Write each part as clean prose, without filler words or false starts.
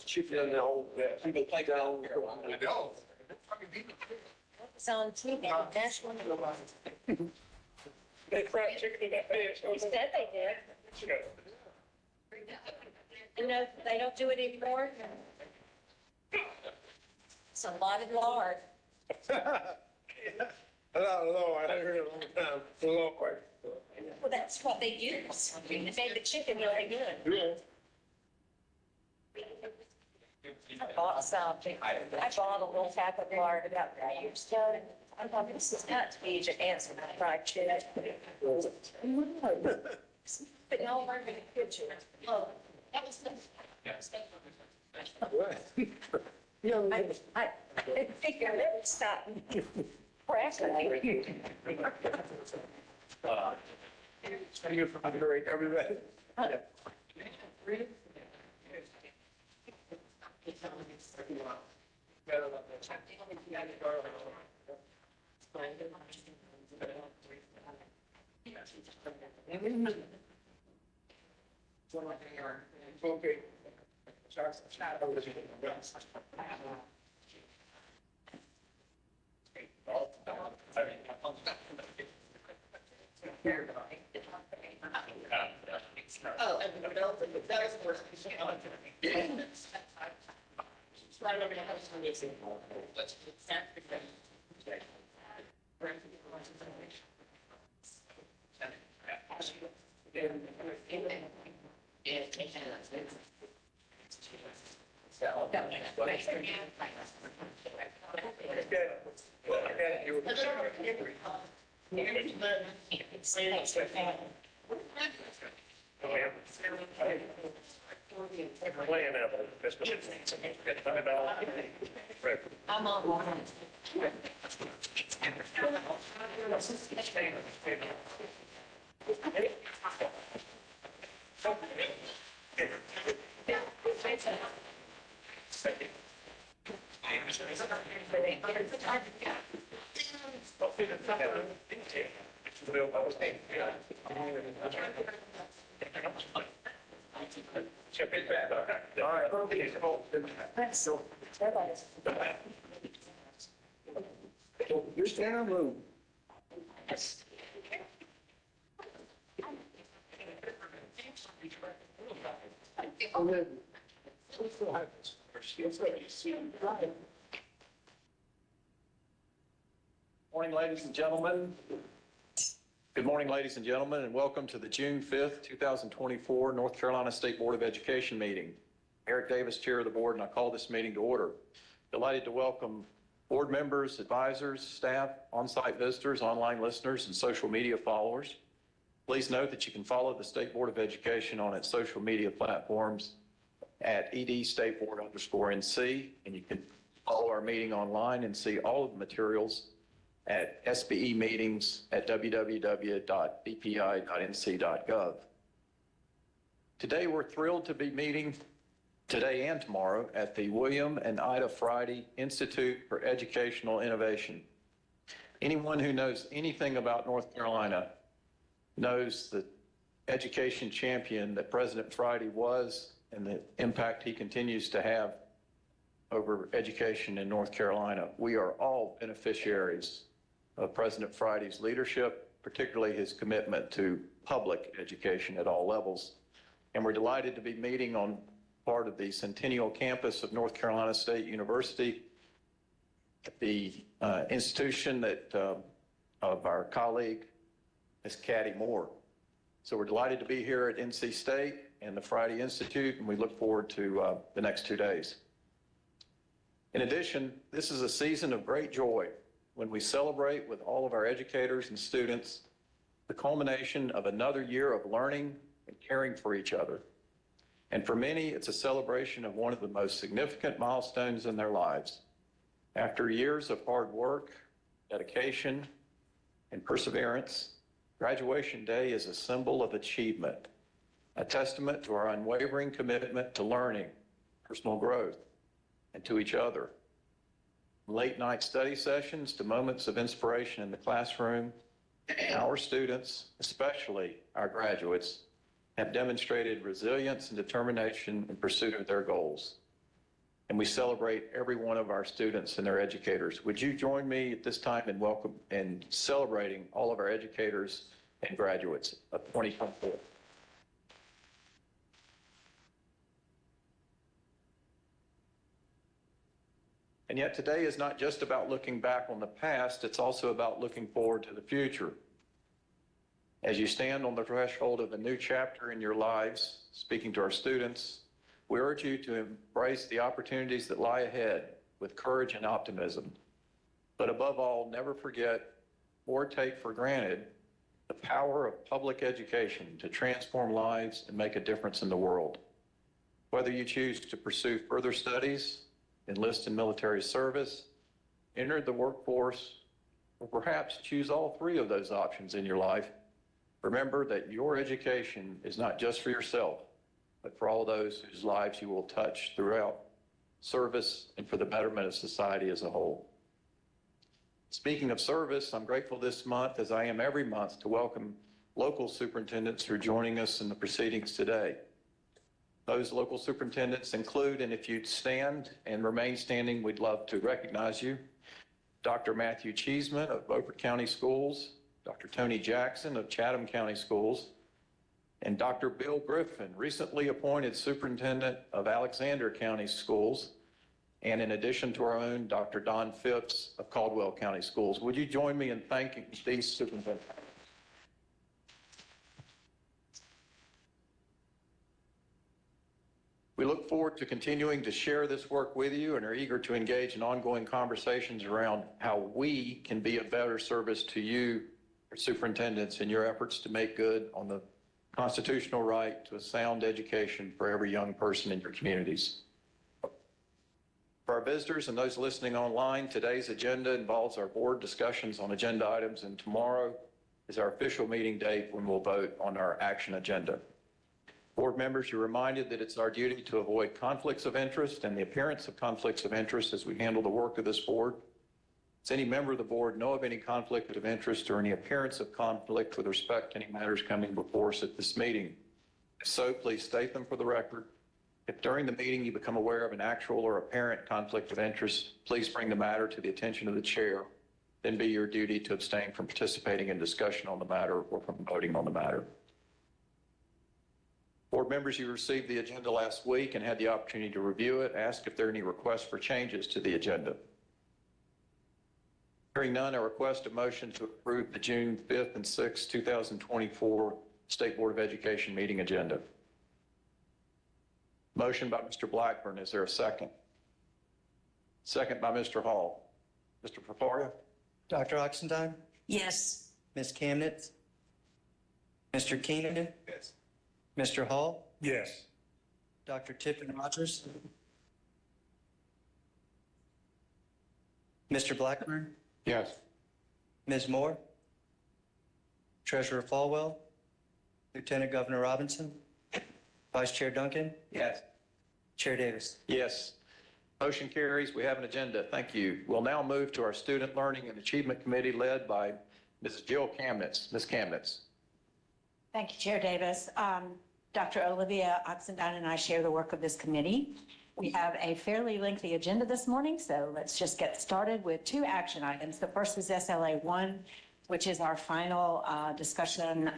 Chicken and all that. People play down. I know. It's on TV, national. They fried chicken and that fish. He said they did. You know, they don't do it anymore. It's a lot of lard. I don't know, I haven't heard it in a long time, it's a long way. Well, that's what they use. They made the chicken really good. Yeah. I bought something. I bought a little pack of lard about 3 years ago. I thought this is not to be to answer my fried chicken. But no, we're in the kitchen. Oh, that was the. I figured it would stop cracking. Thank you for moderating everybody. Okay. Oh, and that was the worst. Right over the house. Let's I'm on one. All right, okay, That's so. Everybody's. you're standing on move. Morning, ladies and gentlemen. Good morning, ladies and gentlemen, and welcome to the June 5th, 2024 North Carolina State Board of Education meeting. Eric Davis, Chair of the Board, and I call this meeting to order. Delighted to welcome board members, advisors, staff, on-site visitors, online listeners, and social media followers. Please note that you can follow the State Board of Education on its social media platforms at edstateboard_NC, and you can follow our meeting online and see all of the materials at SBE meetings at www.bpi.nc.gov. Today, we're thrilled to be meeting today and tomorrow at the William and Ida Friday Institute for Educational Innovation. Anyone who knows anything about North Carolina knows the education champion that President Friday was and the impact he continues to have over education in North Carolina. We are all beneficiaries of President Friday's leadership, particularly his commitment to public education at all levels. And we're delighted to be meeting on part of the Centennial Campus of North Carolina State University, the institution that of our colleague, Ms. Caddy Moore. So we're delighted to be here at NC State and the Friday Institute, and we look forward to the next 2 days. In addition, this is a season of great joy when we celebrate with all of our educators and students the culmination of another year of learning and caring for each other. And for many, it's a celebration of one of the most significant milestones in their lives. After years of hard work, dedication, and perseverance, graduation day is a symbol of achievement, a testament to our unwavering commitment to learning, personal growth, and to each other. Late night study sessions to moments of inspiration in the classroom, Our students, especially our graduates, have demonstrated resilience and determination in pursuit of their goals. And we celebrate every one of our students and their educators. Would you join me at this time in welcome and celebrating all of our educators and graduates of 2024? And yet today is not just about looking back on the past, it's also about looking forward to the future. As you stand on the threshold of a new chapter in your lives, speaking to our students, we urge you to embrace the opportunities that lie ahead with courage and optimism. But above all, never forget or take for granted the power of public education to transform lives and make a difference in the world. Whether you choose to pursue further studies, enlist in military service, enter the workforce, or perhaps choose all three of those options in your life, remember that your education is not just for yourself, but for all those whose lives you will touch throughout service and for the betterment of society as a whole. Speaking of service, I'm grateful this month, as I am every month, to welcome local superintendents who are joining us in the proceedings today. Those local superintendents include, and if you'd stand and remain standing, we'd love to recognize you, Dr. Matthew Cheeseman of Beaufort County Schools, Dr. Tony Jackson of Chatham County Schools, and Dr. Bill Griffin, recently appointed superintendent of Alexander County Schools, and in addition to our own, Dr. Don Phipps of Caldwell County Schools. Would you join me in thanking these superintendents? We look forward to continuing to share this work with you and are eager to engage in ongoing conversations around how we can be of better service to you, our superintendents, in your efforts to make good on the constitutional right to a sound education for every young person in your communities. For our visitors and those listening online, today's agenda involves our board discussions on agenda items, and tomorrow is our official meeting date when we'll vote on our action agenda. Board members, you're reminded that it's our duty to avoid conflicts of interest and the appearance of conflicts of interest as we handle the work of this board. Does any member of the board know of any conflict of interest or any appearance of conflict with respect to any matters coming before us at this meeting? If so, please state them for the record. If during the meeting you become aware of an actual or apparent conflict of interest, please bring the matter to the attention of the chair. Then be your duty to abstain from participating in discussion on the matter or from voting on the matter. Board members, you received the agenda last week and had the opportunity to review it. Ask if there are any requests for changes to the agenda. Hearing none, I request a motion to approve the June 5th and 6th, 2024 State Board of Education meeting agenda. Motion by Mr. Blackburn. Is there a second? Second by Mr. Hall. Mr. Paparia? Dr. Oxendine, Yes. Ms. Kamnitz, Mr. Keenan, Yes. Mr. Hall, Yes. Dr. Tiffin Rogers, Mr. Blackburn, Yes. Ms. Moore, Treasurer Falwell, Lieutenant Governor Robinson, Vice Chair Duncan, Yes. Chair Davis. Yes. Motion carries. We have an agenda. Thank you. We'll now move to our Student Learning and Achievement Committee led by Mrs. Jill Kamnitz. Ms. Kamnitz. Thank you, Chair Davis. Dr. Olivia Oxendine and I share the work of this committee. We have a fairly lengthy agenda this morning, so let's just get started with two action items. The first is SLA 1, which is our final discussion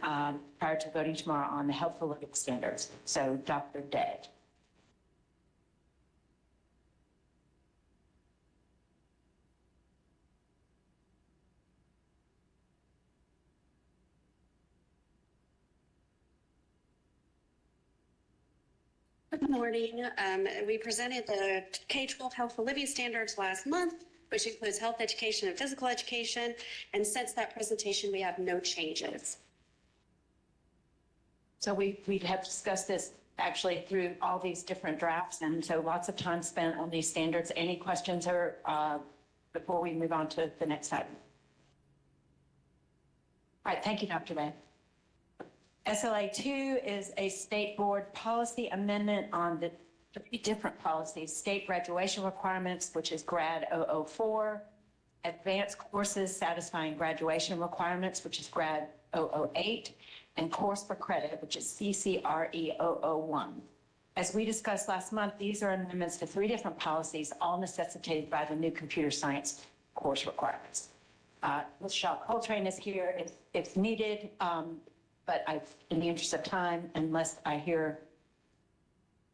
prior to voting tomorrow on the Healthful Living Standards. So Dr. Day. Good morning. We presented the K-12 Healthful Living Standards last month, which includes health education and physical education. And since that presentation, we have no changes. So we have discussed this actually through all these different drafts, and so lots of time spent on these standards. Any questions or before we move on to the next item? All right, thank you, Dr. Day. SLA 2 is a state board policy amendment on the three different policies: state graduation requirements, which is GRAD 004, advanced courses satisfying graduation requirements, which is Grad 008, and course for credit, which is CCRE 001. As we discussed last month, these are amendments to 3 different policies, all necessitated by the new computer science course requirements. Ms. Shaw Coltrane is here if needed, but in the interest of time, unless I hear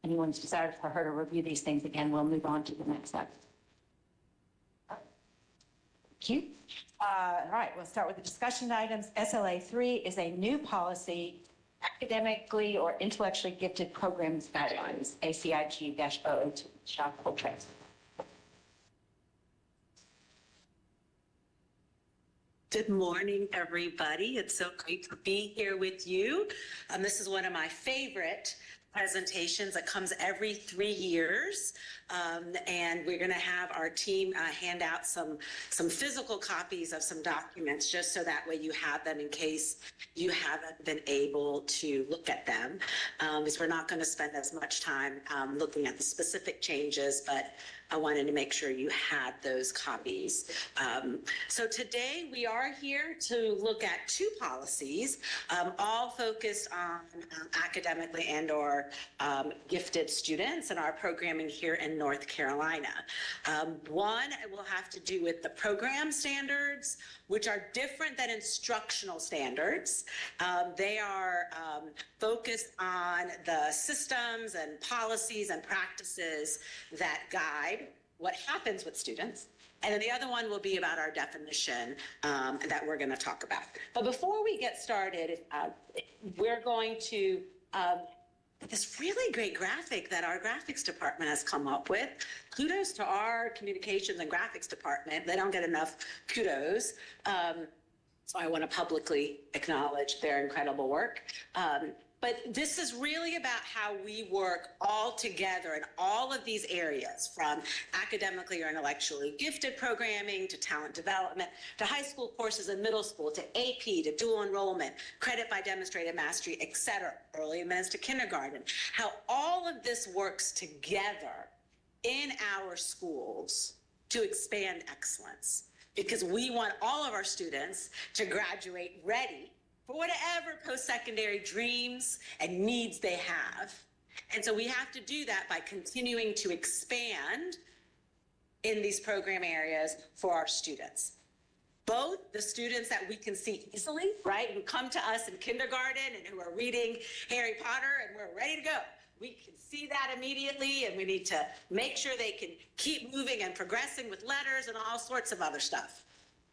anyone's desire for her to review these things again, we'll move on to the next step. Thank you. All right, we'll start with the discussion items. SLA 3 is a new policy, academically or intellectually gifted programs guidelines, ACIG-002. Shaw Coltrane. Good morning, everybody. It's so great to be here with you. This is one of my favorite presentations that comes every 3 years. And we're going to have our team hand out some physical copies of some documents, just so that way you have them in case you haven't been able to look at them. Because we're not going to spend as much time looking at the specific changes, but I wanted to make sure you had those copies. So today we are here to look at 2 policies, all focused on academically and or gifted students in our programming here in North Carolina. One will have to do with the program standards, which are different than instructional standards. They are focused on the systems and policies and practices that guide what happens with students. And then the other one will be about our definition that we're going to talk about. But before we get started, we're going to this really great graphic that our graphics department has come up with. Kudos to our communications and graphics department. They don't get enough kudos. So I want to publicly acknowledge their incredible work. But this is really about how we work all together in all of these areas, from academically or intellectually gifted programming to talent development, to high school courses and middle school, to AP, to dual enrollment, credit by demonstrated mastery, et cetera, early advanced to kindergarten. How all of this works together in our schools to expand excellence, because we want all of our students to graduate ready for whatever post-secondary dreams and needs they have. And so we have to do that by continuing to expand in these program areas for our students. Both the students that we can see easily, right, who come to us in kindergarten and who are reading Harry Potter and we're ready to go. We can see that immediately, and we need to make sure they can keep moving and progressing with letters and all sorts of other stuff.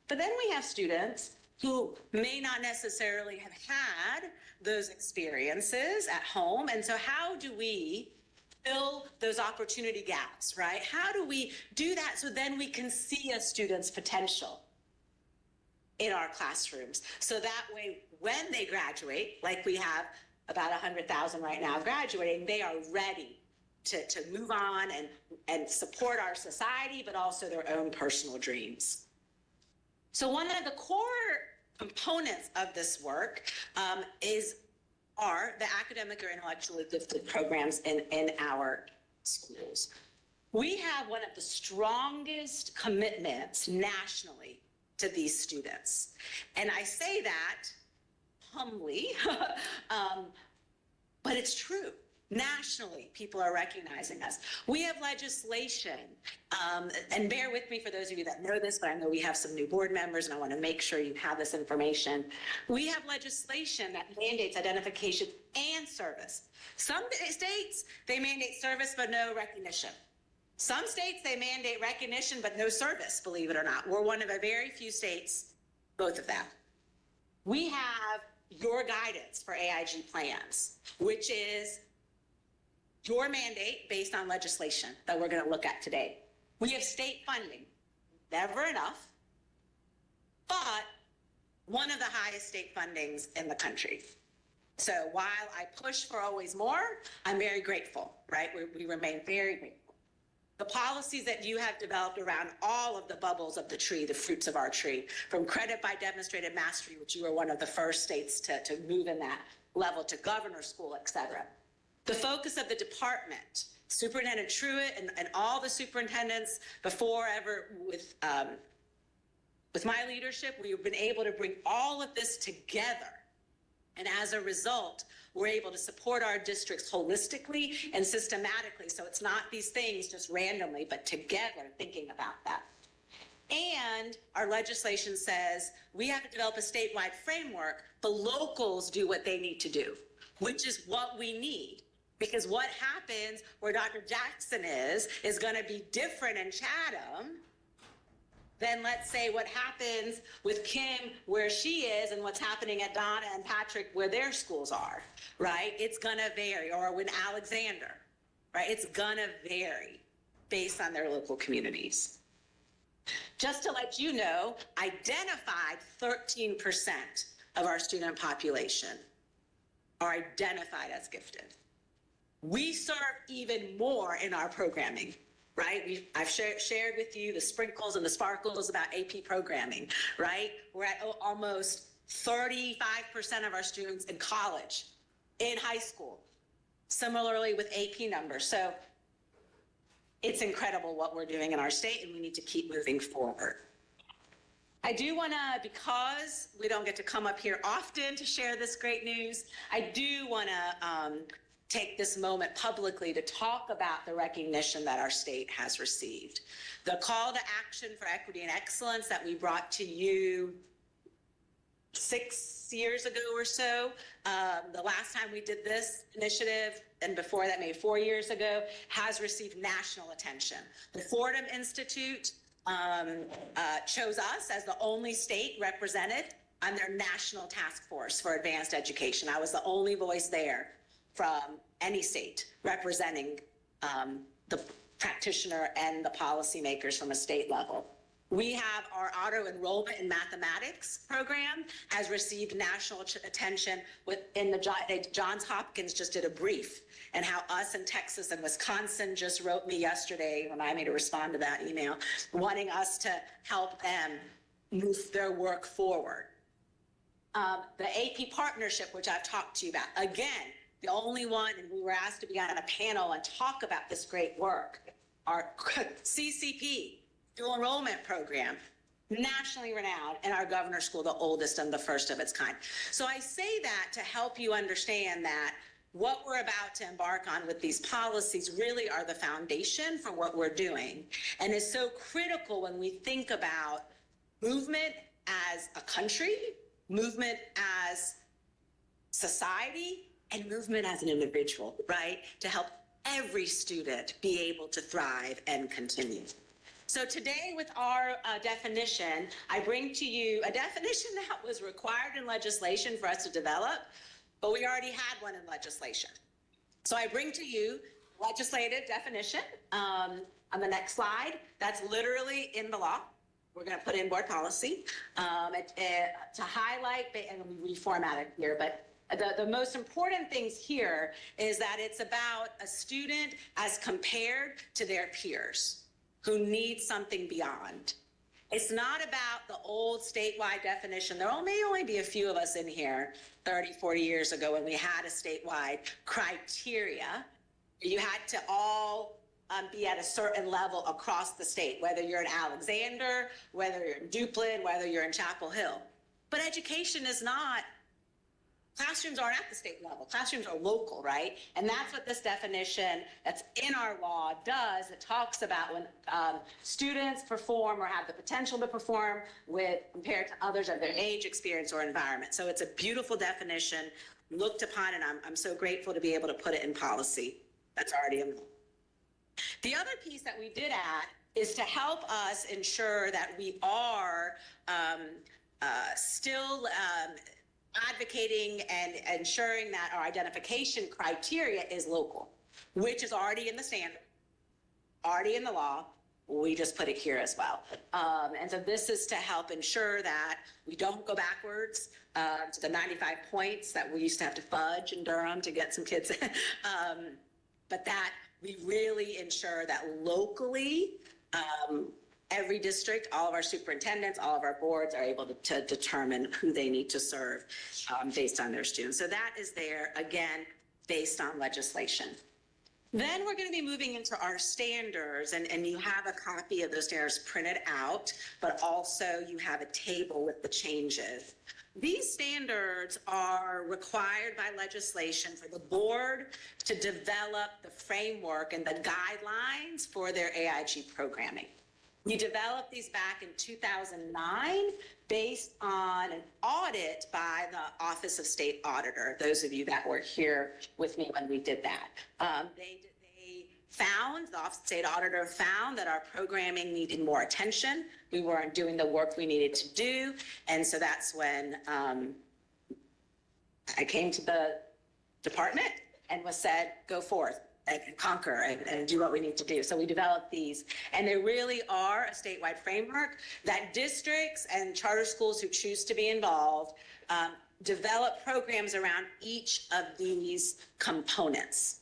But then we have students who may not necessarily have had those experiences at home. And so how do we fill those opportunity gaps, right? How do we do that so then we can see a student's potential in our classrooms? So that way, when they graduate, like we have about 100,000 right now graduating, they are ready to move on and support our society, but also their own personal dreams. So one of the core components of this work are the academic or intellectually gifted programs in our schools. We have one of the strongest commitments nationally to these students. And I say that humbly, but it's true. Nationally, people are recognizing us. We have legislation, and bear with me for those of you that know this, but I know we have some new board members, and I want to make sure you have this information. We have legislation that mandates identification and service. Some states, they mandate service but no recognition. Some states, they mandate recognition but no service, believe it or not. We're one of a very few states, both of them. We have your guidance for AIG plans, which is your mandate based on legislation that we're going to look at today. We have state funding, never enough, but one of the highest state fundings in the country. So while I push for always more, I'm very grateful, right? We remain very grateful. The policies that you have developed around all of the bubbles of the tree, the fruits of our tree, from credit by demonstrated mastery, which you were one of the first states to move in that level, to governor school, et cetera. The focus of the department, Superintendent Truitt and all the superintendents before ever with With my leadership, we've been able to bring all of this together. And as a result, we're able to support our districts holistically and systematically. So it's not these things just randomly, but together thinking about that. And our legislation says we have to develop a statewide framework, but locals do what they need to do, which is what we need. Because what happens where Dr. Jackson is going to be different in Chatham than, let's say, what happens with Kim where she is and what's happening at Donna and Patrick where their schools are, right? It's going to vary. Or with Alexander, right? It's going to vary based on their local communities. Just to let you know, identified 13% of our student population are identified as gifted. We serve even more in our programming, right? I've shared with you the sprinkles and the sparkles about AP programming, right? We're at almost 35% of our students in college, in high school, similarly with AP numbers. So it's incredible what we're doing in our state, and we need to keep moving forward. I do want to, because we don't get to come up here often to share this great news, I do want to take this moment publicly to talk about the recognition that our state has received. The call to action for equity and excellence that we brought to you 6 years ago or so, the last time we did this initiative, and before that, maybe 4 years ago, has received national attention. The Fordham Institute chose us as the only state represented on their national task force for advanced education. I was the only voice there from any state representing the practitioner and the policymakers from a state level. We have our auto enrollment in mathematics program has received national attention within the Johns Hopkins just did a brief, and how us in Texas and Wisconsin just wrote me yesterday, remind me to respond to that email, wanting us to help them move their work forward. The AP partnership, which I've talked to you about, again, the only one, and we were asked to be on a panel and talk about this great work, our CCP, dual enrollment program, nationally renowned, and our governor's school, the oldest and the first of its kind. So I say that to help you understand that what we're about to embark on with these policies really are the foundation for what we're doing, and is so critical when we think about movement as a country, movement as society, and movement as an individual, right? To help every student be able to thrive and continue. So today with our definition, I bring to you a definition that was required in legislation for us to develop, but we already had one in legislation. So I bring to you legislative definition on the next slide. That's literally in the law. We're going to put in board policy to highlight, and we reformat it here, but the most important things here is that it's about a student as compared to their peers who need something beyond. It's not about the old statewide definition. There may only be a few of us in here 30, 40 years ago when we had a statewide criteria. You had to all be at a certain level across the state, whether you're in Alexander, whether you're in Duplin, whether you're in Chapel Hill. But education is not, classrooms aren't at the state level. Classrooms are local, right? And that's what this definition that's in our law does. It talks about when students perform or have the potential to perform compared to others of their age, experience, or environment. So it's a beautiful definition, looked upon, and I'm so grateful to be able to put it in policy. That's already in law. The other piece that we did add is to help us ensure that we are still advocating and ensuring that our identification criteria is local, which is already in the standard, already in the law. We just put it here as well. And so this is to help ensure that we don't go backwards to the 95 points that we used to have to fudge in Durham to get some kids, but that we really ensure that locally, every district, all of our superintendents, all of our boards are able to determine who they need to serve based on their students. So that is there, again, based on legislation. Then we're going to be moving into our standards, and you have a copy of those standards printed out, but also you have a table with the changes. These standards are required by legislation for the board to develop the framework and the guidelines for their AIG programming. We developed these back in 2009 based on an audit by the Office of State Auditor, those of you that were here with me when we did that. The Office of State Auditor found that our programming needed more attention. We weren't doing the work we needed to do. And so that's when I came to the department and was said, go forth and conquer and do what we need to do. So we developed these, and they really are a statewide framework that districts and charter schools who choose to be involved develop programs around each of these components.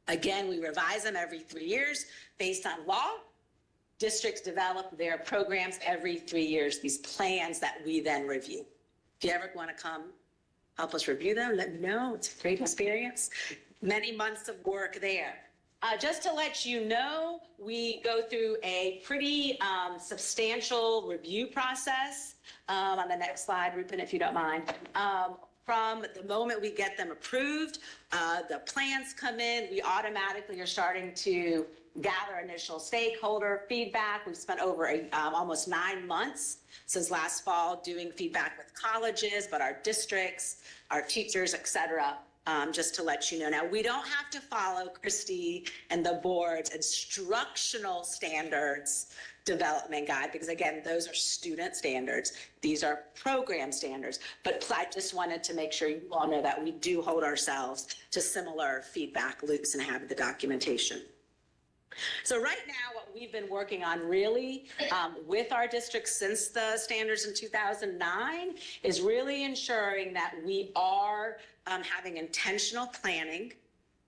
Again, we revise them every 3 years based on law. Districts develop their programs every 3 years, these plans that we then review. If you ever want to come help us review them, let me know. It's a great experience. Many months of work there. Just to let you know, we go through a pretty substantial review process. On the next slide, Rupen, if you don't mind. From the moment we get them approved, the plans come in, we automatically are starting to gather initial stakeholder feedback. We've spent over almost 9 months since last fall doing feedback with colleges, but our districts, our teachers, et cetera. Just to let you know. Now, we don't have to follow Christy and the board's instructional standards development guide, because again, those are student standards. These are program standards. But I just wanted to make sure you all know that we do hold ourselves to similar feedback loops and have the documentation. So right now, what we've been working on really with our districts since the standards in 2009 is really ensuring that we are having intentional planning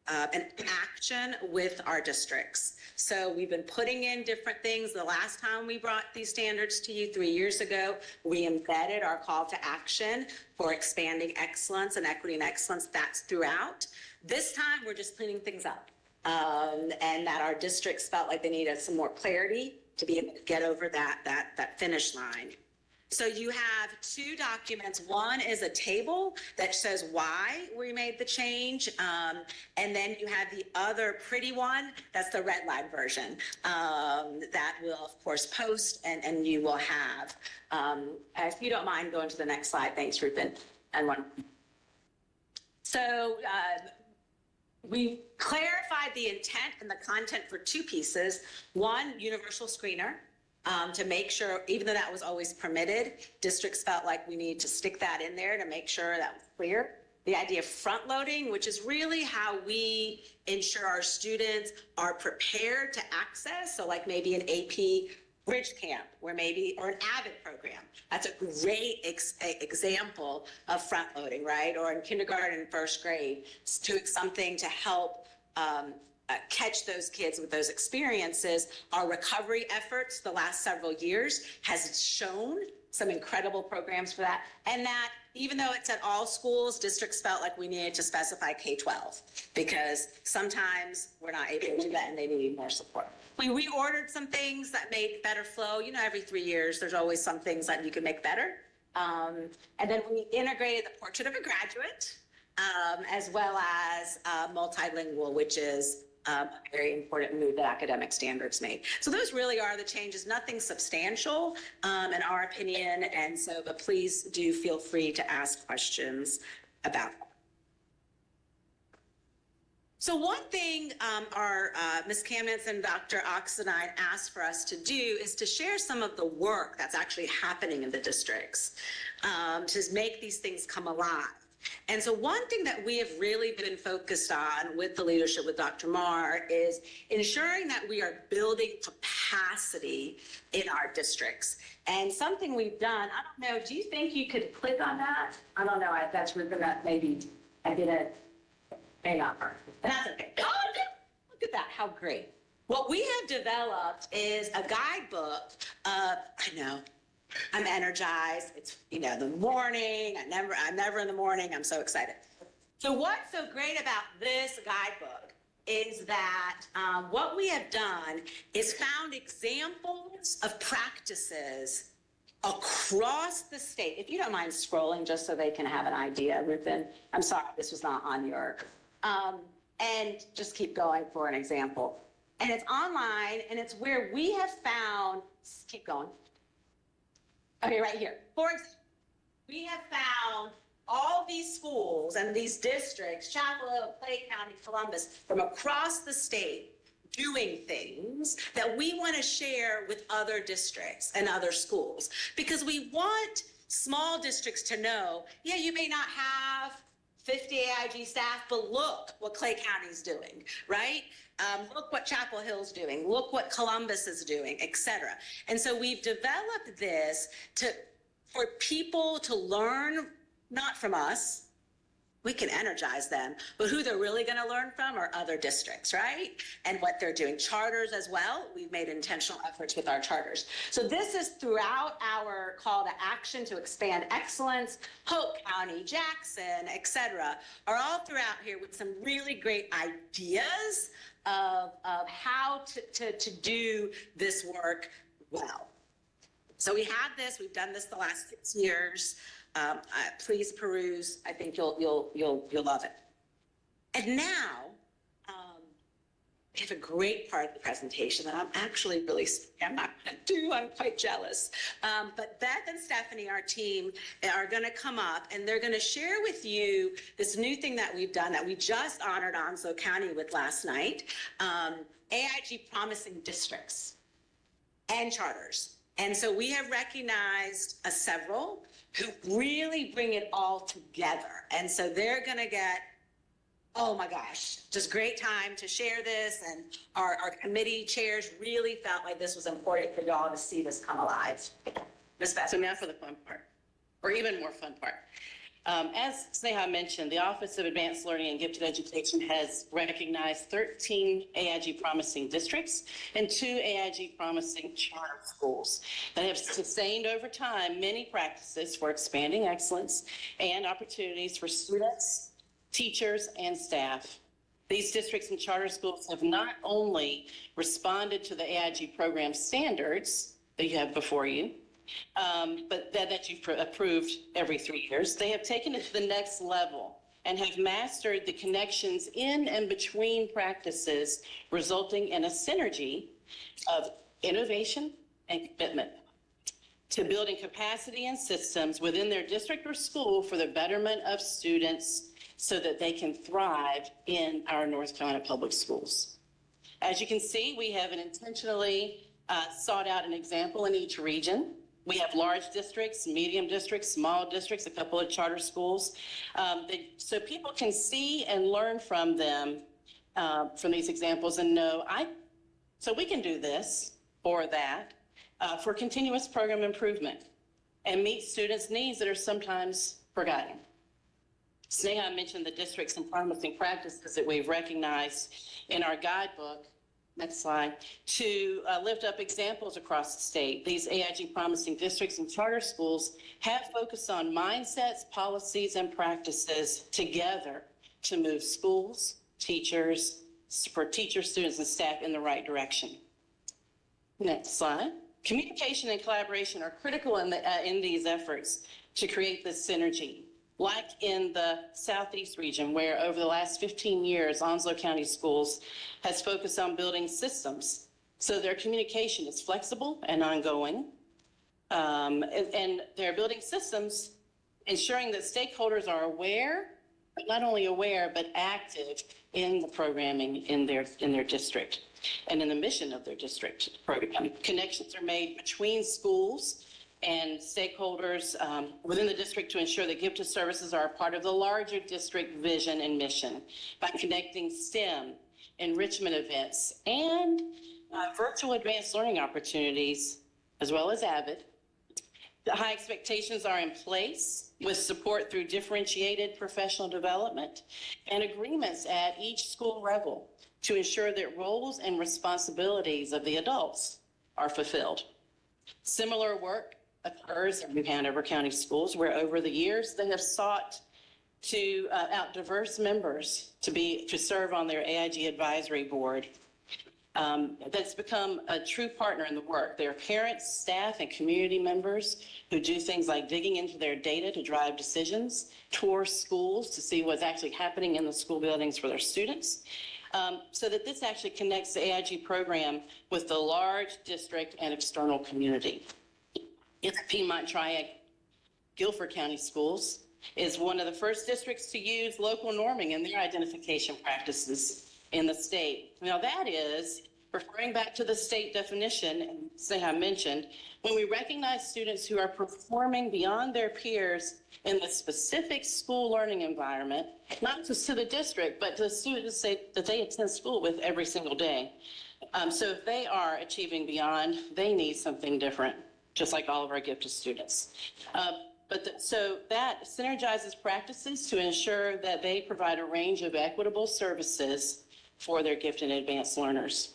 and action with our districts. So we've been putting in different things. The last time we brought these standards to you 3 years ago, we embedded our call to action for expanding excellence and equity and excellence. That's throughout. This time, we're just cleaning things up. And that our districts felt like they needed some more clarity to be able to get over that finish line. So you have 2 documents. One is a table that says why we made the change. And then you have the other pretty one, that's the red line version, that we'll of course post and you will have. If you don't mind going to the next slide, thanks, Rupen. And one. So, we clarified the intent and the content for 2 pieces. One, universal screener, to make sure, even though that was always permitted, districts felt like we need to stick that in there to make sure that was clear. The idea of front loading, which is really how we ensure our students are prepared to access. So like maybe an AP Bridge Camp, or an AVID program. That's a great example of front loading, right? Or in kindergarten and first grade, doing something to help catch those kids with those experiences. Our recovery efforts the last several years has shown some incredible programs for that. And that even though it's at all schools, districts felt like we needed to specify K-12 because sometimes we're not able to do that and they need more support. We reordered some things that made better flow. You know, every 3 years, there's always some things that you can make better. And then we integrated the portrait of a graduate, as well as multilingual, which is a very important move that academic standards made. So those really are the changes, nothing substantial in our opinion. And so, but please do feel free to ask questions about that. So one thing our Ms. Kamnitz and Dr. Oxendine asked for us to do is to share some of the work that's actually happening in the districts to make these things come alive. And so one thing that we have really been focused on with the leadership with Dr. Marr is ensuring that we are building capacity in our districts. And something we've done, I don't know, do you think you could click on that? I don't know, that's maybe I didn't. Hang on, and that's okay. Oh, look at that, how great. What we have developed is a guidebook. I know, I'm energized. It's, you know, the morning. I'm never in the morning. I'm so excited. So what's so great about this guidebook is that what we have done is found examples of practices across the state. If you don't mind scrolling just so they can have an idea, Ruben. I'm sorry, this was not on your, and just keep going for an example. And it's online, and it's where we have found, keep going. Okay, right here. For example, we have found all these schools and these districts, Chapel Hill, Clay County, Columbus, from across the state doing things that we want to share with other districts and other schools. Because we want small districts to know, yeah, you may not have 50 AIG staff, but look what Clay County's doing, right? Look what Chapel Hill's doing. Look what Columbus is doing, et cetera. And so we've developed this for people to learn, not from us, we can energize them, but who they're really going to learn from are other districts, right? And what they're doing. Charters as well. We've made intentional efforts with our charters. So this is throughout our call to action to expand excellence. Polk County, Jackson, et cetera, are all throughout here with some really great ideas of how to do this work well. So we have this, we've done this the last 6 years. Please peruse. I think you'll love it. And now we have a great part of the presentation that I'm not going to do. I'm quite jealous. But Beth and Stephanie, our team, are going to come up and they're going to share with you this new thing that we've done that we just honored Onslow County with last night. AIG Promising Districts and Charters. And so we have recognized several who really bring it all together. And so they're going to get, oh my gosh, just great time to share this. And our committee chairs really felt like this was important for y'all to see this come alive. Ms. Beth. So now for the fun part, or even more fun part. As Sneha mentioned, the Office of Advanced Learning and Gifted Education has recognized 13 AIG Promising Districts and 2 AIG Promising Charter Schools that have sustained over time many practices for expanding excellence and opportunities for students, teachers, and staff. These districts and charter schools have not only responded to the AIG program standards that you have before you, but that you've approved every 3 years. They have taken it to the next level and have mastered the connections in and between practices, resulting in a synergy of innovation and commitment to building capacity and systems within their district or school for the betterment of students so that they can thrive in our North Carolina public schools. As you can see, we have an intentionally sought out an example in each region. We have large districts, medium districts, small districts, a couple of charter schools. So people can see and learn from them, from these examples and know, so we can do this or that for continuous program improvement and meet students' needs that are sometimes forgotten. Sneha mentioned the districts and promising practices that we've recognized in our guidebook. Next slide, to lift up examples across the state. These AIG Promising Districts and charter schools have focused on mindsets, policies, and practices together to move schools, teachers, students, and staff in the right direction. Next slide. Communication and collaboration are critical in these efforts to create this synergy. Like in the Southeast region, where over the last 15 years, Onslow County Schools has focused on building systems so their communication is flexible and ongoing. And they're building systems, ensuring that stakeholders are aware, but not only aware, but active in the programming in their district and in the mission of their district program. Connections are made between schools and stakeholders within the district to ensure that gifted services are a part of the larger district vision and mission by connecting STEM, enrichment events, and virtual advanced learning opportunities, as well as AVID. The high expectations are in place with support through differentiated professional development and agreements at each school level to ensure that roles and responsibilities of the adults are fulfilled. Similar work occurs in Hanover County Schools, where over the years they have sought out diverse members to serve on their AIG advisory board. That's become a true partner in the work. They're parents, staff, and community members who do things like digging into their data to drive decisions, tour schools to see what's actually happening in the school buildings for their students, so that this actually connects the AIG program with the large district and external community. In the Piedmont Triad, Guilford County Schools is one of the first districts to use local norming in their identification practices in the state. Now that is, referring back to the state definition, and Sneha mentioned, when we recognize students who are performing beyond their peers in the specific school learning environment, not just to the district, but to the students that they attend school with every single day. So if they are achieving beyond, they need something different, just like all of our gifted students. So that synergizes practices to ensure that they provide a range of equitable services for their gifted and advanced learners.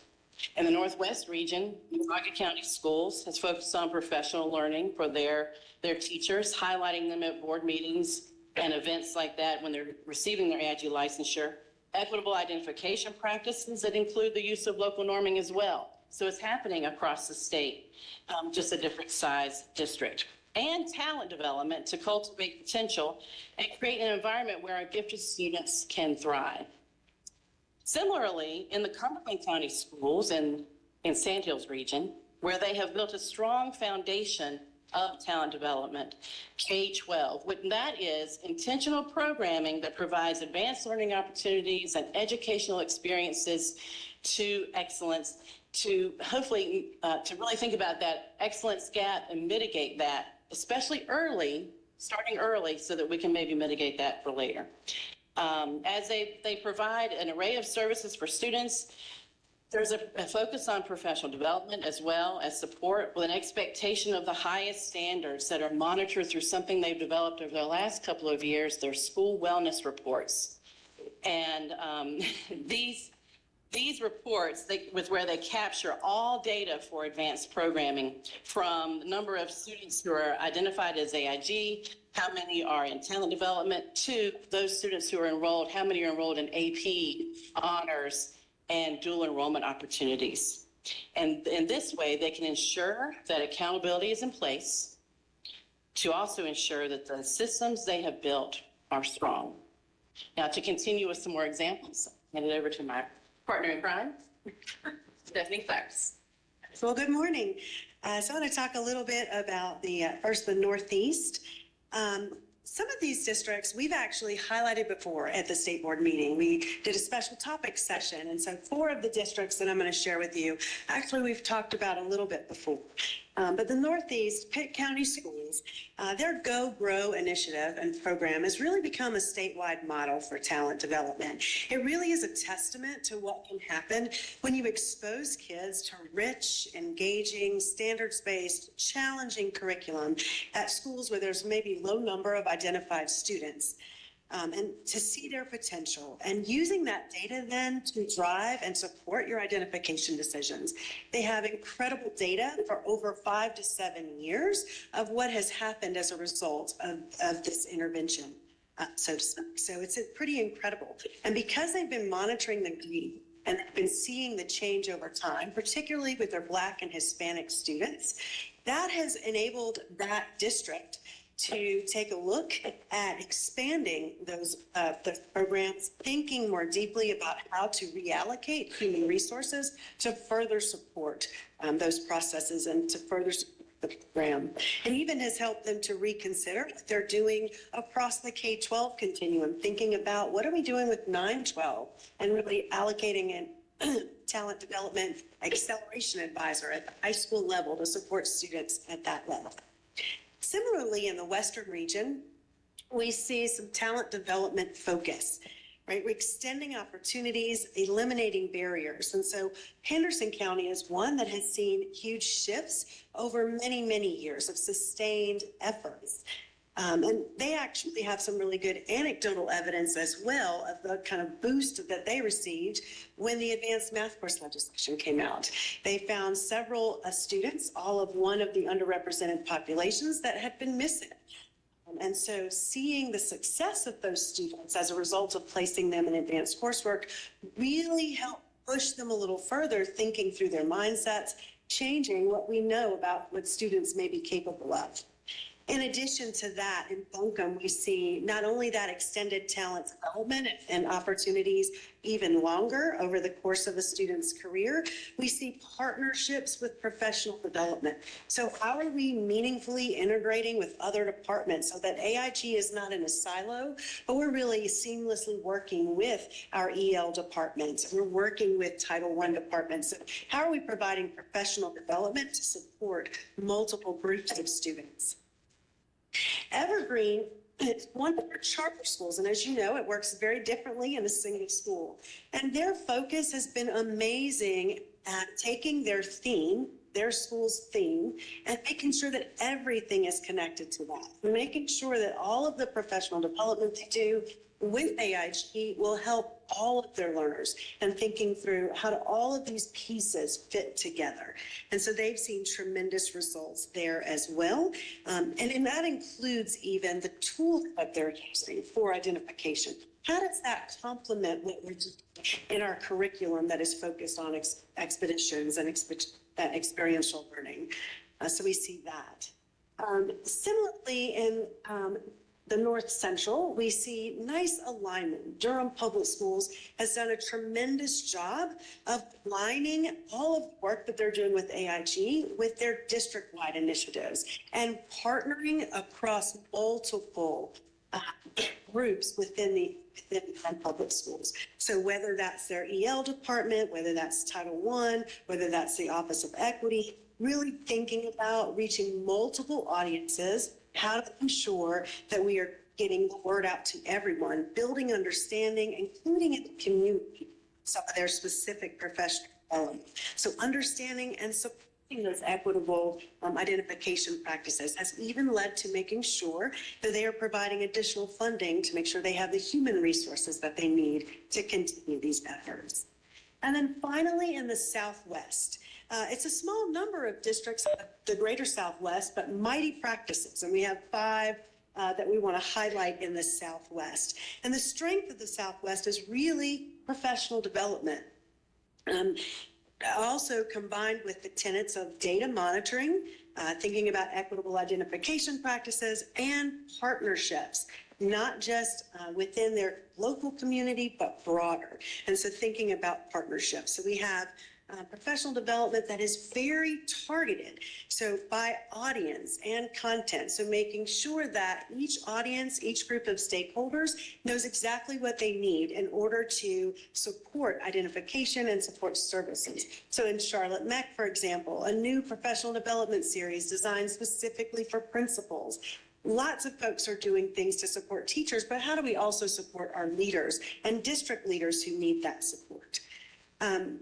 In the Northwest region, Gonzaga County Schools has focused on professional learning for their teachers, highlighting them at board meetings and events like that when they're receiving their AIG licensure. Equitable identification practices that include the use of local norming as well. So it's happening across the state, just a different size district. And talent development to cultivate potential and create an environment where our gifted students can thrive. Similarly, in the Cumberland County Schools in Sandhills region, where they have built a strong foundation of talent development, K-12, what that is intentional programming that provides advanced learning opportunities and educational experiences to excellence, to hopefully, to really think about that excellence gap and mitigate that, especially early, starting early, so that we can maybe mitigate that for later. As they provide an array of services for students, there's a focus on professional development as well as support with an expectation of the highest standards that are monitored through something they've developed over the last couple of years, their school wellness reports. And these reports, where they capture all data for advanced programming, from the number of students who are identified as AIG, how many are in talent development, to those students who are enrolled, how many are enrolled in AP, honors, and dual enrollment opportunities. And in this way, they can ensure that accountability is in place to also ensure that the systems they have built are strong. Now, to continue with some more examples, hand it over to my partner in crime, Stephanie Clarks. Well, good morning. So I want to talk a little bit about the Northeast. Some of these districts we've actually highlighted before at the state board meeting. We did a special topic session, and so 4 of the districts that I'm going to share with you, actually we've talked about a little bit before. But the Northeast, Pitt County Schools, their Go Grow initiative and program has really become a statewide model for talent development. It really is a testament to what can happen when you expose kids to rich, engaging, standards-based, challenging curriculum at schools where there's maybe low number of identified students. And to see their potential and using that data then to drive and support your identification decisions. They have incredible data for over 5 to 7 years of what has happened as a result of this intervention, so to speak. So it's pretty incredible. And because they've been monitoring the green and they've been seeing the change over time, particularly with their Black and Hispanic students, that has enabled that district to take a look at expanding those programs, thinking more deeply about how to reallocate human resources to further support those processes and to further support the program. And even has helped them to reconsider what they're doing across the K-12 continuum, thinking about what are we doing with 9-12 and really allocating an talent development acceleration advisor at the high school level to support students at that level. Similarly, in the Western region, we see some talent development focus, right? We're extending opportunities, eliminating barriers. And so Henderson County is one that has seen huge shifts over many, many years of sustained efforts. And they actually have some really good anecdotal evidence as well of the kind of boost that they received when the advanced math course legislation came out. They found several students, all of one of the underrepresented populations that had been missing. And so seeing the success of those students as a result of placing them in advanced coursework really helped push them a little further, thinking through their mindsets, changing what we know about what students may be capable of. In addition to that, in Buncombe, we see not only that extended talent development and opportunities even longer over the course of a student's career, we see partnerships with professional development. So how are we meaningfully integrating with other departments so that AIG is not in a silo, but we're really seamlessly working with our EL departments. We're working with Title I departments. So how are we providing professional development to support multiple groups of students? Evergreen is one of our charter schools, and as you know, it works very differently in a single school. And their focus has been amazing at taking their theme, their school's theme, and making sure that everything is connected to that. Making sure that all of the professional development they do with AIG will help all of their learners, and thinking through how do all of these pieces fit together. And so they've seen tremendous results there as well. And that includes even the tools that they're using for identification. How does that complement what we're doing in our curriculum that is focused on expeditions and experiential learning? So we see that. Similarly, in the North Central, we see nice alignment. Durham Public Schools has done a tremendous job of aligning all of the work that they're doing with AIG with their district-wide initiatives and partnering across multiple groups within public schools. So whether that's their EL department, whether that's Title I, whether that's the Office of Equity, really thinking about reaching multiple audiences, how to ensure that we are getting the word out to everyone, building understanding, including in the community, some of their specific professional development. So understanding and supporting those equitable identification practices has even led to making sure that they are providing additional funding to make sure they have the human resources that they need to continue these efforts. And then finally, in the Southwest, it's a small number of districts of the greater Southwest, but mighty practices. And we have 5 that we want to highlight in the Southwest. And the strength of the Southwest is really professional development. Also combined with the tenets of data monitoring, thinking about equitable identification practices and partnerships, not just within their local community, but broader. And so thinking about partnerships. So we have professional development that is very targeted, so by audience and content. So making sure that each audience, each group of stakeholders knows exactly what they need in order to support identification and support services. So in Charlotte Meck, for example, a new professional development series designed specifically for principals. Lots of folks are doing things to support teachers, but how do we also support our leaders and district leaders who need that support?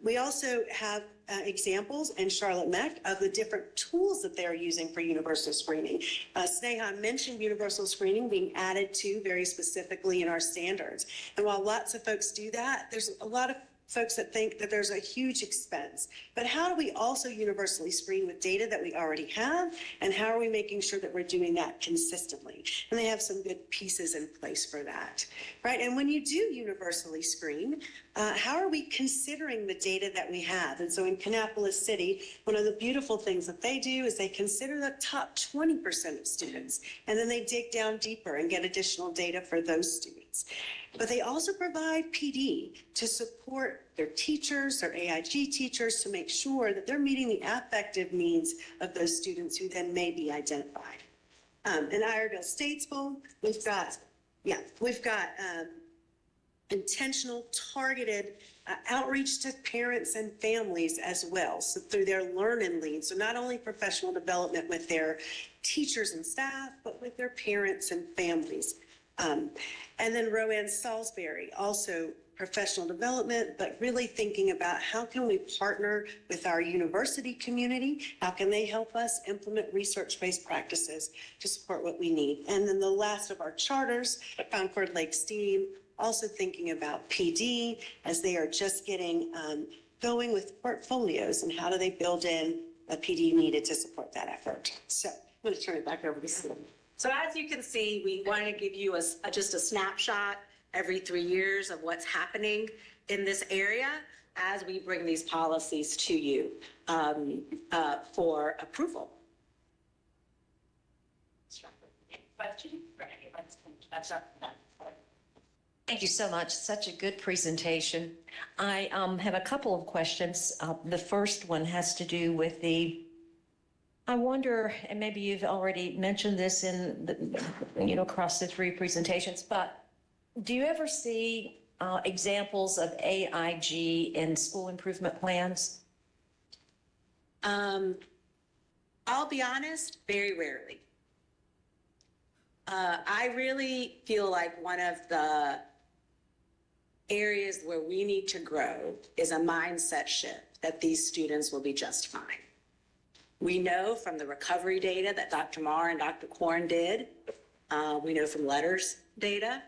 We also have examples in Charlotte Meck of the different tools that they're using for universal screening. Sneha mentioned universal screening being added to very specifically in our standards. And while lots of folks do that, there's a lot of folks that think that there's a huge expense. But how do we also universally screen with data that we already have? And how are we making sure that we're doing that consistently? And they have some good pieces in place for that, right? And when you do universally screen, how are we considering the data that we have? And so in Kannapolis City, one of the beautiful things that they do is they consider the top 20% of students, and then they dig down deeper and get additional data for those students. But they also provide PD to support their teachers, their AIG teachers, to make sure that they're meeting the affective needs of those students who then may be identified. In Iredell Statesville, we've got intentional, targeted outreach to parents and families as well. So through their learn and lead. So not only professional development with their teachers and staff, but with their parents and families. And then Rowan Salisbury, also professional development, but really thinking about how can we partner with our university community? How can they help us implement research-based practices to support what we need? And then the last of our charters, Concord Lake STEAM, also thinking about PD as they are just getting going with portfolios and how do they build in a PD needed to support that effort. So I'm going to turn it back over to Sue. So as you can see, we want to give you just a snapshot every 3 years of what's happening in this area as we bring these policies to you for approval. Thank you so much. Such a good presentation. I have a couple of questions. The first one has to do with I wonder, and maybe you've already mentioned this in across the 3 presentations, but do you ever see examples of AIG in school improvement plans? I'll be honest, very rarely. I really feel like one of the areas where we need to grow is a mindset shift that these students will be just fine. We know from the recovery data that Dr. Marr and Dr. Korn did, we know from letters data,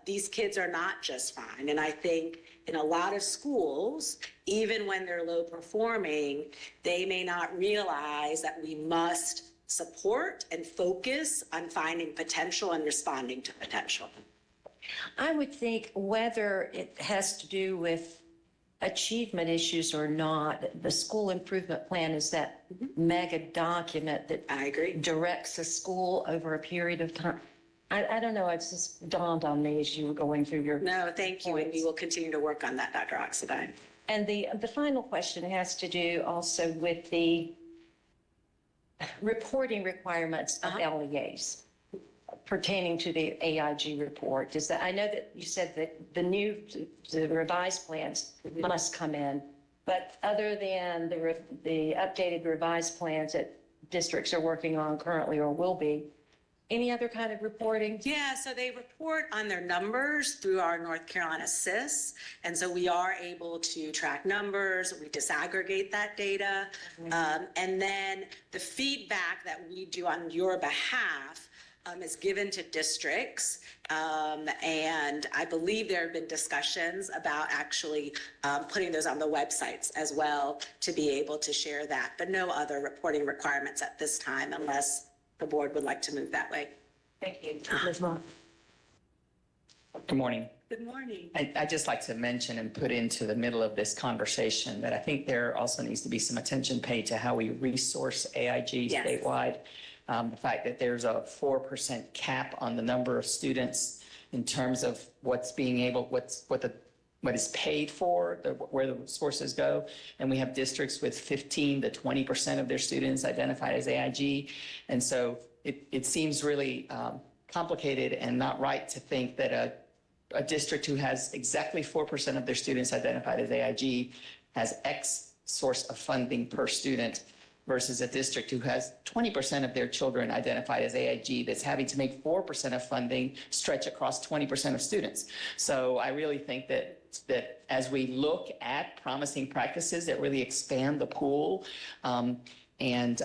these kids are not just fine. And I think in a lot of schools, even when they're low performing, they may not realize that we must support and focus on finding potential and responding to potential. I would think whether it has to do with achievement issues or not, the school improvement plan is that mega document that I agree. directs a school over a period of time. I don't know, it's just dawned on me as you were going through your. No, thank you. And we will continue to work on that, Dr. Oxendine. And the final question has to do also with the reporting requirements of LEAs pertaining to the AIG report. Is that, I know that you said that the revised plans must come in, but other than the updated revised plans that districts are working on currently or will be, any other kind of reporting? Yeah, so they report on their numbers through our North Carolina SIS. And so we are able to track numbers, we disaggregate that data. And then the feedback that we do on your behalf is given to districts. And I believe there have been discussions about actually putting those on the websites as well to be able to share that, but no other reporting requirements at this time unless the board would like to move that way. Thank you. Ms. Moore. Good morning. Good morning. I'd just like to mention and put into the middle of this conversation that I think there also needs to be some attention paid to how we resource AIG Yes. statewide. The fact that there's a 4% cap on the number of students in terms of what is paid for, where the sources go. And we have districts with 15 to 20% of their students identified as AIG. And so it seems really complicated and not right to think that a district who has exactly 4% of their students identified as AIG has X source of funding per student versus a district who has 20% of their children identified as AIG that's having to make 4% of funding stretch across 20% of students. So I really think that as we look at promising practices that really expand the pool and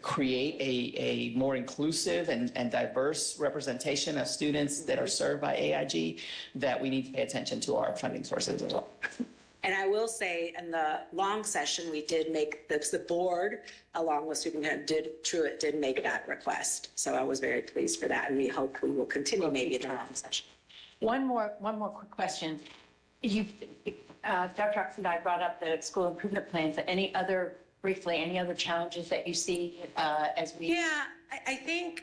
create a more inclusive and diverse representation of students that are served by AIG, that we need to pay attention to our funding sources as well. And I will say in the long session, we did make, the board, along with Superintendent Truitt, did make that request. So I was very pleased for that, and we hope we will continue maybe in the long session. One more quick question. Dr. Oxendine brought up the school improvement plans. Any other challenges that you see as we? Yeah, I think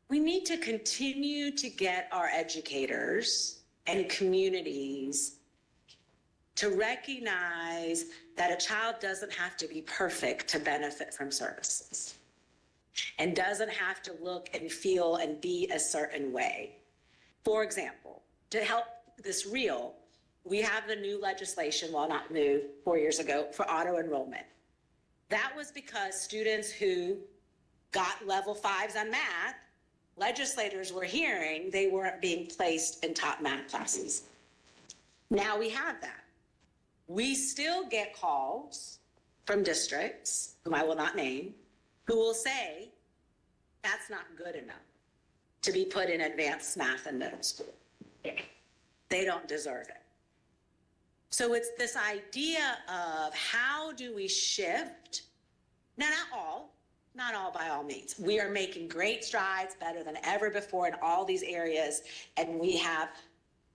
we need to continue to get our educators and communities to recognize that a child doesn't have to be perfect to benefit from services and doesn't have to look and feel and be a certain way. For example, to help this real, we have the new legislation, well, not new, 4 years ago, for auto enrollment. That was because students who got level 5s on math, legislators were hearing they weren't being placed in top math classes. Now we have that. We still get calls from districts, whom I will not name, who will say, that's not good enough to be put in advanced math in middle school. They don't deserve it. So it's this idea of how do we shift, now not all, not all by all means. We are making great strides, better than ever before in all these areas, and we have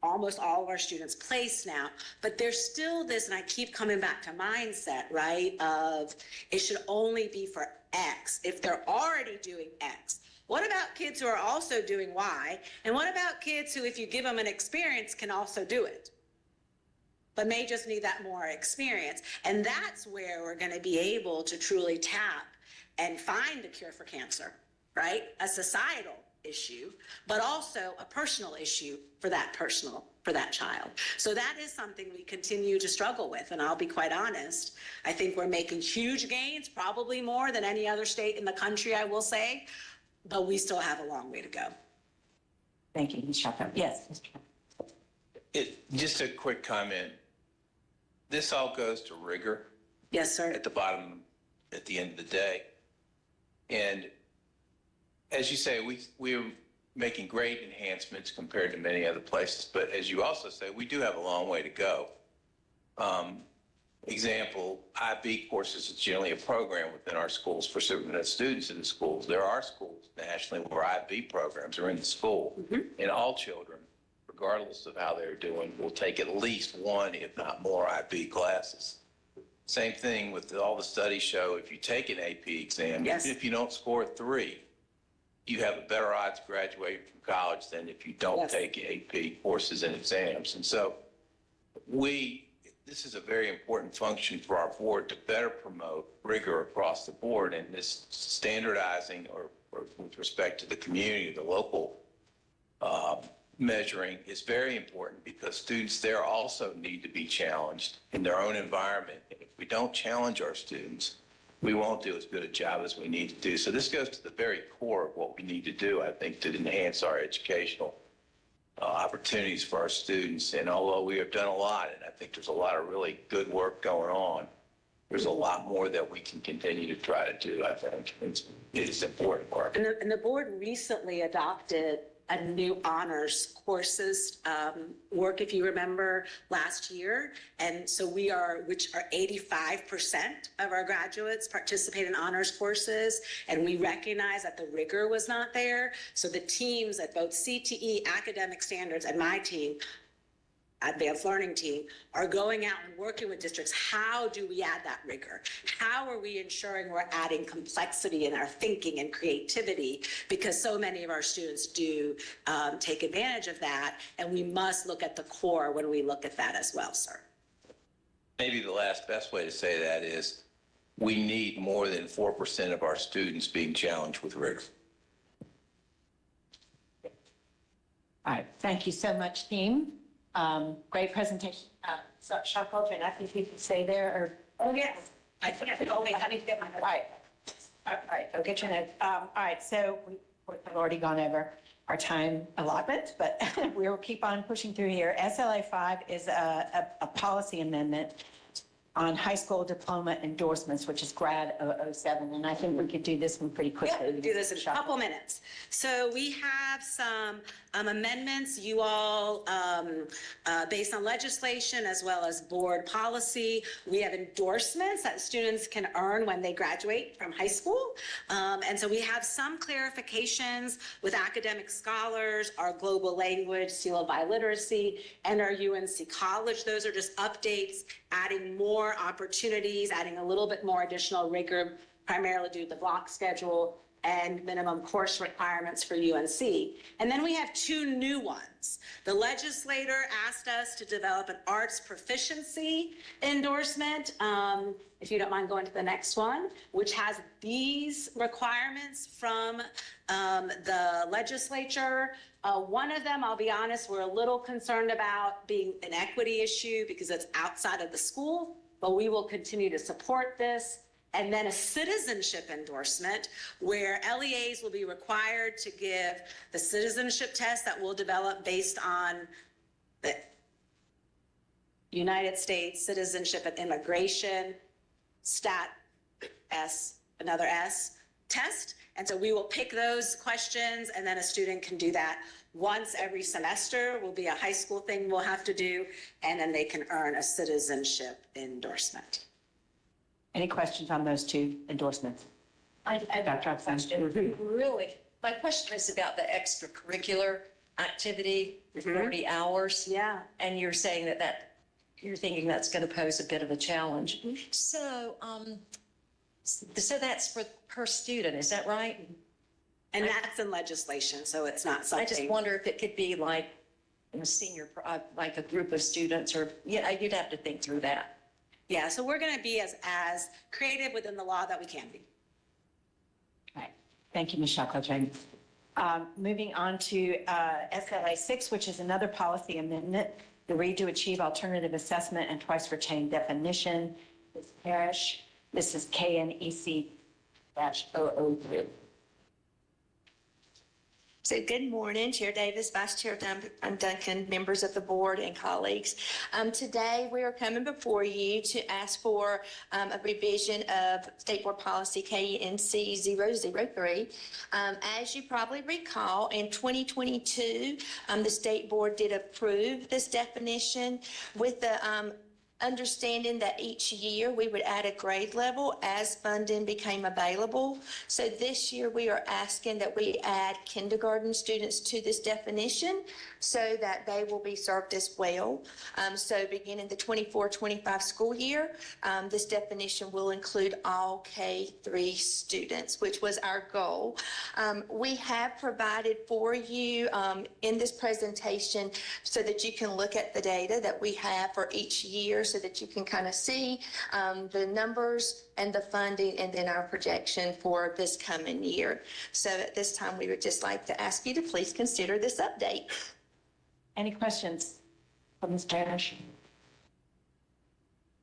almost all of our students placed now. But there's still this, and I keep coming back to mindset, right, of it should only be for X. If they're already doing X, what about kids who are also doing Y? And what about kids who, if you give them an experience, can also do it, but may just need that more experience? And that's where we're going to be able to truly tap and find the cure for cancer, right? A societal issue, but also a personal issue for that child. So that is something we continue to struggle with. And I'll be quite honest, I think we're making huge gains, probably more than any other state in the country, I will say, but we still have a long way to go. Thank you, Ms. Chapo. Yes, Mr. Chapo. Just a quick comment. This all goes to rigor Yes, sir. at the bottom, at the end of the day. And as you say, we're making great enhancements compared to many other places. But as you also say, we do have a long way to go. Example, IB courses is generally a program within our schools for certain students in the schools. There are schools nationally where IB programs are in the school, and all children, regardless of how they're doing, will take at least one, if not more, IB classes. Same thing with all the studies show, if you take an AP exam, Yes. even if you don't score 3, you have a better odds of graduating from college than if you don't Yes. take AP courses and exams. And so this is a very important function for our board to better promote rigor across the board, and this standardizing or with respect to the community, the local measuring is very important because students there also need to be challenged in their own environment. If we don't challenge our students, we won't do as good a job as we need to do. So this goes to the very core of what we need to do, I think, to enhance our educational opportunities for our students. And although we have done a lot, and I think there's a lot of really good work going on, there's a lot more that we can continue to try to do, I think. It's important work. And the board recently adopted a new honors courses work, if you remember, last year. And so which are 85% of our graduates participate in honors courses. And we recognize that the rigor was not there. So the teams at both CTE, Academic Standards, and my team, Advanced Learning team, are going out and working with districts. How do we add that rigor? How are we ensuring we're adding complexity in our thinking and creativity? Because so many of our students do take advantage of that, and we must look at the core when we look at that as well, sir. Maybe the best way to say that is we need more than 4% of our students being challenged with rigor. All right, thank you so much, team. Great presentation. So, Chapo, and I think you can stay there, or, oh, yes. I think I need to get my, all right. All right, go get your note. All right, so we've already gone over our time allotment, but we'll keep on pushing through here. SLA 5 is a policy amendment on high school diploma endorsements, which is GRAD 007, and I think we could do this one pretty quickly. Yeah, do this in a couple minutes. So we have some amendments, you all, based on legislation as well as board policy. We have endorsements that students can earn when they graduate from high school. And so we have some clarifications with academic scholars, our global language, seal of biliteracy, and our UNC College. Those are just updates, adding more opportunities, adding a little bit more additional rigor, primarily due to the block schedule and minimum course requirements for UNC. And then we have 2 new ones. The legislator asked us to develop an arts proficiency endorsement, if you don't mind going to the next one, which has these requirements from the legislature. One of them, I'll be honest, we're a little concerned about being an equity issue because it's outside of the school, but we will continue to support this. And then a citizenship endorsement where LEAs will be required to give the citizenship test that we'll develop based on the United States Citizenship and Immigration Stat S, another S test. And so we will pick those questions, and then a student can do that once every semester. Will be a high school thing we'll have to do, and then they can earn a citizenship endorsement. Any questions on those 2 endorsements? I have Dr. a Upson. question. Really, my question is about the extracurricular activity, 40 hours. Yeah. And you're saying you're thinking that's going to pose a bit of a challenge. So, so that's per student, is that right? And that's in legislation, so it's not I just something. wonder if it could be like a senior, like a group of students or, yeah, you'd have to think through that. Yeah, so we're going to be as creative within the law that we can be. Right. Thank you, Ms. Shackelford. Moving on to SLA 6, which is another policy amendment, the read to achieve alternative assessment and twice retained definition. Ms. Parrish, this is KNEC-003. So good morning, Chair Davis, Vice Chair Duncan, members of the board and colleagues. Today, we are coming before you to ask for a revision of State Board Policy KNC 003. As you probably recall, in 2022, the State Board did approve this definition with the understanding that each year we would add a grade level as funding became available. So this year we are asking that we add kindergarten students to this definition so that they will be served as well. So beginning the 24-25 school year, this definition will include all K-3 students, which was our goal. We have provided for you in this presentation so that you can look at the data that we have for each year so that you can kind of see the numbers and the funding and then our projection for this coming year. So at this time, we would just like to ask you to please consider this update. Any questions from Ms. Parrish?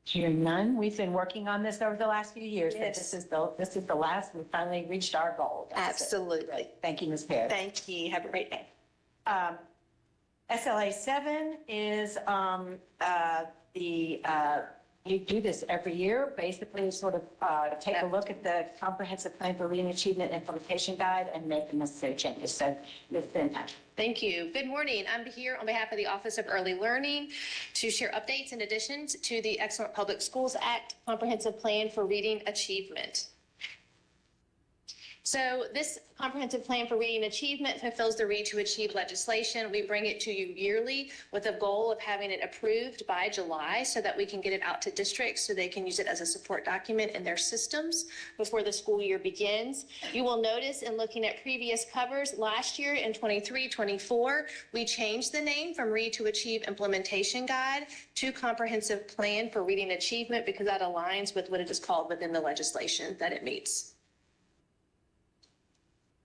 Hearing none, we've been working on this over the last few years, but Yes. this is the last, we finally reached our goal. Absolutely. Thank you, Ms. Parrish. Thank you. Have a great day. SLA 7 is you do this every year, basically sort of take a look at the comprehensive plan for reading achievement implementation guide and make the necessary changes. So Ms. Benton. Thank you. Good morning. I'm here on behalf of the Office of Early Learning to share updates in addition to the Excellent Public Schools Act Comprehensive Plan for Reading Achievement. So this comprehensive plan for reading achievement fulfills the Read to Achieve legislation. We bring it to you yearly with a goal of having it approved by July so that we can get it out to districts so they can use it as a support document in their systems before the school year begins. You will notice in looking at previous covers, last year in 23-24, we changed the name from Read to Achieve Implementation Guide to Comprehensive Plan for Reading Achievement because that aligns with what it is called within the legislation that it meets.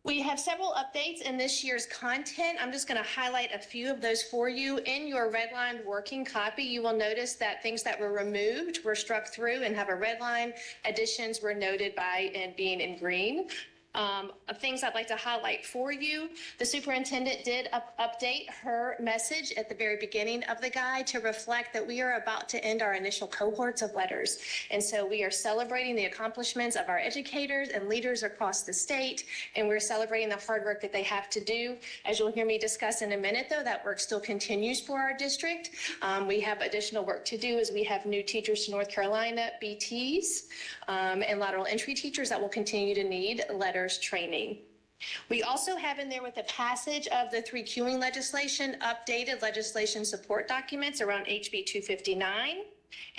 We have several updates in this year's content. I'm just going to highlight a few of those for you. In your redlined working copy, you will notice that things that were removed were struck through and have a red line. Additions were noted by and being in green. Things I'd like to highlight for you. The superintendent did update her message at the very beginning of the guide to reflect that we are about to end our initial cohorts of letters. And so we are celebrating the accomplishments of our educators and leaders across the state, and we're celebrating the hard work that they have to do. As you'll hear me discuss in a minute, though, that work still continues for our district. We have additional work to do as we have new teachers to North Carolina, BTs, and lateral entry teachers that will continue to need letters training. We also have in there with the passage of the 3 queuing legislation, updated legislation support documents around HB 259.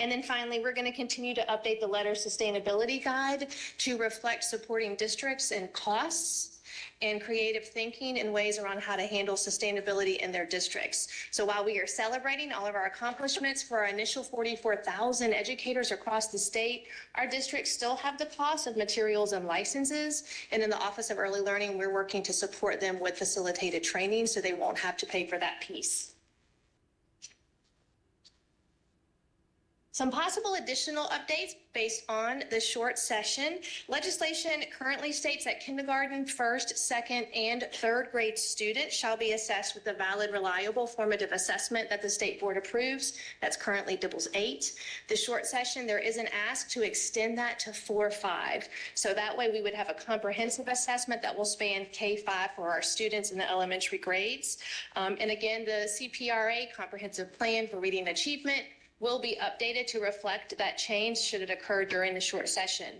And then finally, we're going to continue to update the letter sustainability guide to reflect supporting districts and costs and creative thinking in ways around how to handle sustainability in their districts. So while we are celebrating all of our accomplishments for our initial 44,000 educators across the state, our districts still have the cost of materials and licenses. And in the Office of Early Learning, we're working to support them with facilitated training so they won't have to pay for that piece. Some possible additional updates based on the short session. Legislation currently states that kindergarten, first, second, and third grade students shall be assessed with a valid, reliable formative assessment that the state board approves. That's currently DIBELS 8. The short session, there is an ask to extend that to 4-5. So that way we would have a comprehensive assessment that will span K-5 for our students in the elementary grades. And again, the CPRA, Comprehensive Plan for Reading Achievement, will be updated to reflect that change should it occur during the short session.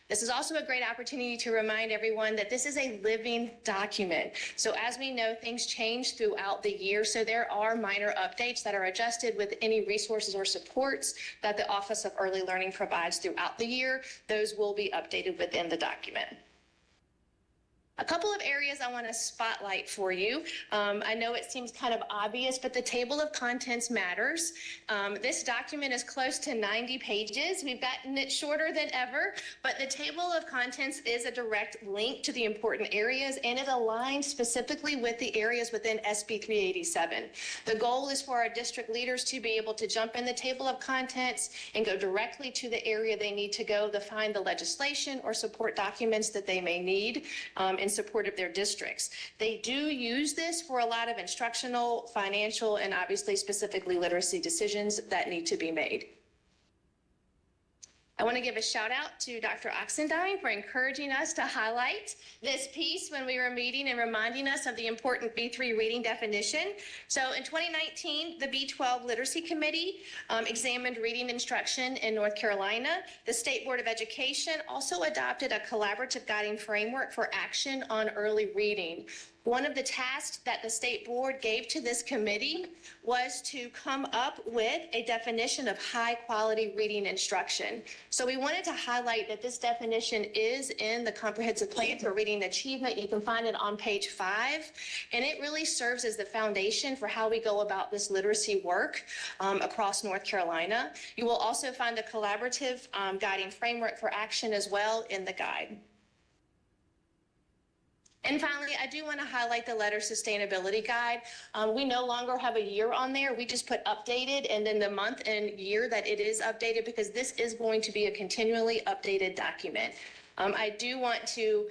This is also a great opportunity to remind everyone that this is a living document. So as we know, things change throughout the year. So there are minor updates that are adjusted with any resources or supports that the Office of Early Learning provides throughout the year. Those will be updated within the document. A couple of areas I want to spotlight for you. I know it seems kind of obvious, but the table of contents matters. This document is close to 90 pages. We've gotten it shorter than ever, but the table of contents is a direct link to the important areas, and it aligns specifically with the areas within SB 387. The goal is for our district leaders to be able to jump in the table of contents and go directly to the area they need to go to find the legislation or support documents that they may need in support of their districts. They do use this for a lot of instructional, financial, and obviously specifically literacy decisions that need to be made. I want to give a shout out to Dr. Oxendine for encouraging us to highlight this piece when we were meeting and reminding us of the important B3 reading definition. So in 2019, the B12 Literacy Committee examined reading instruction in North Carolina. The State Board of Education also adopted a collaborative guiding framework for action on early reading. One of the tasks that the state board gave to this committee was to come up with a definition of high quality reading instruction. So we wanted to highlight that this definition is in the comprehensive plan for reading achievement. You can find it on page 5, and it really serves as the foundation for how we go about this literacy work across North Carolina. You will also find a collaborative guiding framework for action as well in the guide. And finally, I do want to highlight the letter sustainability guide. We no longer have a year on there. We just put updated and then the month and year that it is updated, because this is going to be a continually updated document. I do want to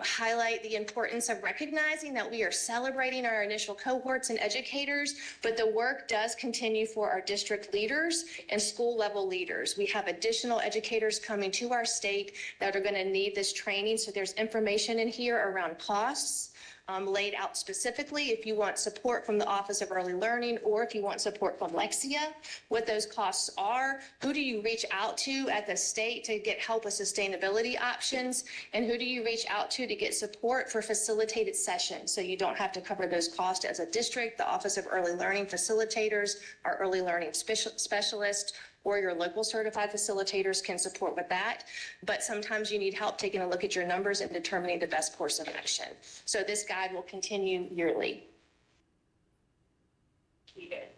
highlight the importance of recognizing that we are celebrating our initial cohorts and educators, but the work does continue for our district leaders and school level leaders. We have additional educators coming to our state that are going to need this training. So there's information in here around costs, laid out specifically if you want support from the Office of Early Learning or if you want support from Lexia, what those costs are, who do you reach out to at the state to get help with sustainability options, and who do you reach out to get support for facilitated sessions so you don't have to cover those costs as a district. The Office of Early Learning facilitators, our early learning specialists, or your local certified facilitators can support with that. But sometimes you need help taking a look at your numbers and determining the best course of action. So this guide will continue yearly.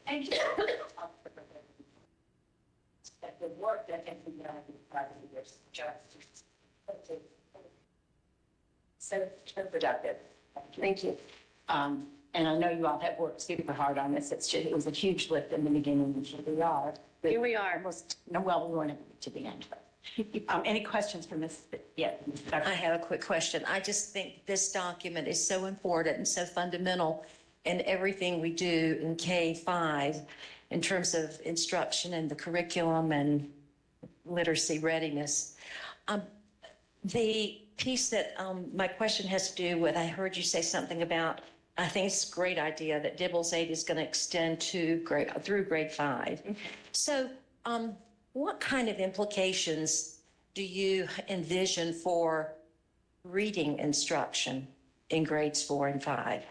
Thank you. The work that can be done in 5 years, so productive. Thank you. And I know you all have worked super hard on this. It was a huge lift in the beginning, and here we are. Here we are. Almost, no, well, we weren't to the end. Any questions for Ms. Yeah. I have a quick question. I just think this document is so important and so fundamental in everything we do in K-5 in terms of instruction and the curriculum and literacy readiness. The piece that my question has to do with, I heard you say something about, I think it's a great idea that Dibbles 8 is going to extend to through grade 5. So what kind of implications do you envision for reading instruction in grades 4 and 5?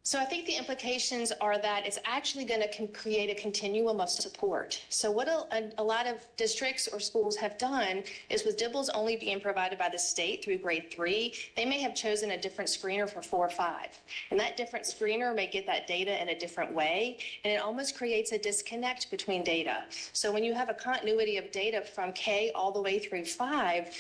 So I think the implications are that it's actually going to create a continuum of support. So what a lot of districts or schools have done is, with Dibbles only being provided by the state through grade 3, they may have chosen a different screener for 4 or 5. And that different screener may get that data in a different way, and it almost creates a disconnect between data. So when you have a continuity of data from K all the way through 5,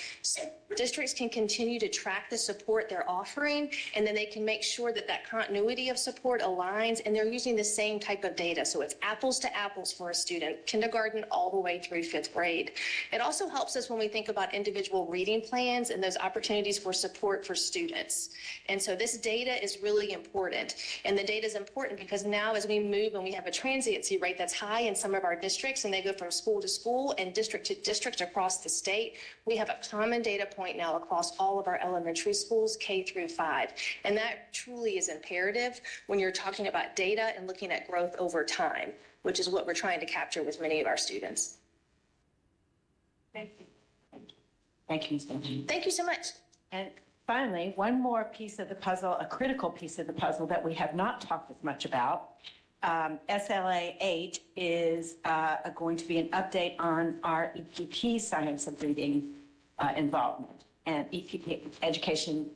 districts can continue to track the support they're offering, and then they can make sure that that continuity of support aligns and they're using the same type of data. So it's apples to apples for a student, kindergarten all the way through 5th grade. It also helps us when we think about individual reading plans and those opportunities for support for students. And so this data is really important. And the data is important because now as we move and we have a transiency rate that's high in some of our districts, and they go from school to school and district to district across the state, we have a common data point now across all of our elementary schools, K through 5. And that truly is imperative when you're talking about data and looking at growth over time, which is what we're trying to capture with many of our students. Thank you. Thank you, Ms. Benjamin. Thank you so much. And finally, one more piece of the puzzle, a critical piece of the puzzle that we have not talked as much about. SLA 8 is going to be an update on our EPP science of reading involvement and EPP education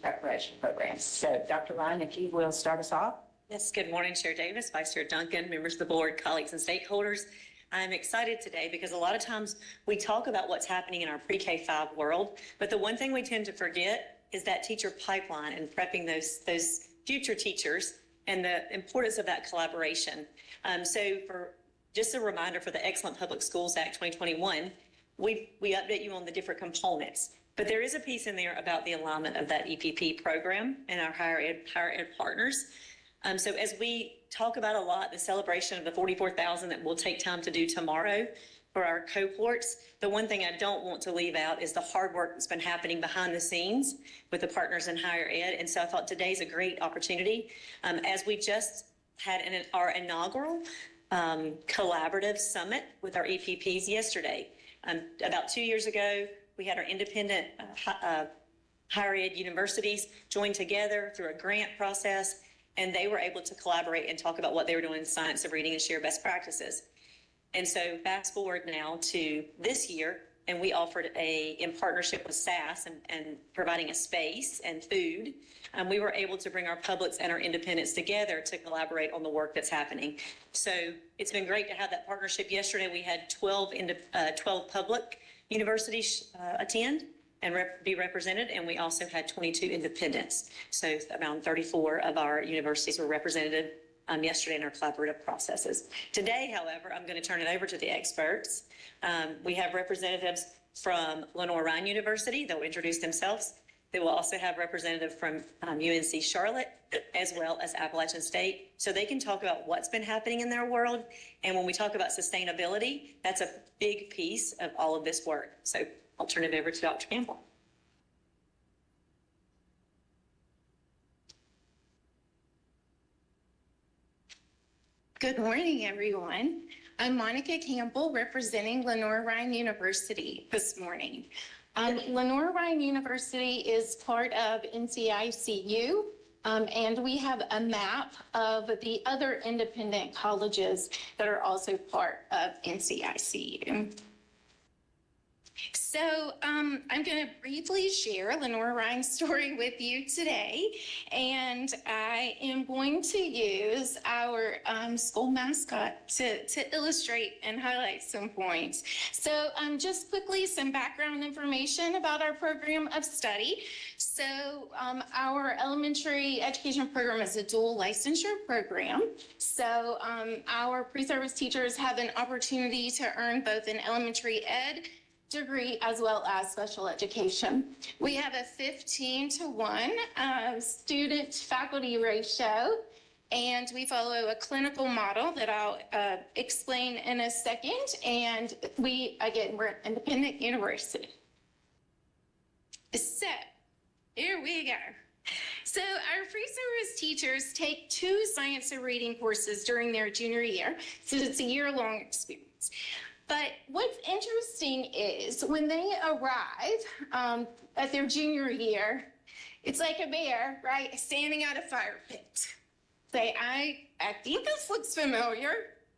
preparation programs. So Dr. Ryan, if you will start us off. Yes, good morning, Chair Davis, Vice Chair Duncan, members of the board, colleagues and stakeholders. I'm excited today because a lot of times we talk about what's happening in our pre-K-5 world, but the one thing we tend to forget is that teacher pipeline and prepping those future teachers and the importance of that collaboration. So for just a reminder for the Excellent Public Schools Act 2021, we update you on the different components, but there is a piece in there about the alignment of that EPP program and our higher ed partners. So as we talk about a lot, the celebration of the 44,000 that we'll take time to do tomorrow for our cohorts, the one thing I don't want to leave out is the hard work that's been happening behind the scenes with the partners in higher ed. And so I thought today's a great opportunity. As we just had our inaugural collaborative summit with our EPPs yesterday. About 2 years ago, we had our independent higher ed universities join together through a grant process, and they were able to collaborate and talk about what they were doing in science of reading and share best practices. And so fast forward now to this year, and we offered in partnership with SAS and providing a space and food, we were able to bring our publics and our independents together to collaborate on the work that's happening. So it's been great to have that partnership. Yesterday, we had 12 public universities attend and be represented, and we also had 22 independents. So around 34 of our universities were represented yesterday in our collaborative processes. Today, however, I'm going to turn it over to the experts. We have representatives from Lenoir-Rhyne University. They'll introduce themselves. They will also have representative from UNC Charlotte, as well as Appalachian State, so they can talk about what's been happening in their world. And when we talk about sustainability, that's a big piece of all of this work. So I'll turn it over to Dr. Campbell. Good morning, everyone. I'm Monica Campbell, representing Lenoir-Rhyne University this morning. Lenoir-Rhyne University is part of NCICU, and we have a map of the other independent colleges that are also part of NCICU. So I'm going to briefly share Lenoir-Rhyne's story with you today, and I am going to use our school mascot to illustrate and highlight some points. So just quickly, some background information about our program of study. So our elementary education program is a dual licensure program. So our pre-service teachers have an opportunity to earn both an elementary ed degree as well as special education. We have a 15-to-1 student-faculty ratio, and we follow a clinical model that I'll explain in a second. And we're an independent university. So here we go. So our pre-service teachers take 2 science of reading courses during their junior year, so it's a year-long experience. But what's interesting is when they arrive at their junior year, it's like a bear, right, standing at a fire pit. Say, I think this looks familiar.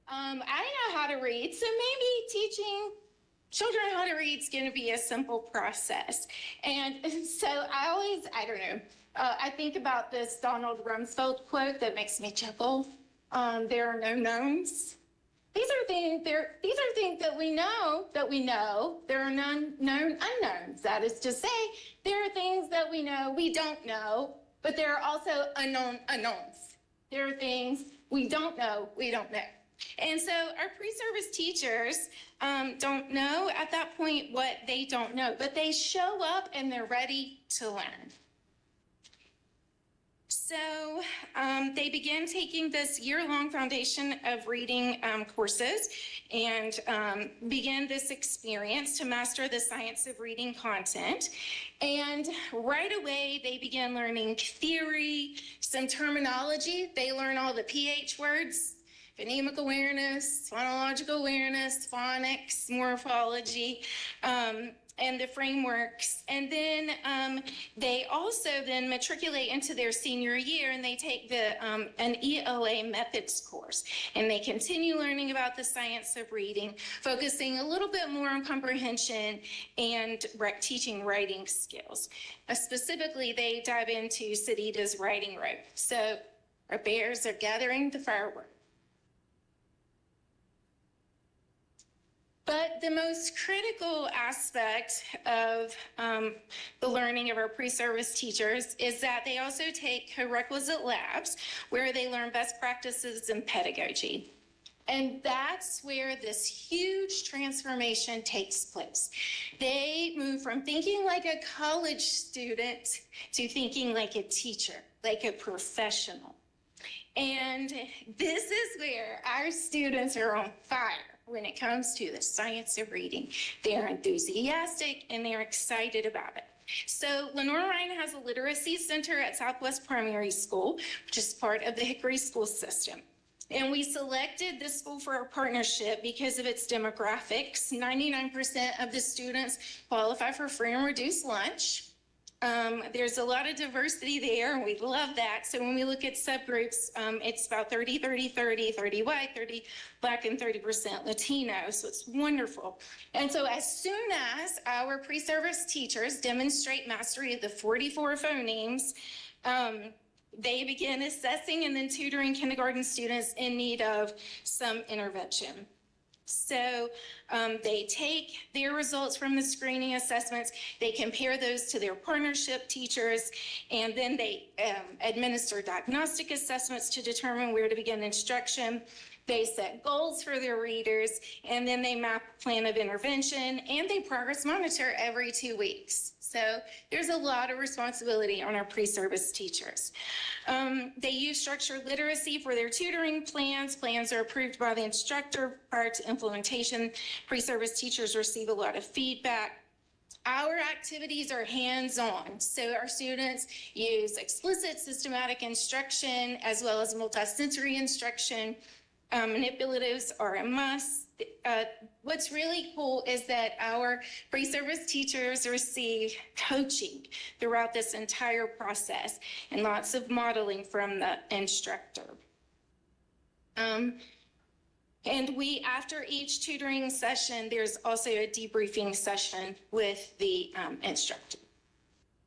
I know how to read, so maybe teaching children how to read is going to be a simple process. And so I don't know, I think about this Donald Rumsfeld quote that makes me chuckle. There are no knowns. These are things that we know. There are none known unknowns. That is to say, there are things that we know we don't know, but there are also unknown unknowns. There are things we don't know we don't know. And so our pre-service teachers don't know at that point what they don't know, but they show up and they're ready to learn. So they began taking this year-long foundation of reading courses and began this experience to master the science of reading content. And right away, they began learning theory, some terminology. They learn all the PH words, phonemic awareness, phonological awareness, phonics, morphology. and the frameworks. And then they also then matriculate into their senior year and they take an ELA methods course. And they continue learning about the science of reading, focusing a little bit more on comprehension and teaching writing skills. Specifically, they dive into Sadita's writing rope. So our bears are gathering the fireworks. But the most critical aspect of the learning of our pre-service teachers is that they also take co-requisite labs where they learn best practices in pedagogy. And that's where this huge transformation takes place. They move from thinking like a college student to thinking like a teacher, like a professional. And this is where our students are on fire when it comes to the science of reading. They're enthusiastic and they're excited about it. So Lenore Ryan has a literacy center at Southwest Primary School, which is part of the Hickory school system. And we selected this school for our partnership because of its demographics. 99% of the students qualify for free and reduced lunch. There's a lot of diversity there, and we love that. So when we look at subgroups, it's about 30, 30, 30, 30 white, 30 Black, and 30% Latino. So it's wonderful. And so as soon as our pre-service teachers demonstrate mastery of the 44 phonemes, they begin assessing and then tutoring kindergarten students in need of some intervention. So they take their results from the screening assessments, they compare those to their partnership teachers, and then they administer diagnostic assessments to determine where to begin instruction. They set goals for their readers, and then they map a plan of intervention, and they progress monitor every 2 weeks. So there's a lot of responsibility on our pre-service teachers. They use structured literacy for their tutoring plans. Plans are approved by the instructor prior to implementation. Pre-service teachers receive a lot of feedback. Our activities are hands-on, so our students use explicit systematic instruction as well as multisensory instruction. Manipulatives are a must. What's really cool is that our pre-service teachers receive coaching throughout this entire process and lots of modeling from the instructor. And after each tutoring session, there's also a debriefing session with the instructor.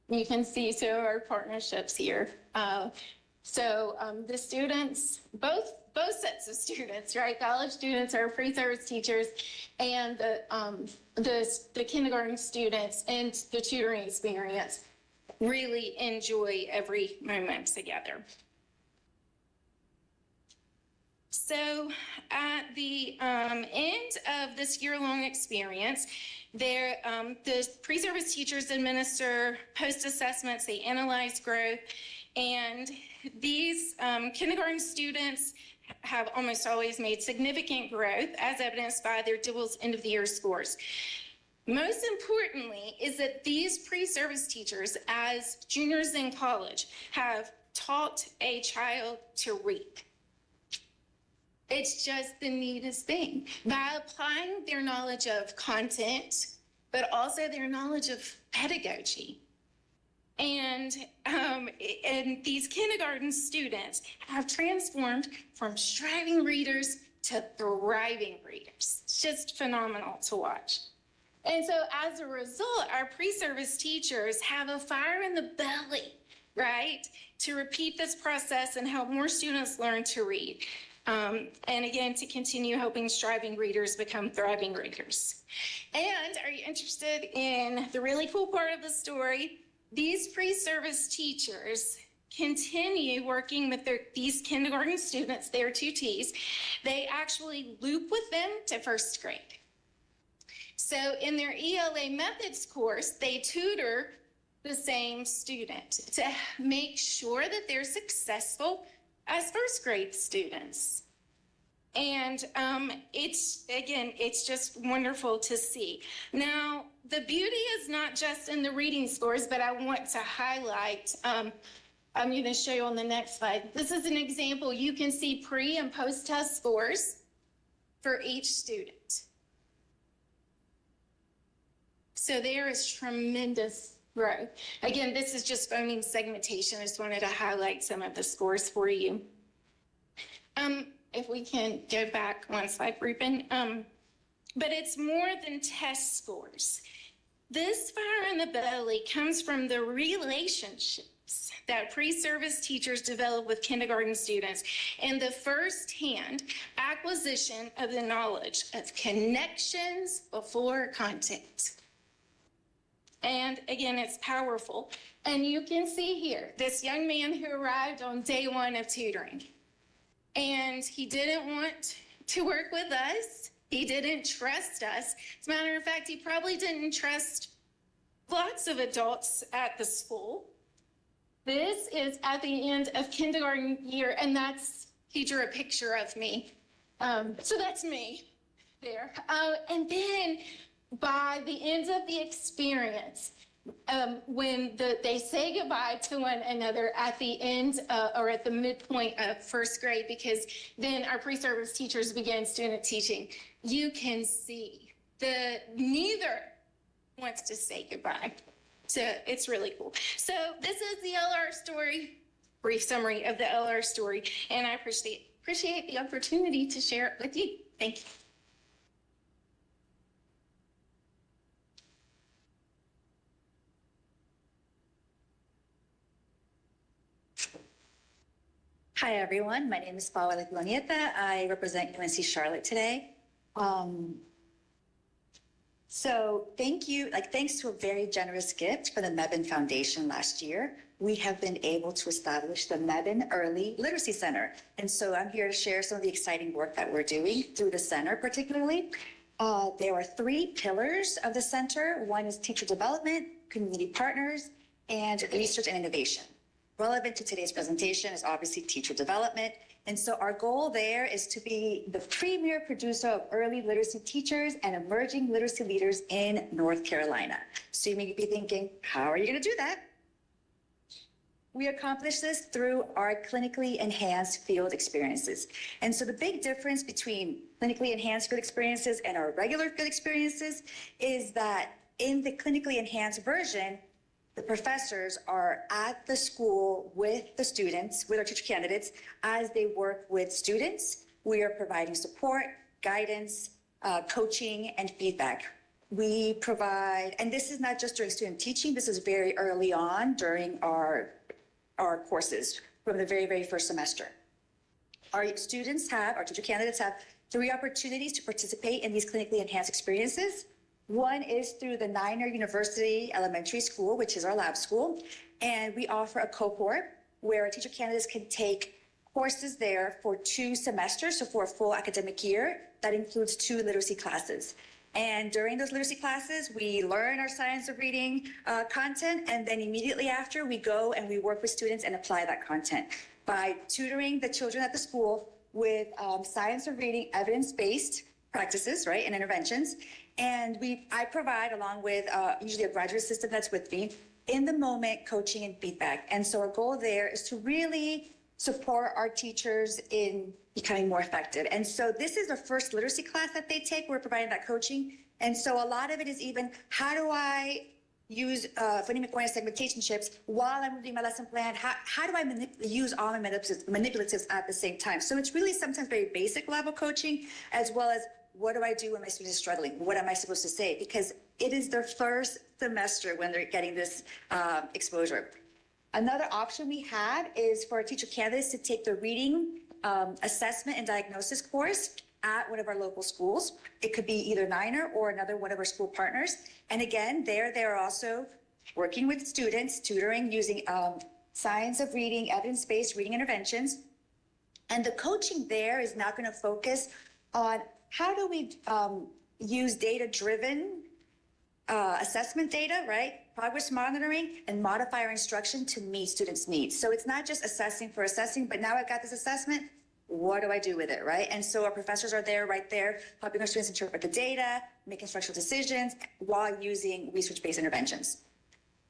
You can see some of our partnerships here. The students, both sets of students, right? College students are pre-service teachers, and the kindergarten students and the tutoring experience really enjoy every moment together. So at the end of this year-long experience, the pre-service teachers administer post-assessments, they analyze growth, and these kindergarten students have almost always made significant growth, as evidenced by their DIBELS end-of-the-year scores. Most importantly is that these pre-service teachers, as juniors in college, have taught a child to read. It's just the neatest thing. By applying their knowledge of content, but also their knowledge of pedagogy. And these kindergarten students have transformed from striving readers to thriving readers. It's just phenomenal to watch. And so as a result, our pre-service teachers have a fire in the belly, right, to repeat this process and help more students learn to read. And again, to continue helping striving readers become thriving readers. And are you interested in the really cool part of the story? These pre-service teachers continue working with these kindergarten students, their tutees. They actually loop with them to first grade. So in their ELA methods course, they tutor the same student to make sure that they're successful as first grade students. And it's just wonderful to see. Now, the beauty is not just in the reading scores, but I want to highlight, I'm going to show you on the next slide. This is an example. You can see pre and post-test scores for each student. So there is tremendous growth. Again, this is just phoneme segmentation. I just wanted to highlight some of the scores for you. If we can go back one slide, Ruben. But it's more than test scores. This fire in the belly comes from the relationships that pre-service teachers develop with kindergarten students and the firsthand acquisition of the knowledge of connections before content. And again, it's powerful. And you can see here, this young man who arrived on day one of tutoring. And he didn't want to work with us. He didn't trust us. As a matter of fact, he probably didn't trust lots of adults at the school. This is at the end of kindergarten year, and he drew a picture of me. So that's me there. And then by the end of the experience, when they say goodbye to one another at the end or at the midpoint of first grade, because then our pre-service teachers begin student teaching, you can see neither wants to say goodbye. So it's really cool. So this is the LR story, brief summary of the LR story, and I appreciate the opportunity to share it with you. Thank you. Hi, everyone. My name is Paola Glonieta. I represent UNC Charlotte today. So thanks to a very generous gift from the Mebane Foundation last year, we have been able to establish the Mebane Early Literacy Center. And so I'm here to share some of the exciting work that we're doing through the center particularly. There are 3 pillars of the center. One is teacher development, community partners, and research and innovation. Relevant to today's presentation is obviously teacher development. And so our goal there is to be the premier producer of early literacy teachers and emerging literacy leaders in North Carolina. So you may be thinking, how are you going to do that? We accomplish this through our clinically enhanced field experiences. And so the big difference between clinically enhanced field experiences and our regular field experiences is that in the clinically enhanced version, the professors are at the school with the students, with our teacher candidates, as they work with students. We are providing support, guidance, coaching, and feedback. We provide, and this is not just during student teaching, this is very early on during our courses from the very, very first semester. Our teacher candidates have 3 opportunities to participate in these clinically enhanced experiences. One is through the Niner University Elementary School, which is our lab school, and we offer a cohort where our teacher candidates can take courses there for 2 semesters, so for a full academic year. That includes 2 literacy classes. And during those literacy classes, we learn our science of reading content, and then immediately after, we go and we work with students and apply that content by tutoring the children at the school with science of reading evidence-based practices, right, and interventions. And I provide, along with usually a graduate assistant that's with me, in the moment coaching and feedback. And so our goal there is to really support our teachers in becoming more effective. And so this is the first literacy class that they take. We're providing that coaching. And so a lot of it is even, how do I use phonemic awareness segmentation chips while I'm doing my lesson plan? How do I use all my manipulatives at the same time? So it's really sometimes very basic level coaching, as well as what do I do when my student is struggling? What am I supposed to say? Because it is their first semester when they're getting this exposure. Another option we have is for our teacher candidates to take the reading assessment and diagnosis course at one of our local schools. It could be either Niner or another one of our school partners. And again, they're also working with students, tutoring using science of reading, evidence-based reading interventions. And the coaching there is not going to focus on how do we use data-driven assessment data, right? Progress monitoring and modify our instruction to meet students' needs. So it's not just assessing for assessing, but now I've got this assessment, what do I do with it, right? And so our professors are there, right there, helping our students interpret the data, make instructional decisions while using research-based interventions.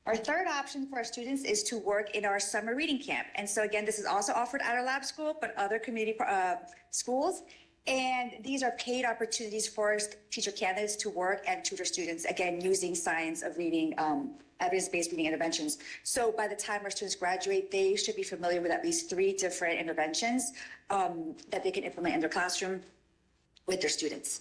Our third option for our students is to work in our summer reading camp. And so again, this is also offered at our lab school, but other community schools. And these are paid opportunities for teacher candidates to work and tutor students, again, using science of reading, evidence-based reading interventions. So by the time our students graduate, they should be familiar with at least 3 different interventions that they can implement in their classroom with their students.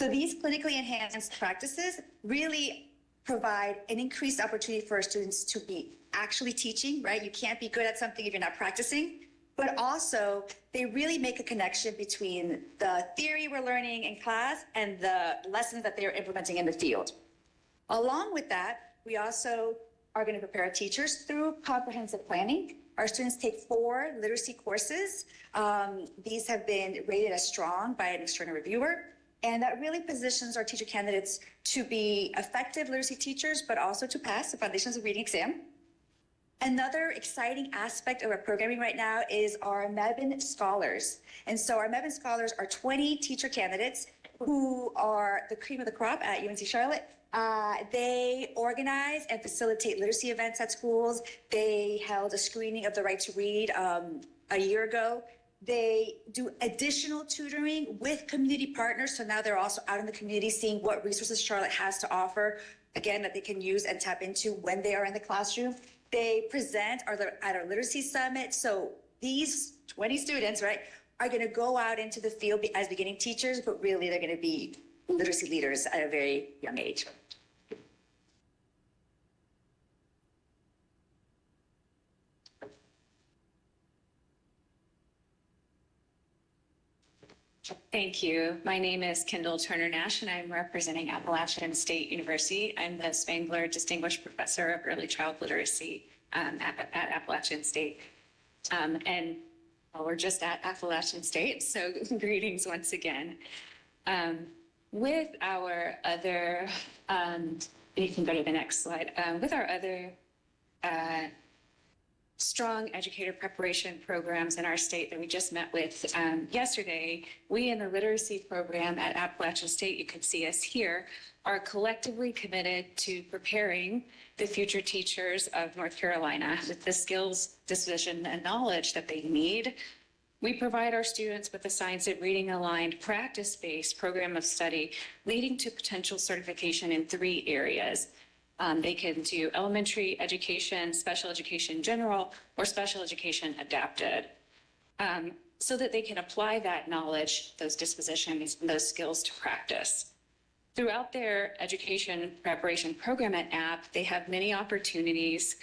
So these clinically enhanced practices really provide an increased opportunity for our students to be actually teaching, right? You can't be good at something if you're not practicing. But also, they really make a connection between the theory we're learning in class and the lessons that they're implementing in the field. Along with that, we also are going to prepare our teachers through comprehensive planning. Our students take 4 literacy courses. These have been rated as strong by an external reviewer, and that really positions our teacher candidates to be effective literacy teachers, but also to pass the Foundations of Reading exam. Another exciting aspect of our programming right now is our Mebane Scholars. And so our Mebane Scholars are 20 teacher candidates who are the cream of the crop at UNC Charlotte. They organize and facilitate literacy events at schools. They held a screening of The Right to Read a year ago. They do additional tutoring with community partners. So now they're also out in the community seeing what resources Charlotte has to offer, again, that they can use and tap into when they are in the classroom. They present at our literacy summit. So these 20 students, right, are going to go out into the field as beginning teachers, but really they're going to be literacy leaders at a very young age. Thank you. My name is Kendall Turner Nash, and I'm representing Appalachian State University. I'm the Spangler Distinguished Professor of Early Child Literacy at Appalachian State. We're just at Appalachian State, so greetings once again. With our other, you can go to the next slide, with our other strong educator preparation programs in our state that we just met with yesterday, we in the literacy program at Appalachian State, you can see us here, are collectively committed to preparing the future teachers of North Carolina with the skills, disposition, and knowledge that they need. We provide our students with a science of reading aligned, practice-based program of study leading to potential certification in 3 areas. They can do elementary education, special education general, or special education adapted, so that they can apply that knowledge, those dispositions, and those skills to practice. Throughout their education preparation program at App, they have many opportunities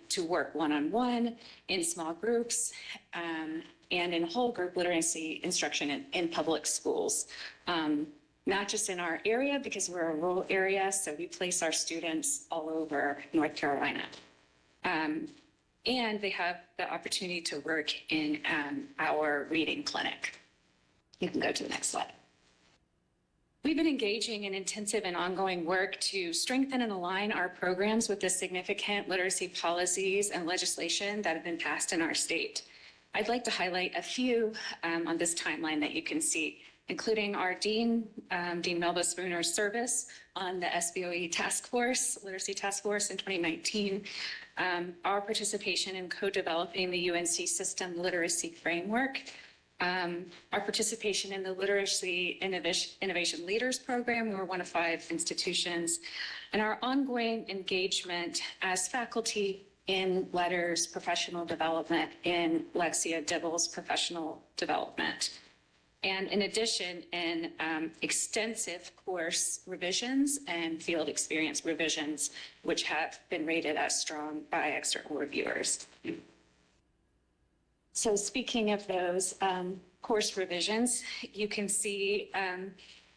to work one-on-one, in small groups, and in whole group literacy instruction in public schools. Not just in our area, because we're a rural area, so we place our students all over North Carolina. And they have the opportunity to work in our reading clinic. You can go to the next slide. We've been engaging in intensive and ongoing work to strengthen and align our programs with the significant literacy policies and legislation that have been passed in our state. I'd like to highlight a few on this timeline that you can see, including our Dean Melba Spooner's service on the SBOE task force, literacy task force in 2019, our participation in co-developing the UNC system literacy framework, our participation in the Literacy Innovation Leaders Program. We were one of 5 institutions, and our ongoing engagement as faculty in Letters Professional Development in Lexia Dibble's professional development. And in addition, in extensive course revisions and field experience revisions, which have been rated as strong by external reviewers. So speaking of those course revisions, you can see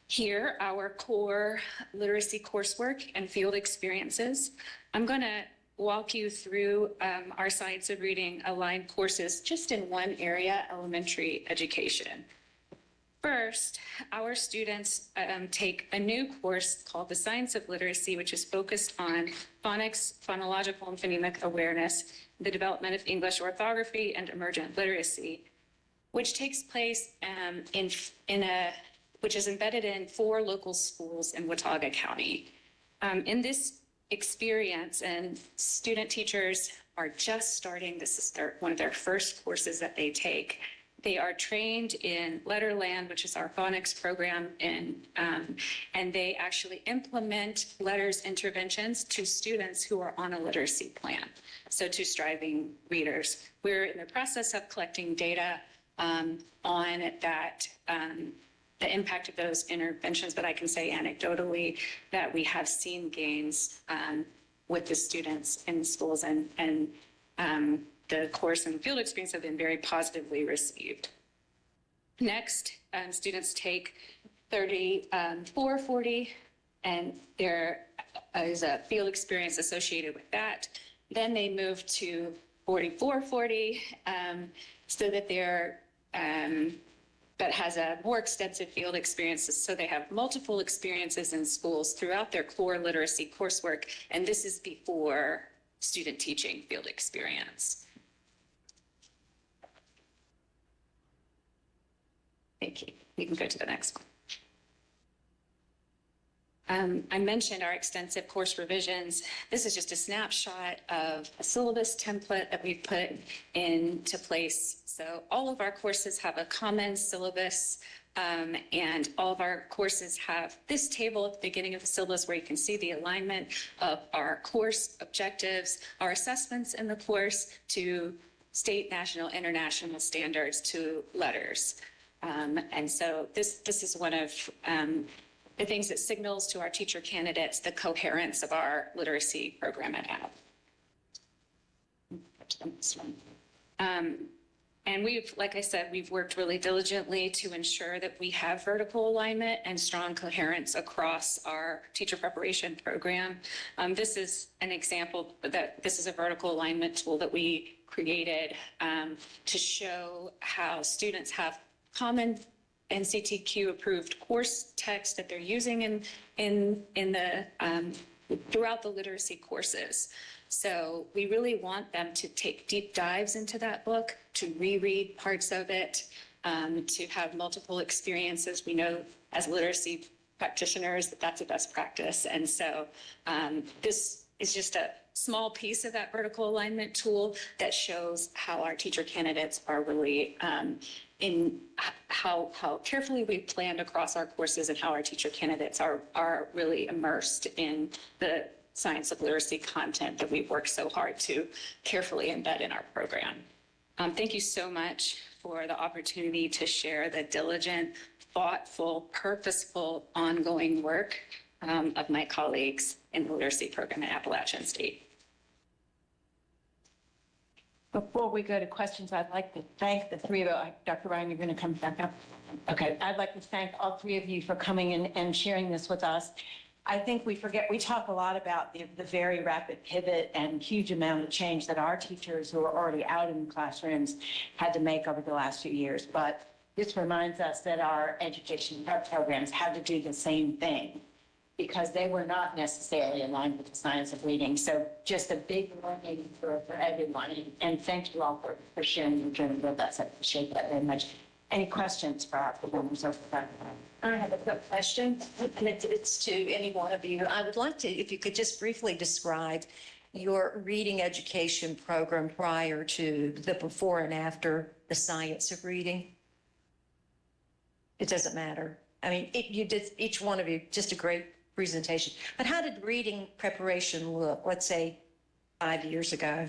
here our core literacy coursework and field experiences. I'm going to walk you through our Science of Reading aligned courses just in one area, elementary education. First, our students take a new course called the Science of Literacy, which is focused on phonics, phonological and phonemic awareness, the development of English orthography and emergent literacy, which takes place which is embedded in 4 local schools in Watauga County. In this experience, and student teachers are just starting, this is one of their first courses that they take. They are trained in Letterland, which is our phonics program, and they actually implement letters interventions to students who are on a literacy plan, so to striving readers. We're in the process of collecting data on that, the impact of those interventions, but I can say anecdotally that we have seen gains with the students in schools, and the course and field experience have been very positively received. Next, students take 3440, and there is a field experience associated with that. Then they move to 4440, so that that has a more extensive field experiences. So they have multiple experiences in schools throughout their core literacy coursework, and this is before student teaching field experience. Thank you. We can go to the next one. I mentioned our extensive course revisions. This is just a snapshot of a syllabus template that we've put into place. So all of our courses have a common syllabus, and all of our courses have this table at the beginning of the syllabus where you can see the alignment of our course objectives, our assessments in the course to state, national, international standards to letters. And so this is one of the things that signals to our teacher candidates the coherence of our literacy program at App. And we've, like I said, we've worked really diligently to ensure that we have vertical alignment and strong coherence across our teacher preparation program. This is an example that this is a vertical alignment tool that we created to show how students have common NCTQ approved course text that they're using in the throughout the literacy courses. So we really want them to take deep dives into that book, to reread parts of it, to have multiple experiences. We know as literacy practitioners that that's a best practice. And so this is just a small piece of that vertical alignment tool that shows how our teacher candidates are really in how carefully we planned across our courses and how our teacher candidates are really immersed in the science of literacy content that we've worked so hard to carefully embed in our program. Thank you so much for the opportunity to share the diligent, thoughtful, purposeful, ongoing work of my colleagues in the literacy program at Appalachian State. Before we go to questions, I'd like to thank the three of you. Dr. Ryan, you're going to come back up. Okay, I'd like to thank all three of you for coming in and sharing this with us. I think we talk a lot about the very rapid pivot and huge amount of change that our teachers who are already out in the classrooms had to make over the last few years. But this reminds us that our education prep programs had to do the same thing because they were not necessarily aligned with the science of reading. So just a big learning for everyone. And thank you all for sharing your journey with us. I appreciate that very much. Any questions for our performers over there? I have a quick question, and it's to any one of you. I would like to, if you could just briefly describe your reading education program prior to the before and after the science of reading. It doesn't matter. I mean, you did, each one of you, just a great presentation. But how did reading preparation look, let's say, 5 years ago?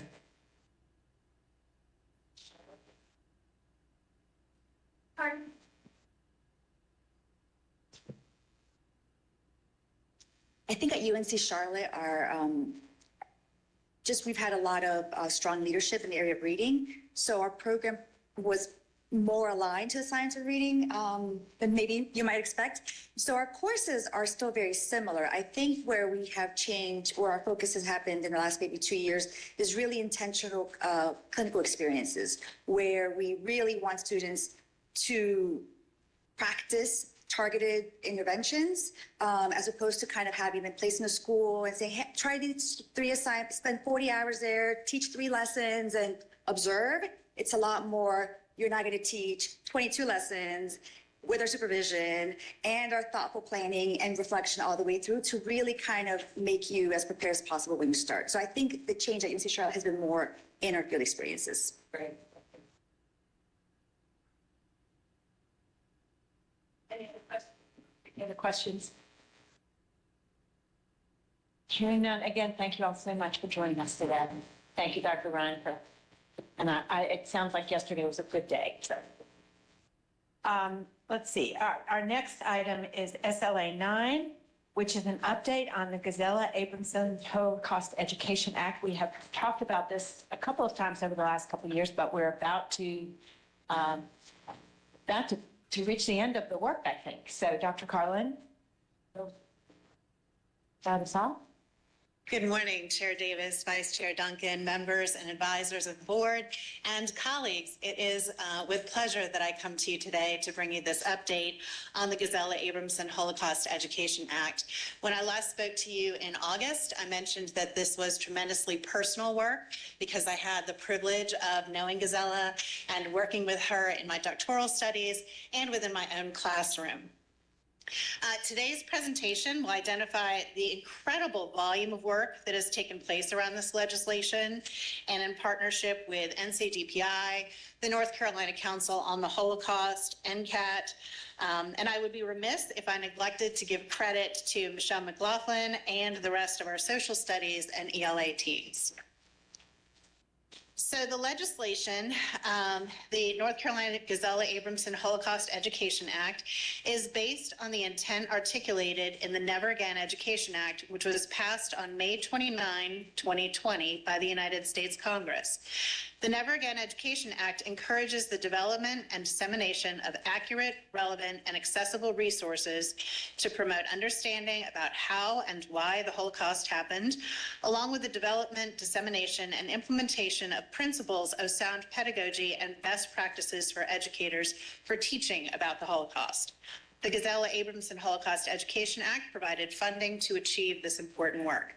Pardon? I think at UNC Charlotte, we've had a lot of strong leadership in the area of reading. So our program was more aligned to the science of reading than maybe you might expect. So our courses are still very similar. I think where we have changed, where our focus has happened in the last maybe 2 years, is really intentional clinical experiences, where we really want students to practice targeted interventions, as opposed to kind of having them placed in a school and saying, hey, try these 3 assignments, spend 40 hours there, teach 3 lessons and observe. It's a lot more, you're not going to teach 22 lessons with our supervision and our thoughtful planning and reflection all the way through to really kind of make you as prepared as possible when you start. So I think the change at UNC Charlotte has been more in our field experiences. Great. Any other questions? Hearing none, again, thank you all so much for joining us today. Thank you, Dr. Ryan, and it sounds like yesterday was a good day, so. Let's see, our next item is SLA 9, which is an update on the Gazella Abramson Holocaust Education Act. We have talked about this a couple of times over the last couple of years, but we're about to reach the end of the work, I think. So Dr. Carlin, start us off. Good morning, Chair Davis, Vice Chair Duncan, members and advisors of the board, and colleagues. It is with pleasure that I come to you today to bring you this update on the Gazella Abramson Holocaust Education Act. When I last spoke to you in August, I mentioned that this was tremendously personal work because I had the privilege of knowing Gazella and working with her in my doctoral studies and within my own classroom. Today's presentation will identify the incredible volume of work that has taken place around this legislation, and in partnership with NCDPI, the North Carolina Council on the Holocaust, NCAT, and I would be remiss if I neglected to give credit to Michelle McLaughlin and the rest of our social studies and ELA teams. So the legislation, the North Carolina Gazella Abramson Holocaust Education Act, is based on the intent articulated in the Never Again Education Act, which was passed on May 29, 2020 by the United States Congress. The Never Again Education Act encourages the development and dissemination of accurate, relevant, and accessible resources to promote understanding about how and why the Holocaust happened, along with the development, dissemination, and implementation of principles of sound pedagogy and best practices for educators for teaching about the Holocaust. The Gazella Abramson Holocaust Education Act provided funding to achieve this important work.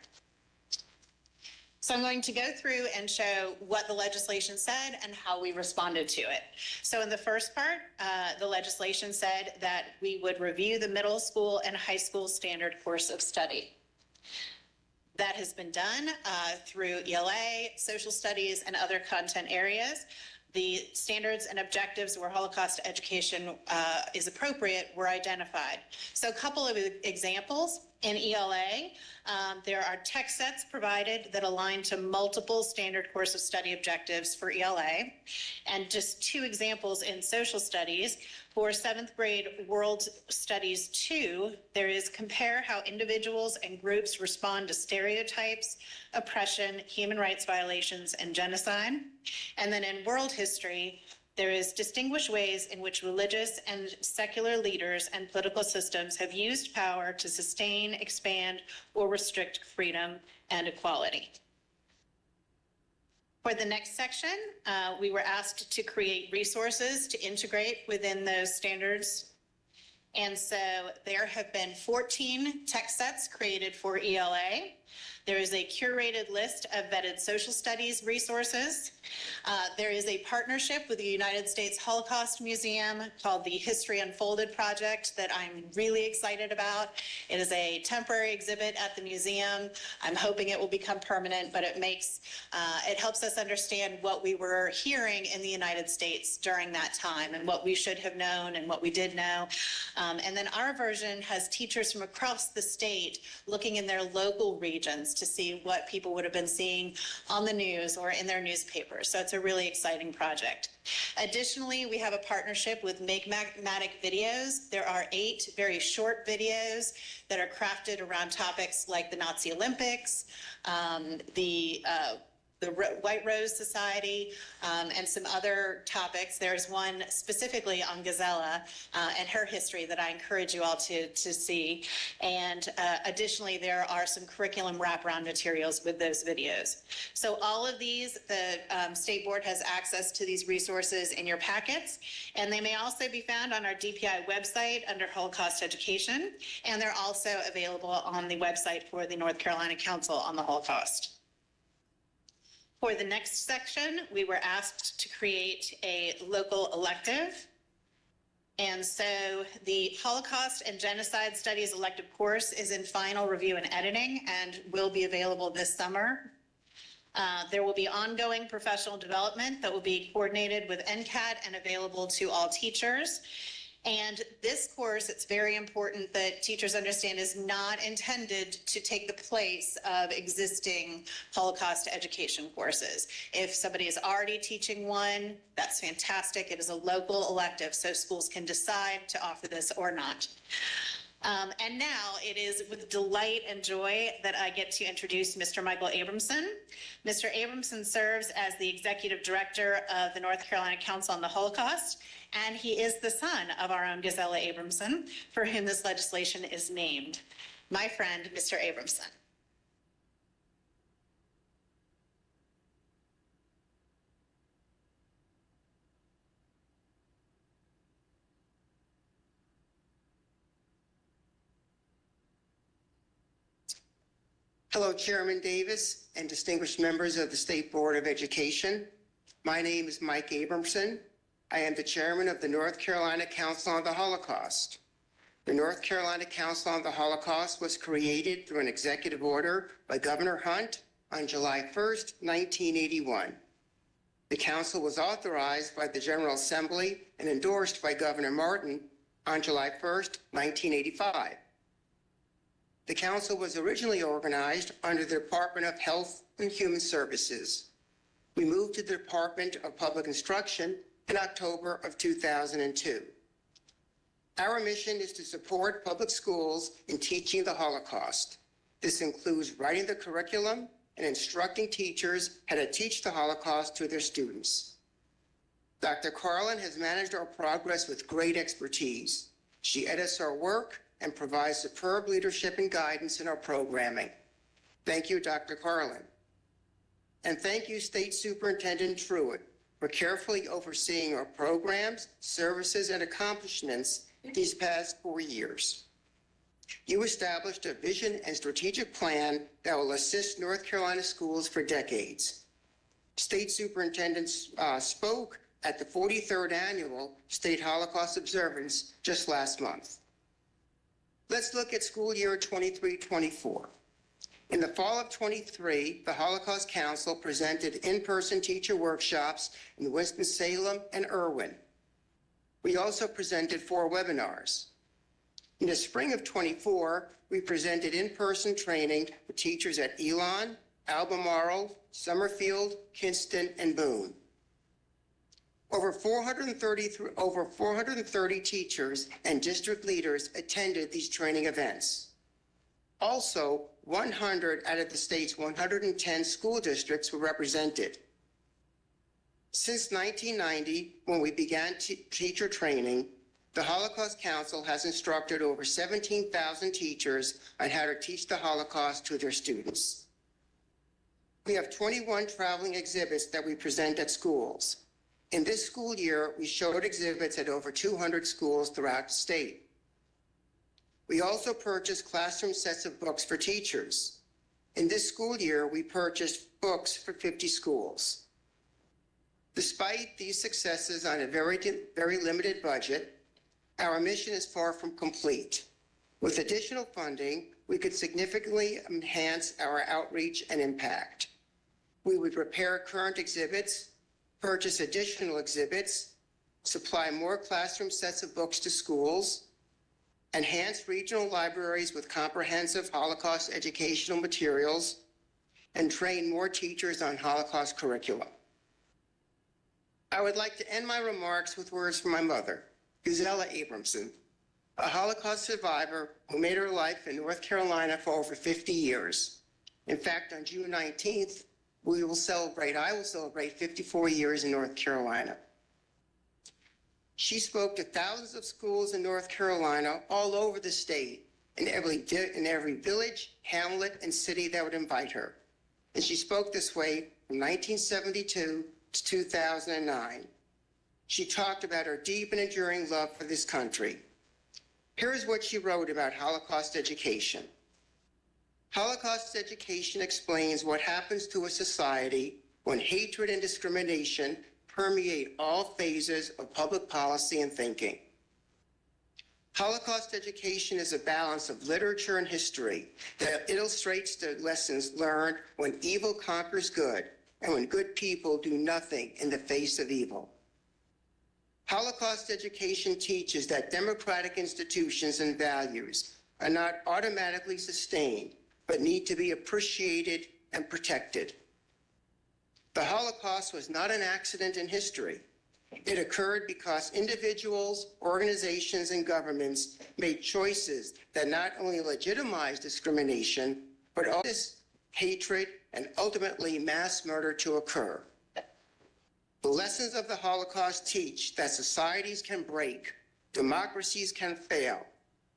So I'm going to go through and show what the legislation said and how we responded to it. So in the first part, the legislation said that we would review the middle school and high school standard course of study. That has been done through ELA, social studies, and other content areas. The standards and objectives where Holocaust education is appropriate were identified. So a couple of examples. In ELA, there are text sets provided that align to multiple standard course of study objectives for ELA. And just two examples in social studies. For 7th grade World Studies 2, there is compare how individuals and groups respond to stereotypes, oppression, human rights violations, and genocide. And then in world history, there is distinguished ways in which religious and secular leaders and political systems have used power to sustain, expand, or restrict freedom and equality. For the next section, we were asked to create resources to integrate within those standards. And so there have been 14 text sets created for ELA. There is a curated list of vetted social studies resources. There is a partnership with the United States Holocaust Museum called the History Unfolded Project that I'm really excited about. It is a temporary exhibit at the museum. I'm hoping it will become permanent, but it helps us understand what we were hearing in the United States during that time and what we should have known and what we did know. And then our version has teachers from across the state looking in their local regions to see what people would have been seeing on the news or in their newspapers. So it's a really exciting project. Additionally, we have a partnership with Magmatic Videos. There are 8 very short videos that are crafted around topics like the Nazi Olympics, the White Rose Society, and some other topics. There's one specifically on Gazella and her history that I encourage you all to see. And additionally, there are some curriculum wraparound materials with those videos. So all of these, the State Board has access to these resources in your packets, and they may also be found on our DPI website under Holocaust Education, and they're also available on the website for the North Carolina Council on the Holocaust. For the next section, we were asked to create a local elective. And so the Holocaust and Genocide Studies elective course is in final review and editing and will be available this summer. There will be ongoing professional development that will be coordinated with NCAT and available to all teachers. And this course, it's very important that teachers understand, is not intended to take the place of existing Holocaust education courses. If somebody is already teaching one, that's fantastic. It is a local elective, so schools can decide to offer this or not. And now it is with delight and joy that I get to introduce Mr. Michael Abramson. Mr. Abramson serves as the Executive Director of the North Carolina Council on the Holocaust, and he is the son of our own Gisela Abramson, for whom this legislation is named. My friend, Mr. Abramson. Hello, Chairman Davis and distinguished members of the State Board of Education. My name is Mike Abramson. I am the chairman of the North Carolina Council on the Holocaust. The North Carolina Council on the Holocaust was created through an executive order by Governor Hunt on July 1st, 1981. The council was authorized by the General Assembly and endorsed by Governor Martin on July 1st, 1985. The council was originally organized under the Department of Health and Human Services. We moved to the Department of Public Instruction in October of 2002. Our mission is to support public schools in teaching the Holocaust. This includes writing the curriculum and instructing teachers how to teach the Holocaust to their students. Dr. Carlin has managed our progress with great expertise. She edits our work and provides superb leadership and guidance in our programming. Thank you, Dr. Carlin. And thank you, State Superintendent Truitt, for carefully overseeing our programs, services, and accomplishments these past 4 years. You established a vision and strategic plan that will assist North Carolina schools for decades. State Superintendents spoke at the 43rd Annual State Holocaust Observance just last month. Let's look at school year 23-24. In the fall of 23, the Holocaust Council presented in-person teacher workshops in Winston-Salem and Irwin. We also presented 4 webinars. In the spring of 24, we presented in-person training for teachers at Elon, Albemarle, Summerfield, Kinston, and Boone. Over 430 teachers and district leaders attended these training events. Also, 100 out of the state's 110 school districts were represented. Since 1990, when we began teacher training, the Holocaust Council has instructed over 17,000 teachers on how to teach the Holocaust to their students. We have 21 traveling exhibits that we present at schools. In this school year, we showed exhibits at over 200 schools throughout the state. We also purchased classroom sets of books for teachers. In this school year, we purchased books for 50 schools. Despite these successes on a very limited budget, our mission is far from complete. With additional funding, we could significantly enhance our outreach and impact. We would repair current exhibits, purchase additional exhibits, supply more classroom sets of books to schools, enhance regional libraries with comprehensive Holocaust educational materials, and train more teachers on Holocaust curriculum. I would like to end my remarks with words from my mother, Gisela Abramson, a Holocaust survivor who made her life in North Carolina for over 50 years. In fact, on June 19th, I will celebrate 54 years in North Carolina. She spoke to thousands of schools in North Carolina, all over the state, in every village, hamlet, and city that would invite her. And she spoke this way from 1972 to 2009. She talked about her deep and enduring love for this country. Here's what she wrote about Holocaust education. Holocaust education explains what happens to a society when hatred and discrimination permeate all phases of public policy and thinking. Holocaust education is a balance of literature and history that illustrates the lessons learned when evil conquers good and when good people do nothing in the face of evil. Holocaust education teaches that democratic institutions and values are not automatically sustained, but need to be appreciated and protected. The Holocaust was not an accident in history. It occurred because individuals, organizations, and governments made choices that not only legitimized discrimination, but also hatred and ultimately mass murder to occur. The lessons of the Holocaust teach that societies can break, democracies can fail,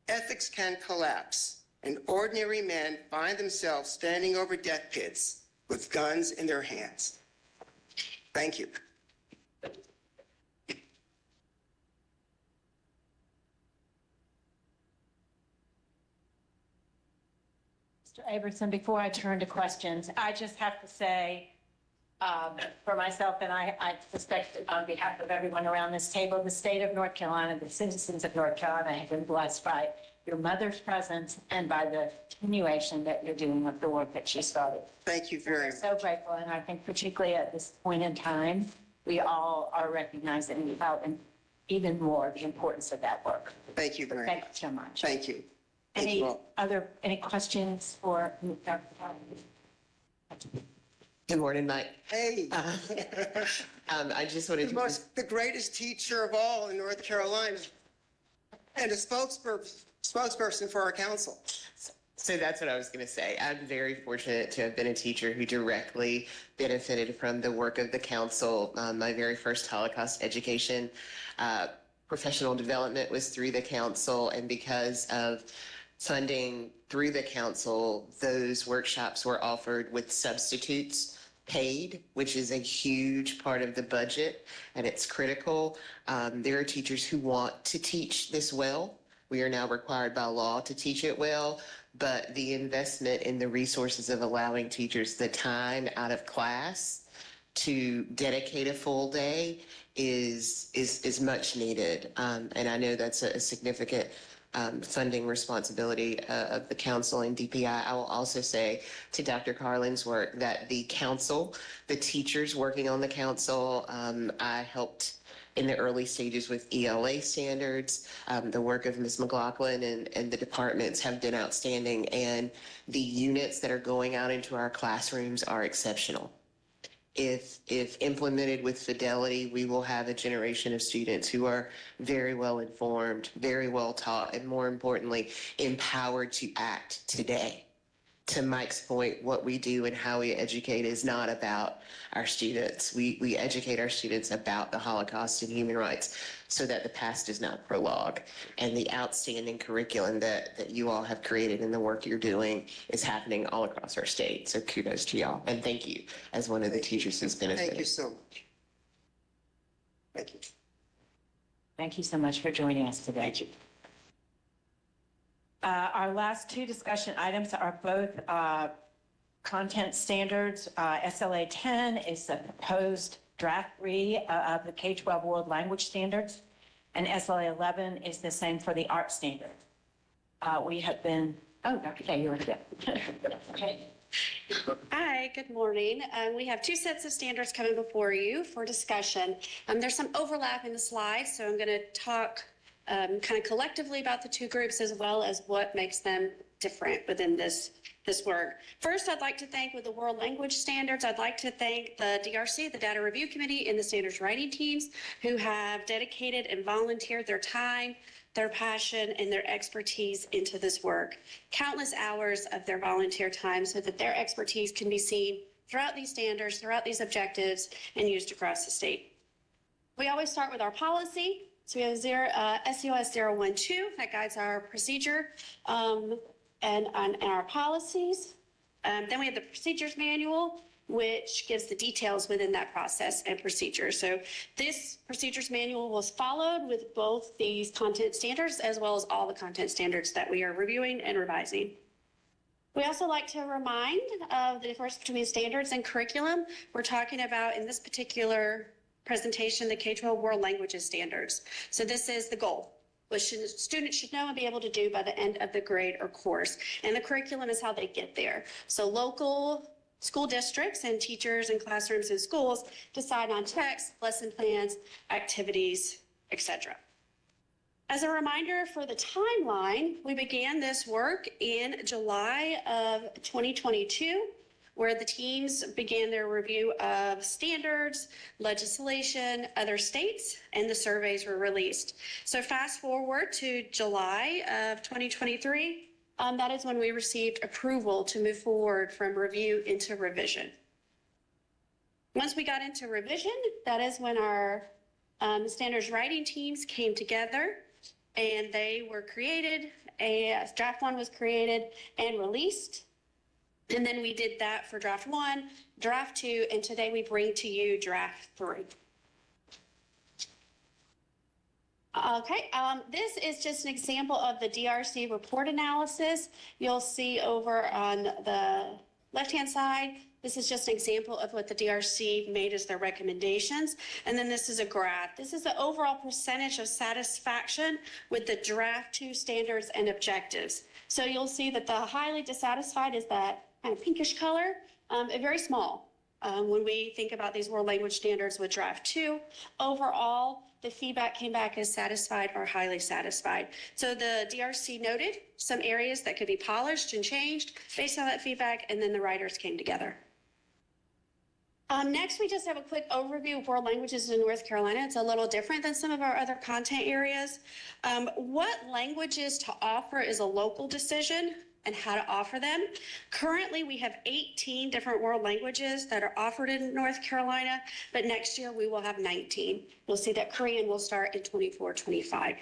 ethics can collapse, and ordinary men find themselves standing over death pits with guns in their hands. Thank you. Mr. Aberson, before I turn to questions, I just have to say, for myself, and I suspect on behalf of everyone around this table, the state of North Carolina, the citizens of North Carolina have been blessed by your mother's presence and by the continuation that you're doing with the work that she started. Thank you very much. So grateful, and I think particularly at this point in time, we all are recognizing about even more the importance of that work. Thank you very Thank you much. so much. Thank you. Thank you all. Any questions for Dr. Good morning, Mike. Hey. I just wanted to. The greatest teacher of all in North Carolina and a spokesperson for our council. So that's what I was going to say. I'm very fortunate to have been a teacher who directly benefited from the work of the council. My very first Holocaust education professional development was through the council, and because of funding through the council, those workshops were offered with substitutes paid, which is a huge part of the budget, and it's critical. There are teachers who want to teach this well. We are now required by law to teach it well, but the investment in the resources of allowing teachers the time out of class to dedicate a full day is much needed. And I know that's a significant funding responsibility of the council and DPI. I will also say to Dr. Carlin's work that the council, the teachers working on the council, I helped in the early stages with ELA standards. The work of Ms. McLaughlin and the departments have been outstanding, and the units that are going out into our classrooms are exceptional. If implemented with fidelity, we will have a generation of students who are very well informed, very well taught, and more importantly, empowered to act today. To Mike's point, what we do and how we educate is not about our students. We educate our students about the Holocaust and human rights so that the past is not prologue. And the outstanding curriculum that you all have created and the work you're doing is happening all across our state. So kudos to y'all. And thank you as one of the teachers who's benefited. Thank you so much. Thank you. Thank you so much for joining us today. Thank you. Our last two discussion items are both content standards. SLA 10 is the proposed draft read of the K-12 World Language Standards, and SLA 11 is the same for the art standard. We have been, Dr. Day, you're there. Okay. Hi, good morning. We have two sets of standards coming before you for discussion. There's some overlap in the slides, so I'm going to talk kind of collectively about the two groups as well as what makes them different within this work. First, I'd like to thank with the World Language Standards, I'd like to thank the DRC, the Data Review Committee, and the standards writing teams who have dedicated and volunteered their time, their passion, and their expertise into this work. Countless hours of their volunteer time so that their expertise can be seen throughout these standards, throughout these objectives, and used across the state. We always start with our policy. So we have SEOS 012 that guides our procedure and our policies. Then we have the procedures manual, which gives the details within that process and procedure. So this procedures manual was followed with both these content standards as well as all the content standards that we are reviewing and revising. We also like to remind of the difference between standards and curriculum. We're talking about, in this particular presentation, the K-12 World Languages Standards. So this is the goal, which students should know and be able to do by the end of the grade or course. And the curriculum is how they get there. So local school districts and teachers and classrooms and schools decide on text, lesson plans, activities, etc. As a reminder for the timeline, we began this work in July of 2022, where the teams began their review of standards, legislation, other states, and the surveys were released. So fast forward to July of 2023, that is when we received approval to move forward from review into revision. Once we got into revision, that is when our standards writing teams came together and they were created. Draft 1 was created and released. And then we did that for draft 1, draft 2, and today we bring to you draft 3. Okay, this is just an example of the DRC report analysis. You'll see over on the left-hand side, this is just an example of what the DRC made as their recommendations. And then this is a graph. This is the overall percentage of satisfaction with the draft 2 standards and objectives. So you'll see that the highly dissatisfied is that kind of pinkish color, very small. When we think about these world language standards with draft 2, overall, the feedback came back as satisfied or highly satisfied. So the DRC noted some areas that could be polished and changed based on that feedback, and then the writers came together. Next, we just have a quick overview of world languages in North Carolina. It's a little different than some of our other content areas. What languages to offer is a local decision and how to offer them. Currently, we have 18 different world languages that are offered in North Carolina, but next year we will have 19. You'll see that Korean will start in 24-25.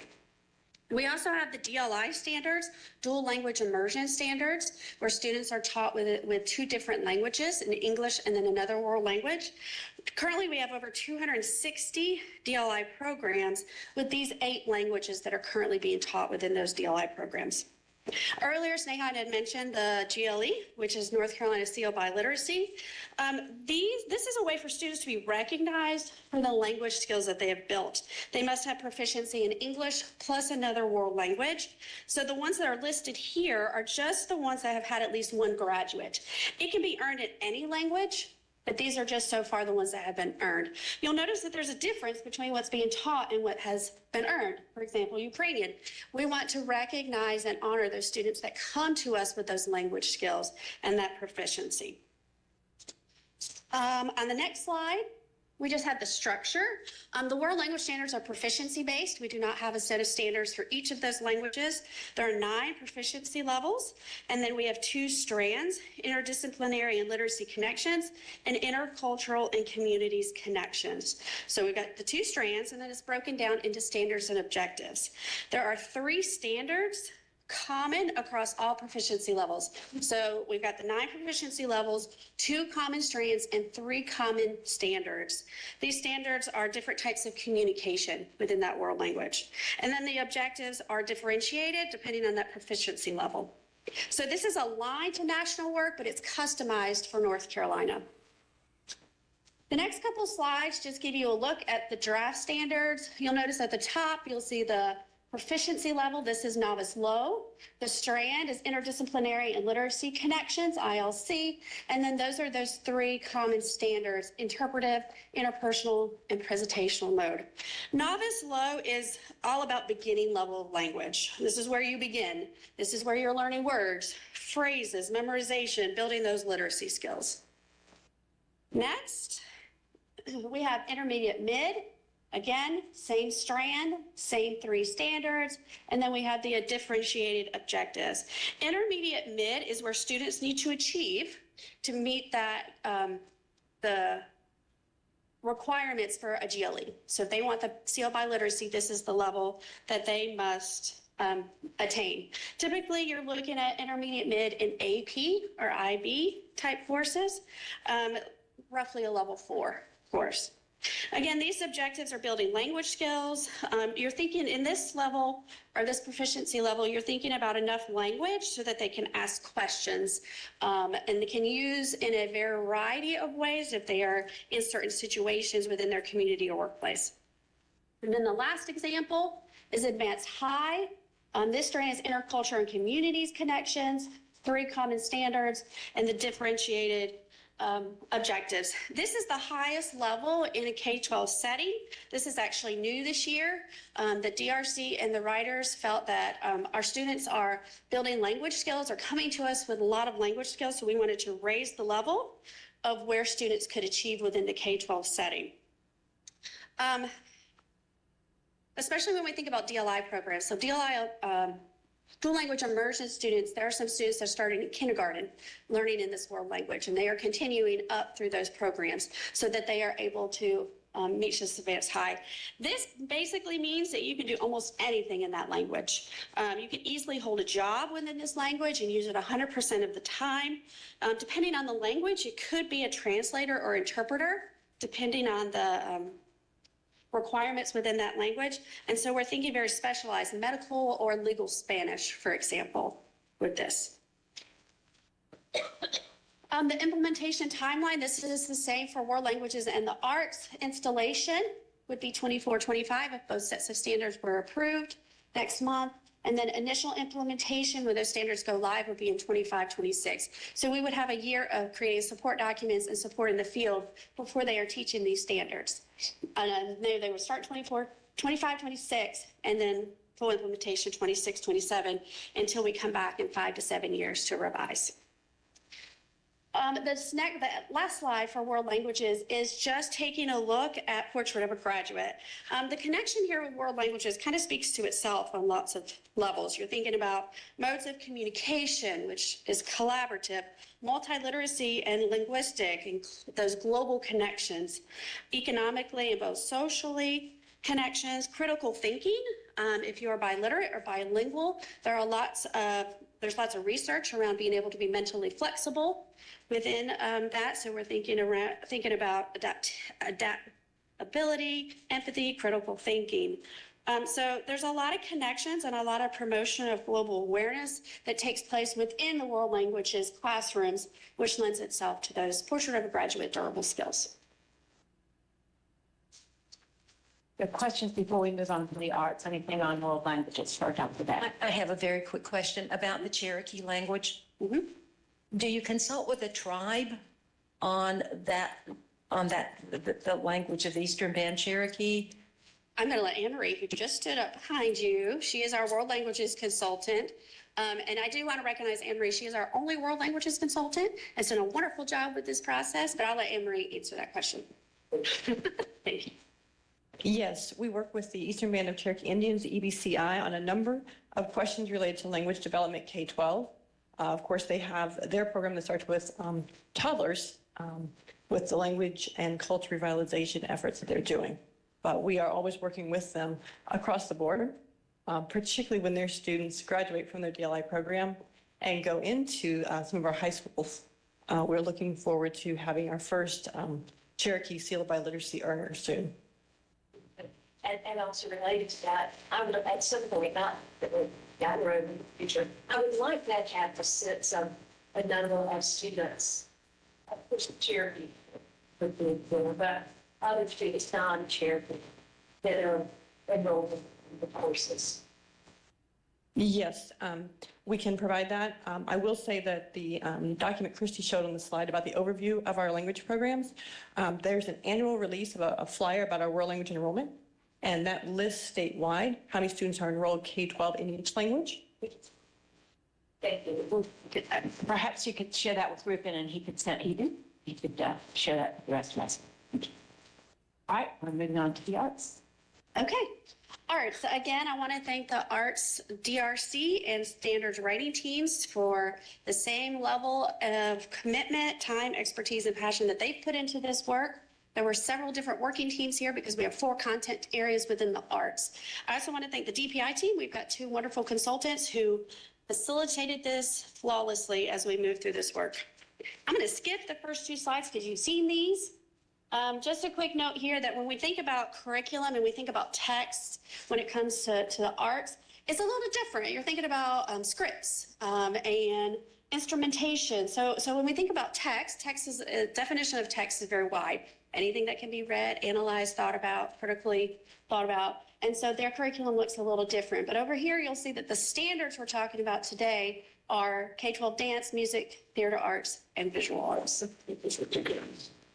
We also have the DLI standards, dual language immersion standards, where students are taught with 2 different languages, in English and then another world language. Currently, we have over 260 DLI programs with these 8 languages that are currently being taught within those DLI programs. Earlier, Sneha had mentioned the GLE, which is North Carolina CO Biliteracy. This is a way for students to be recognized for the language skills that they have built. They must have proficiency in English plus another world language. So the ones that are listed here are just the ones that have had at least 1 graduate. It can be earned in any language, but these are just so far the ones that have been earned. You'll notice that there's a difference between what's being taught and what has been earned. For example, Ukrainian. We want to recognize and honor those students that come to us with those language skills and that proficiency. On the next slide, we just have the structure. The world language standards are proficiency-based. We do not have a set of standards for each of those languages. There are 9 proficiency levels, and then we have 2 strands, interdisciplinary and literacy connections, and intercultural and communities connections. So we've got the 2 strands, and then it's broken down into standards and objectives. There are 3 standards common across all proficiency levels. So we've got the 9 proficiency levels, 2 common strands, and 3 common standards. These standards are different types of communication within that world language. And then the objectives are differentiated depending on that proficiency level. So this is aligned to national work, but it's customized for North Carolina. The next couple slides just give you a look at the draft standards. You'll notice at the top, you'll see the proficiency level. This is novice low. The strand is interdisciplinary and literacy connections, ILC. And then those are those 3 common standards, interpretive, interpersonal, and presentational mode. Novice low is all about beginning level of language. This is where you begin. This is where you're learning words, phrases, memorization, building those literacy skills. Next, we have intermediate mid. Again, same strand, same 3 standards, and then we have the differentiated objectives. Intermediate mid is where students need to achieve to meet that the requirements for a GLE. So if they want the CO Biliteracy, this is the level that they must attain. Typically, you're looking at intermediate mid in AP or IB type courses, roughly a level 4 course. Again, these objectives are building language skills. You're thinking in this level or this proficiency level, you're thinking about enough language so that they can ask questions and they can use in a variety of ways if they are in certain situations within their community or workplace. And then the last example is advanced high. This strand is interculture and communities connections, 3 common standards, and the differentiated objectives. This is the highest level in a K-12 setting. This is actually new this year. The DRC and the writers felt that our students are building language skills, are coming to us with a lot of language skills, so we wanted to raise the level of where students could achieve within the K-12 setting. Especially when we think about DLI programs. So DLI, dual language immersion students, there are some students that are starting in kindergarten learning in this world language, and they are continuing up through those programs so that they are able to meet this advanced high. This basically means that you can do almost anything in that language. You can easily hold a job within this language and use it 100% of the time. Depending on the language, it could be a translator or interpreter, depending on the requirements within that language. And so we're thinking very specialized medical or legal Spanish, for example, with this. The implementation timeline, this is the same for world languages and the arts. Installation would be 24-25 if both sets of standards were approved next month. And then initial implementation when those standards go live would be in 25-26. So we would have a year of creating support documents and support in the field before they are teaching these standards. And they would start 25-26 and then full implementation 26-27 until we come back in 5 to 7 years to revise. The last slide for world languages is just taking a look at Portrait of a Graduate. The connection here with world languages kind of speaks to itself on lots of levels. You're thinking about modes of communication, which is collaborative, multiliteracy and linguistic, and those global connections, economically and both socially, connections, critical thinking. If you are biliterate or bilingual, there's lots of research around being able to be mentally flexible within that. So we're thinking about adaptability, empathy, critical thinking. So there's a lot of connections and a lot of promotion of global awareness that takes place within the world languages classrooms, which lends itself to those Portrait of a Graduate durable skills. The questions before we move on to the arts, anything on world languages for Dr. Beck? I have a very quick question about the Cherokee language. Do you consult with a tribe on the language of the Eastern Band Cherokee? I'm going to let Anne Marie, who just stood up behind you, she is our world languages consultant. And I do want to recognize Anne Marie. She is our only world languages consultant. Has done a wonderful job with this process, but I'll let Anne Marie answer that question. Thank you. Yes, we work with the Eastern Band of Cherokee Indians, the EBCI, on a number of questions related to language development K-12. Of course, they have their program that starts with toddlers with the language and culture revitalization efforts that they're doing. But we are always working with them across the board, particularly when their students graduate from their DLI program and go into some of our high schools. We're looking forward to having our first Cherokee Seal of Biliteracy earner soon. And also related to that, I would, at some point, not down the road in the future, I would like that to have a number of students, of course, Cherokee would be there, but other students, non-Cherokee, that are enrolled in the courses. Yes, we can provide that. I will say that the document Christy showed on the slide about the overview of our language programs, there's an annual release of a flyer about our world language enrollment. And that lists statewide how many students are enrolled K-12 in each language. Thank you. Perhaps you could share that with Ruben and he could share that with the rest of us. All right, we're moving on to the arts. Okay. Arts. Again, I want to thank the Arts DRC and Standards Writing teams for the same level of commitment, time, expertise, and passion that they've put into this work. There were several different working teams here because we have 4 content areas within the arts. I also want to thank the DPI team. We've got 2 wonderful consultants who facilitated this flawlessly as we move through this work. I'm going to skip the first 2 slides because you've seen these. Just a quick note here that when we think about curriculum and we think about text when it comes to the arts, it's a little different. You're thinking about scripts and instrumentation. So when we think about text is a definition of text is very wide. Anything that can be read, analyzed, thought about, critically thought about. And so their curriculum looks a little different. But over here, you'll see that the standards we're talking about today are K-12 dance, music, theater arts, and visual arts.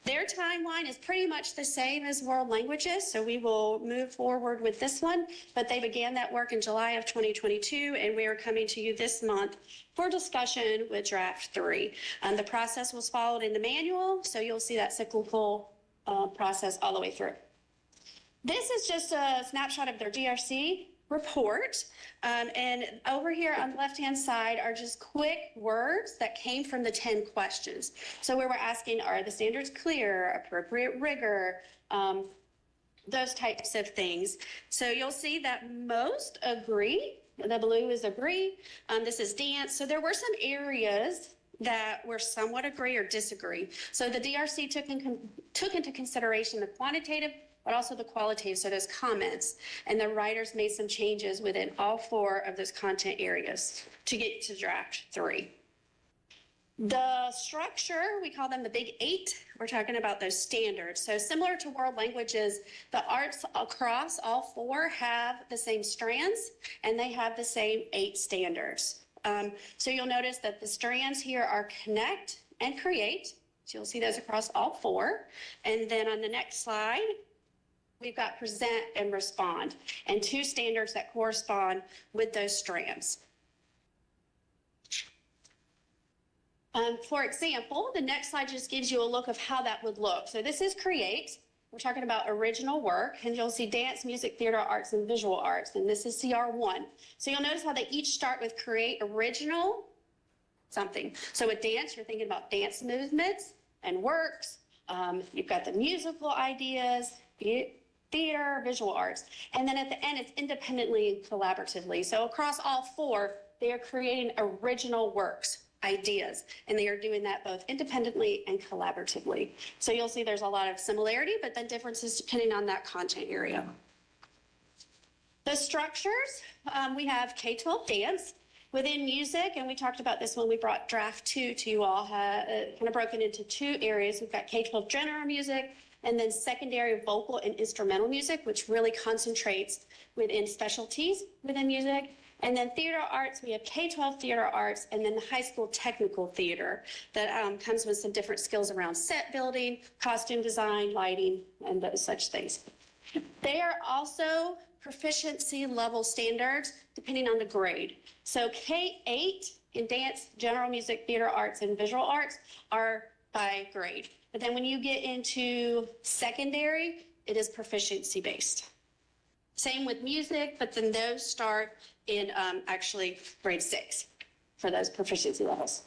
Their timeline is pretty much the same as world languages, so we will move forward with this one, but they began that work in July of 2022, and we are coming to you this month for discussion with draft 3. The process was followed in the manual, so you'll see that cyclical process all the way through. This is just a snapshot of their DRC report. And over here on the left-hand side are just quick words that came from the 10 questions. So where we're asking, are the standards clear, appropriate rigor, those types of things. So you'll see that most agree. The blue is agree. This is dance. So there were some areas that were somewhat agree or disagree. So the DRC took into consideration the quantitative but also the qualitative, so those comments. And the writers made some changes within all 4 of those content areas to get to draft 3. The structure, we call them the big 8. We're talking about those standards. So similar to world languages, the arts across all 4 have the same strands and they have the same 8 standards. So you'll notice that the strands here are connect and create. So you'll see those across all 4. And then on the next slide, we've got present and respond, and 2 standards that correspond with those strands. For example, the next slide just gives you a look of how that would look. So this is create. We're talking about original work, and you'll see dance, music, theater, arts, and visual arts, and this is CR1. So you'll notice how they each start with create original something. So with dance, you're thinking about dance movements and works. You've got the musical ideas, theater, visual arts. And then at the end, it's independently and collaboratively. So across all 4, they are creating original works, ideas, and they are doing that both independently and collaboratively. So you'll see there's a lot of similarity, but then differences depending on that content area. The structures, we have K-12 dance. Within music, and we talked about this when we brought draft 2 to you all, kind of broken into 2 areas. We've got K-12 general music, and then secondary vocal and instrumental music, which really concentrates within specialties within music. And then theater arts, we have K-12 theater arts, and then the high school technical theater that comes with some different skills around set building, costume design, lighting, and those such things. They are also proficiency level standards depending on the grade. So K-8 in dance, general music, theater arts, and visual arts are by grade. But then when you get into secondary, it is proficiency based. Same with music, but then those start in actually grade 6 for those proficiency levels.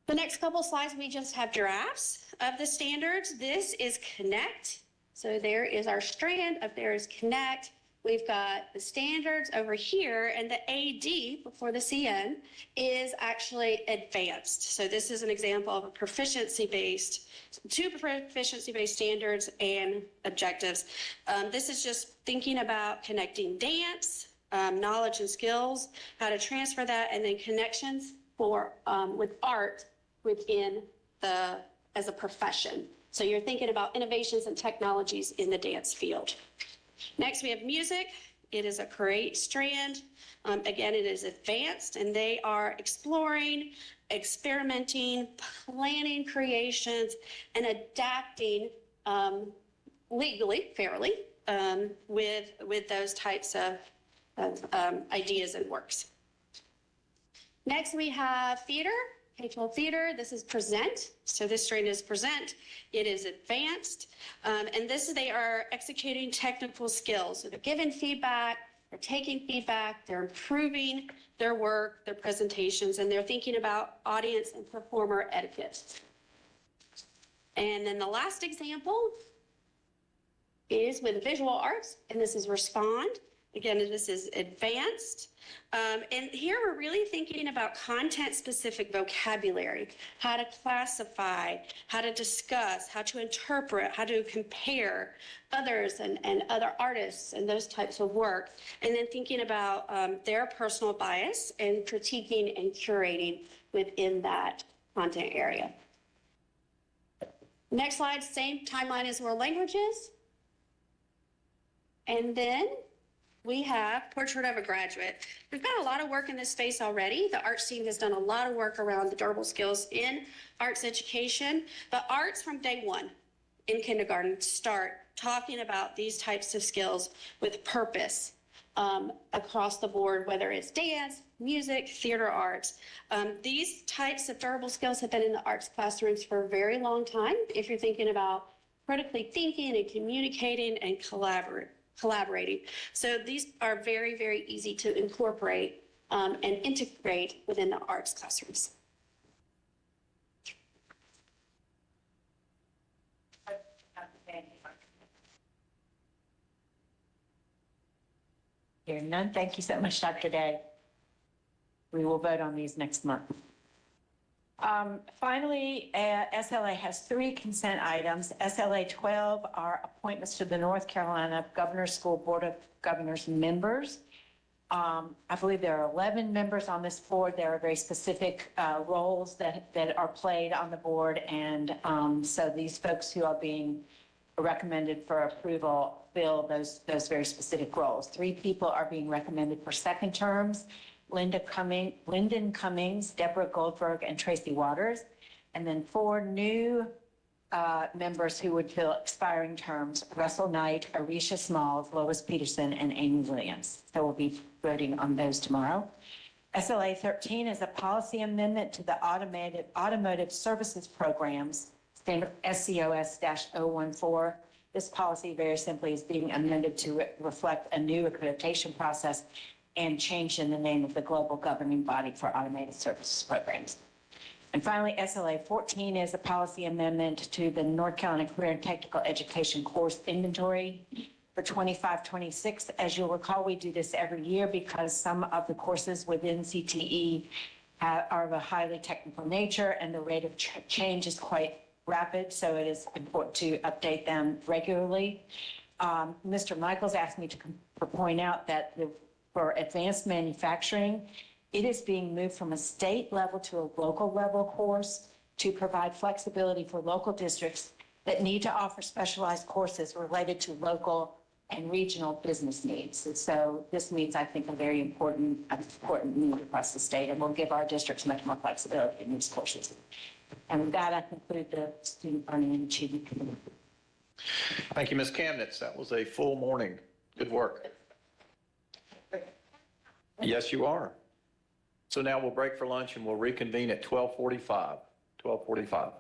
The next couple slides, we just have drafts of the standards. This is Connect. So there is our strand, up there is Connect. We've got the standards over here, and the AD before the CN is actually advanced. So this is an example of a proficiency-based, 2 proficiency-based standards and objectives. This is just thinking about connecting dance, knowledge and skills, how to transfer that, and then connections for with art within as a profession. So you're thinking about innovations and technologies in the dance field. Next, we have music. It is a create strand. Again, it is advanced, and they are exploring, experimenting, planning creations, and adapting legally, fairly, with those types of ideas and works. Next, we have theater. K-12 theater, this is present. So this strand is present. It is advanced. And they are executing technical skills. So they're giving feedback, they're taking feedback, they're improving their work, their presentations, and they're thinking about audience and performer etiquette. And then the last example is with visual arts, and this is respond. Again, this is advanced. And here we're really thinking about content-specific vocabulary, how to classify, how to discuss, how to interpret, how to compare others and other artists and those types of work. And then thinking about their personal bias and critiquing and curating within that content area. Next slide, same timeline as world languages. And then we have Portrait of a Graduate. We've got a lot of work in this space already. The arts team has done a lot of work around the durable skills in arts education. But arts from day one in kindergarten start talking about these types of skills with purpose across the board, whether it's dance, music, theater arts. These types of durable skills have been in the arts classrooms for a very long time. If you're thinking about critically thinking and communicating and collaborating. So these are very, very easy to incorporate and integrate within the arts classrooms. Hearing none, thank you so much, Dr. Day. We will vote on these next month. Finally, SLA has 3 consent items. SLA 12 are appointments to the North Carolina Governor's School Board of Governors members. I believe there are 11 members on this board. There are very specific roles that are played on the board. And so these folks who are being recommended for approval fill those very specific roles. 3 people are being recommended for second terms: Lyndon Cummings, Deborah Goldberg, and Tracy Waters. And then 4 new members who would fill expiring terms: Russell Knight, Arisha Smalls, Lois Peterson, and Amy Williams. So we'll be voting on those tomorrow. SLA 13 is a policy amendment to the automotive services programs, standard SCOS-014. This policy very simply is being amended to reflect a new accreditation process and change in the name of the global governing body for automated services programs. And finally, SLA 14 is a policy amendment to the North Carolina Career and Technical Education course inventory for 25-26. As you'll recall, we do this every year because some of the courses within CTE are of a highly technical nature and the rate of change is quite rapid, so it is important to update them regularly. Mr. Michaels asked me to point out that for advanced manufacturing, it is being moved from a state level to a local level course to provide flexibility for local districts that need to offer specialized courses related to local and regional business needs. And so this means, I think, a very important need across the state, and will give our districts much more flexibility in these courses. And with that, I conclude the Student Learning and Achievement Committee. Thank you, Ms. Kamnitz. That was a full morning. Good work. Yes, you are. So now we'll break for lunch and we'll reconvene at 12:45. 12:45.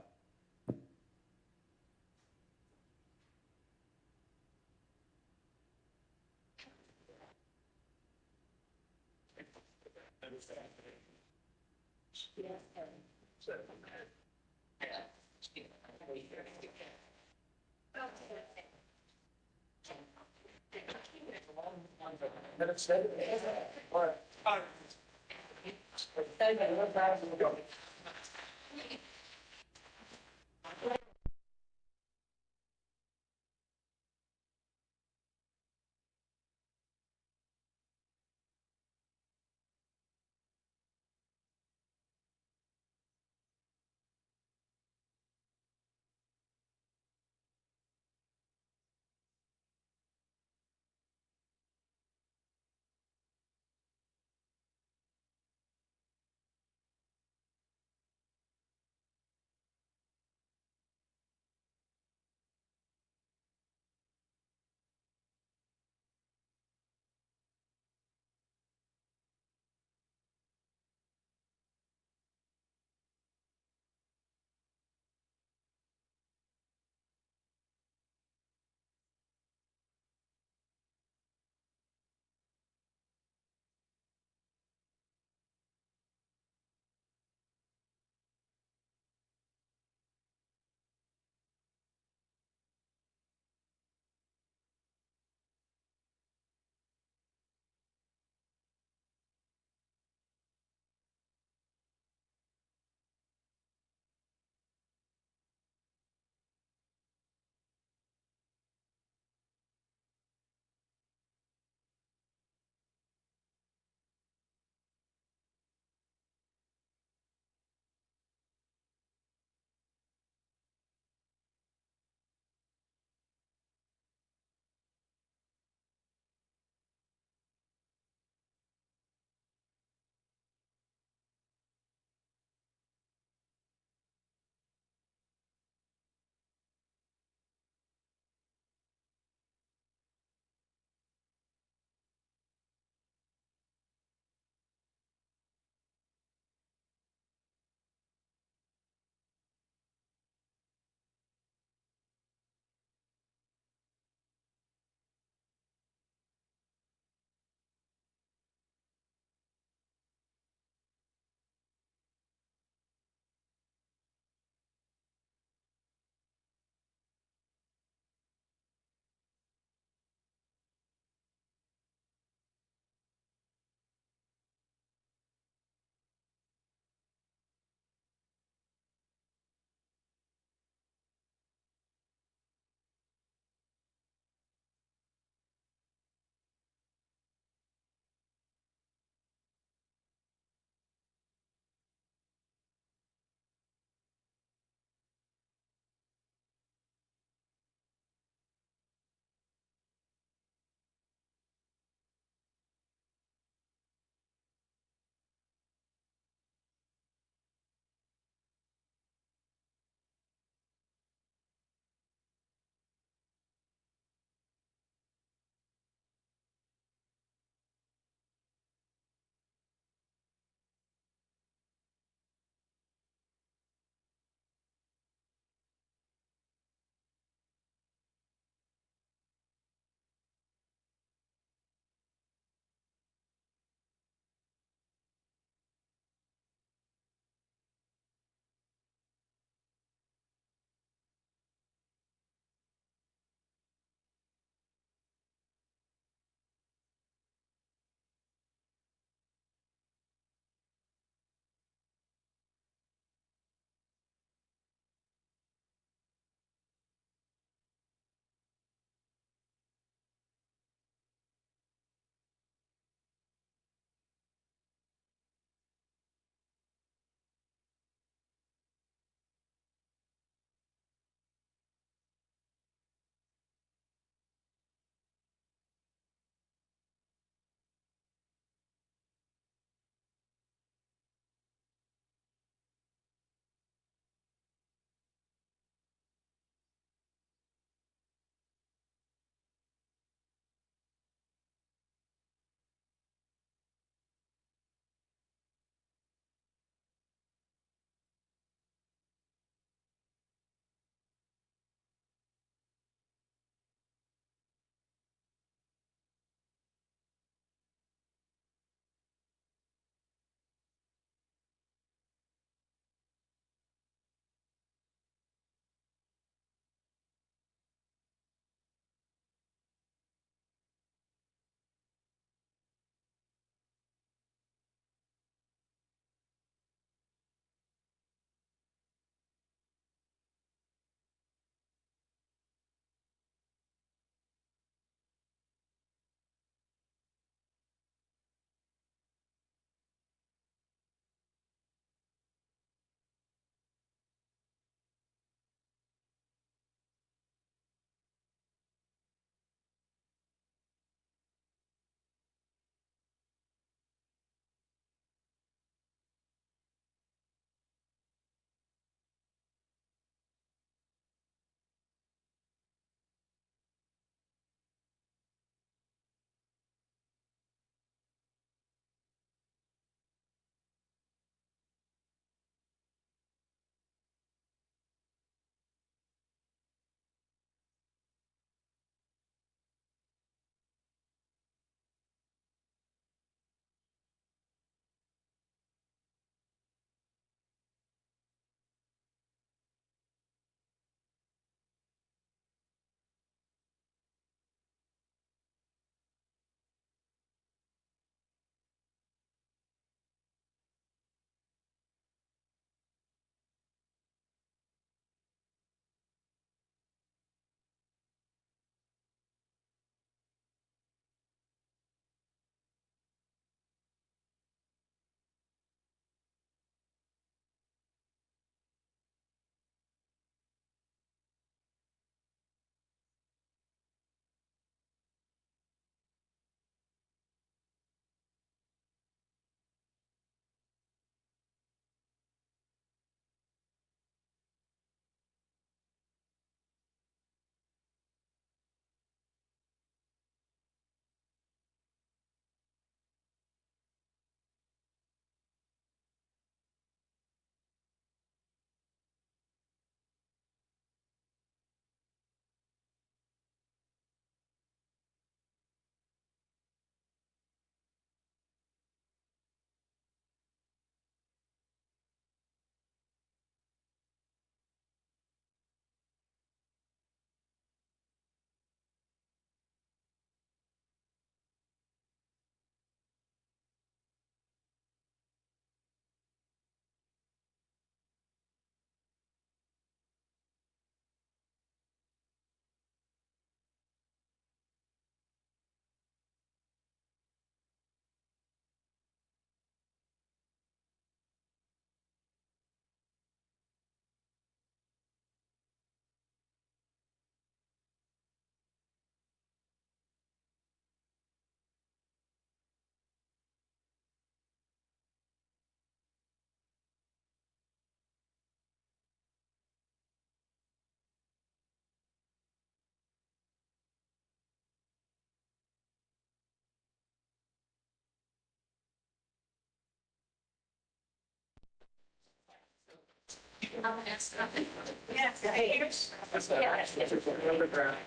Underground,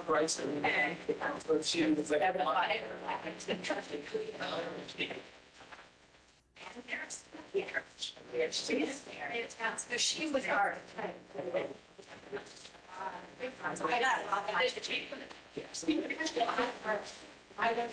rights and she was like. She was our. I don't.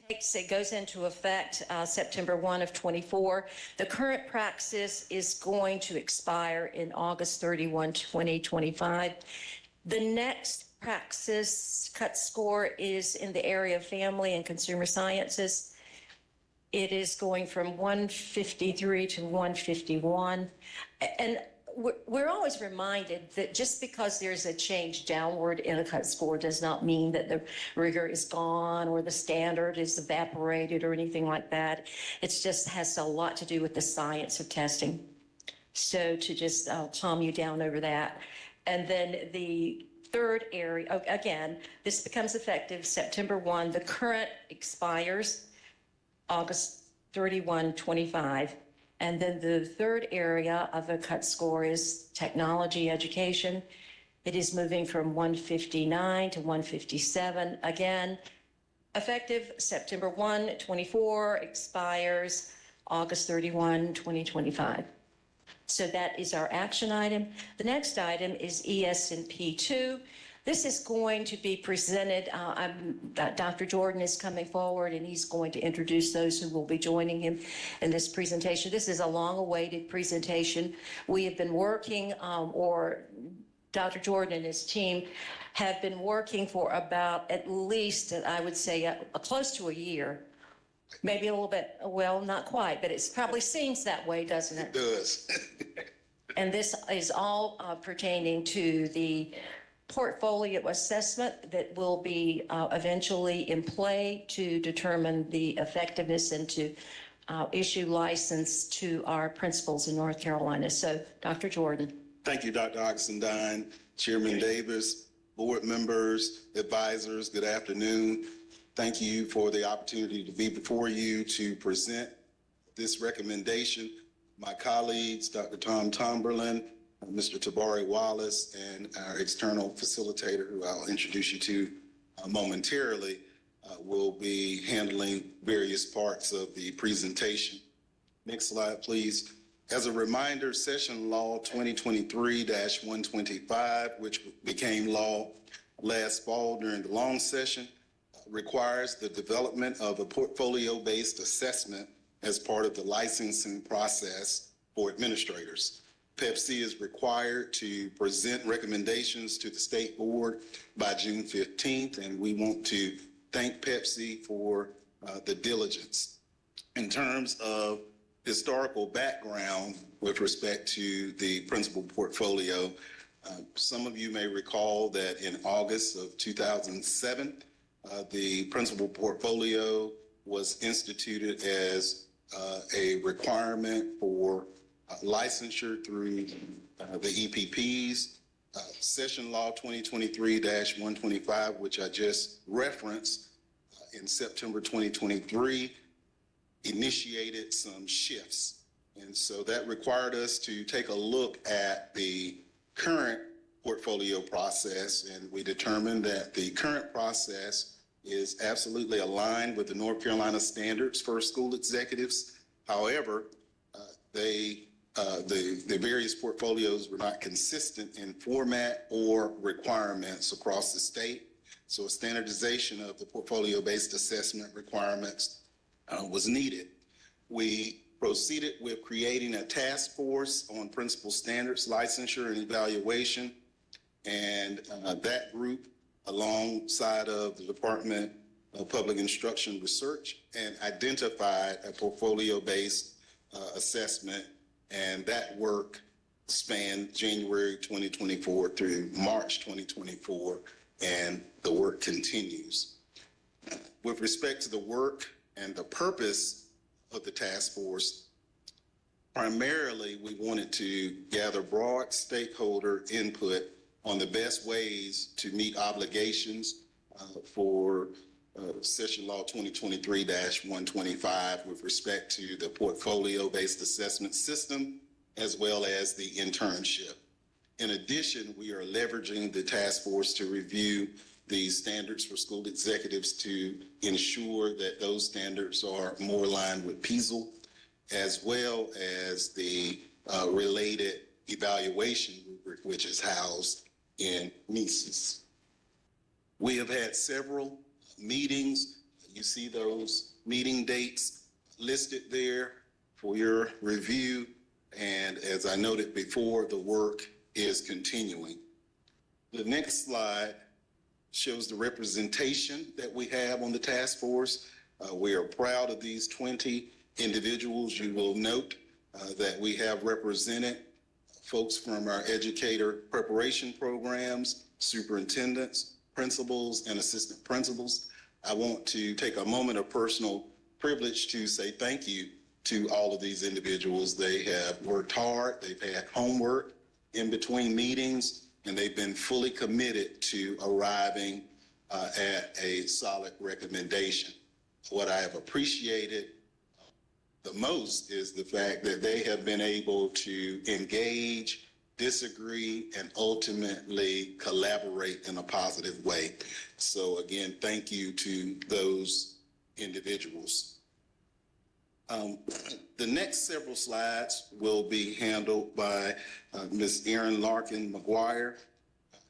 It goes into effect September 1 of '24. The current praxis is going to expire in August 31, 2025. The next praxis cut score is in the area of family and consumer sciences. It is going from 153 to 151. And we're always reminded that just because there's a change downward in a cut score does not mean that the rigor is gone or the standard is evaporated or anything like that. It just has a lot to do with the science of testing. So to just calm you down over that. And then the third area, again, this becomes effective September 1. The current expires August 31, 25. And then the third area of a cut score is technology education. It is moving from 159 to 157. Again, effective September 1, 24, expires August 31, 2025. So that is our action item. The next item is ES&P 2. This is going to be presented, Dr. Jordan is coming forward and he's going to introduce those who will be joining him in this presentation. This is a long-awaited presentation. We have been working, or Dr. Jordan and his team have been working for about at least, I would say, close to a year. Maybe a little bit, well, not quite, but it probably seems that way, doesn't it? It does. And this is all pertaining to the portfolio assessment that will be eventually in play to determine the effectiveness and to issue license to our principals in North Carolina. So, Dr. Jordan. Thank you, Dr. Oxendine, Chairman Davis, board members, advisors, good afternoon. Thank you for the opportunity to be before you to present this recommendation. My colleagues, Dr. Tom Tomberlin, Mr. Tabari Wallace, and our external facilitator, who I'll introduce you to momentarily, will be handling various parts of the presentation. Next slide, please. As a reminder, Session Law 2023-125, which became law last fall during the long session, requires the development of a portfolio-based assessment as part of the licensing process for administrators. PEPC is required to present recommendations to the state board by June 15th, and we want to thank PEPC for the diligence. In terms of historical background with respect to the principal portfolio, some of you may recall that in August of 2007, the principal portfolio was instituted as a requirement for licensure through the EPPs. Session Law 2023-125, which I just referenced in September 2023, initiated some shifts. And so that required us to take a look at the current portfolio process, and we determined that the current process is absolutely aligned with the North Carolina standards for school executives. However, the various portfolios were not consistent in format or requirements across the state. So a standardization of the portfolio-based assessment requirements was needed. We proceeded with creating a task force on principal standards, licensure, and evaluation. And that group, alongside of the Department of Public Instruction Research, and identified a portfolio-based assessment. And that work spanned January 2024 through March 2024, and the work continues. With respect to the work and the purpose of the task force, primarily we wanted to gather broad stakeholder input on the best ways to meet obligations for Session Law 2023-125 with respect to the portfolio-based assessment system, as well as the internship. In addition, we are leveraging the task force to review the standards for school executives to ensure that those standards are more aligned with PEASL, as well as the related evaluation rubric, which is housed in NESIS. We have had several meetings You see those meeting dates listed there for your review. And as I noted before, the work is continuing. The next slide shows the representation that we have on the task force. We are proud of these 20 individuals. You will note that we have represented folks from our educator preparation programs, superintendents, principals, and assistant principals. I want to take a moment of personal privilege to say thank you to all of these individuals. They have worked hard, they've had homework in between meetings, and they've been fully committed to arriving at a solid recommendation. What I have appreciated the most is the fact that they have been able to engage, disagree, and ultimately collaborate in a positive way. So again, thank you to those individuals. The next several slides will be handled by Ms. Erin Larkin McGuire.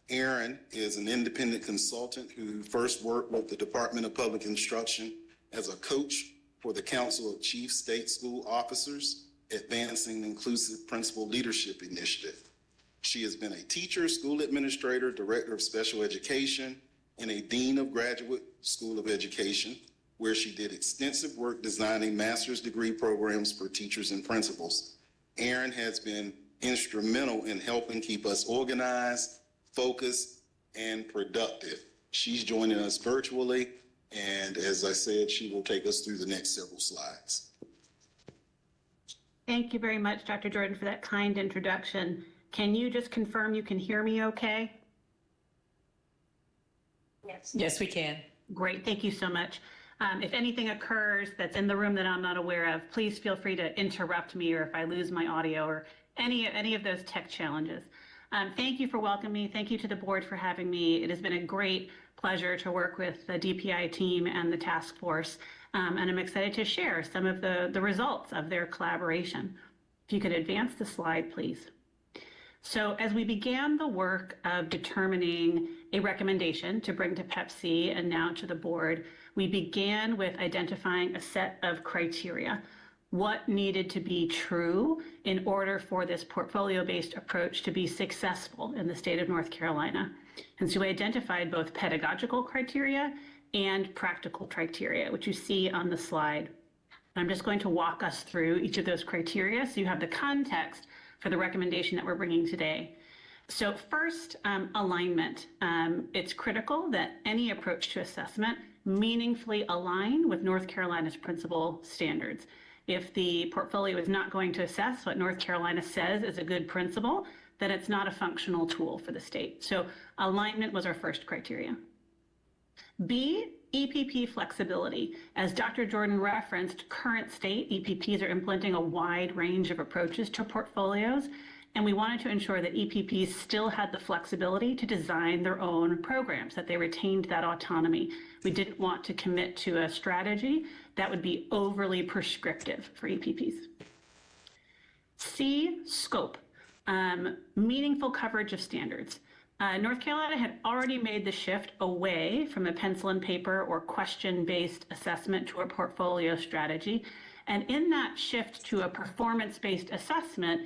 Erin is an independent consultant who first worked with the Department of Public Instruction as a coach for the Council of Chief State School Officers, Advancing Inclusive Principal Leadership Initiative. She has been a teacher, school administrator, director of special education, and a dean of graduate school of education, where she did extensive work designing master's degree programs for teachers and principals. Erin has been instrumental in helping keep us organized, focused, and productive. She's joining us virtually, and as I said, she will take us through the next several slides. Thank you very much, Dr. Jordan, for that kind introduction. Can you just confirm you can hear me okay? Yes. Yes, we can. Great, thank you so much. If anything occurs that's in the room that I'm not aware of, please feel free to interrupt me, or if I lose my audio or any of those tech challenges. Thank you for welcoming me. Thank you to the board for having me. It has been a great pleasure to work with the DPI team and the task force, and I'm excited to share some of the results of their collaboration. If you could advance the slide, please. So as we began the work of determining a recommendation to bring to Pep-C and now to the board, we began with identifying a set of criteria. What needed to be true in order for this portfolio-based approach to be successful in the state of North Carolina? And so we identified both pedagogical criteria and practical criteria, which you see on the slide. I'm just going to walk us through each of those criteria so you have the context for the recommendation that we're bringing today. So first, alignment. It's critical that any approach to assessment meaningfully align with North Carolina's principal standards. If the portfolio is not going to assess what North Carolina says is a good principle, then it's not a functional tool for the state. So alignment was our first criteria. B, EPP flexibility. As Dr. Jordan referenced, current state EPPs are implementing a wide range of approaches to portfolios, and we wanted to ensure that EPPs still had the flexibility to design their own programs, that they retained that autonomy. We didn't want to commit to a strategy that would be overly prescriptive for EPPs. C, scope. Meaningful coverage of standards. North Carolina had already made the shift away from a pencil and paper or question-based assessment to a portfolio strategy. And in that shift to a performance-based assessment,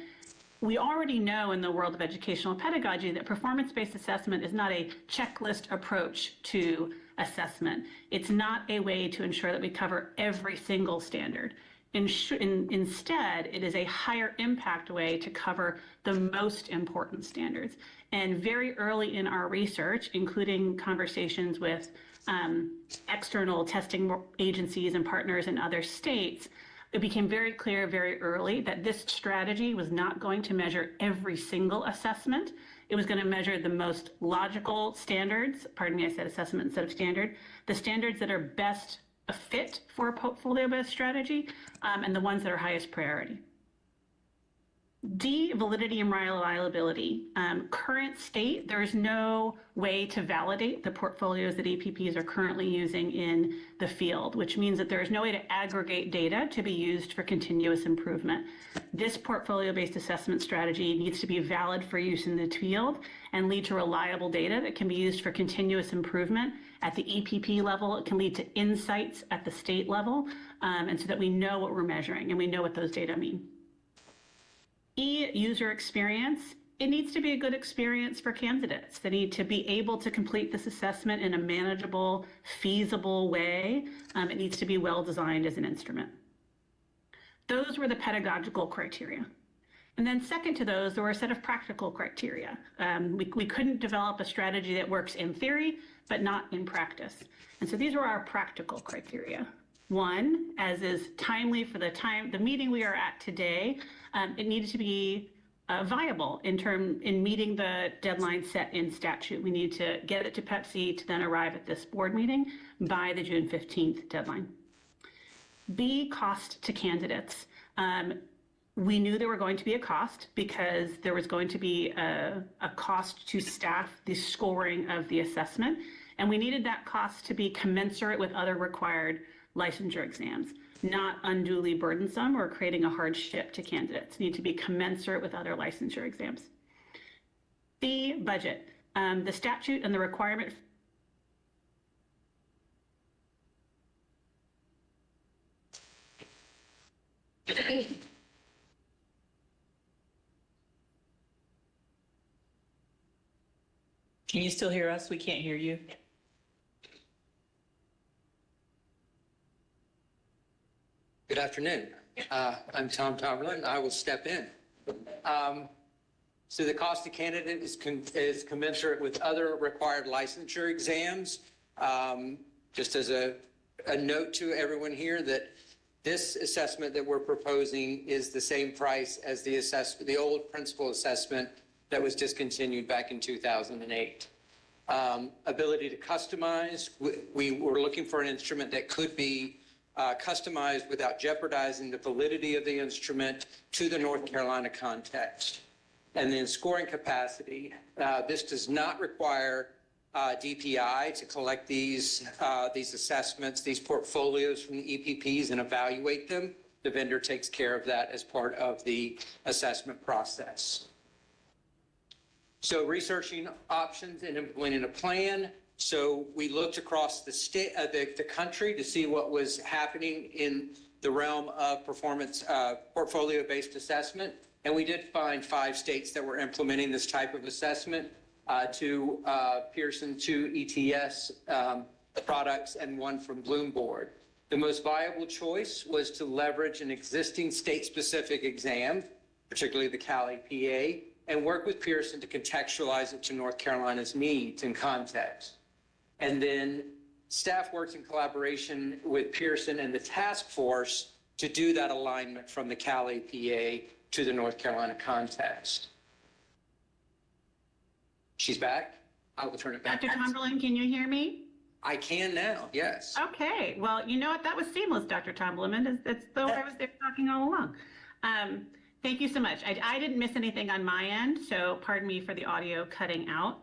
we already know in the world of educational pedagogy that performance-based assessment is not a checklist approach to assessment. It's not a way to ensure that we cover every single standard. Instead, it is a higher impact way to cover the most important standards. And very early in our research, including conversations with external testing agencies and partners in other states, it became very clear very early that this strategy was not going to measure every single assessment. It was going to measure the most logical standards, pardon me, I said assessment instead of standard, the standards that are best a fit for a portfolio-based strategy, and the ones that are highest priority. D, validity and reliability. Current state, there is no way to validate the portfolios that EPPs are currently using in the field, which means that there is no way to aggregate data to be used for continuous improvement. this portfolio-based assessment strategy needs to be valid for use in the field and lead to reliable data that can be used for continuous improvement at the EPP level. It can lead to insights at the state level, and so that we know what we're measuring and we know what those data mean. User experience. It needs to be a good experience for candidates. They need to be able to complete this assessment in a manageable, feasible way. It needs to be well designed as an instrument. Those were the pedagogical criteria. And then second to those, there were a set of practical criteria. We couldn't develop a strategy that works in theory, but not in practice. And so these were our practical criteria. One, as is timely for the meeting we are at today, it needed to be viable in meeting the deadline set in statute. We need to get it to Pepsi to then arrive at this board meeting by the June 15th deadline. B, cost to candidates. We knew there were going to be a cost because there was going to be a cost to staff the scoring of the assessment, and we needed that cost to be commensurate with other required licensure exams, not unduly burdensome or creating a hardship to candidates. Need to be commensurate with other licensure exams. The budget, the statute and the requirement. Can you still hear us? We can't hear you. Good afternoon. I'm Tom Tomberlin. I will step in. So the cost to candidate is commensurate with other required licensure exams. Just as a note to everyone here that this assessment that we're proposing is the same price as the old principal assessment that was discontinued back in 2008. Ability to customize. We were looking for an instrument that could be customized without jeopardizing the validity of the instrument to the North Carolina context. And then scoring capacity. This does not require DPI to collect these assessments, these portfolios from the EPPs and evaluate them. The vendor takes care of that as part of the assessment process. So researching options and implementing a plan. So we looked across the state, the country to see what was happening in the realm of performance portfolio-based assessment. And we did find 5 states that were implementing this type of assessment, 2 Pearson, 2 ETS products, and 1 from Bloomboard. The most viable choice was to leverage an existing state-specific exam, particularly the CALEPA, and work with Pearson to contextualize it to North Carolina's needs and context. And then staff works in collaboration with Pearson and the task force to do that alignment from the CALEPA to the North Carolina context. She's back. I will turn it back. Dr. Tomberlin, can you hear me? I can now, yes. Okay, well, you know what? That was seamless, Dr. Tomberlin. It's though I was there talking all along. Thank you so much. I didn't miss anything on my end, so pardon me for the audio cutting out.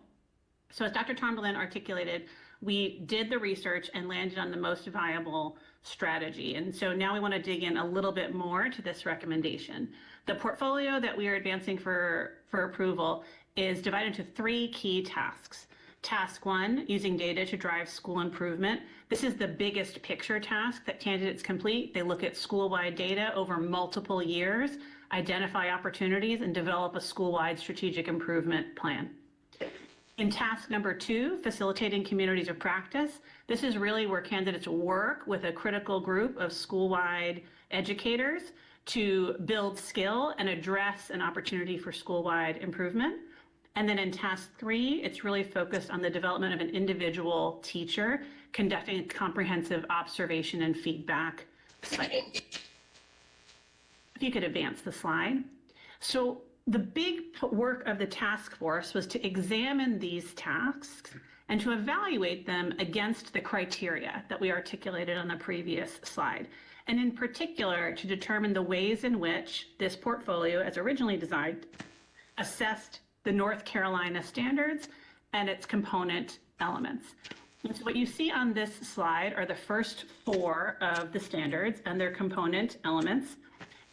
So as Dr. Tomberlin articulated, we did the research and landed on the most viable strategy. And so now we want to dig in a little bit more to this recommendation. The portfolio that we are advancing for approval is divided into 3 key tasks. Task 1, using data to drive school improvement. This is the biggest picture task that candidates complete. They look at school-wide data over multiple years, identify opportunities, and develop a school-wide strategic improvement plan. In task number 2, facilitating communities of practice, this is really where candidates work with a critical group of school-wide educators to build skill and address an opportunity for school-wide improvement. And then in task 3, it's really focused on the development of an individual teacher, conducting a comprehensive observation and feedback cycle. If you could advance the slide. So the big work of the task force was to examine these tasks and to evaluate them against the criteria that we articulated on the previous slide. And in particular, to determine the ways in which this portfolio, as originally designed, assessed the North Carolina standards and its component elements. And so what you see on this slide are the first 4 of the standards and their component elements.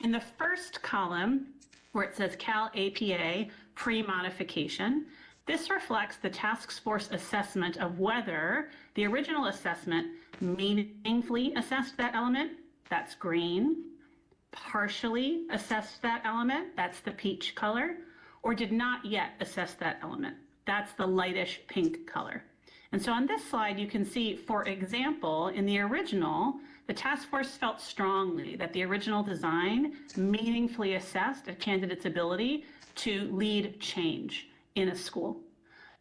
In the first column, where it says Cal APA pre-modification, this reflects the task force assessment of whether the original assessment meaningfully assessed that element, that's green, partially assessed that element, that's the peach color, or did not yet assess that element, that's the lightish pink color. And so on this slide, you can see, for example, in the original, the task force felt strongly that the original design meaningfully assessed a candidate's ability to lead change in a school.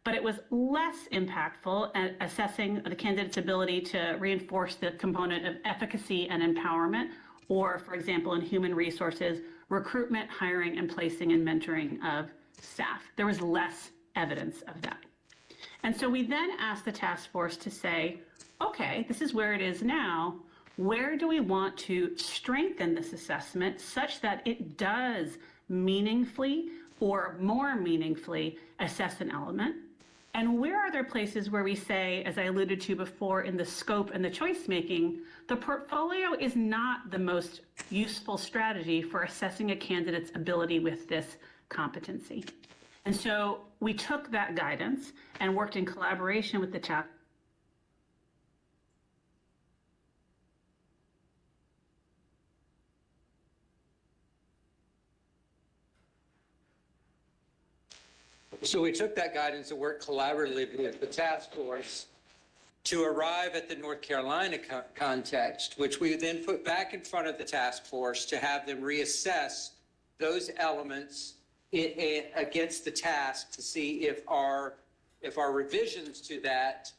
But it was less impactful at assessing the candidate's ability to reinforce the component of efficacy and empowerment, or, for example, in human resources, recruitment, hiring, and placing and mentoring of staff. There was less evidence of that. And so we then asked the task force to say, okay, this is where it is now. Where do we want to strengthen this assessment such that it does meaningfully or more meaningfully assess an element? And where are there places where we say, as I alluded to before in the scope and the choice making, the portfolio is not the most useful strategy for assessing a candidate's ability with this competency? And so we took that guidance and worked in collaboration with the task. So we took that guidance and worked collaboratively with the task force to arrive at the North Carolina context, which we then put back in front of the task force to have them reassess those elements against the task to see if our revisions to that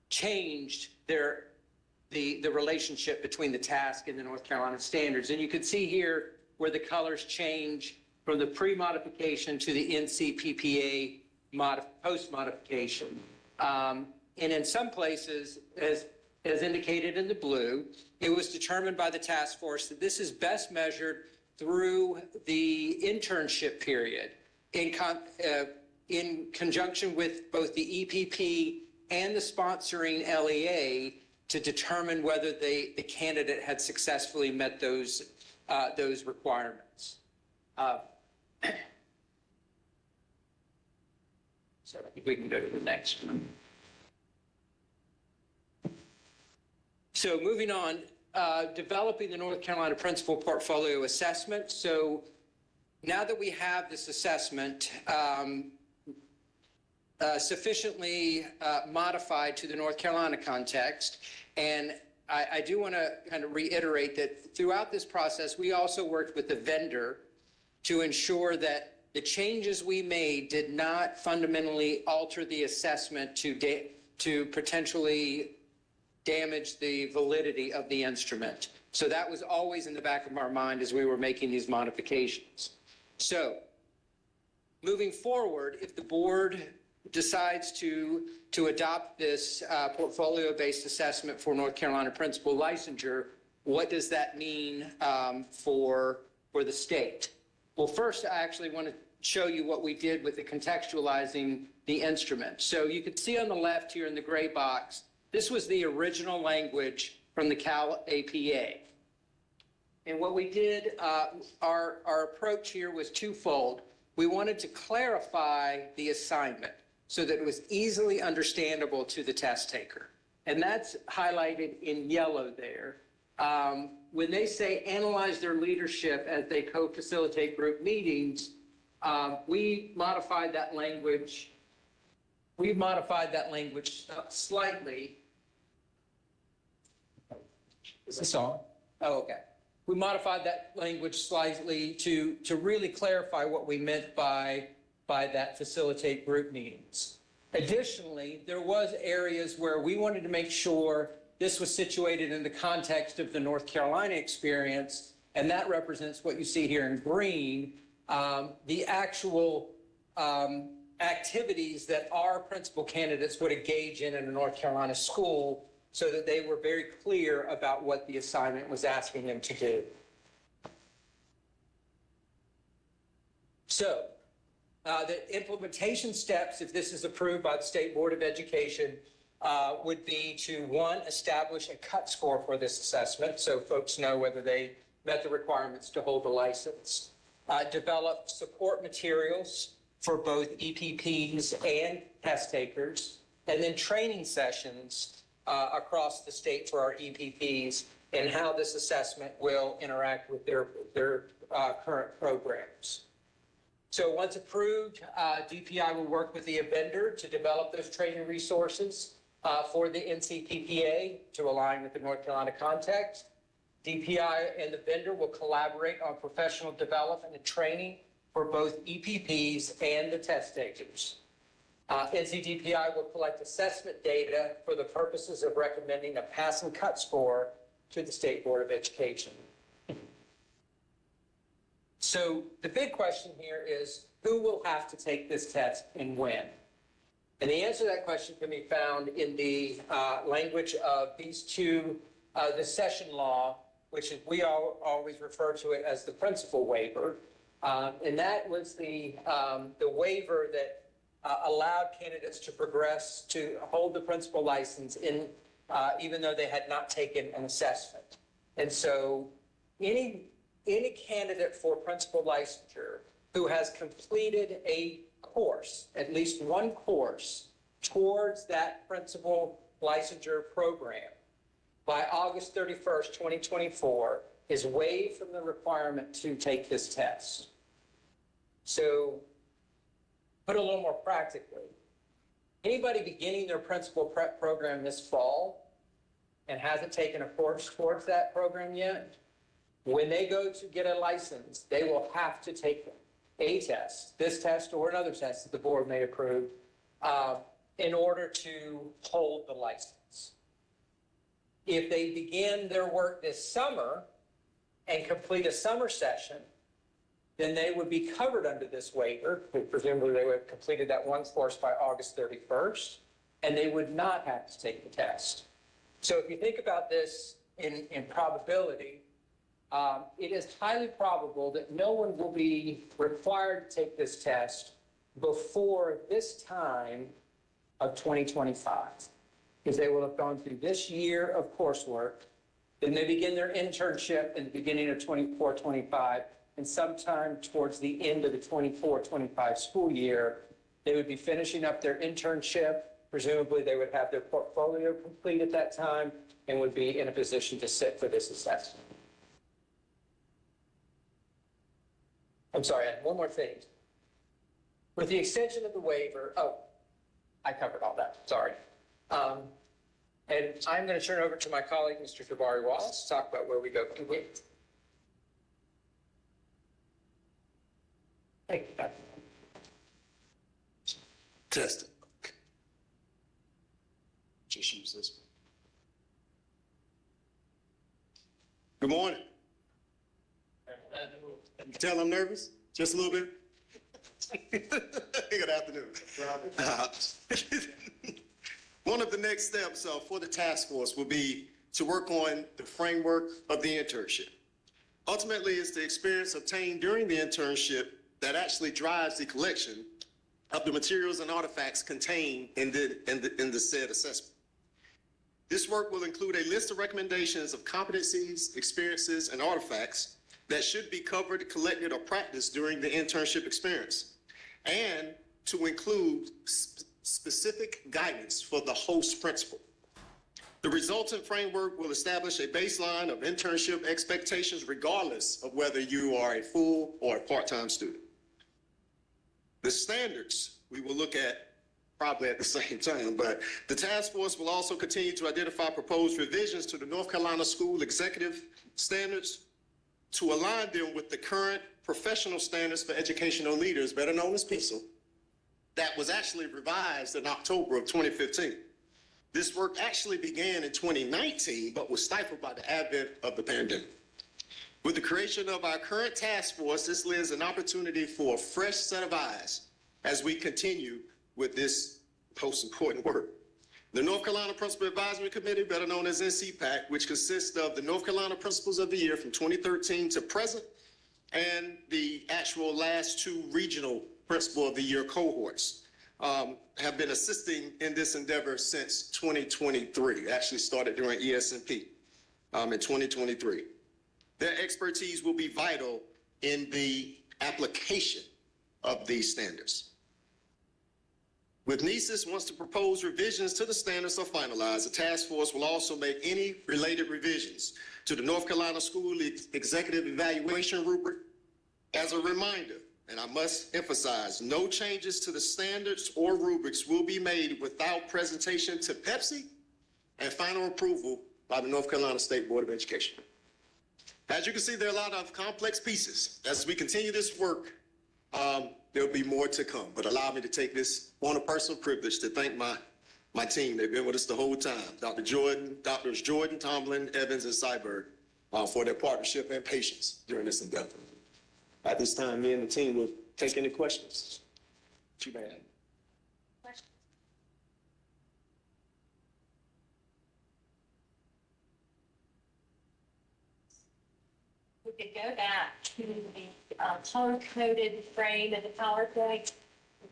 changed the relationship between the task and the North Carolina standards. And you can see here where the colors change from the pre-modification to the NCPPA post-modification. And in some places, as indicated in the blue, it was determined by the task force that this is best measured through the internship period in conjunction with both the EPP and the sponsoring LEA to determine whether the candidate had successfully met those requirements. So I think we can go to the next one. So moving on, developing the North Carolina Principal Portfolio Assessment. So now that we have this assessment sufficiently modified to the North Carolina context, and I do want to kind of reiterate that throughout this process, we also worked with the vendor to ensure that the changes we made did not fundamentally alter the assessment to potentially damage the validity of the instrument. So that was always in the back of our mind as we were making these modifications. So moving forward, if the board decides to adopt this portfolio-based assessment for North Carolina principal licensure, what does that mean for the state? Well, first, I actually want to show you what we did with the contextualizing the instrument. So you can see on the left here in the gray box, this was the original language from the Cal APA. And what we did, our approach here was twofold. We wanted to clarify the assignment so that it was easily understandable to the test taker. And that's highlighted in yellow there. When they say analyze their leadership as they co-facilitate group meetings, we modified that language. We modified that language slightly. Is this on? Oh, okay. We modified that language slightly to really clarify what we meant by that facilitate group meetings. Additionally, there was areas where we wanted to make sure this was situated in the context of the North Carolina experience, and that represents what you see here in green, the actual activities that our principal candidates would engage in a North Carolina school, so that they were very clear about what the assignment was asking them to do. So the implementation steps, if this is approved by the State Board of Education, would be to, one, establish a cut score for this assessment so folks know whether they met the requirements to hold the license. Developed support materials for both EPPs and test takers, and then training sessions across the state for our EPPs and how this assessment will interact with their current programs. So once approved, DPI will work with the vendor to develop those training resources for the NCPPA to align with the North Carolina context. DPI and the vendor will collaborate on professional development and training for both EPPs and the test takers. NCDPI will collect assessment data for the purposes of recommending a pass and cut score to the State Board of Education. So the big question here is, who will have to take this test and when? And the answer to that question can be found in the language of these two, the session law, which is, we always refer to it as the principal waiver. And that was the waiver that allowed candidates to progress to hold the principal license even though they had not taken an assessment. And so any candidate for principal licensure who has completed a course, at least one course, towards that principal licensure program by August 31st, 2024, is waived from the requirement to take this test. So, put a little more practically, anybody beginning their principal prep program this fall and hasn't taken a course towards that program yet, when they go to get a license, they will have to take a test, this test or another test that the board may approve, in order to hold the license. If they begin their work this summer and complete a summer session, then they would be covered under this waiver. Presumably they would have completed that one course by August 31st, and they would not have to take the test. So if you think about this in probability, it is highly probable that no one will be required to take this test before this time of 2025, because they will have gone through this year of coursework. Then they begin their internship in the beginning of 24-25, and sometime towards the end of the 24-25 school year, they would be finishing up their internship. Presumably, they would have their portfolio complete at that time and would be in a position to sit for this assessment. I'm sorry, I had one more thing. With the extension of the waiver, I covered all that, sorry. And I'm going to turn over to my colleague, Mr. Jabari Wallace, to talk about where we go from here. Thank you, Dr. Testing. Just use this one. Good morning. You can tell I'm nervous, just a little bit. Good afternoon. One of the next steps for the task force will be to work on the framework of the internship. Ultimately, it's the experience obtained during the internship that actually drives the collection of the materials and artifacts contained in the said assessment. This work will include a list of recommendations of competencies, experiences, and artifacts that should be covered, collected, or practiced during the internship experience, and to include specific guidance for the host principal. The resultant framework will establish a baseline of internship expectations regardless of whether you are a full or a part-time student. The standards we will look at probably at the same time, but the task force will also continue to identify proposed revisions to the North Carolina School Executive Standards to align them with the current professional standards for educational leaders, better known as PESAL, that was actually revised in October of 2015. This work actually began in 2019, but was stifled by the advent of the pandemic. With the creation of our current task force, this lends an opportunity for a fresh set of eyes as we continue with this most important work. The North Carolina Principal Advisory Committee, better known as NCPAC, which consists of the North Carolina Principals of the Year from 2013 to present, and the actual last two regional Principal of the Year cohorts, have been assisting in this endeavor since 2023. Actually started during ESNP in 2023. Their expertise will be vital in the application of these standards. With NESIS, once the proposed revisions to the standards are finalized, the task force will also make any related revisions to the North Carolina School Executive Evaluation Rubric. As a reminder, and I must emphasize, no changes to the standards or rubrics will be made without presentation to Pepsi and final approval by the North Carolina State Board of Education. As you can see, there are a lot of complex pieces. As we continue this work, there'll be more to come, but allow me to take this on a personal privilege to thank my team. They've been with us the whole time. Doctors Jordan, Tomlin, Evans, and Syberg for their partnership and patience during this endeavor. At this time, me and the team will take any questions that you may have. We could go back to the color-coded frame in the PowerPoint,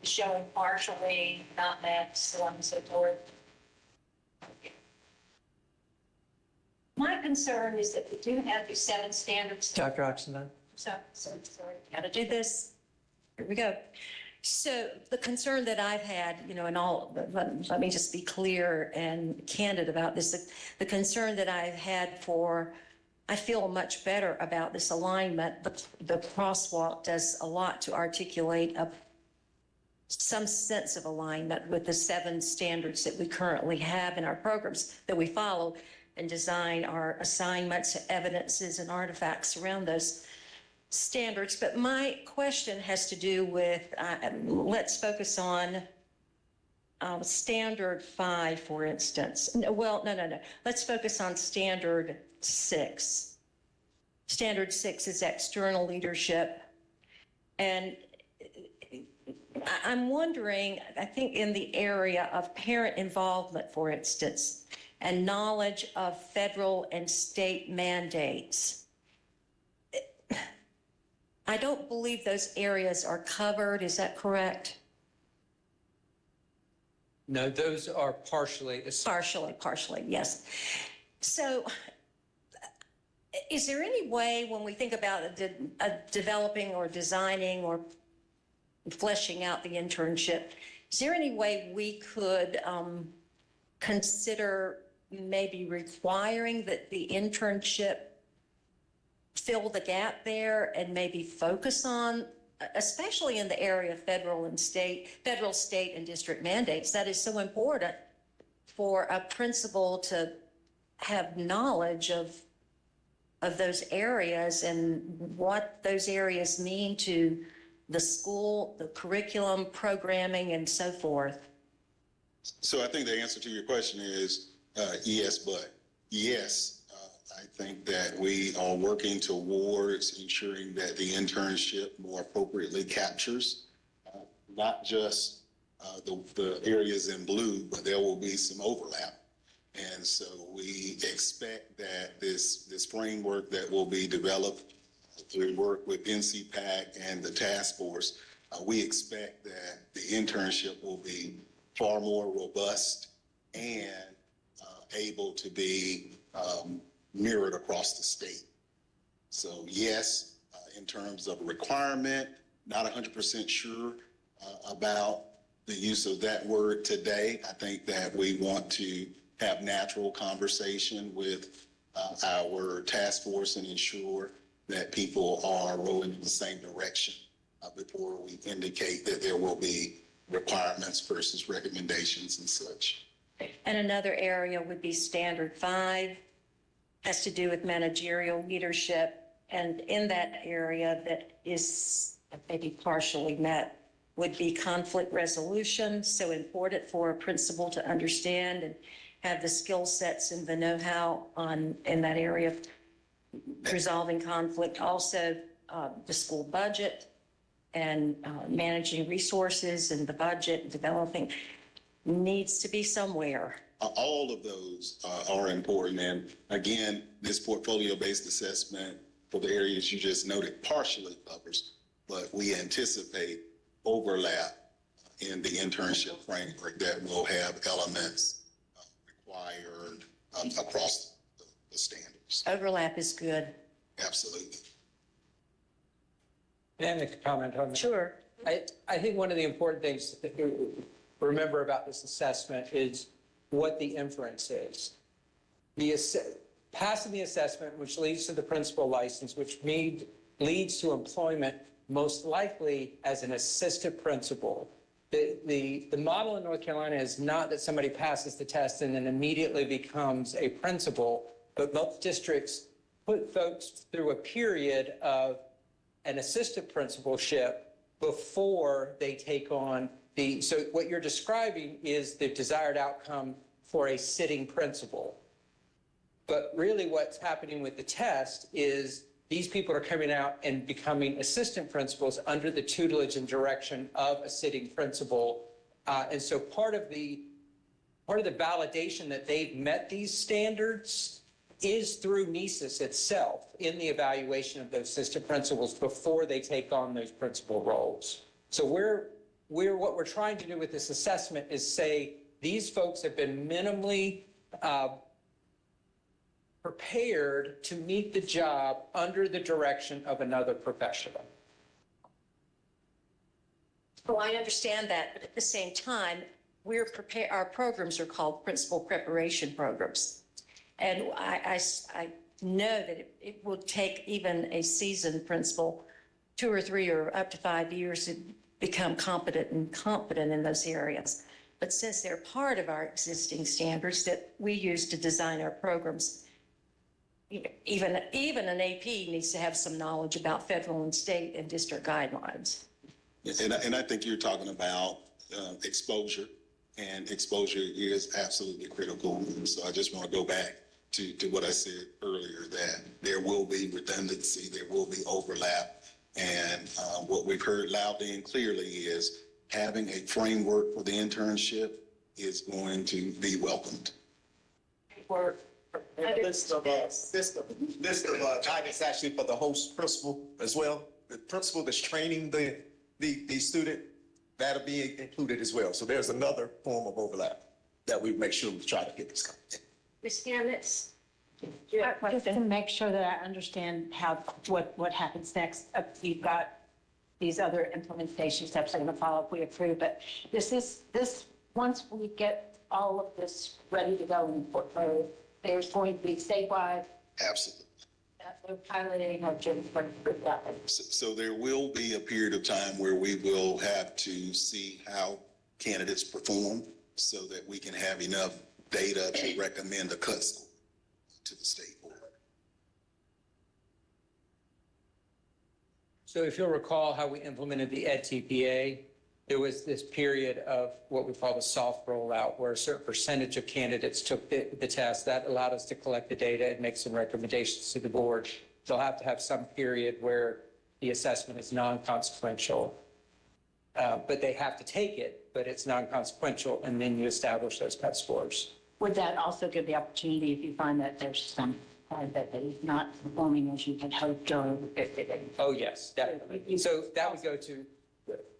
showing partially, not met, so on and so forth. My concern is that we do have these 7 standards. Dr. Oxendine? Sorry, got to do this. Here we go. So the concern that I've had, and let me just be clear and candid about this. The concern that I've had I feel much better about this alignment. The crosswalk does a lot to articulate some sense of alignment with the 7 standards that we currently have in our programs that we follow and design our assignments, evidences, and artifacts around those standards. But my question has to do with, let's focus on standard 5, for instance. No. Let's focus on standard 6. Standard 6 is external leadership. And I'm wondering, I think in the area of parent involvement, for instance, and knowledge of federal and state mandates, I don't believe those areas are covered. Is that correct? No, those are partially. Partially, yes. So is there any way when we think about developing or designing or fleshing out the internship, is there any way we could consider maybe requiring that the internship fill the gap there and maybe focus on, especially in the area of federal, state, and district mandates? That is so important for a principal to have knowledge of those areas and what those areas mean to the school, the curriculum, programming, and so forth. So I think the answer to your question is yes, but yes. I think that we are working towards ensuring that the internship more appropriately captures not just the areas in blue, but there will be some overlap. And so we expect that this framework that will be developed through work with NCPAC and the task force, we expect that the internship will be far more robust and able to be mirrored across the state. So yes, in terms of requirement, not 100% sure about the use of that word today. I think that we want to have natural conversation with our task force and ensure that people are rowing in the same direction before we indicate that there will be requirements versus recommendations and such. And another area would be standard 5. Has to do with managerial leadership, and in that area that is maybe partially met would be conflict resolution. So important for a principal to understand and have the skill sets and the know-how in that area of resolving conflict. Also, the school budget and managing resources and the budget, developing needs to be somewhere. All of those are important. And again, this portfolio-based assessment for the areas you just noted partially covers, but we anticipate overlap in the internship framework that will have elements required across the standards. Overlap is good. Absolutely. May I make a comment on that? Sure. I think one of the important things to remember about this assessment is what the inference is. Passing the assessment, which leads to the principal license, which leads to employment, most likely as an assistant principal. The model in North Carolina is not that somebody passes the test and then immediately becomes a principal, but most districts put folks through a period of an assistant principalship before they take on so what you're describing is the desired outcome for a sitting principal. But really what's happening with the test is these people are coming out and becoming assistant principals under the tutelage and direction of a sitting principal. And so part of the validation that they've met these standards is through NESIS itself in the evaluation of those assistant principals before they take on those principal roles. So what we're trying to do with this assessment is say these folks have been minimally prepared to meet the job under the direction of another professional. Well, I understand that, but at the same time, our programs are called principal preparation programs. And I know that it will take even a seasoned principal 2 or 3 or up to 5 years to become competent and confident in those areas. But since they're part of our existing standards that we use to design our programs, even an AP needs to have some knowledge about federal and state and district guidelines. And I think you're talking about exposure, and exposure is absolutely critical. So I just want to go back to what I said earlier, that there will be redundancy, there will be overlap. And what we've heard loudly and clearly is having a framework for the internship is going to be welcomed. List of guidance actually for the host principal as well. The principal that's training the student, that'll be included as well. So there's another form of overlap that we make sure we try to get this covered. Ms. Gamitz? Just to make sure that I understand what happens next, you've got these other implementation steps I'm going to follow if we approve, but once we get all of this ready to go in the portfolio, there's going to be statewide. Absolutely. No piloting or just that. So there will be a period of time where we will have to see how candidates perform so that we can have enough data to recommend a cut score to the state board. So if you'll recall how we implemented the EdTPA, there was this period of what we call the soft rollout, where a certain percentage of candidates took the test. That allowed us to collect the data and make some recommendations to the board. They'll have to have some period where the assessment is non-consequential, but they have to take it, but it's non-consequential, and then you establish those cut scores. Would that also give the opportunity if you find that there's some that is not performing as you had hoped or? Oh, yes, definitely. So that would go to,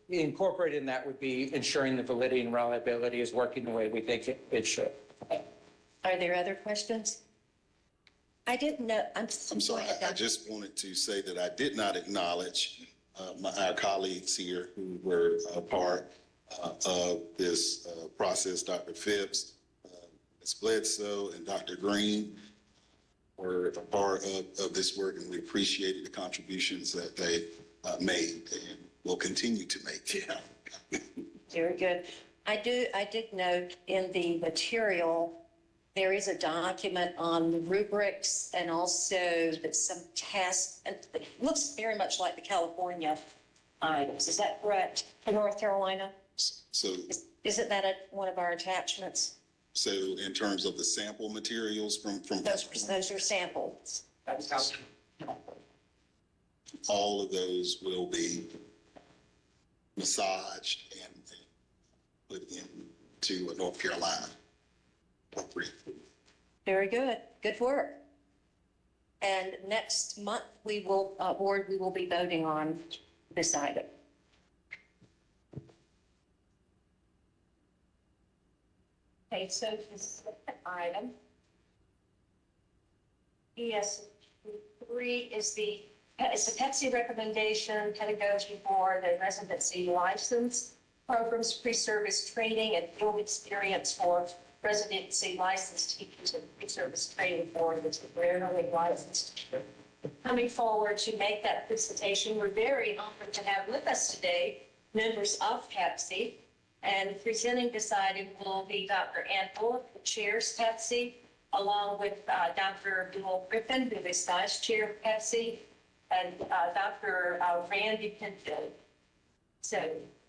incorporated in that would be ensuring the validity and reliability is working the way we think it should. Are there other questions? I didn't know, I'm sorry, I just wanted to say that I did not acknowledge our colleagues here who were a part of this process. Dr. Phipps, Ms. Bledsoe, and Dr. Green were a part of this work, and we appreciated the contributions that they made and will continue to make. Very good. I did note in the material, there is a document on the rubrics and also that some tests, and it looks very much like the California items. Is that correct for North Carolina? So Isn't that one of our attachments? So in terms of the sample materials from Those are samples. all of those will be massaged and put into North Carolina. Very good. Good work. And next month, we will be voting on this item. Okay, so this item, ES 3 3 is the Pepsi recommendation pedagogy for the residency license programs, pre-service training, and field experience for residency licensed teachers and pre-service training for the temporarily licensed teacher. Coming forward to make that presentation, we're very honored to have with us today members of Pepsi. And presenting this item will be Dr. Ann Bullock, who chairs Pepsi, along with Dr. Bill Griffin, who is vice chair of Pepsi, and Dr. Randy Penfield. So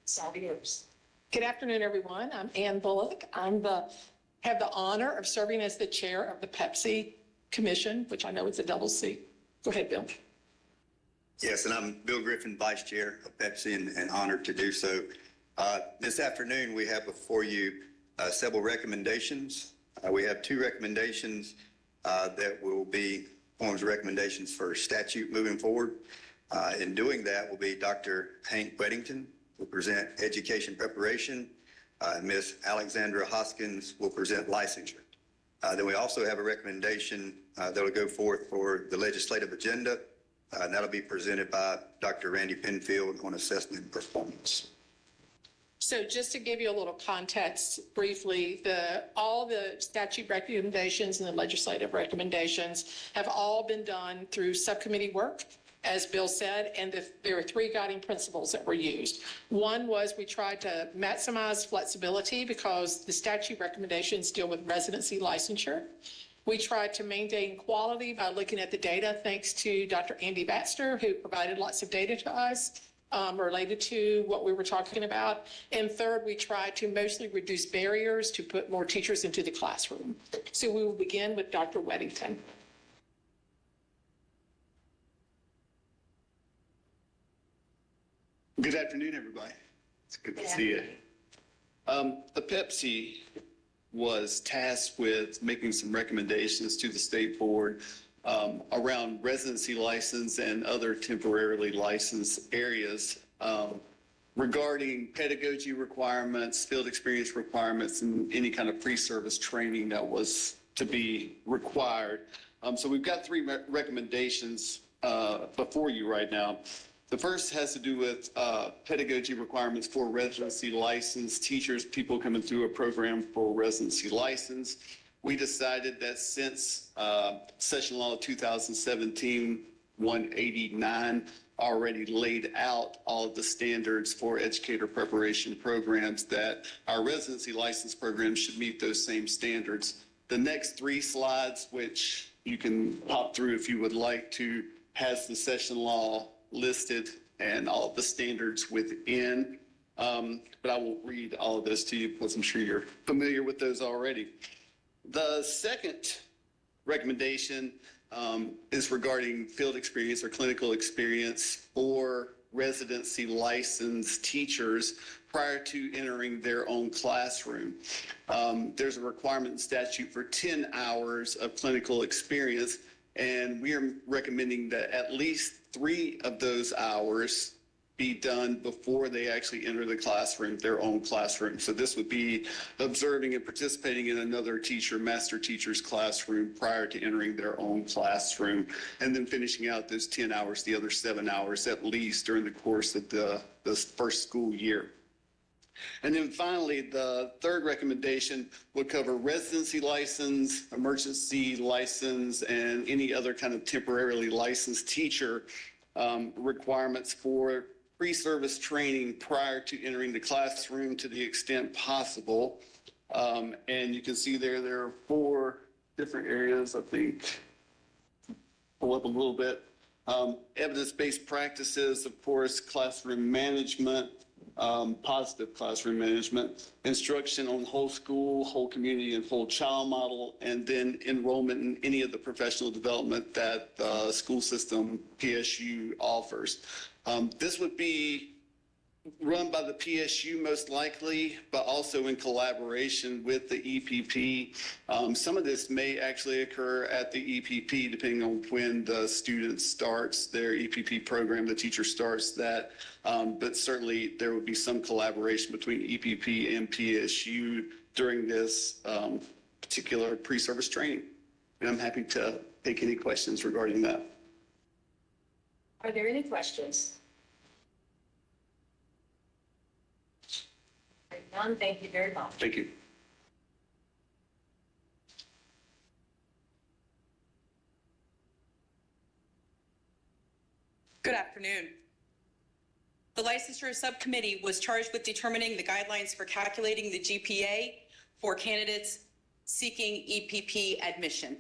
it's all yours. Good afternoon, everyone. I'm Ann Bullock. Have the honor of serving as the chair of the Pepsi Commission, which I know is a double C. Go ahead, Bill. Yes, and I'm Bill Griffin, Vice Chair of Pepsi, and honored to do so. This afternoon, we have before you several recommendations. We have 2 recommendations that will be forms of recommendations for statute moving forward. In doing that will be Dr. Hank Weddington will present education preparation. Ms. Alexandra Hoskins will present licensure. Then we also have a recommendation that will go forth for the legislative agenda, and that'll be presented by Dr. Randy Penfield on assessment and performance. So just to give you a little context briefly, all the statute recommendations and the legislative recommendations have all been done through subcommittee work, as Bill said, and there are 3 guiding principles that were used. One was we tried to maximize flexibility because the statute recommendations deal with residency licensure. We tried to maintain quality by looking at the data, thanks to Dr. Andy Baxter, who provided lots of data to us related to what we were talking about. And third, we tried to mostly reduce barriers to put more teachers into the classroom. So we will begin with Dr. Weddington. Good afternoon, everybody. It's good to see you. The Pepsi was tasked with making some recommendations to the state board around residency license and other temporarily licensed areas regarding pedagogy requirements, field experience requirements, and any kind of pre-service training that was to be required. So we've got 3 recommendations before you right now. The first has to do with pedagogy requirements for residency license teachers, people coming through a program for residency license. We decided that since Session Law 2017-189 already laid out all of the standards for educator preparation programs, that our residency license programs should meet those same standards. The next 3 slides, which you can pop through if you would like to, has the session law listed and all of the standards within. But I won't read all of those to you because I'm sure you're familiar with those already. The second recommendation is regarding field experience or clinical experience for residency licensed teachers prior to entering their own classroom. There's a requirement in statute for 10 hours of clinical experience, and we are recommending that at least 3 of those hours be done before they actually enter the classroom, their own classroom. So this would be observing and participating in another teacher, master teacher's classroom prior to entering their own classroom, and then finishing out those 10 hours, the other 7 hours at least during the course of the first school year. And then finally, the third recommendation would cover residency license, emergency license, and any other kind of temporarily licensed teacher requirements for pre-service training prior to entering the classroom to the extent possible. And you can see there are 4 different areas, I think. Pull up a little bit. Evidence-based practices, of course, classroom management, positive classroom management, instruction on whole school, whole community, and whole child model, and then enrollment in any of the professional development that the school system, PSU, offers. This would be run by the PSU most likely, but also in collaboration with the EPP. Some of this may actually occur at the EPP depending on when the student starts their EPP program, the teacher starts that. But certainly there would be some collaboration between EPP and PSU during this particular pre-service training. And I'm happy to take any questions regarding that. Are there any questions? None, thank you very much. Thank you. Good afternoon. The licensure subcommittee was charged with determining the guidelines for calculating the GPA for candidates seeking EPP admission.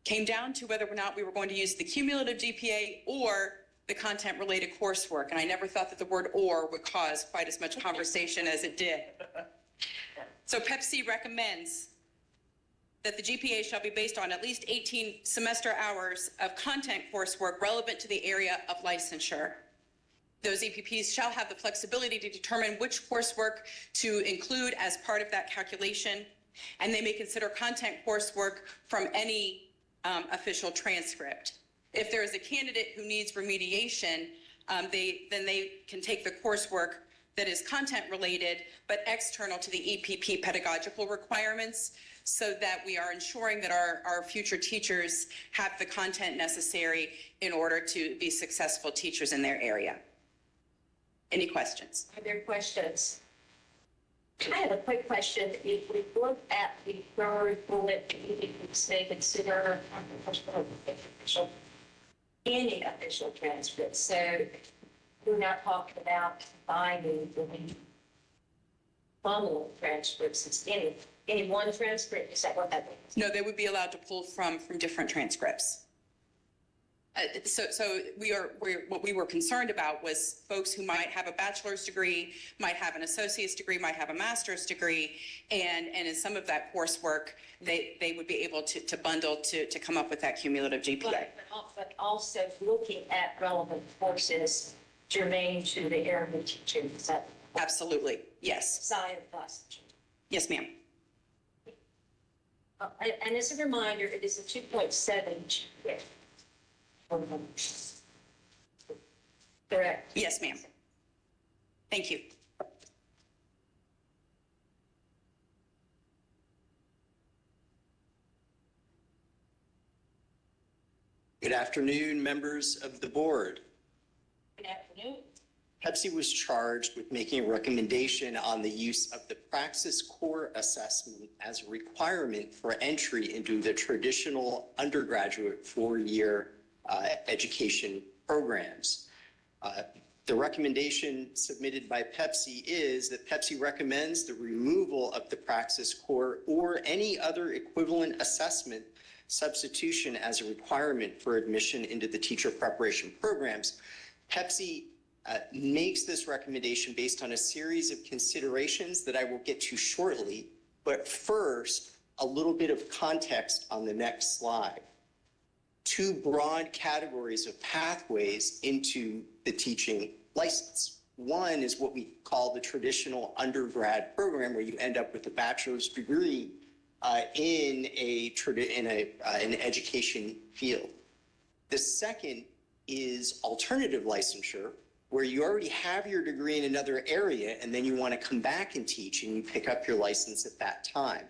Came down to whether or not we were going to use the cumulative GPA or the content-related coursework, and I never thought that the word "or" would cause quite as much conversation as it did. So PEPC recommends that the GPA shall be based on at least 18 semester hours of content coursework relevant to the area of licensure. Those EPPs shall have the flexibility to determine which coursework to include as part of that calculation, and they may consider content coursework from any official transcript. If there is a candidate who needs remediation, then they can take the coursework that is content related but external to the EPP pedagogical requirements, so that we are ensuring that our future teachers have the content necessary in order to be successful teachers in their area. Any questions? Are there questions? I have a quick question. If we look at the third bullet, we say consider any official transcript. So we're not talking about finding the bundle of transcripts. It's any one transcript. Is that what that means? No, they would be allowed to pull from different transcripts. So what we were concerned about was folks who might have a bachelor's degree, might have an associate's degree, might have a master's degree, and in some of that coursework, they would be able to bundle to come up with that cumulative GPA. But also looking at relevant courses germane to the area of teaching. Is that absolutely? Yes. Science class. Yes, ma'am. And as a reminder, it is a 2.7 GPA. Correct. Yes, ma'am. Thank you. Good afternoon, members of the board. Good afternoon. PEPC was charged with making a recommendation on the use of the Praxis Core Assessment as a requirement for entry into the traditional undergraduate four-year education programs. The recommendation submitted by PEPC is that PEPC recommends the removal of the Praxis Core or any other equivalent assessment substitution as a requirement for admission into the teacher preparation programs. PEPC makes this recommendation based on a series of considerations that I will get to shortly, but first, a little bit of context on the next slide. Two broad categories of pathways into the teaching license. One is what we call the traditional undergrad program, where you end up with a bachelor's degree in an education field. The second is alternative licensure, where you already have your degree in another area and then you want to come back and teach and you pick up your license at that time.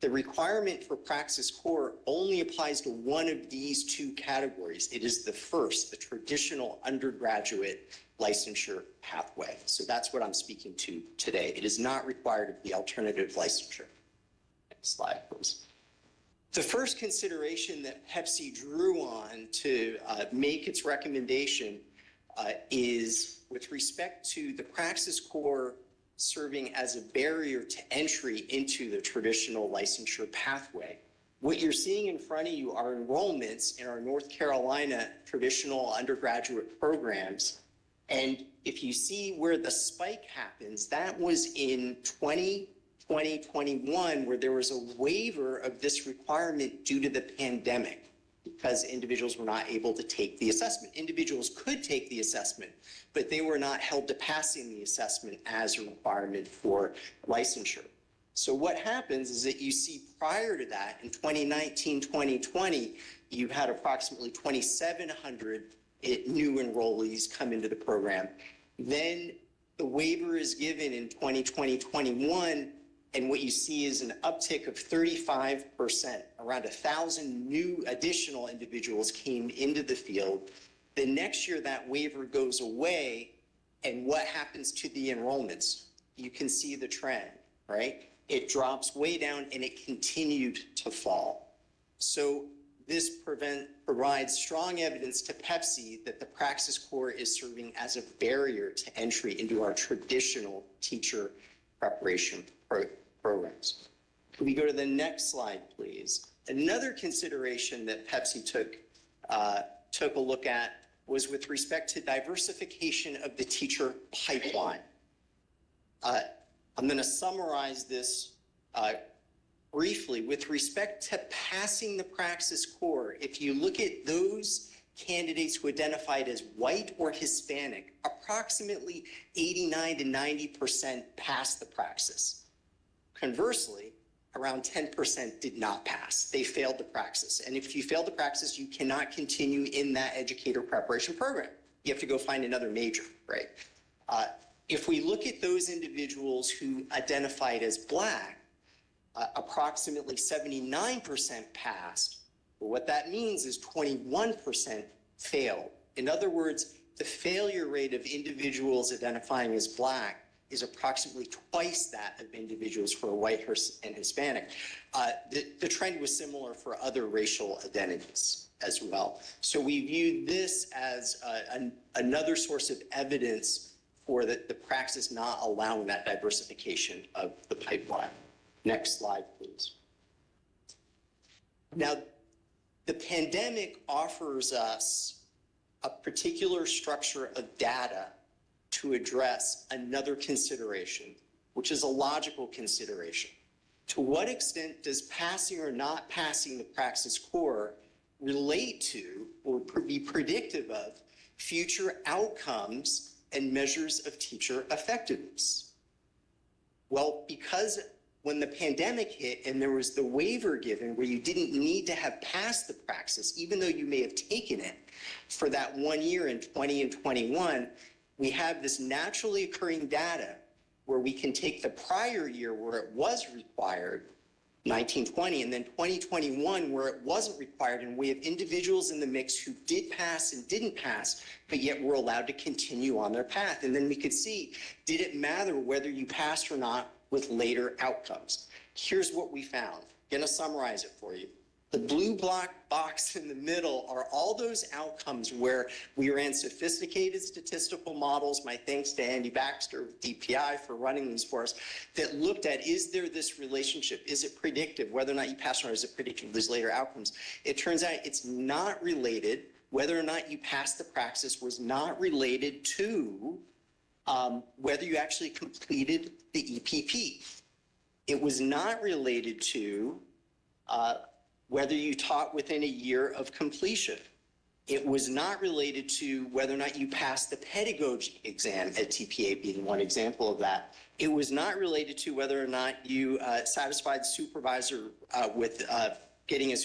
The requirement for Praxis Core only applies to one of these two categories. It is the first, the traditional undergraduate licensure pathway. So that's what I'm speaking to today. It is not required of the alternative licensure. Next slide, please. The first consideration that PEPC drew on to make its recommendation is with respect to the Praxis Core serving as a barrier to entry into the traditional licensure pathway. What you're seeing in front of you are enrollments in our North Carolina traditional undergraduate programs. And if you see where the spike happens, that was in 2021, where there was a waiver of this requirement due to the pandemic, because individuals were not able to take the assessment. Individuals could take the assessment, but they were not held to passing the assessment as a requirement for licensure. So what happens is that you see prior to that, in 2019, 2020, you had approximately 2,700 new enrollees come into the program. Then the waiver is given in 2020, 21, and what you see is an uptick of 35%. Around 1,000 new additional individuals came into the field. The next year, that waiver goes away, and what happens to the enrollments? You can see the trend, right? It drops way down, and it continued to fall. So this provides strong evidence to Pepsi that the Praxis Core is serving as a barrier to entry into our traditional teacher preparation programs. Can we go to the next slide, please? Another consideration that Pepsi took a look at was with respect to diversification of the teacher pipeline. I'm going to summarize this briefly. With respect to passing the Praxis Core, if you look at those candidates who identified as white or Hispanic, approximately 89 to 90% passed the Praxis. Conversely, around 10% did not pass. They failed the Praxis. And if you fail the Praxis, you cannot continue in that educator preparation program. You have to go find another major, right? If we look at those individuals who identified as Black, approximately 79% passed. But what that means is 21% failed. In other words, the failure rate of individuals identifying as Black is approximately twice that of individuals who are white and Hispanic. The trend was similar for other racial identities as well. So we view this as another source of evidence for the Praxis not allowing that diversification of the pipeline. Next slide, please. Now, the pandemic offers us a particular structure of data to address another consideration, which is a logical consideration. To what extent does passing or not passing the Praxis Core relate to or be predictive of future outcomes and measures of teacher effectiveness? Well, because when the pandemic hit and there was the waiver given where you didn't need to have passed the Praxis, even though you may have taken it for that 1 year in 20 and 21, we have this naturally occurring data where we can take the prior year where it was required, 1920, and then 2021 where it wasn't required, and we have individuals in the mix who did pass and didn't pass, but yet were allowed to continue on their path. And then we could see, did it matter whether you passed or not with later outcomes? Here's what we found. I'm going to summarize it for you. The blue black box in the middle are all those outcomes where we ran sophisticated statistical models, my thanks to Andy Baxter with DPI for running these for us, that looked at, is there this relationship? Is it predictive? Whether or not you pass or not, is it predictive of these later outcomes? It turns out it's not related. Whether or not you pass the Praxis was not related to whether you actually completed the EPP. It was not related to whether you taught within a year of completion. It was not related to whether or not you passed the pedagogy exam, at TPA being one example of that. It was not related to whether or not you satisfied supervisor with getting a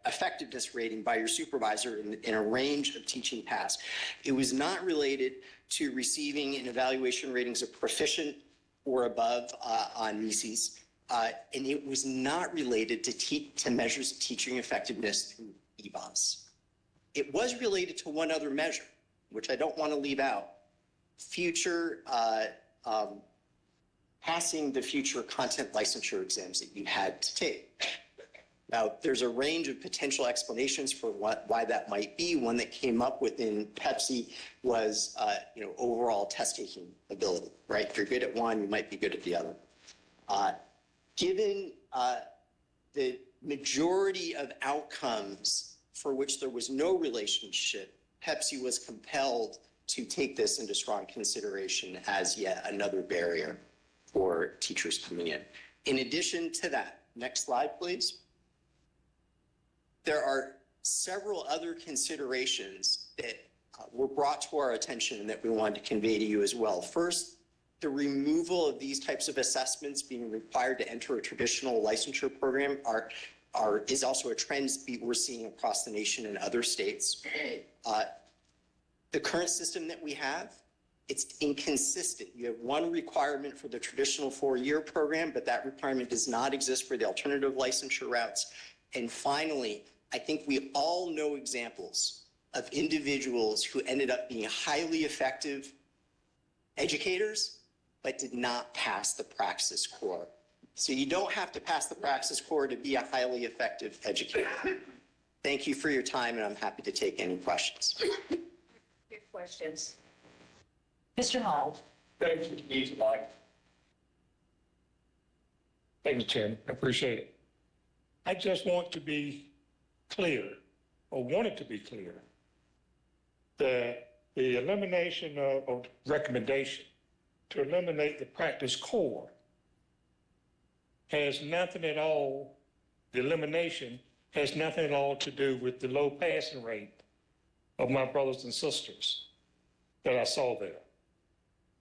effectiveness rating by your supervisor in a range of teaching tasks. It was not related to receiving an evaluation ratings of proficient or above on NESES. And it was not related to measures of teaching effectiveness through EVAS. It was related to one other measure, which I don't want to leave out, passing the future content licensure exams that you had to take. Now, there's a range of potential explanations for why that might be. One that came up within Pepsi was, overall test-taking ability, right? If you're good at one, you might be good at the other. Given the majority of outcomes for which there was no relationship, Pepsi was compelled to take this into strong consideration as yet another barrier for teachers coming in. In addition to that, next slide, please. There are several other considerations that were brought to our attention and that we wanted to convey to you as well. First, the removal of these types of assessments being required to enter a traditional licensure program is also a trend we're seeing across the nation and other states. The current system that we have, it's inconsistent. You have one requirement for the traditional 4-year program, but that requirement does not exist for the alternative licensure routes. And finally, I think we all know examples of individuals who ended up being highly effective educators, but did not pass the Praxis Core. So you don't have to pass the Praxis Core to be a highly effective educator. Thank you for your time, and I'm happy to take any questions. Your questions. Mr. Hall. Thank you, Denise Mike. Thank you, Chairman. I appreciate it. I just want to be clear, or wanted to be clear, that the elimination of recommendation to eliminate the practice core has nothing at all, the elimination has nothing at all to do with the low passing rate of my brothers and sisters that I saw there.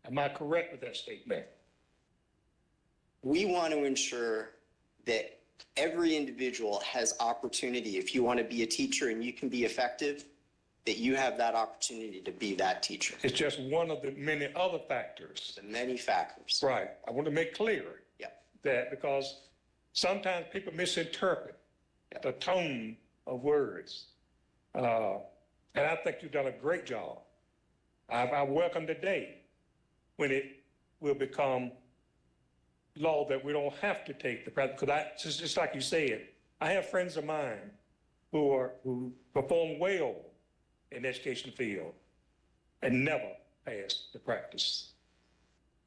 Am I correct with that statement? We want to ensure that every individual has opportunity. If you want to be a teacher and you can be effective, that you have that opportunity to be that teacher. It's just one of the many other factors. The many factors. Right. I want to make clear Yep. that because sometimes people misinterpret the tone of words. And I think you've done a great job. I welcome the day when it will become law that we don't have to take the practice. Because just like you said, I have friends of mine who perform well in the education field and never pass the practice.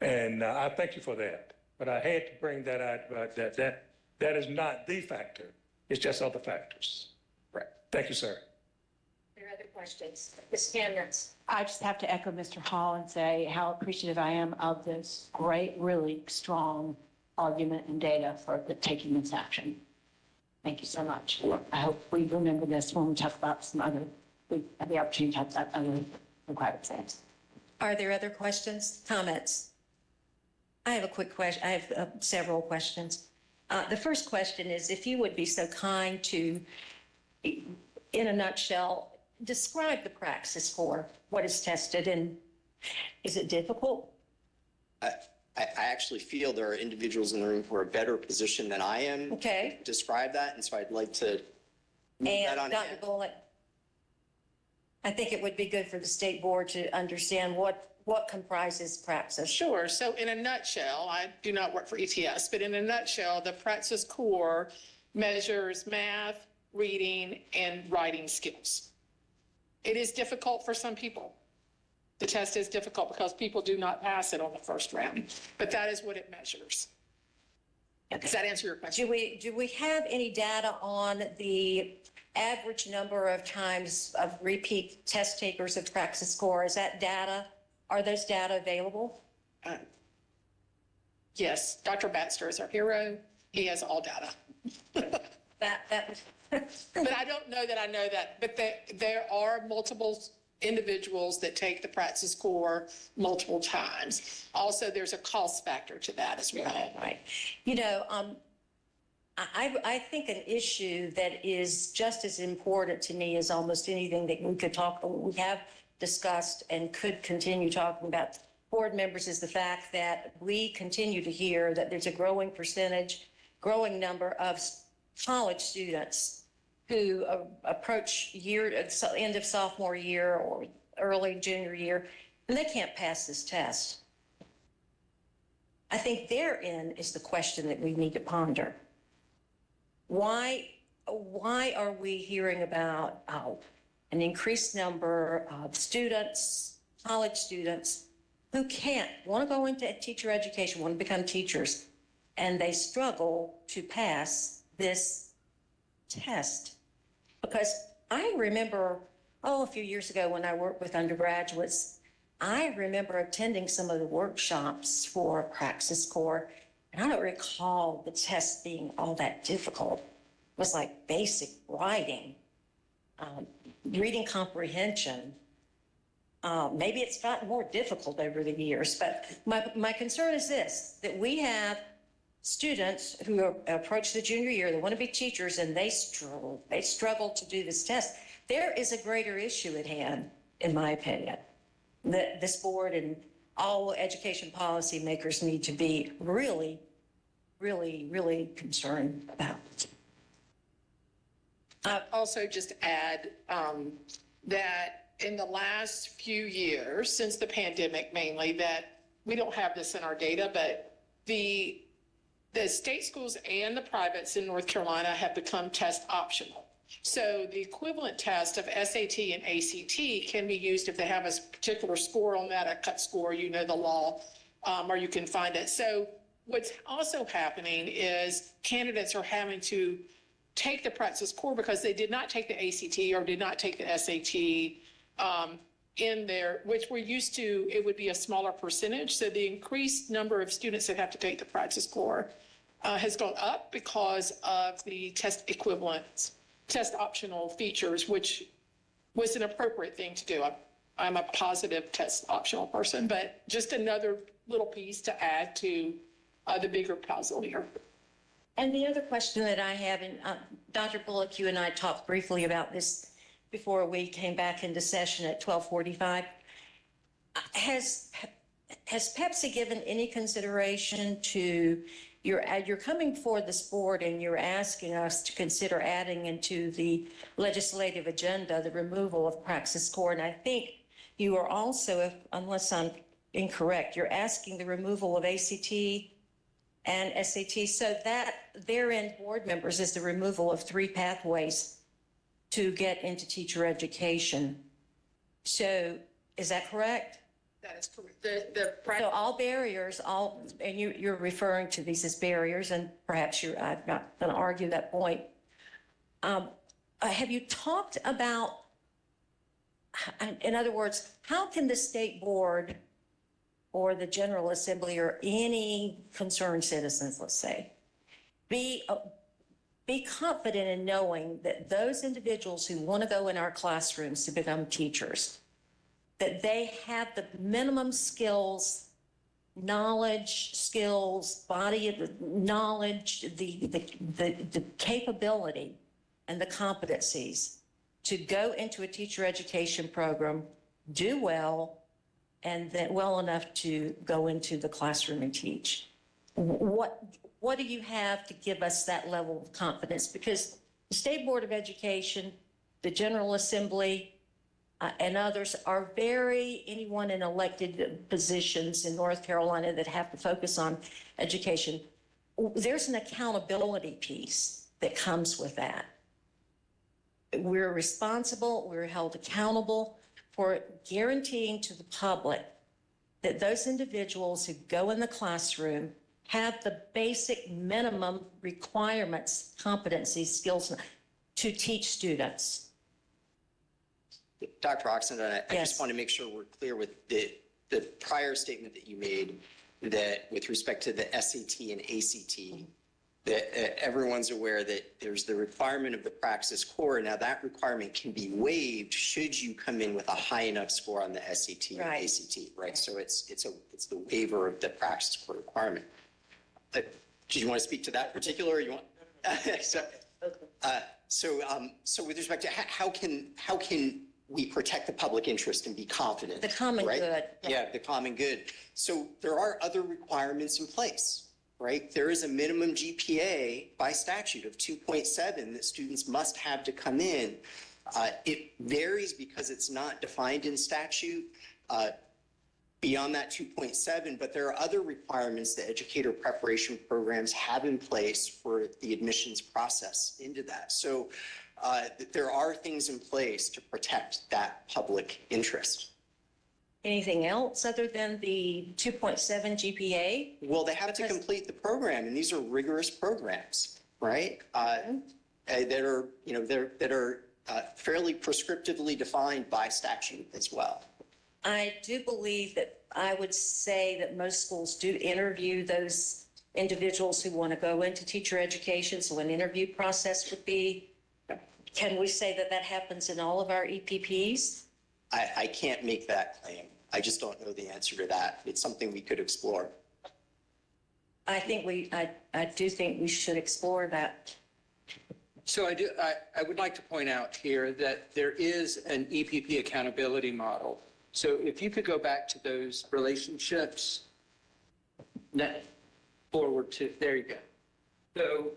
And I thank you for that. But I had to bring that out, that is not the factor. It's just other factors. Right. Thank you, sir. Are there other questions? Ms. Hamnitz. I just have to echo Mr. Hall and say how appreciative I am of this great, really strong argument and data for taking this action. Thank you so much. I hope we remember this when we talk about some other, we have the opportunity to talk about other required exams. Are there other questions, comments? I have a quick question. I have several questions. The first question is if you would be so kind to, in a nutshell, describe the Praxis Core, what is tested, and is it difficult? I actually feel there are individuals in the room who are better positioned than I am to describe that, and so I'd like to move that on And Dr. ahead. Bullock, I think it would be good for the state board to understand what comprises Praxis. Sure. So in a nutshell, I do not work for ETS, but in a nutshell, the Praxis Core measures math, reading, and writing skills. It is difficult for some people. The test is difficult because people do not pass it on the first round, but that is what it measures. Does that answer your question? Do we have any data on the average number of times of repeat test takers of Praxis Core? Is that data? Are those data available? Yes, Dr. Baxter is our hero. He has all data. But I don't know that I know that, but there are multiple individuals that take the Praxis Core multiple times. Also, there's a cost factor to that as well. Right. You know, I think an issue that is just as important to me as almost anything that we have discussed and could continue talking about board members is the fact that we continue to hear that there's a growing number of college students who approach end of sophomore year or early junior year, and they can't pass this test. I think therein is the question that we need to ponder. Why are we hearing about an increased number of students, college students, who want to go into teacher education, want to become teachers, and they struggle to pass this test? Because I remember, a few years ago when I worked with undergraduates, I remember attending some of the workshops for Praxis Core, and I don't recall the test being all that difficult. It was like basic writing, reading comprehension. Maybe it's gotten more difficult over the years, but my concern is this, that we have students who approach the junior year, they want to be teachers, and they struggle to do this test. There is a greater issue at hand, in my opinion, that this board and all education policy makers need to be really, really, really concerned about. Also just add that in the last few years, since the pandemic mainly, that we don't have this in our data, but the state schools and the privates in North Carolina have become test optional. So the equivalent test of SAT and ACT can be used if they have a particular score on that, a cut score, you know the law, or you can find it. So what's also happening is candidates are having to take the practice core because they did not take the ACT or did not take the SAT in there, which we're used to, it would be a smaller percentage. So the increased number of students that have to take the practice core has gone up because of the test equivalence, test optional features, which was an appropriate thing to do. I'm a positive test optional person, but just another little piece to add to the bigger puzzle here. And the other question that I have, and Dr. Bullock, you and I talked briefly about this before we came back into session at 12:45. Has Pepsi given any consideration to you're coming before this board and you're asking us to consider adding into the legislative agenda the removal of Praxis Core? And I think you are also, unless I'm incorrect, you're asking the removal of ACT and SAT, so that therein, board members, is the removal of 3 pathways to get into teacher education. So is that correct? That is correct. So all barriers, and you're referring to these as barriers, and perhaps I'm not going to argue that point. Have you talked about, in other words, how can the state board or the General Assembly or any concerned citizens, let's say, be confident in knowing that those individuals who want to go in our classrooms to become teachers, that they have the minimum skills, knowledge, skills, body of knowledge, the capability and the competencies to go into a teacher education program, do well, and then well enough to go into the classroom and teach? What do you have to give us that level of confidence? Because the State Board of Education, the General Assembly, and others are anyone in elected positions in North Carolina that have to focus on education, there's an accountability piece that comes with that. We're responsible, we're held accountable for guaranteeing to the public that those individuals who go in the classroom have the basic minimum requirements, competencies, skills to teach students. Dr. Oxenden, I just want to make sure we're clear with the prior statement that you made, that with respect to the SAT and ACT, that everyone's aware that there's the requirement of the Praxis Core. Now that requirement can be waived should you come in with a high enough score on the SAT and ACT, right? So it's the waiver of the Praxis Core requirement. Do you want to speak to that particular, or you want? So with respect to how can we protect the public interest and be confident? The common good. Yeah, the common good. So there are other requirements in place, right? There is a minimum GPA by statute of 2.7 that students must have to come in. It varies because it's not defined in statute beyond that 2.7, but there are other requirements that educator preparation programs have in place for the admissions process into that. So there are things in place to protect that public interest. Anything else other than the 2.7 GPA? Well, they have to complete the program, and these are rigorous programs, right? That are fairly prescriptively defined by statute as well. I do believe that I would say that most schools do interview those individuals who want to go into teacher education. So an interview process would be, can we say that that happens in all of our EPPs? I can't make that claim. I just don't know the answer to that. It's something we could explore. I do think we should explore that. So I would like to point out here that there is an EPP accountability model. So if you could go back to those relationships, forward to, there you go. So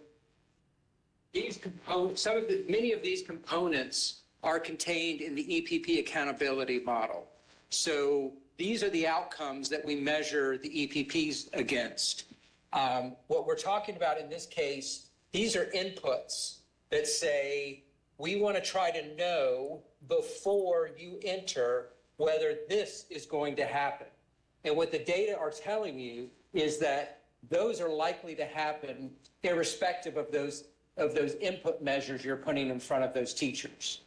these components, many of these components are contained in the EPP accountability model. So these are the outcomes that we measure the EPPs against. What we're talking about in this case, these are inputs that say, we want to try to know before you enter whether this is going to happen. And what the data are telling you is that those are likely to happen irrespective of those input measures you're putting in front of those teachers.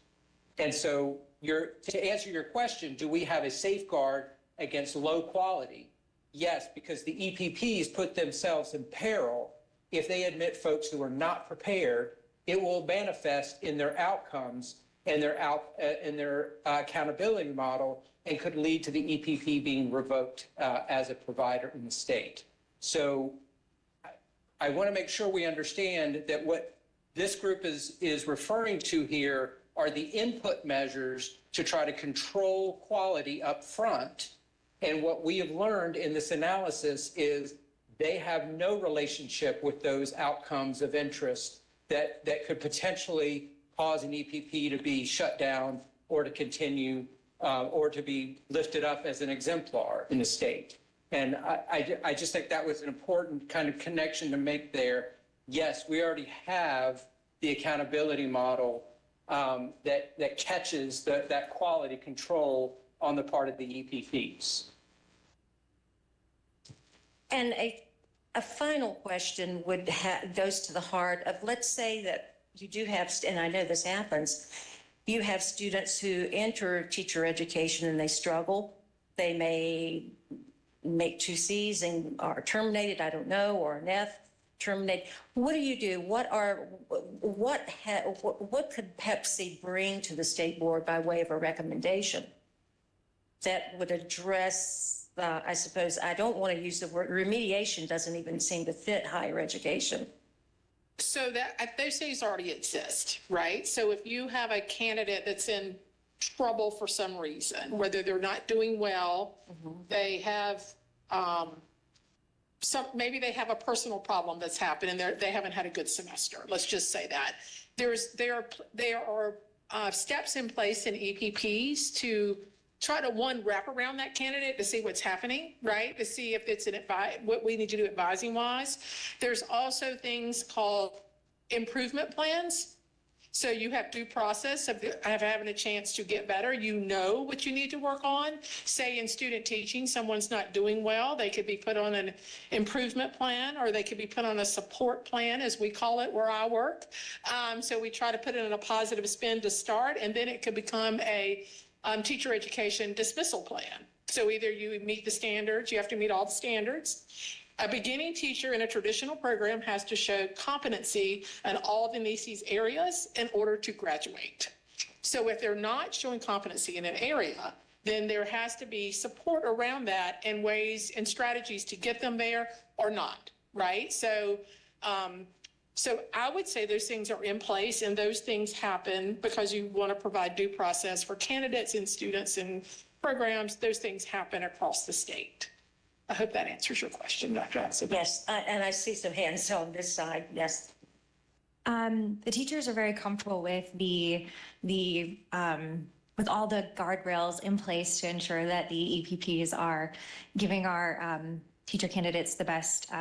And so to answer your question, do we have a safeguard against low quality? Yes, because the EPPs put themselves in peril. If they admit folks who are not prepared, it will manifest in their outcomes and their accountability model, and could lead to the EPP being revoked as a provider in the state. So I want to make sure we understand that what this group is referring to here are the input measures to try to control quality up front. And what we have learned in this analysis is they have no relationship with those outcomes of interest that could potentially cause an EPP to be shut down or to continue or to be lifted up as an exemplar in the state. And I just think that was an important kind of connection to make there. Yes, we already have the accountability model that catches that quality control on the part of the EPPs. And a final question goes to the heart of, let's say that you do have, and I know this happens, you have students who enter teacher education and they struggle. They may make 2 Cs and are terminated, I don't know, or an F terminated. What do you do? What could Pepsi bring to the state board by way of a recommendation that would address, I suppose, I don't want to use the word, remediation doesn't even seem to fit higher education. So those things already exist, right? So if you have a candidate that's in trouble for some reason, whether they're not doing well, they have maybe they have a personal problem that's happened and they haven't had a good semester. Let's just say that. There are steps in place in EPPs to try to, wrap around that candidate to see what's happening, right? To see if it's what we need to do advising wise. There's also things called improvement plans. So you have due process of having a chance to get better. You know what you need to work on. Say in student teaching, someone's not doing well, they could be put on an improvement plan, or they could be put on a support plan, as we call it where I work. So we try to put it in a positive spin to start, and then it could become a teacher education dismissal plan. So either you meet the standards, you have to meet all the standards. A beginning teacher in a traditional program has to show competency in all the NECES areas in order to graduate. So if they're not showing competency in an area, then there has to be support around that and ways and strategies to get them there or not, right? So I would say those things are in place, and those things happen because you want to provide due process for candidates and students and programs. Those things happen across the state. I hope that answers your question, Dr. Axel. Yes, and I see some hands on this side. Yes. The teachers are very comfortable with with all the guardrails in place to ensure that the EPPs are giving our teacher candidates the best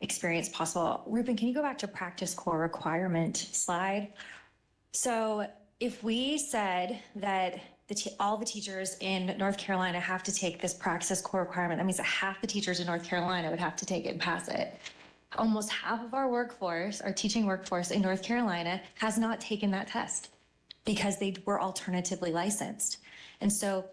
experience possible. Ruben, can you go back to practice core requirement slide? So if we said that all the teachers in North Carolina have to take this practice core requirement, that means that half the teachers in North Carolina would have to take it and pass it. Almost half of our workforce, our teaching workforce in North Carolina, has not taken that test because they were alternatively licensed. And so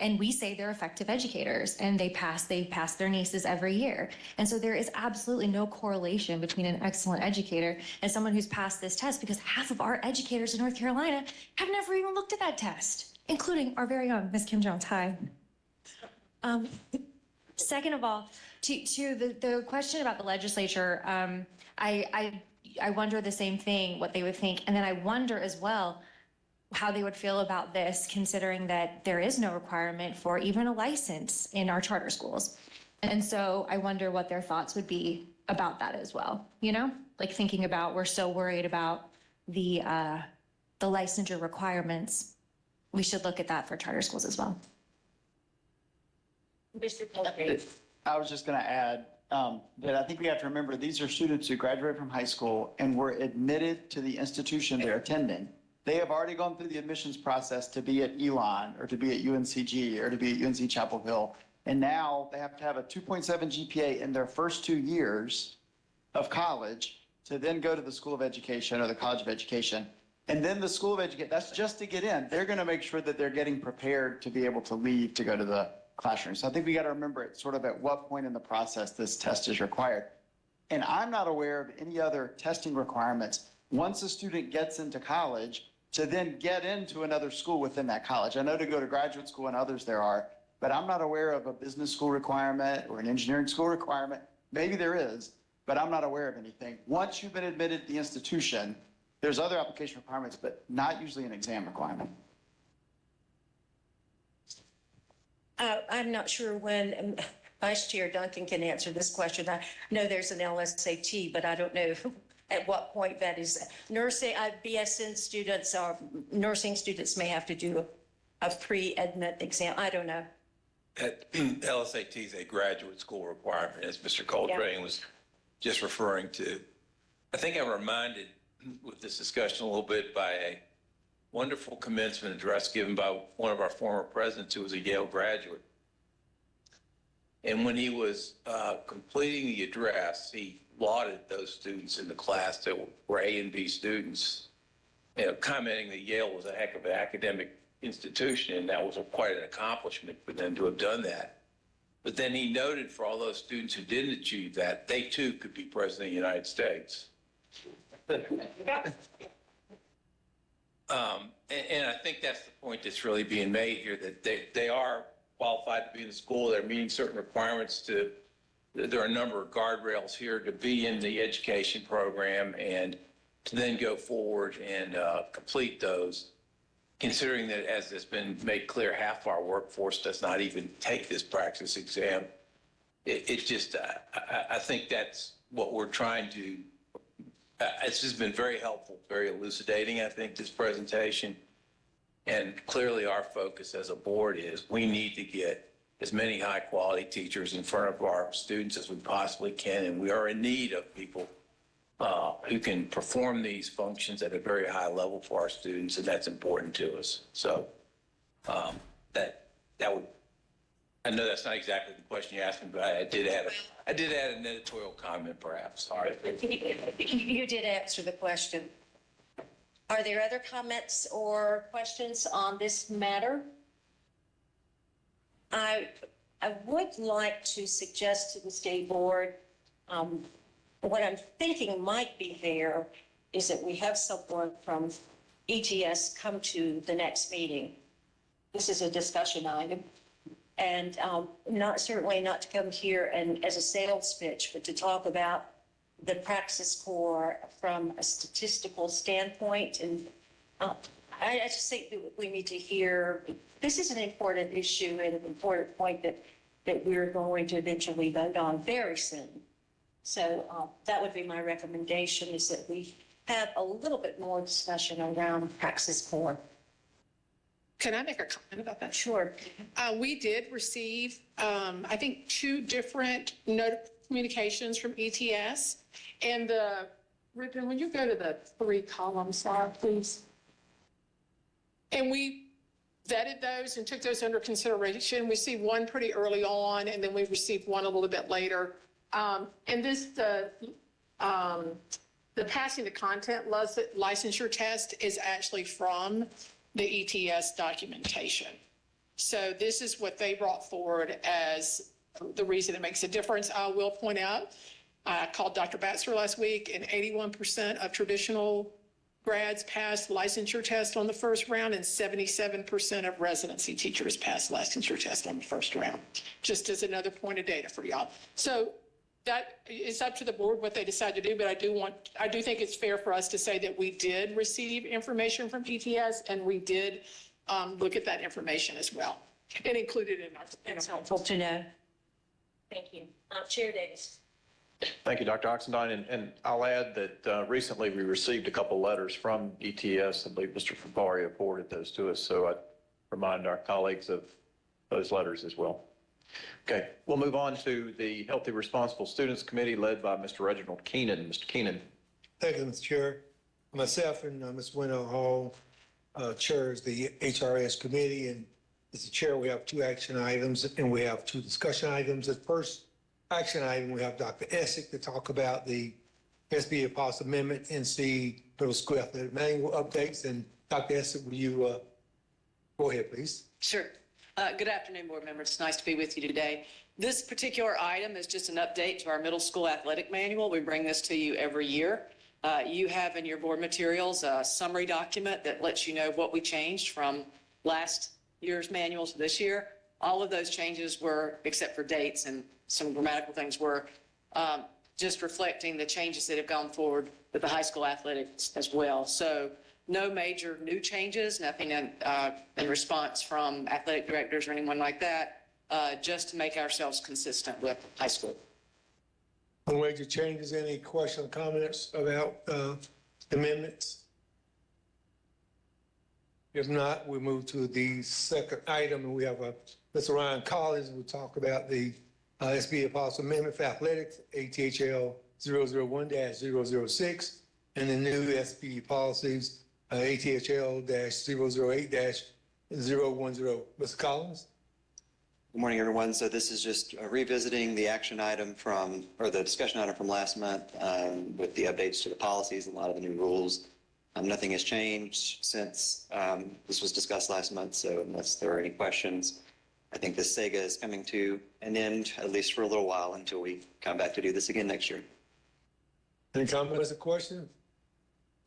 and we say they're effective educators, and they pass their NECES every year. And so there is absolutely no correlation between an excellent educator and someone who's passed this test, because half of our educators in North Carolina have never even looked at that test, including our very own Ms. Kim Jones. Hi. Second of all, to the question about the legislature, I wonder the same thing, what they would think. And then I wonder as well how they would feel about this, considering that there is no requirement for even a license in our charter schools. And so I wonder what their thoughts would be about that as well. You know, like thinking about, we're so worried about the licensure requirements, we should look at that for charter schools as well. Mr. Pellegrini. I was just going to add that I think we have to remember these are students who graduate from high school and were admitted to the institution they're attending. They have already gone through the admissions process to be at Elon or to be at UNCG or to be at UNC Chapel Hill. And now they have to have a 2.7 GPA in their first 2 years of college to then go to the School of Education or the College of Education. And then the School of Education, that's just to get in. They're going to make sure that they're getting prepared to be able to leave to go to the classroom. So I think we got to remember it sort of at what point in the process this test is required. And I'm not aware of any other testing requirements once a student gets into college to then get into another school within that college. I know to go to graduate school and others there are, but I'm not aware of a business school requirement or an engineering school requirement. Maybe there is, but I'm not aware of anything. Once you've been admitted to the institution, there's other application requirements, but not usually an exam requirement. I'm not sure when Vice Chair Duncan can answer this question. I know there's an LSAT, but I don't know at what point that is. Nursing, BSN students or nursing students may have to do a pre-admit exam. I don't know. LSAT is a graduate school requirement, as Mr. Coltrane was just referring to. I think I'm reminded with this discussion a little bit by a wonderful commencement address given by one of our former presidents who was a Yale graduate. And when he was completing the address, he lauded those students in the class that were A and B students, commenting that Yale was a heck of an academic institution, and that was quite an accomplishment for them to have done that. But then he noted for all those students who didn't achieve that, they too could be president of the United States. And I think that's the point that's really being made here, that they are qualified to be in the school. They're meeting certain requirements there are a number of guardrails here to be in the education program and to then go forward and complete those. Considering that, as has been made clear, half our workforce does not even take this practice exam. It's just, I think that's what we're trying to, it's just been very helpful, very elucidating, I think, this presentation. And clearly our focus as a board is we need to get as many high quality teachers in front of our students as we possibly can. And we are in need of people who can perform these functions at a very high level for our students, and that's important to us. So that would, I know that's not exactly the question you asked me, but I did add an editorial comment, perhaps. Sorry. You did answer the question. Are there other comments or questions on this matter? I would like to suggest to the state board, what I'm thinking might be fair is that we have someone from ETS come to the next meeting. This is a discussion item. And certainly not to come here and as a sales pitch, but to talk about the Praxis Corps from a statistical standpoint. And I just think that we need to hear, this is an important issue and an important point that we're going to eventually vote on very soon. So that would be my recommendation, is that we have a little bit more discussion around Praxis Corps. Can I make a comment about that? Sure. We did receive, I think, 2 different communications from ETS. And Ruben, when you go to the 3-column slide, please. And we vetted those and took those under consideration. We received one pretty early on, and then we received one a little bit later. And this, the passing the content licensure test is actually from the ETS documentation. So this is what they brought forward as the reason it makes a difference. I will point out, I called Dr. Batzer last week, and 81% of traditional grads passed licensure test on the first round, and 77% of residency teachers passed licensure test on the first round, just as another point of data for y'all. So that is up to the board what they decide to do, but I do think it's fair for us to say that we did receive information from ETS, and we did look at that information as well and include it in our. It's helpful to know. Thank you. Chair Davis. Thank you, Dr. Oxendine. And I'll add that recently we received a couple letters from ETS. I believe Mr. Fafaria forwarded those to us. So I remind our colleagues of those letters as well. Okay, we'll move on to the Healthy Responsible Students Committee led by Mr. Reginald Keenan. Mr. Keenan. Thank you, Mr. Chair. Myself and Ms. Winter Hall chairs the HRS committee, and as the chair, we have 2 action items and we have 2 discussion items. The first action item, we have Dr. Essick to talk about the SBA policy amendment, NC Middle School Athletic Manual updates. And Dr. Essick, will you go ahead, please? Sure. Good afternoon, board members. It's nice to be with you today. This particular item is just an update to our middle school athletic manual. We bring this to you every year. You have in your board materials a summary document that lets you know what we changed from last year's manual to this year. All of those changes were, except for dates and some grammatical things, were just reflecting the changes that have gone forward with the high school athletics as well. So no major new changes, nothing in response from athletic directors or anyone like that, just to make ourselves consistent with high school. No major changes, any questions or comments about amendments? If not, we move to the second item, and we have Mr. Ryan Collins who will talk about the SBA policy amendment for athletics, ATHL 001-006, and the new SBA policies, ATHL-008-010. Mr. Collins? Good morning, everyone. So this is just revisiting the action item from, or the discussion item from last month with the updates to the policies and a lot of the new rules. Nothing has changed since this was discussed last month, so unless there are any questions, I think this saga is coming to an end, at least for a little while, until we come back to do this again next year. Any comments or questions?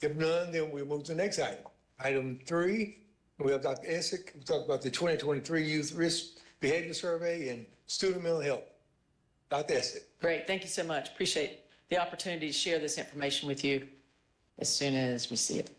If none, then we move to the next item. Item 3, we have Dr. Essick. We talk about the 2023 Youth Risk Behavior Survey and Student Mental Health. Dr. Essick. Great. Thank you so much. Appreciate the opportunity to share this information with you as soon as we see it.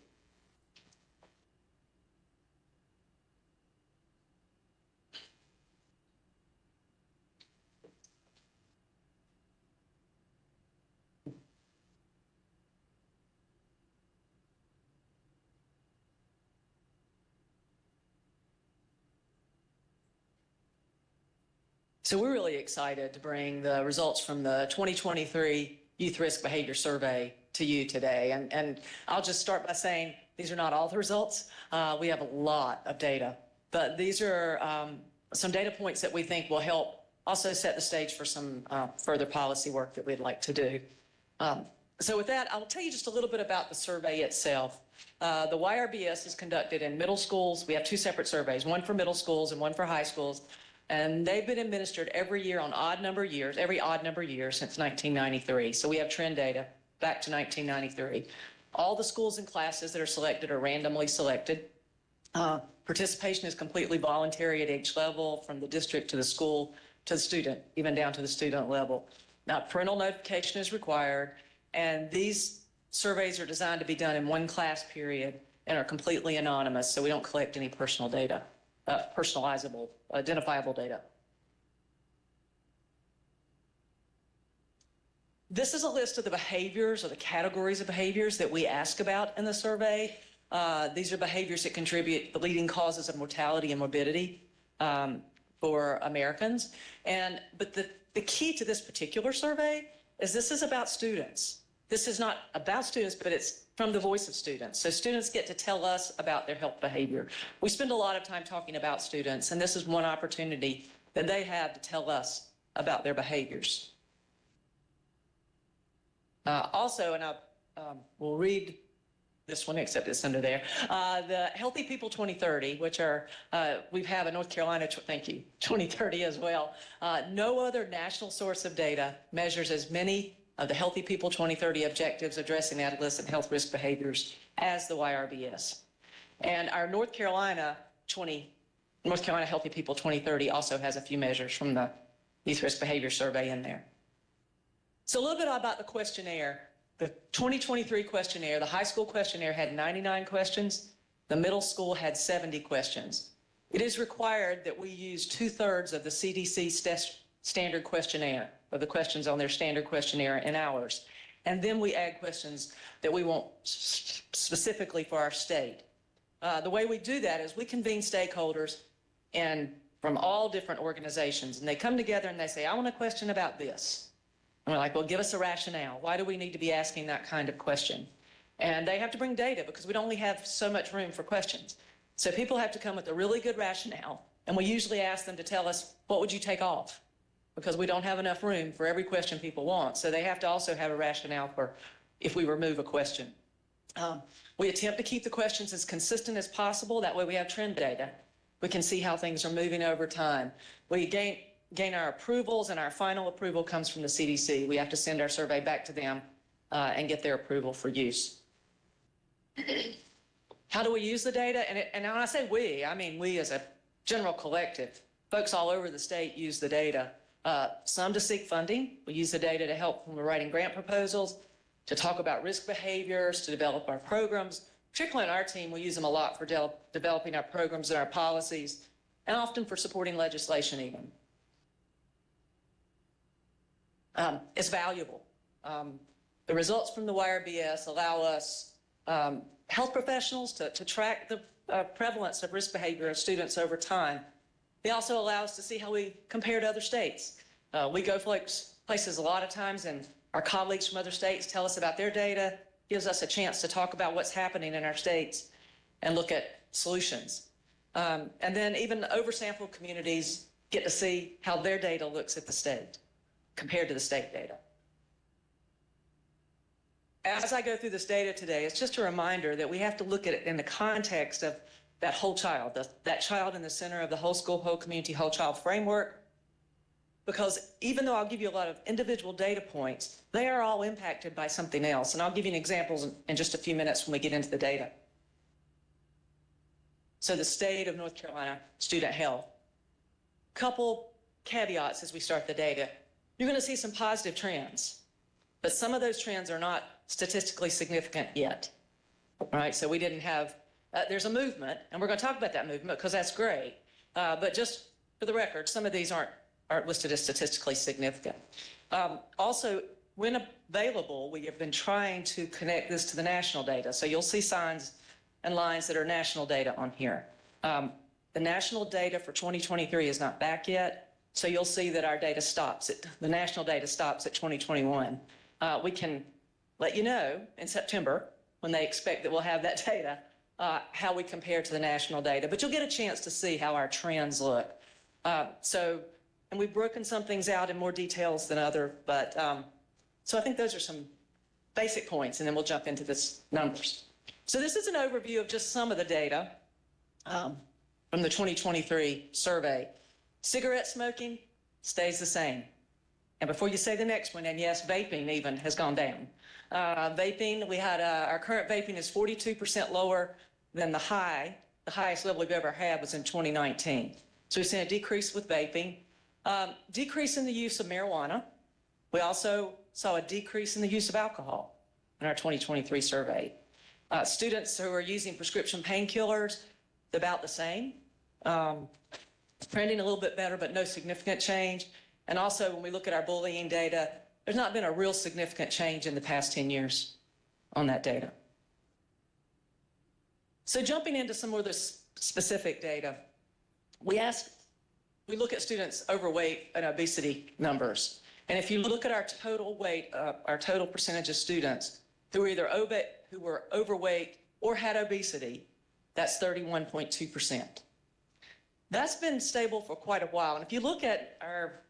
So we're really excited to bring the results from the 2023 Youth Risk Behavior Survey to you today. And I'll just start by saying these are not all the results. We have a lot of data, but these are some data points that we think will help also set the stage for some further policy work that we'd like to do. So with that, I'll tell you just a little bit about the survey itself. The YRBS is conducted in middle schools. We have 2 separate surveys, one for middle schools and one for high schools. And they've been administered every year on every odd number year since 1993. So we have trend data back to 1993. All the schools and classes that are selected are randomly selected. Participation is completely voluntary at each level, from the district to the school to the student, even down to the student level. Now, parental notification is required, and these surveys are designed to be done in one class period and are completely anonymous, so we don't collect any personal data. Personalizable, identifiable data. This is a list of the behaviors or the categories of behaviors that we ask about in the survey. These are behaviors that contribute the leading causes of mortality and morbidity for Americans. But the key to this particular survey is this is about students. This is not about students, but it's from the voice of students. So students get to tell us about their health behavior. We spend a lot of time talking about students, and this is one opportunity that they have to tell us about their behaviors. Also, and we'll read this one, except it's under there, the Healthy People 2030, which are, we have a North Carolina, thank you, 2030 as well. No other national source of data measures as many of the Healthy People 2030 objectives addressing adolescent health risk behaviors as the YRBS. And our North Carolina Healthy People 2030 also has a few measures from the Youth Risk Behavior Survey in there. So a little bit about the questionnaire. The 2023 questionnaire, the high school questionnaire had 99 questions. The middle school had 70 questions. It is required that we use 2/3 of the CDC standard questionnaire, or the questions on their standard questionnaire and ours. And then we add questions that we want specifically for our state. The way we do that is we convene stakeholders and from all different organizations, and they come together and they say, I want a question about this. And we're like, well, give us a rationale. Why do we need to be asking that kind of question? And they have to bring data because we only have so much room for questions. So people have to come with a really good rationale, and we usually ask them to tell us, what would you take off? Because we don't have enough room for every question people want. So they have to also have a rationale for if we remove a question. We attempt to keep the questions as consistent as possible. That way we have trend data. We can see how things are moving over time. We gain our approvals, and our final approval comes from the CDC. We have to send our survey back to them and get their approval for use. How do we use the data? And when I say we, I mean we as a general collective. Folks all over the state use the data. Some to seek funding. We use the data to help when we're writing grant proposals, to talk about risk behaviors, to develop our programs. Particularly on our team, we use them a lot for developing our programs and our policies, and often for supporting legislation even. It's valuable. The results from the YRBS allow us, health professionals, to track the prevalence of risk behavior of students over time. They also allow us to see how we compare to other states. We go places a lot of times, and our colleagues from other states tell us about their data, gives us a chance to talk about what's happening in our states and look at solutions. And then even oversampled communities get to see how their data looks at the state compared to the state data. As I go through this data today, it's just a reminder that we have to look at it in the context of that whole child, that child in the center of the whole school, whole community, whole child framework. Because even though I'll give you a lot of individual data points, they are all impacted by something else. And I'll give you an example in just a few minutes when we get into the data. So the state of North Carolina, student health. Couple caveats as we start the data. You're going to see some positive trends, but some of those trends are not statistically significant yet. All right, so we didn't have, there's a movement, and we're going to talk about that movement because that's great. But just for the record, some of these aren't listed as statistically significant. Also, when available, we have been trying to connect this to the national data. So you'll see signs and lines that are national data on here. The national data for 2023 is not back yet. So you'll see that our data stops the national data stops at 2021. We can let you know in September when they expect that we'll have that data, how we compare to the national data, but you'll get a chance to see how our trends look. And we've broken some things out in more details than other, but so I think those are some basic points, and then we'll jump into this numbers. So this is an overview of just some of the data from the 2023 survey. Cigarette smoking stays the same. And before you say the next one, and yes, vaping even has gone down. Vaping, we had our current vaping is 42% lower than the highest level we've ever had was in 2019. So we've seen a decrease with vaping. Decrease in the use of marijuana. We also saw a decrease in the use of alcohol in our 2023 survey. Students who are using prescription painkillers, about the same. Trending a little bit better, but no significant change. And also, when we look at our bullying data, there's not been a real significant change in the past 10 years on that data. So jumping into some more of the specific data, we look at students' overweight and obesity numbers. And if you look at our total weight, our total percentage of students who were overweight or had obesity, that's 31.2%. That's been stable for quite a while. And if you look at our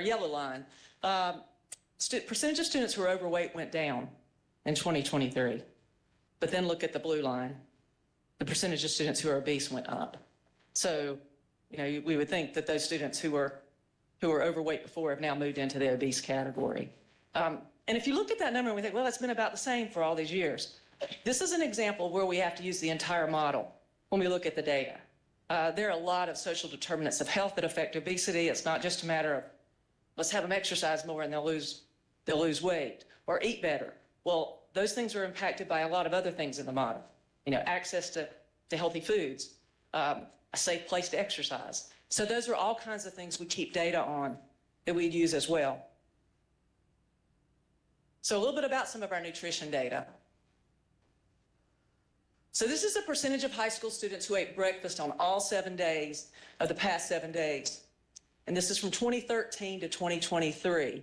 yellow line, percentage of students who are overweight went down in 2023. But then look at the blue line, the percentage of students who are obese went up. So, we would think that those students who were overweight before have now moved into the obese category. And if you look at that number and we think, well, it's been about the same for all these years. This is an example where we have to use the entire model when we look at the data. There are a lot of social determinants of health that affect obesity. It's not just a matter of let's have them exercise more and they'll lose weight or eat better. Well, those things are impacted by a lot of other things in the model. Access to healthy foods, a safe place to exercise. So those are all kinds of things we keep data on that we'd use as well. So a little bit about some of our nutrition data. So this is a percentage of high school students who ate breakfast on all 7 days of the past 7 days. And this is from 2013 to 2023.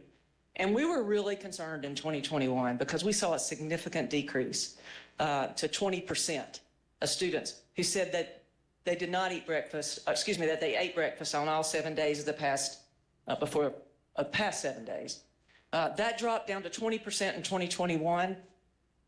And we were really concerned in 2021 because we saw a significant decrease to 20% of students who said that they did not eat breakfast, that they ate breakfast on all 7 days of the past, past 7 days. That dropped down to 20% in 2021.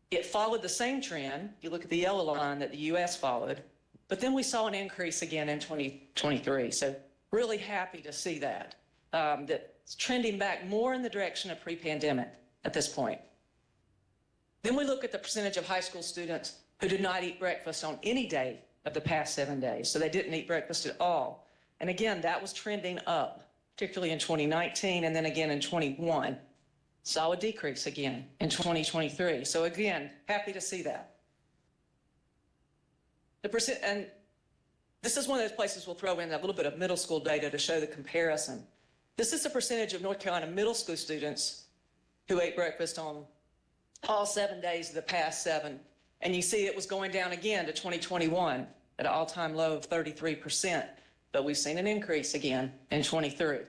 It followed the same trend. You look at the yellow line that the U.S. followed, but then we saw an increase again in 2023. So really happy to see that. That's trending back more in the direction of pre-pandemic at this point. Then we look at the percentage of high school students who did not eat breakfast on any day of the past 7 days. So they didn't eat breakfast at all. And again, that was trending up, particularly in 2019 and then again in 21. Saw a decrease again in 2023. So again, happy to see that. And this is one of those places we'll throw in a little bit of middle school data to show the comparison. This is the percentage of North Carolina middle school students who ate breakfast on all 7 days of the past 7. And you see it was going down again to 2021 at an all-time low of 33%. But we've seen an increase again in 23.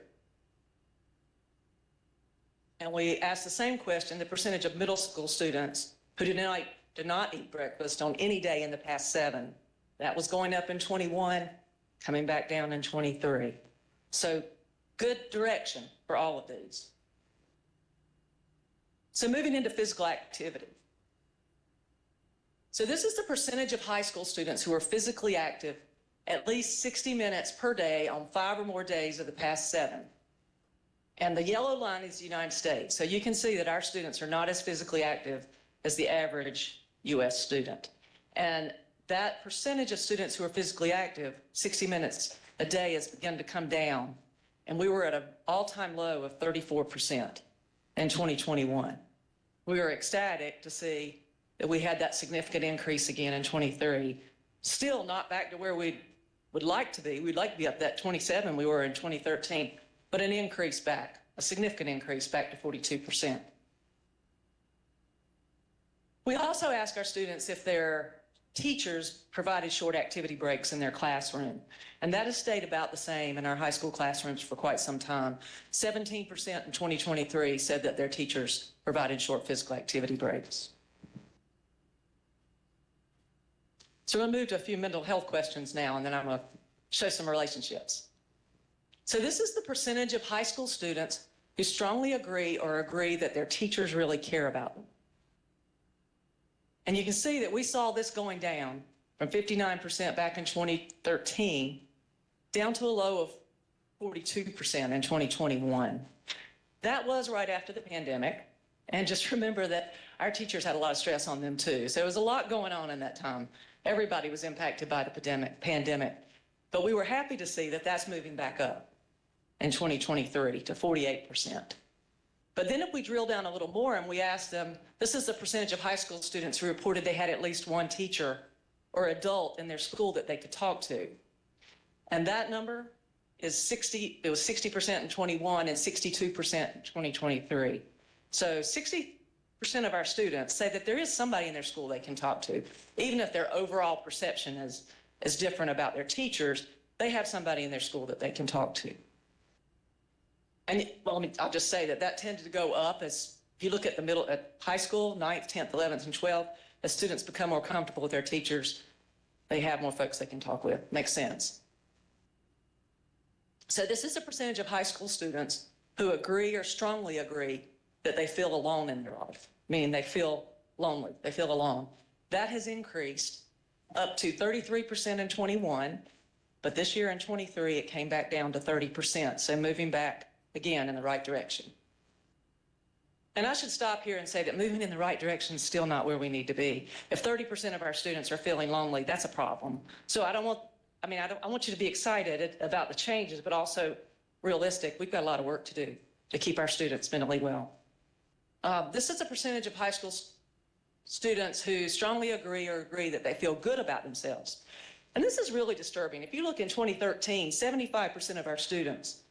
And we asked the same question, the percentage of middle school students who did not eat breakfast on any day in the past 7. That was going up in 21, coming back down in 23. So good direction for all of these. So moving into physical activity. So this is the percentage of high school students who are physically active at least 60 minutes per day on 5 or more days of the past 7. And the yellow line is the United States. So you can see that our students are not as physically active as the average U.S. student. And that percentage of students who are physically active, 60 minutes a day, has begun to come down. And we were at an all-time low of 34% in 2021. We were ecstatic to see that we had that significant increase again in 23. Still not back to where we would like to be. We'd like to be up that 27 we were in 2013. But an increase back, a significant increase back to 42%. We also ask our students if their teachers provided short activity breaks in their classroom. And that has stayed about the same in our high school classrooms for quite some time. 17% in 2023 said that their teachers provided short physical activity breaks. So we're going to move to a few mental health questions now, and then I'm going to show some relationships. So this is the percentage of high school students who strongly agree that their teachers really care about them. And you can see that we saw this going down from 59% back in 2013 down to a low of 42% in 2021. That was right after the pandemic. And just remember that our teachers had a lot of stress on them too. So there was a lot going on in that time. Everybody was impacted by the pandemic. But we were happy to see that that's moving back up in 2023 to 48%. But then if we drill down a little more and we ask them, this is the percentage of high school students who reported they had at least one teacher or adult in their school that they could talk to. And that number is 60, it was 60% in 21 and 62% in 2023. So 60% of our students say that there is somebody in their school they can talk to. Even if their overall perception is different about their teachers, they have somebody in their school that they can talk to. And well, I'll just say that tended to go up as if you look at at high school, 9th, 10th, 11th, and 12th, as students become more comfortable with their teachers, they have more folks they can talk with. Makes sense. So this is a percentage of high school students who agree or strongly agree that they feel alone in their life, meaning they feel lonely, they feel alone. That has increased up to 33% in 21, but this year in 23, it came back down to 30%. So moving back again in the right direction. And I should stop here and say that moving in the right direction is still not where we need to be. If 30% of our students are feeling lonely, that's a problem. So I want you to be excited about the changes, but also realistic. We've got a lot of work to do to keep our students mentally well. This is a percentage of high school students who strongly agree that they feel good about themselves. And this is really disturbing. If you look in 2013, 75% of our students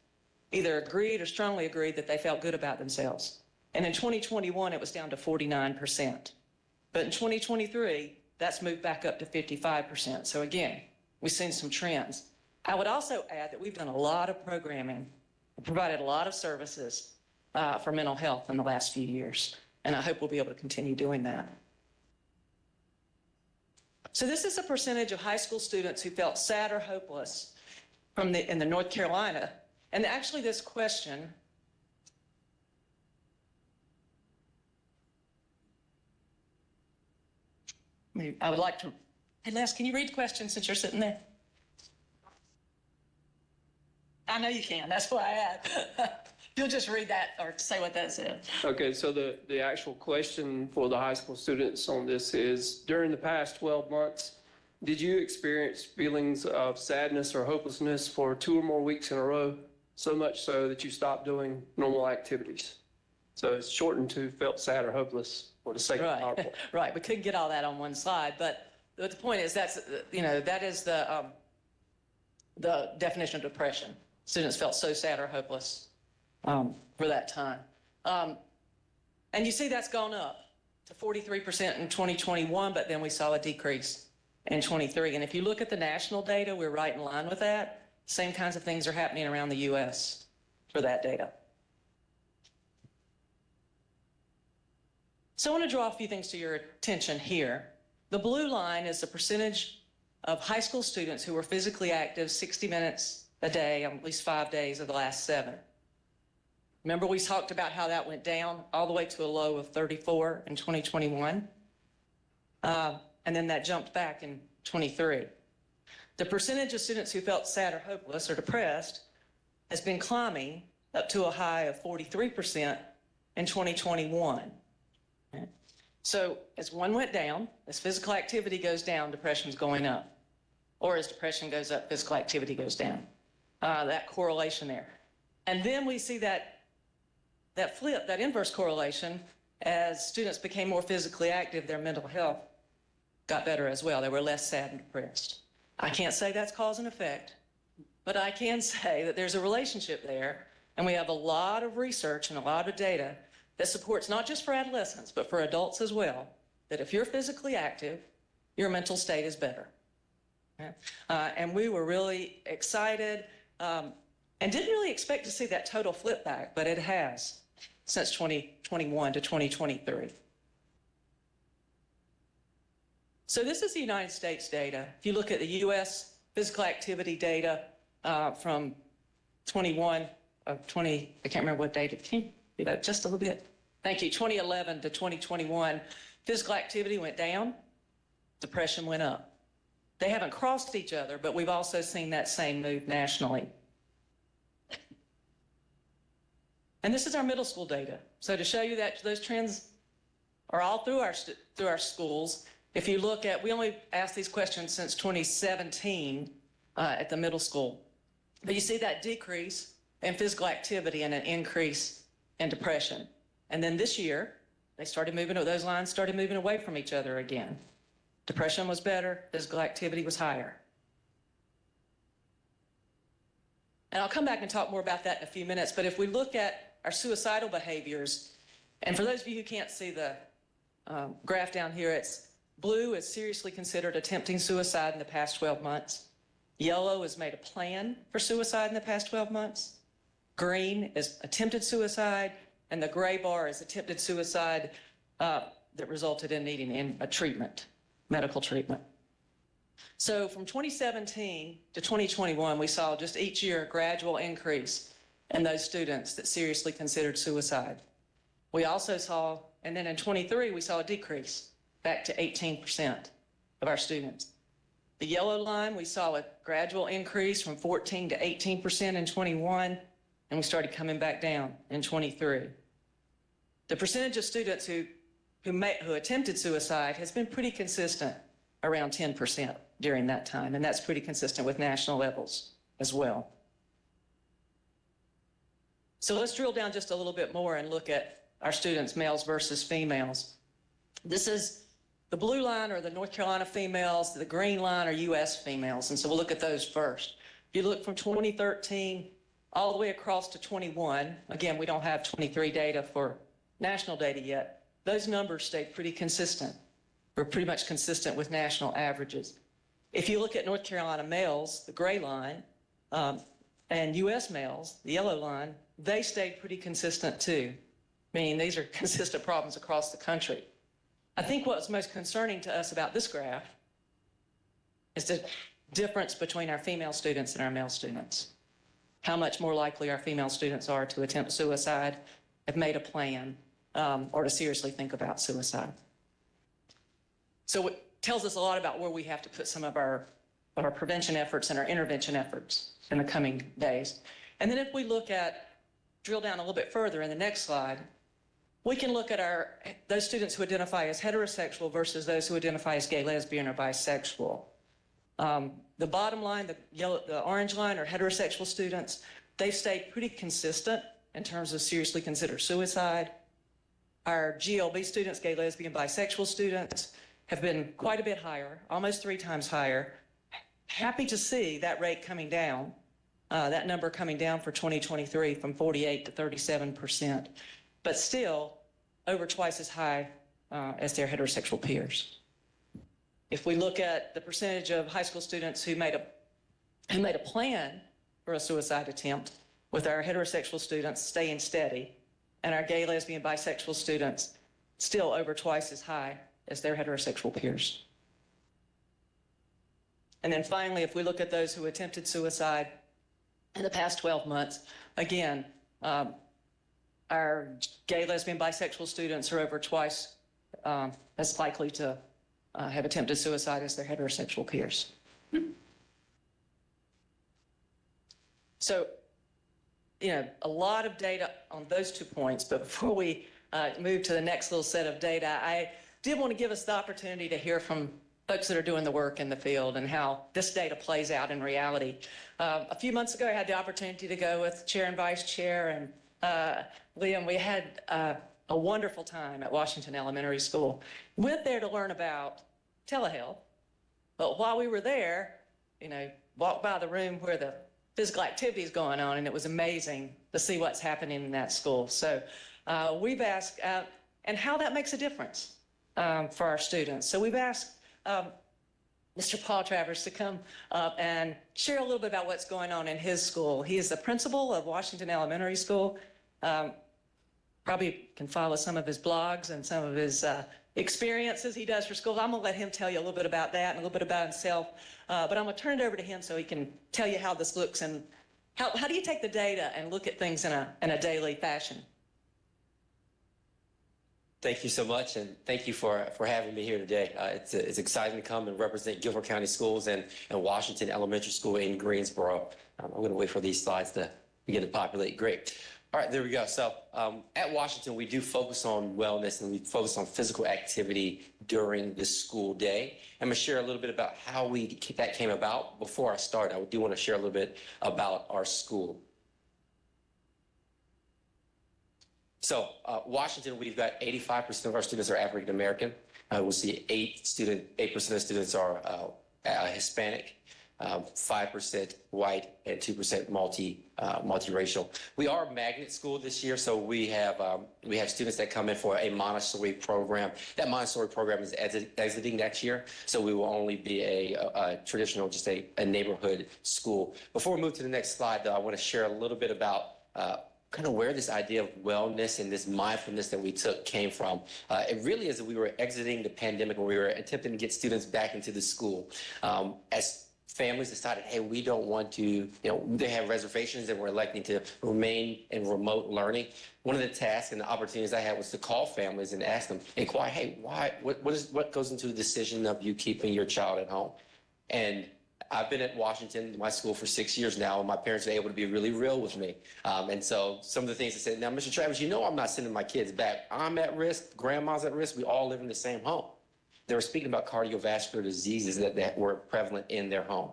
either agreed or strongly agreed that they felt good about themselves. And in 2021, it was down to 49%. But in 2023, that's moved back up to 55%. So again, we've seen some trends. I would also add that we've done a lot of programming, provided a lot of services for mental health in the last few years. And I hope we'll be able to continue doing that. So this is a percentage of high school students who felt sad or hopeless in the North Carolina. And actually this question I would like to, hey Les, can you read the question since you're sitting there? I know you can, that's why I asked. You'll just read that or say what that said. Okay, so the actual question for the high school students on this is, during the past 12 months, did you experience feelings of sadness or hopelessness for 2 or more weeks in a row, so much so that you stopped doing normal activities? So it's shortened to felt sad or hopeless for the sake of PowerPoint. Right, we couldn't get all that on one slide, but the point is that is the definition of depression. Students felt so sad or hopeless for that time. And you see that's gone up to 43% in 2021, but then we saw a decrease in 23. And if you look at the national data, we're right in line with that. Same kinds of things are happening around the US for that data. So I want to draw a few things to your attention here. The blue line is the percentage of high school students who were physically active 60 minutes a day on at least 5 days of the last 7. Remember, we talked about how that went down all the way to a low of 34 in 2021. And then that jumped back in 23. The percentage of students who felt sad or hopeless or depressed has been climbing up to a high of 43% in 2021. Okay. So as one went down, as physical activity goes down, depression's going up. Or as depression goes up, physical activity goes down. That correlation there. And then we see that flip, that inverse correlation, as students became more physically active, their mental health got better as well. They were less sad and depressed. I can't say that's cause and effect, but I can say that there's a relationship there, and we have a lot of research and a lot of data that supports not just for adolescents, but for adults as well, that if you're physically active, your mental state is better. Okay? And we were really excited and didn't really expect to see that total flip back, but it has since 2021 to 2023. So this is the United States data. If you look at the US physical activity data from 21 of 20, I can't remember what date, can you do that just a little bit? Thank you, 2011 to 2021, physical activity went down, depression went up. They haven't crossed each other, but we've also seen that same move nationally. And this is our middle school data. So to show you that those trends are all through our schools, if you look at, we only asked these questions since 2017 at the middle school. But you see that decrease in physical activity and an increase in depression. And then this year, those lines started moving away from each other again. Depression was better, physical activity was higher. And I'll come back and talk more about that in a few minutes, but if we look at our suicidal behaviors, and for those of you who can't see the graph down here, it's blue is seriously considered attempting suicide in the past 12 months. Yellow is made a plan for suicide in the past 12 months. Green is attempted suicide, and the gray bar is attempted suicide that resulted in needing a treatment, medical treatment. So from 2017 to 2021, we saw just each year a gradual increase in those students that seriously considered suicide. We also saw, and then in 23, we saw a decrease back to 18% of our students. The yellow line, we saw a gradual increase from 14 to 18% in 21, and we started coming back down in 23. The percentage of students who attempted suicide has been pretty consistent, around 10% during that time, and that's pretty consistent with national levels as well. So let's drill down just a little bit more and look at our students, males versus females. This is The blue line are the North Carolina females, the green line are U.S. females, and so we'll look at those first. If you look from 2013 all the way across to 21, again, we don't have 23 data for national data yet, those numbers stayed pretty consistent. We're pretty much consistent with national averages. If you look at North Carolina males, the gray line, and U.S. males, the yellow line, they stayed pretty consistent too, meaning these are consistent problems across the country. I think what's most concerning to us about this graph is the difference between our female students and our male students. How much more likely our female students are to attempt suicide, have made a plan, or to seriously think about suicide. So it tells us a lot about where we have to put some of our prevention efforts and our intervention efforts in the coming days. And then if we drill down a little bit further in the next slide, we can look at those students who identify as heterosexual versus those who identify as gay, lesbian, or bisexual. The bottom line, the orange line, are heterosexual students. They've stayed pretty consistent in terms of seriously consider suicide. Our GLB students, gay, lesbian, bisexual students, have been quite a bit higher, almost 3 times higher. Happy to see that rate coming down, that number coming down for 2023 from 48 to 37%, but still over twice as high as their heterosexual peers. If we look at the percentage of high school students who made a plan for a suicide attempt, with our heterosexual students staying steady and our gay, lesbian, bisexual students still over twice as high as their heterosexual peers. And then finally, if we look at those who attempted suicide in the past 12 months, again, our gay, lesbian, bisexual students are over twice as likely to have attempted suicide as their heterosexual peers. So, a lot of data on those 2 points, but before we move to the next little set of data, I did want to give us the opportunity to hear from folks that are doing the work in the field and how this data plays out in reality. A few months ago, I had the opportunity to go with Chair and Vice Chair and Liam. We had a wonderful time at Washington Elementary School. Went there to learn about telehealth, but while we were there, walked by the room where the physical activity is going on, and it was amazing to see what's happening in that school. So we've asked, and how that makes a difference for our students. So we've asked Mr. Paul Travers to come up and share a little bit about what's going on in his school. He is the principal of Washington Elementary School. Probably can follow some of his blogs and some of his experiences he does for schools. I'm going to let him tell you a little bit about that and a little bit about himself. But I'm going to turn it over to him so he can tell you how this looks and how do you take the data and look at things in a daily fashion. Thank you so much, and thank you for having me here today. It's exciting to come and represent Guilford County Schools and Washington Elementary School in Greensboro. I'm going to wait for these slides to begin to populate. Great. All right, there we go. So at Washington, we do focus on wellness, and we focus on physical activity during the school day. I'm going to share a little bit about how that came about. Before I start, I do want to share a little bit about our school. So Washington, we've got 85% of our students are African American. We'll see 8% of the students are Hispanic, 5% white, and 2% multiracial. We are a magnet school this year, so we have students that come in for a Montessori program. That Montessori program is exiting next year, so we will only be a traditional, just a neighborhood school. Before we move to the next slide, though, I want to share a little bit about kind of where this idea of wellness and this mindfulness that we took came from. It really is that we were exiting the pandemic when we were attempting to get students back into the school. As families decided, hey, we don't want to, they have reservations and we're electing to remain in remote learning. One of the tasks and the opportunities I had was to call families and ask them, inquire, hey, what goes into the decision of you keeping your child at home? And I've been at Washington, my school, for 6 years now, and my parents are able to be really real with me. And so some of the things they said, now, Mr. Travers, I'm not sending my kids back. I'm at risk. Grandma's at risk. We all live in the same home. They were speaking about cardiovascular diseases that were prevalent in their home.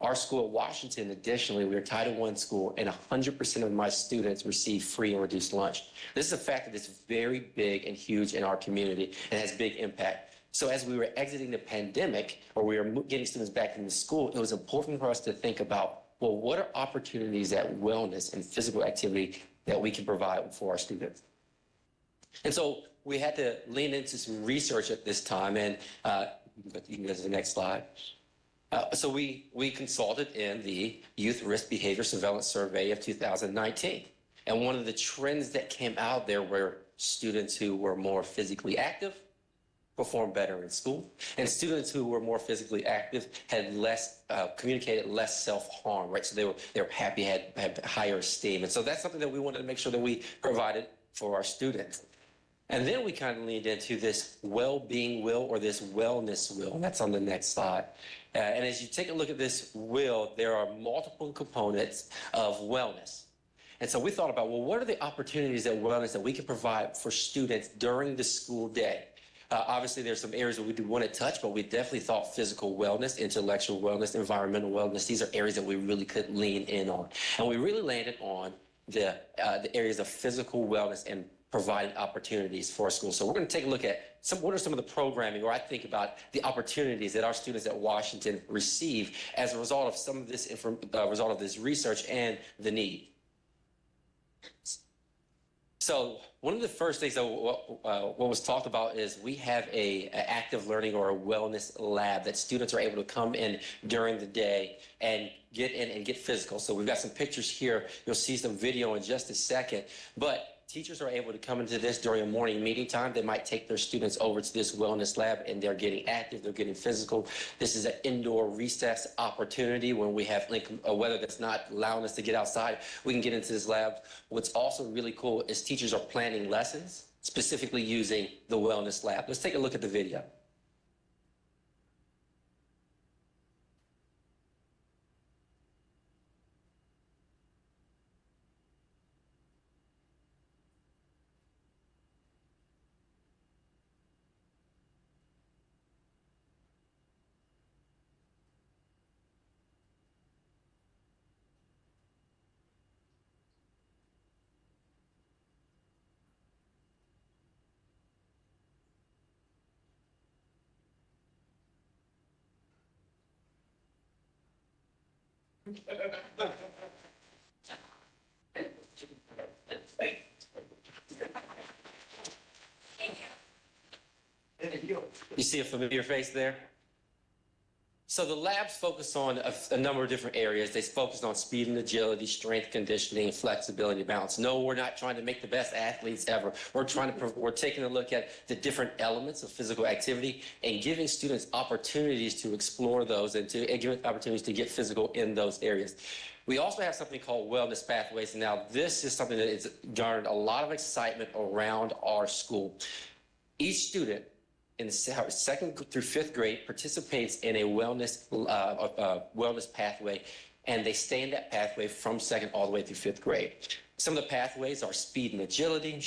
Our school at Washington, additionally, we're a Title I school, and 100% of my students receive free and reduced lunch. This is a factor that's very big and huge in our community and has big impact. So as we were exiting the pandemic, or we were getting students back into school, it was important for us to think about, well, what are opportunities at wellness and physical activity that we can provide for our students? And so we had to lean into some research at this time, and you can go to the next slide. So we consulted in the Youth Risk Behavior Surveillance Survey of 2019. And one of the trends that came out there were students who were more physically active performed better in school, and students who were more physically active had communicated less self-harm, right? So they were happy, had higher esteem. And so that's something that we wanted to make sure that we provided for our students. And then we kind of leaned into this well-being wheel, or this wellness wheel. And that's on the next slide. And as you take a look at this wheel, there are multiple components of wellness. And so we thought about, well, what are the opportunities at wellness that we can provide for students during the school day? Obviously, there's some areas that we do want to touch, but we definitely thought physical wellness, intellectual wellness, environmental wellness. These are areas that we really could lean in on. And we really landed on the areas of physical wellness and providing opportunities for schools. So we're going to take a look at what are some of the programming, or I think about the opportunities that our students at Washington receive as a result of some of this result of this research and the need. So one of the first things that what was talked about is we have an active learning or a wellness lab that students are able to come in during the day and get in and get physical. So we've got some pictures here. You'll see some video in just a second. But teachers are able to come into this during a morning meeting time. They might take their students over to this wellness lab, and they're getting active, they're getting physical. This is an indoor recess opportunity when we have weather that's not allowing us to get outside. We can get into this lab. What's also really cool is teachers are planning lessons, specifically using the wellness lab. Let's take a look at the video. You see a familiar face there? So the labs focus on a number of different areas. They focus on speed and agility, strength, conditioning, flexibility, balance. No, we're not trying to make the best athletes ever. We're taking a look at the different elements of physical activity and giving students opportunities to explore those and giving opportunities to get physical in those areas. We also have something called wellness pathways. And now this is something that has garnered a lot of excitement around our school. Each student in second through fifth grade participates in a wellness pathway, and they stay in that pathway from second all the way through fifth grade. Some of the pathways are speed and agility,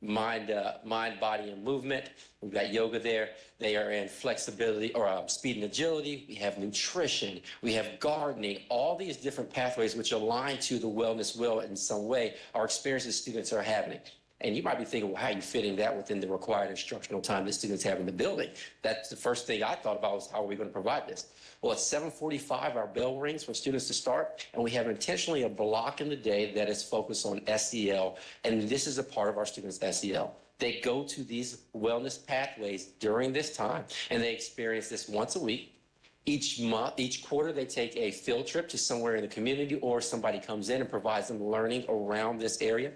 mind, body, and movement. We've got yoga there. They are in flexibility or speed and agility. We have nutrition. We have gardening. All these different pathways which align to the wellness wheel in some way are experiences students are having. And you might be thinking, well, how are you fitting that within the required instructional time that students have in the building? That's the first thing I thought about was how are we going to provide this? Well, at 7:45, our bell rings for students to start, and we have intentionally a block in the day that is focused on SEL, and this is a part of our students' SEL. They go to these wellness pathways during this time, and they experience this once a week. Each month, each quarter, they take a field trip to somewhere in the community, or somebody comes in and provides them learning around this area.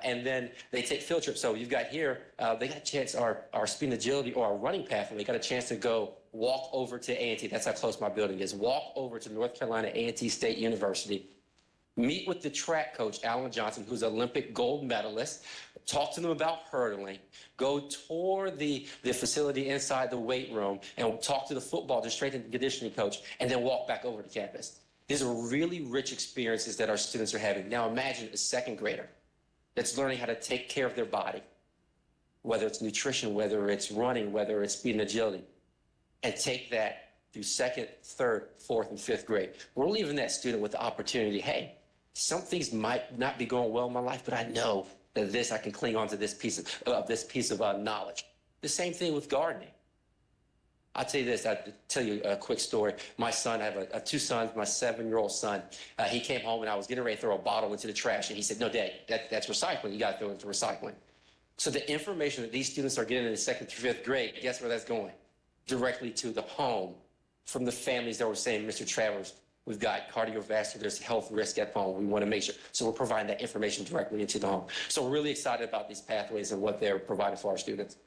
And then they take field trips. So you've got here, they got a chance, our speed and agility or our running pathway, they got a chance to go walk over to A&T. That's how close my building is. Walk over to North Carolina A&T State University. Meet with the track coach, Alan Johnson, who's an Olympic gold medalist. Talk to them about hurdling. Go tour the facility inside the weight room and talk to the football, the strength and conditioning coach, and then walk back over to campus. These are really rich experiences that our students are having. Now imagine a second grader that's learning how to take care of their body, whether it's nutrition, whether it's running, whether it's speed and agility, and take that through second, third, fourth, and fifth grade. We're leaving that student with the opportunity, hey, some things might not be going well in my life, but I know that I can cling on to this piece of knowledge. The same thing with gardening. I'll tell you this, I'll tell you a quick story. My son, I have two sons, my 7-year-old son, he came home and I was getting ready to throw a bottle into the trash. And he said, no, Dad, that's recycling. You got to throw it into recycling. So the information that these students are getting in the 2nd through 5th grade, guess where that's going? Directly to the home from the families that were saying, Mr. Travers, we've got cardiovascular, there's health risk at home. We want to make sure. So we're providing that information directly into the home. So we're really excited about these pathways and what they're providing for our students.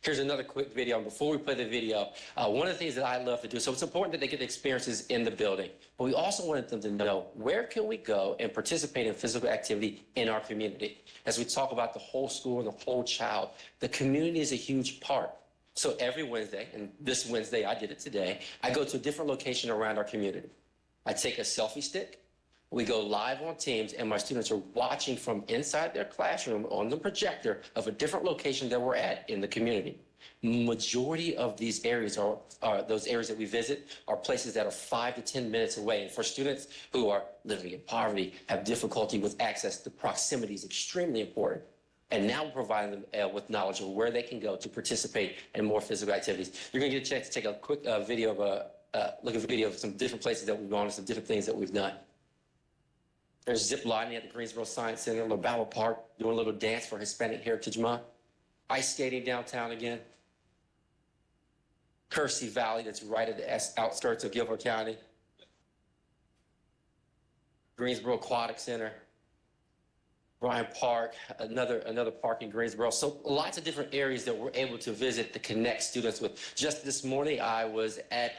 Here's another quick video. Before we play the video, one of the things that I love to do, so it's important that they get the experiences in the building, but we also wanted them to know where can we go and participate in physical activity in our community. As we talk about the whole school and the whole child, the community is a huge part. So every Wednesday, and this Wednesday I did it today, I go to a different location around our community. I take a selfie stick. We go live on Teams, and my students are watching from inside their classroom on the projector of a different location that we're at in the community. Majority of these areas are those areas that we visit are places that are 5 to 10 minutes away. And for students who are living in poverty, have difficulty with access, the proximity is extremely important. And now we're providing them with knowledge of where they can go to participate in more physical activities. You're going to get a chance to take a quick video of look at a video of some different places that we've gone and some different things that we've done. There's zip lining at the Greensboro Science Center, LaBella Park, doing a little dance for Hispanic Heritage Month. Ice skating downtown again. Kersey Valley, that's right at the outskirts of Guilford County. Greensboro Aquatic Center. Bryant Park, another park in Greensboro. So lots of different areas that we're able to visit to connect students with. Just this morning, I was at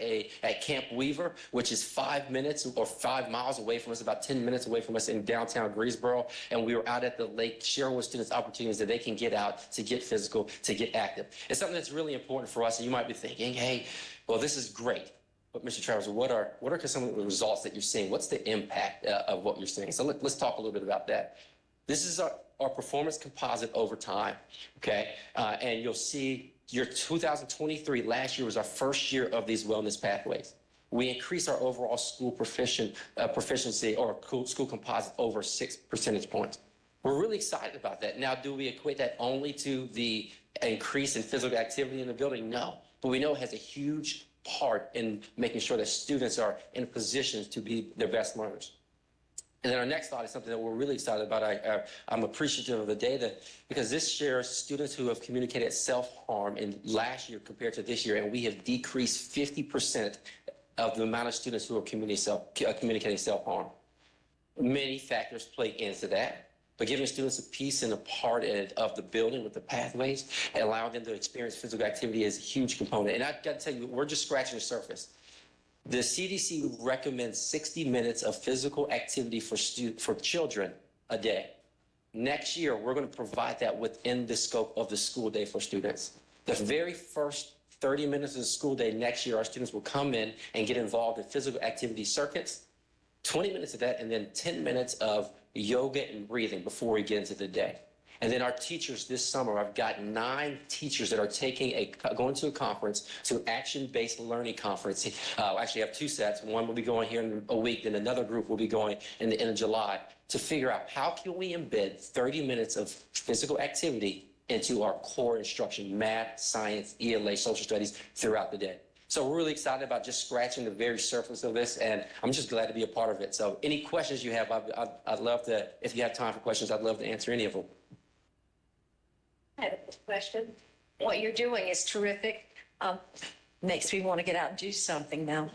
Camp Weaver, which is 5 minutes or 5 miles away from us, about 10 minutes away from us in downtown Greensboro. And we were out at the lake sharing with students opportunities that they can get out to get physical, to get active. It's something that's really important for us. And you might be thinking, hey, well, this is great. But Mr. Travers, what are some of the results that you're seeing? What's the impact of what you're seeing? So let's talk a little bit about that. This is our performance composite over time, okay? And you'll see year 2023, last year was our first year of these wellness pathways. We increased our overall school proficiency or school composite over 6 percentage points. We're really excited about that. Now, do we equate that only to the increase in physical activity in the building? No, but we know it has a huge part in making sure that students are in positions to be their best learners. And then our next thought is something that we're really excited about. I'm appreciative of the data because this shares students who have communicated self-harm in last year compared to this year, and we have decreased 50% of the amount of students who are communicating self-harm. Many factors play into that, but giving students a piece and a part of the building with the pathways and allowing them to experience physical activity is a huge component. And I've got to tell you, we're just scratching the surface. The CDC recommends 60 minutes of physical activity for children a day. Next year, we're going to provide that within the scope of the school day for students. The very first 30 minutes of the school day next year, our students will come in and get involved in physical activity circuits, 20 minutes of that, and then 10 minutes of yoga and breathing before we get into the day. And then our teachers this summer, I've got 9 teachers that are going to a conference, to action-based learning conference. I actually have 2 sets. One will be going here in a week, then another group will be going in the end of July to figure out how can we embed 30 minutes of physical activity into our core instruction, math, science, ELA, social studies throughout the day. So we're really excited about just scratching the very surface of this, and I'm just glad to be a part of it. So any questions you have, I'd love to, if you have time for questions, I'd love to answer any of them. I have a question. What you're doing is terrific. Makes me want to get out and do something now.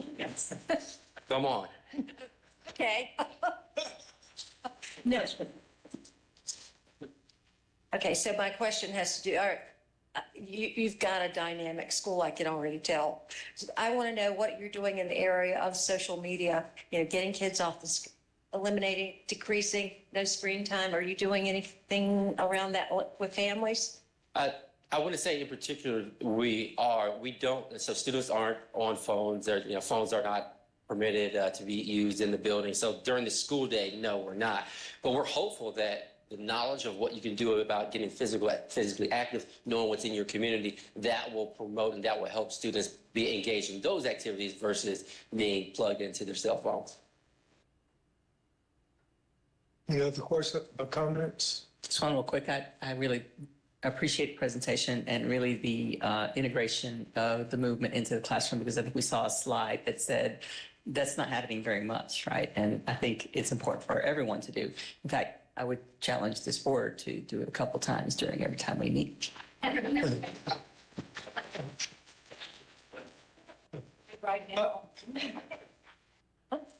Come on. Okay. No. Okay, so my question has to do, you've got a dynamic school, I can already tell. I want to know what you're doing in the area of social media, getting kids off the eliminating, decreasing no screen time. Are you doing anything around that with families? I want to say in particular, we don't, so students aren't on phones. Phones are not permitted to be used in the building. So during the school day, no, we're not. But we're hopeful that the knowledge of what you can do about getting physically active, knowing what's in your community, that will promote and that will help students be engaged in those activities versus being plugged into their cell phones. Any other questions or comments? Just one real quick. I really appreciate the presentation and really the integration of the movement into the classroom, because I think we saw a slide that said that's not happening very much, right? And I think it's important for everyone to do. In fact, I would challenge this board to do it a couple times during every time we meet. Right now.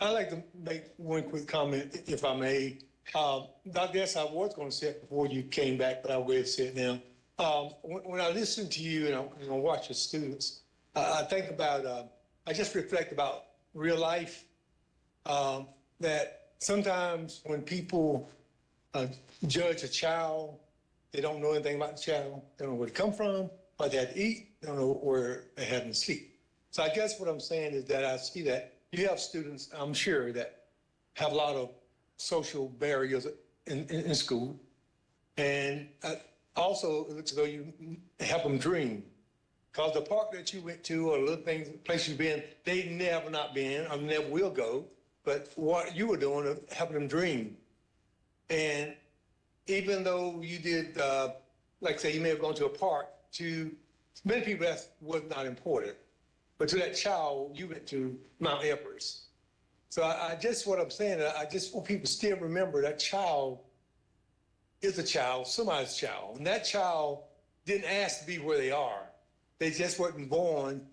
I'd like to make one quick comment, if I may. Dr. S, I was going to say it before you came back, but I'll go ahead and say it now. When I listen to you and I watch your students, I think about, I just reflect about real life, that sometimes when people judge a child, they don't know anything about the child, they don't know where they come from, what they had to eat, they don't know where they had to sleep. So I guess what I'm saying is that I see that you have students, I'm sure, that have a lot of social barriers in school. And also, it looks as though you help them dream. Because the park that you went to or the little things, place you've been, they never not been or never will go. But what you were doing is helping them dream. And even though you did, like say, you may have gone to a park, to many people that was not important. But to that child, you went to Mount Everest. So I just, what I'm saying, I just want people to still remember that child is a child, somebody's child. And that child didn't ask to be where they are. They just weren't born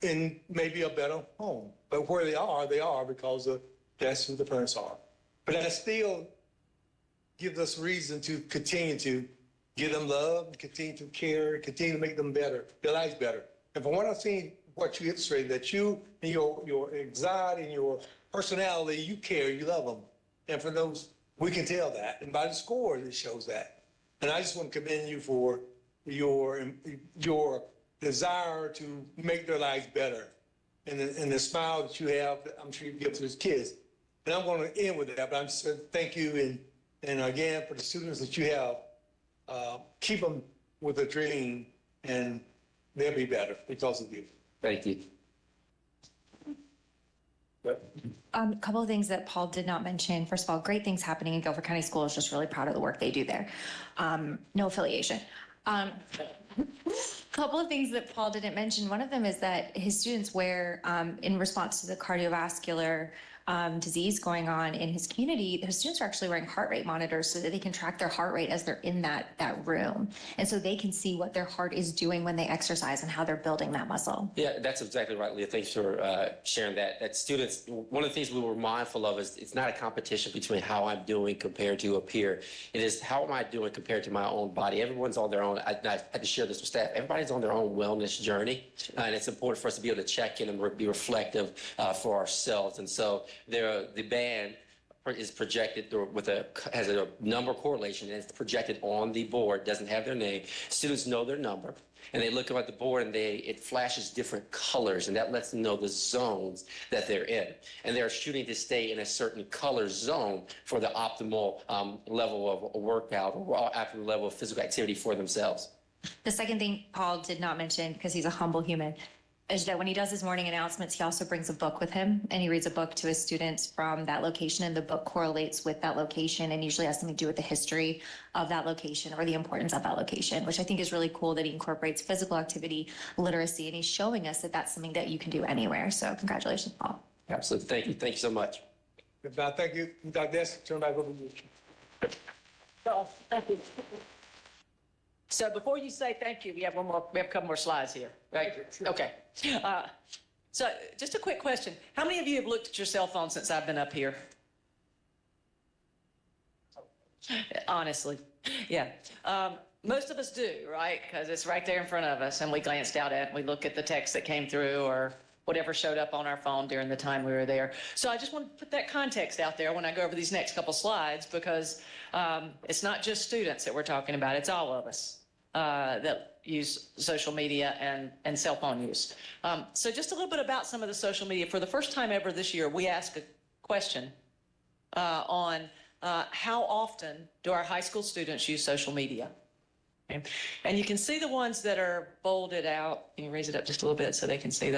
in maybe a better home. But where they are because of that's who the parents are. But that still gives us reason to continue to give them love, continue to care, continue to make them better, their lives better. And from what I've seen, what you illustrated, that you and your anxiety and your personality, you care, you love them. And for those, we can tell that. And by the score, it shows that. And I just want to commend you for your desire to make their lives better. And the smile that you have, I'm sure you give to those kids. And I'm going to end with that, but I'm just saying thank you. And again, for the students that you have, keep them with a dream and they'll be better because of you. Thank you. A couple of things that Paul did not mention. First of all, great things happening in Guilford County Schools. Just really proud of the work they do there. No affiliation. Couple of things that Paul didn't mention. One of them is that his students wear, in response to the cardiovascular disease going on in his community, his students are actually wearing heart rate monitors so that they can track their heart rate as they're in that room. And so they can see what their heart is doing when they exercise and how they're building that muscle. Yeah, that's exactly right, Leah. Thanks for sharing that. That students, one of the things we were mindful of is it's not a competition between how I'm doing compared to a peer. It is how am I doing compared to my own body. Everyone's on their own. I had to share this with staff. Everybody's on their own wellness journey. And it's important for us to be able to check in and be reflective for ourselves. And so the band is projected has a number correlation, and it's projected on the board, doesn't have their name. Students know their number, and they look at the board and it flashes different colors, and that lets them know the zones that they're in. And they're shooting to stay in a certain color zone for the optimal level of a workout or optimal level of physical activity for themselves. The second thing Paul did not mention, because he's a humble human, is that when he does his morning announcements, he also brings a book with him, and he reads a book to his students from that location, and the book correlates with that location and usually has something to do with the history of that location or the importance of that location, which I think is really cool that he incorporates physical activity, literacy, and he's showing us that that's something that you can do anywhere. So congratulations, Paul. Absolutely. Thank you. Thank you so much. Thank you. Dr. Des, turn back over to you. Thank you. So before you say thank you, we have a couple more slides here, right? Okay. So just a quick question. How many of you have looked at your cell phone since I've been up here? Honestly, yeah. Most of us do, right? Because it's right there in front of us and we glanced out at it and we look at the text that came through or whatever showed up on our phone during the time we were there. So I just want to put that context out there when I go over these next couple slides, because it's not just students that we're talking about, it's all of us that use social media and cell phone use. So just a little bit about some of the social media. For the first time ever this year, we asked a question on how often do our high school students use social media? Okay. And you can see the ones that are bolded out. Can you raise it up just a little bit so they can see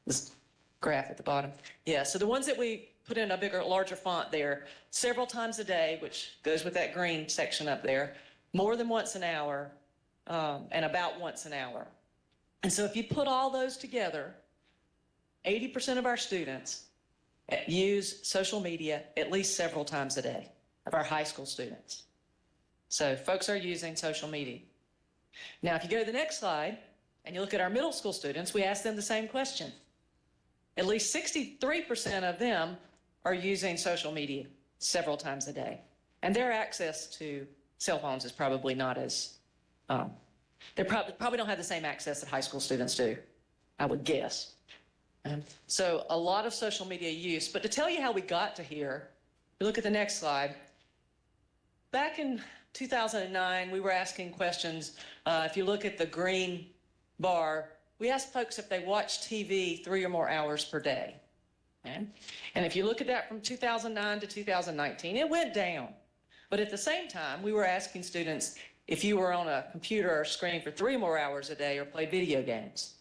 this graph at the bottom? Yeah, so the ones that we put in a bigger, larger font there, several times a day, which goes with that green section up there, more than once an hour, and about once an hour. And so if you put all those together, 80% of our students use social media at least several times a day of our high school students. So folks are using social media. Now, if you go to the next slide and you look at our middle school students, we ask them the same question. At least 63% of them are using social media several times a day. And their access to cell phones is probably not as, they probably don't have the same access that high school students do, I would guess. So a lot of social media use. But to tell you how we got to here, you look at the next slide. Back in 2009, we were asking questions. If you look at the green bar, we asked folks if they watch TV 3 or more hours per day. Okay? And if you look at that from 2009 to 2019, it went down. But at the same time, we were asking students if you were on a computer or screen for 3 more hours a day or played video games.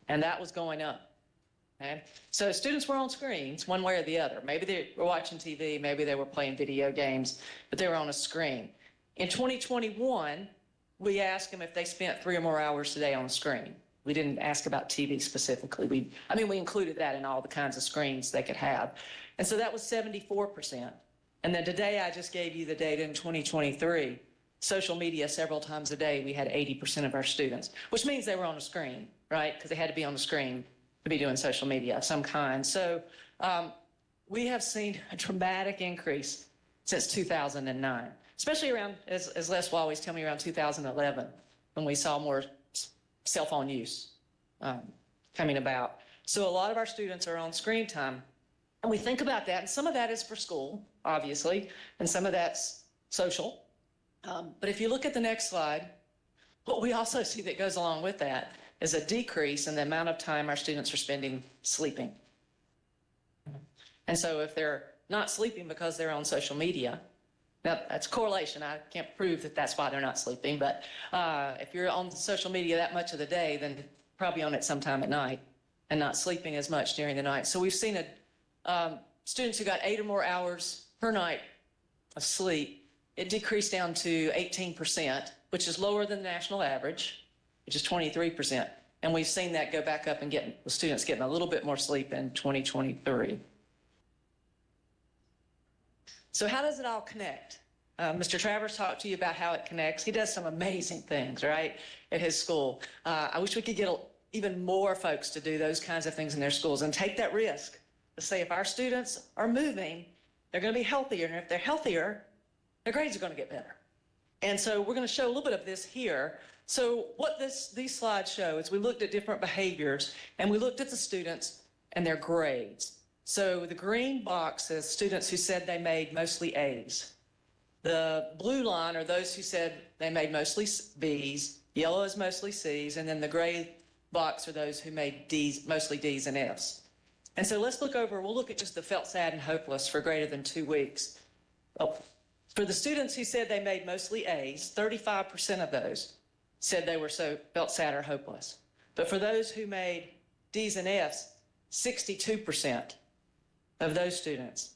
And that was going up. Okay? So students were on screens one way or the other. Maybe they were watching TV, maybe they were playing video games, but they were on a screen. In 2021, we asked them if they spent 3 or more hours a day on a screen. We didn't ask about TV specifically. We included that in all the kinds of screens they could have. And so that was 74%. And then today I just gave you the data in 2023. Social media several times a day, we had 80% of our students, which means they were on a screen, right? Because they had to be on the screen to be doing social media of some kind. So we have seen a dramatic increase since 2009, especially around, as Les will always tell me, around 2011, when we saw more cell phone use coming about. So a lot of our students are on screen time. And we think about that, and some of that is for school, obviously, and some of that's social. But if you look at the next slide, what we also see that goes along with that is a decrease in the amount of time our students are spending sleeping. And so if they're not sleeping because they're on social media, now that's correlation. I can't prove that that's why they're not sleeping, but if you're on social media that much of the day, then probably on it sometime at night and not sleeping as much during the night. So we've seen students who got 8 or more hours per night of sleep, it decreased down to 18%, which is lower than the national average, which is 23%. And we've seen that go back up and the students getting a little bit more sleep in 2023. So how does it all connect? Mr. Travers talked to you about how it connects. He does some amazing things, right, at his school. I wish we could get even more folks to do those kinds of things in their schools and take that risk to say if our students are moving, they're going to be healthier. And if they're healthier, their grades are going to get better. And so we're going to show a little bit of this here. So what these slides show is we looked at different behaviors and we looked at the students and their grades. So the green box is students who said they made mostly A's. The blue line are those who said they made mostly B's, yellow is mostly C's, and then the gray box are those who made D's, mostly D's and F's. And so let's we'll look at just the felt sad and hopeless for greater than 2 weeks. Oh, for the students who said they made mostly A's, 35% of those said they felt sad or hopeless. But for those who made D's and F's, 62% of those students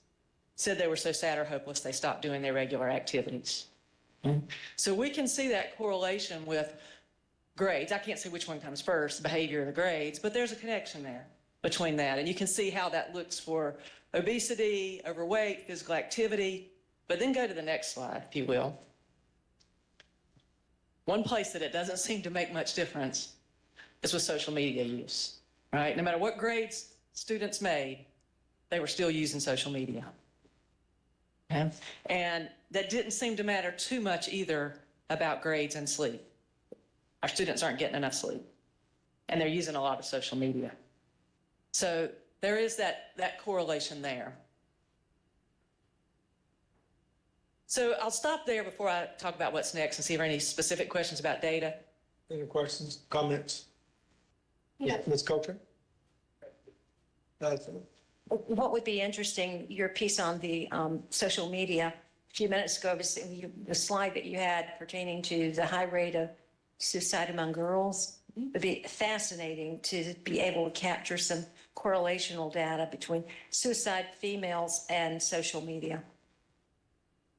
said they were so sad or hopeless they stopped doing their regular activities. So we can see that correlation with grades. I can't say which one comes first, the behavior or the grades, but there's a connection there between that. And you can see how that looks for obesity, overweight, physical activity. But then go to the next slide, if you will. One place that it doesn't seem to make much difference is with social media use, right? No matter what grades students made, they were still using social media. Okay? And that didn't seem to matter too much either about grades and sleep. Our students aren't getting enough sleep, and they're using a lot of social media. So there is that correlation there. So I'll stop there before I talk about what's next and see if there are any specific questions about data. Any questions, comments? Yeah. Ms. Cochran? What would be interesting, your piece on the social media, a few minutes ago, was the slide that you had pertaining to the high rate of suicide among girls. It would be fascinating to be able to capture some correlational data between suicide females and social media.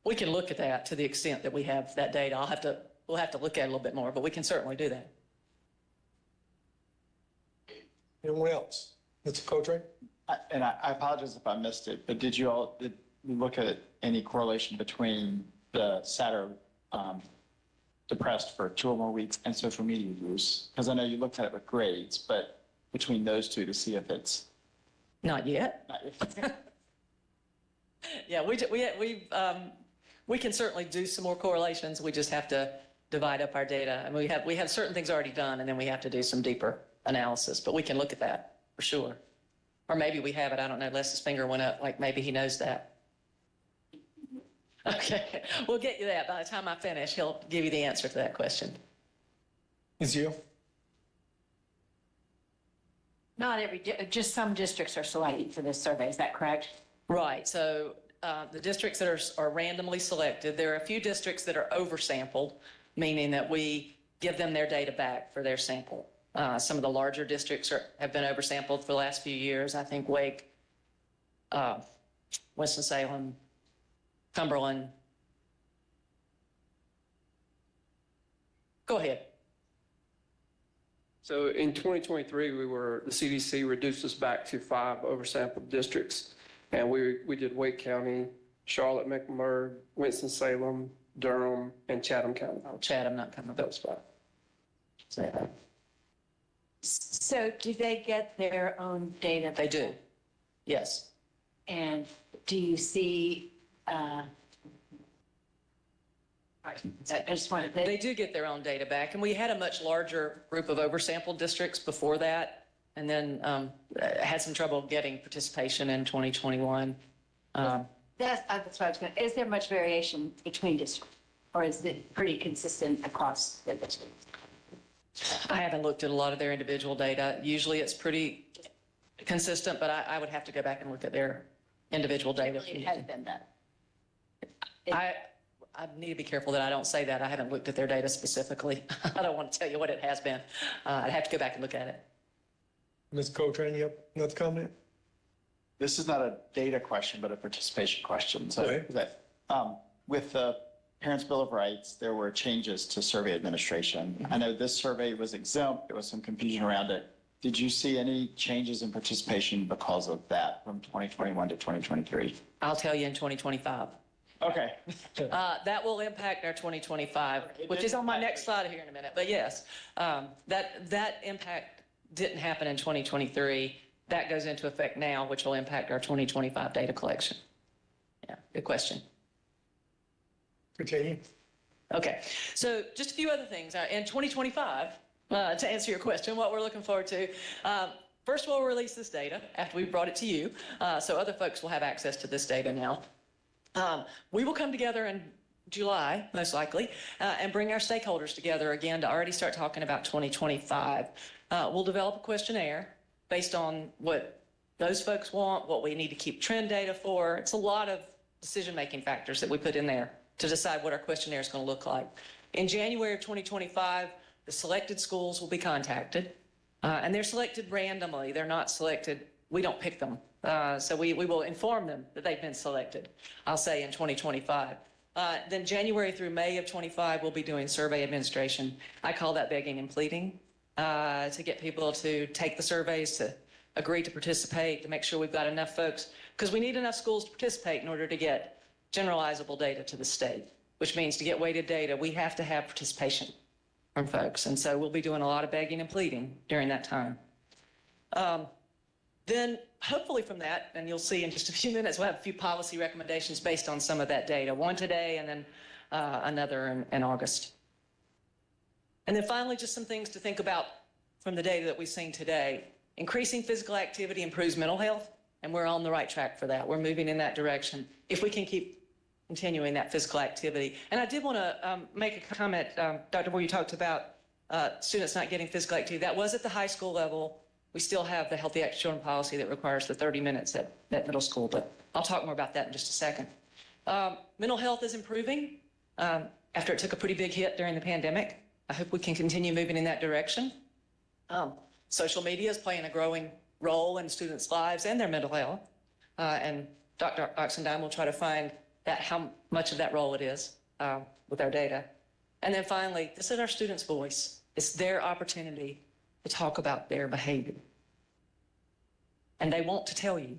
We can look at that to the extent that we have that data. We'll have to look at it a little bit more, but we can certainly do that. Anyone else? Mr. Coltrane? And I apologize if I missed it, but did you look at any correlation between the SAT depressed for 2 or more weeks and social media use? Because I know you looked at it with grades, but between those two to see if it's. Not yet. Yeah, we can certainly do some more correlations. We just have to divide up our data. And we have certain things already done, and then we have to do some deeper analysis, but we can look at that for sure. Or maybe we have it, I don't know, Les's finger went up, like maybe he knows that. Okay, we'll get you that. By the time I finish, he'll give you the answer to that question. Ms. Gill? Not every, just some districts are selected for this survey, is that correct? Right, so the districts that are randomly selected, there are a few districts that are oversampled, meaning that we give them their data back for their sample. Some of the larger districts have been oversampled for the last few years. I think Wake, Winston-Salem, Cumberland. Go ahead. So in 2023, the CDC reduced us back to 5 oversampled districts. And we did Wake County, Charlotte, Mecklenburg, Winston-Salem, Durham, and Chatham County. Oh, Chatham not coming up. That was 5. So do they get their own data? They do, yes. And do you see, I just wanted to. They do get their own data back, and we had a much larger group of oversampled districts before that, and then had some trouble getting participation in 2021. That's what I was going to, is there much variation between districts, or is it pretty consistent across the districts? I haven't looked at a lot of their individual data. Usually it's pretty consistent, but I would have to go back and look at their individual data. It has been done. I need to be careful that I don't say that. I haven't looked at their data specifically. I don't want to tell you what it has been. I'd have to go back and look at it. Ms. Coltrane, you have another comment? This is not a data question, but a participation question. So with the Parents' Bill of Rights, there were changes to survey administration. I know this survey was exempt. There was some confusion around it. Did you see any changes in participation because of that from 2021 to 2023? I'll tell you in 2025. Okay. That will impact our 2025, which is on my next slide here in a minute. But yes, that impact didn't happen in 2023. That goes into effect now, which will impact our 2025 data collection. Yeah, good question. Continue. Okay, so just a few other things. In 2025, to answer your question, what we're looking forward to, first we'll release this data after we've brought it to you, so other folks will have access to this data now. We will come together in July, most likely, and bring our stakeholders together again to already start talking about 2025. We'll develop a questionnaire based on what those folks want, what we need to keep trend data for. It's a lot of decision-making factors that we put in there to decide what our questionnaire is going to look like. In January of 2025, the selected schools will be contacted, and they're selected randomly. They're not selected, we don't pick them. So we will inform them that they've been selected, I'll say in 2025. Then January through May of 25, we'll be doing survey administration. I call that begging and pleading, to get people to take the surveys, to agree to participate, to make sure we've got enough folks, because we need enough schools to participate in order to get generalizable data to the state, which means to get weighted data, we have to have participation from folks. And so we'll be doing a lot of begging and pleading during that time. Then hopefully from that, and you'll see in just a few minutes, we'll have a few policy recommendations based on some of that data, one today and then another in August. And then finally, just some things to think about from the data that we've seen today. Increasing physical activity improves mental health, and we're on the right track for that. We're moving in that direction. If we can keep continuing that physical activity. And I did want to make a comment, Dr. Moore, you talked about students not getting physical activity. That was at the high school level. We still have the Healthy Active Children policy that requires the 30 minutes at middle school, but I'll talk more about that in just a second. Mental health is improving after it took a pretty big hit during the pandemic. I hope we can continue moving in that direction. Social media is playing a growing role in students' lives and their mental health. And Dr. Oxendine will try to find that how much of that role it is with our data. And then finally, this is our students' voice. It's their opportunity to talk about their behavior. And they want to tell you.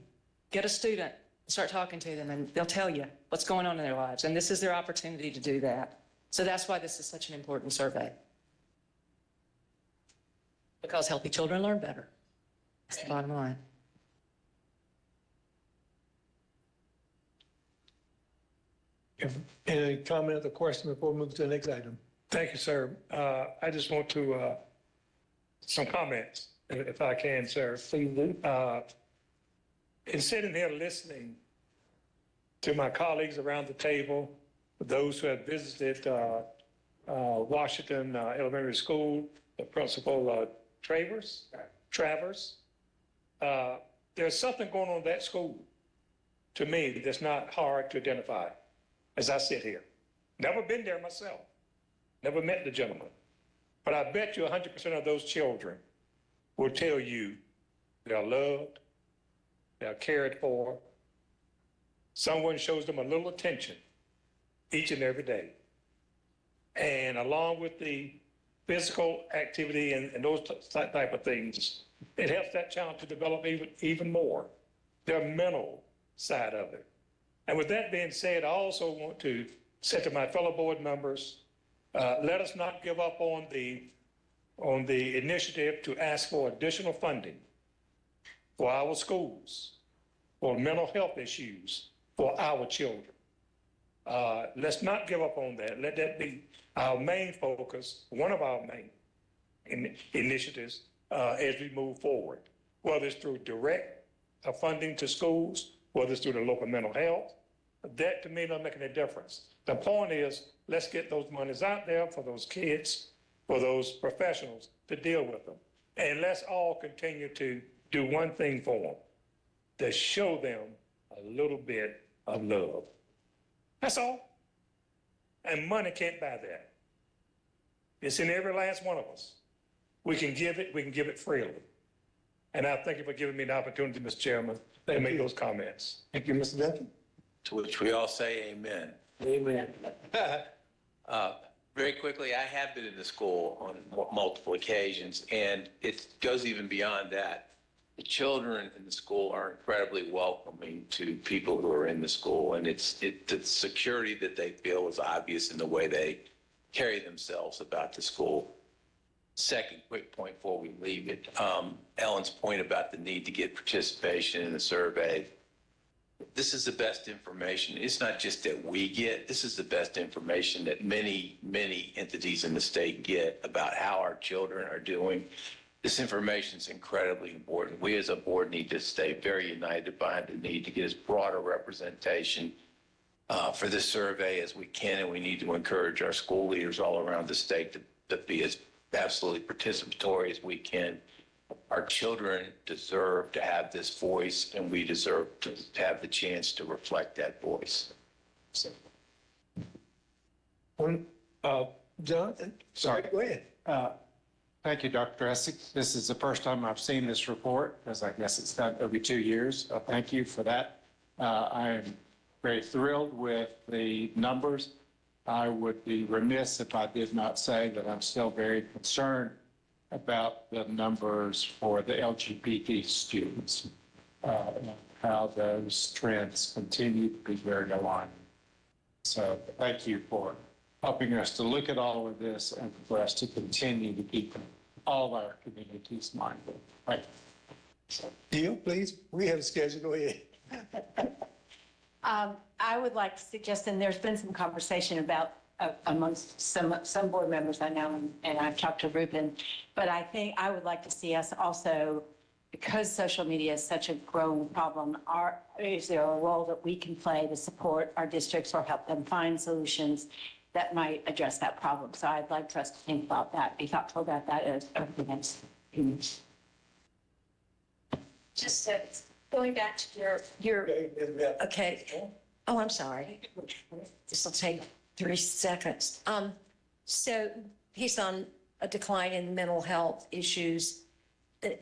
Get a student, start talking to them, and they'll tell you what's going on in their lives. And this is their opportunity to do that. So that's why this is such an important survey. Because healthy children learn better. That's the bottom line. Any comment or question before we move to the next item? Thank you, sir. I just want to, some comments, if I can, sir. In sitting here listening to my colleagues around the table, those who have visited Washington Elementary School, the principal Travers, there's something going on in that school, to me, that's not hard to identify as I sit here. Never been there myself, never met the gentleman. But I bet you 100% of those children will tell you they're loved, they're cared for. Someone shows them a little attention each and every day. And along with the physical activity and those type of things, it helps that child to develop even more, their mental side of it. And with that being said, I also want to say to my fellow board members, let us not give up on the initiative to ask for additional funding for our schools, for mental health issues, for our children. Let's not give up on that. Let that be our main focus, one of our main initiatives as we move forward, whether it's through direct funding to schools, whether it's through the local mental health. That to me doesn't make any difference. The point is, let's get those monies out there for those kids, for those professionals to deal with them. And let's all continue to do one thing for them, to show them a little bit of love. That's all. And money can't buy that. It's in every last one of us. We can give it freely. And I thank you for giving me the opportunity, Mr. Chairman, to make those comments. Thank you, Mr. Denton. To which we all say amen. Amen. Very quickly, I have been in the school on multiple occasions, and it goes even beyond that. The children in the school are incredibly welcoming to people who are in the school, and the security that they feel is obvious in the way they carry themselves about the school. Second quick point before we leave it, Ellen's point about the need to get participation in the survey. This is the best information. It's not just that we get, this is the best information that many, many entities in the state get about how our children are doing. This information is incredibly important. We as a board need to stay very united behind the need to get as broad a representation for this survey as we can, and we need to encourage our school leaders all around the state to be as absolutely participatory as we can. Our children deserve to have this voice, and we deserve to have the chance to reflect that voice. So. John? Sorry. Go ahead. Thank you, Dr. Essig. This is the first time I've seen this report, because I guess it's done every 2 years. Thank you for that. I am very thrilled with the numbers. I would be remiss if I did not say that I'm still very concerned about the numbers for the LGBT students, how those trends continue to be very alarming. So thank you for helping us to look at all of this and for us to continue to keep all our communities mindful. Thank you. Deal, please. We have a schedule. Go ahead. I would like to suggest, and there's been some conversation about amongst some board members I know, and I've talked to Ruben, but I think I would like to see us also, because social media is such a growing problem, is there a role that we can play to support our districts or help them find solutions that might address that problem? So I'd like for us to think about that, be thoughtful about that as over the next few minutes. Just going back to your, okay. Oh, I'm sorry. This will take 3 seconds. So he's on a decline in mental health issues.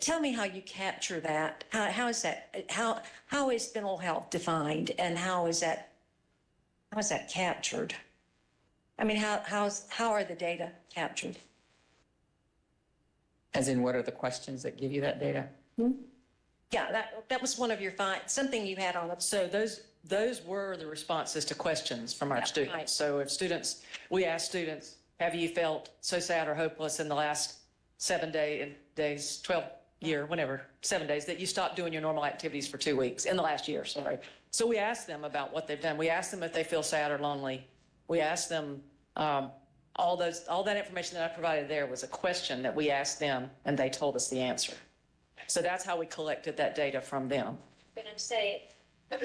Tell me how you capture that. How is that? How is mental health defined, and how is that how is that captured? I mean, how are the data captured? As in, what are the questions that give you that data? Yeah, that was one of your something you had on it. So those were the responses to questions from our Yeah, students. right. So if we asked students, have you felt so sad or hopeless in the last 7 days, 12 year, whenever, 7 days, that you stopped doing your normal activities for 2 weeks, in the last year, sorry. So we asked them about what they've done. We asked them if they feel sad or lonely. We asked them, all that information that I provided there was a question that we asked them, and they told us the answer. So that's how we collected that data from them. But I'm saying, I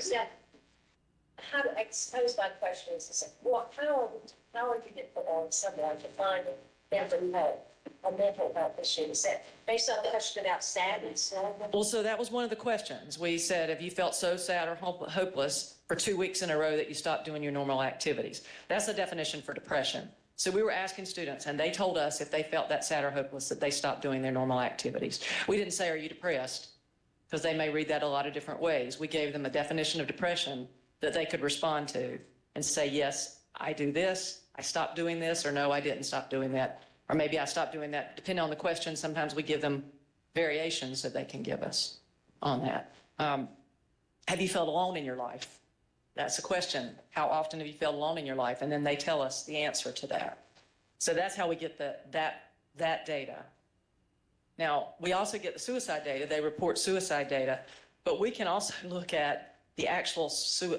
suppose my question is, how are you put on someone to find them to know a mental health issue? Is that based on a question about sadness? Well, so that was one of the questions. We said, have you felt so sad or hopeless for 2 weeks in a row that you stopped doing your normal activities? That's the definition for depression. So we were asking students, and they told us if they felt that sad or hopeless, that they stopped doing their normal activities. We didn't say, are you depressed? Because they may read that a lot of different ways. We gave them a definition of depression that they could respond to and say, yes, I do this, I stopped doing this, or no, I didn't stop doing that. Or maybe I stopped doing that. Depending on the question, sometimes we give them variations that they can give us on that. Have you felt alone in your life? That's a question. How often have you felt alone in your life? And then they tell us the answer to that. So that's how we get that data. Now, we also get the suicide data. They report suicide data, but we can also look at the actual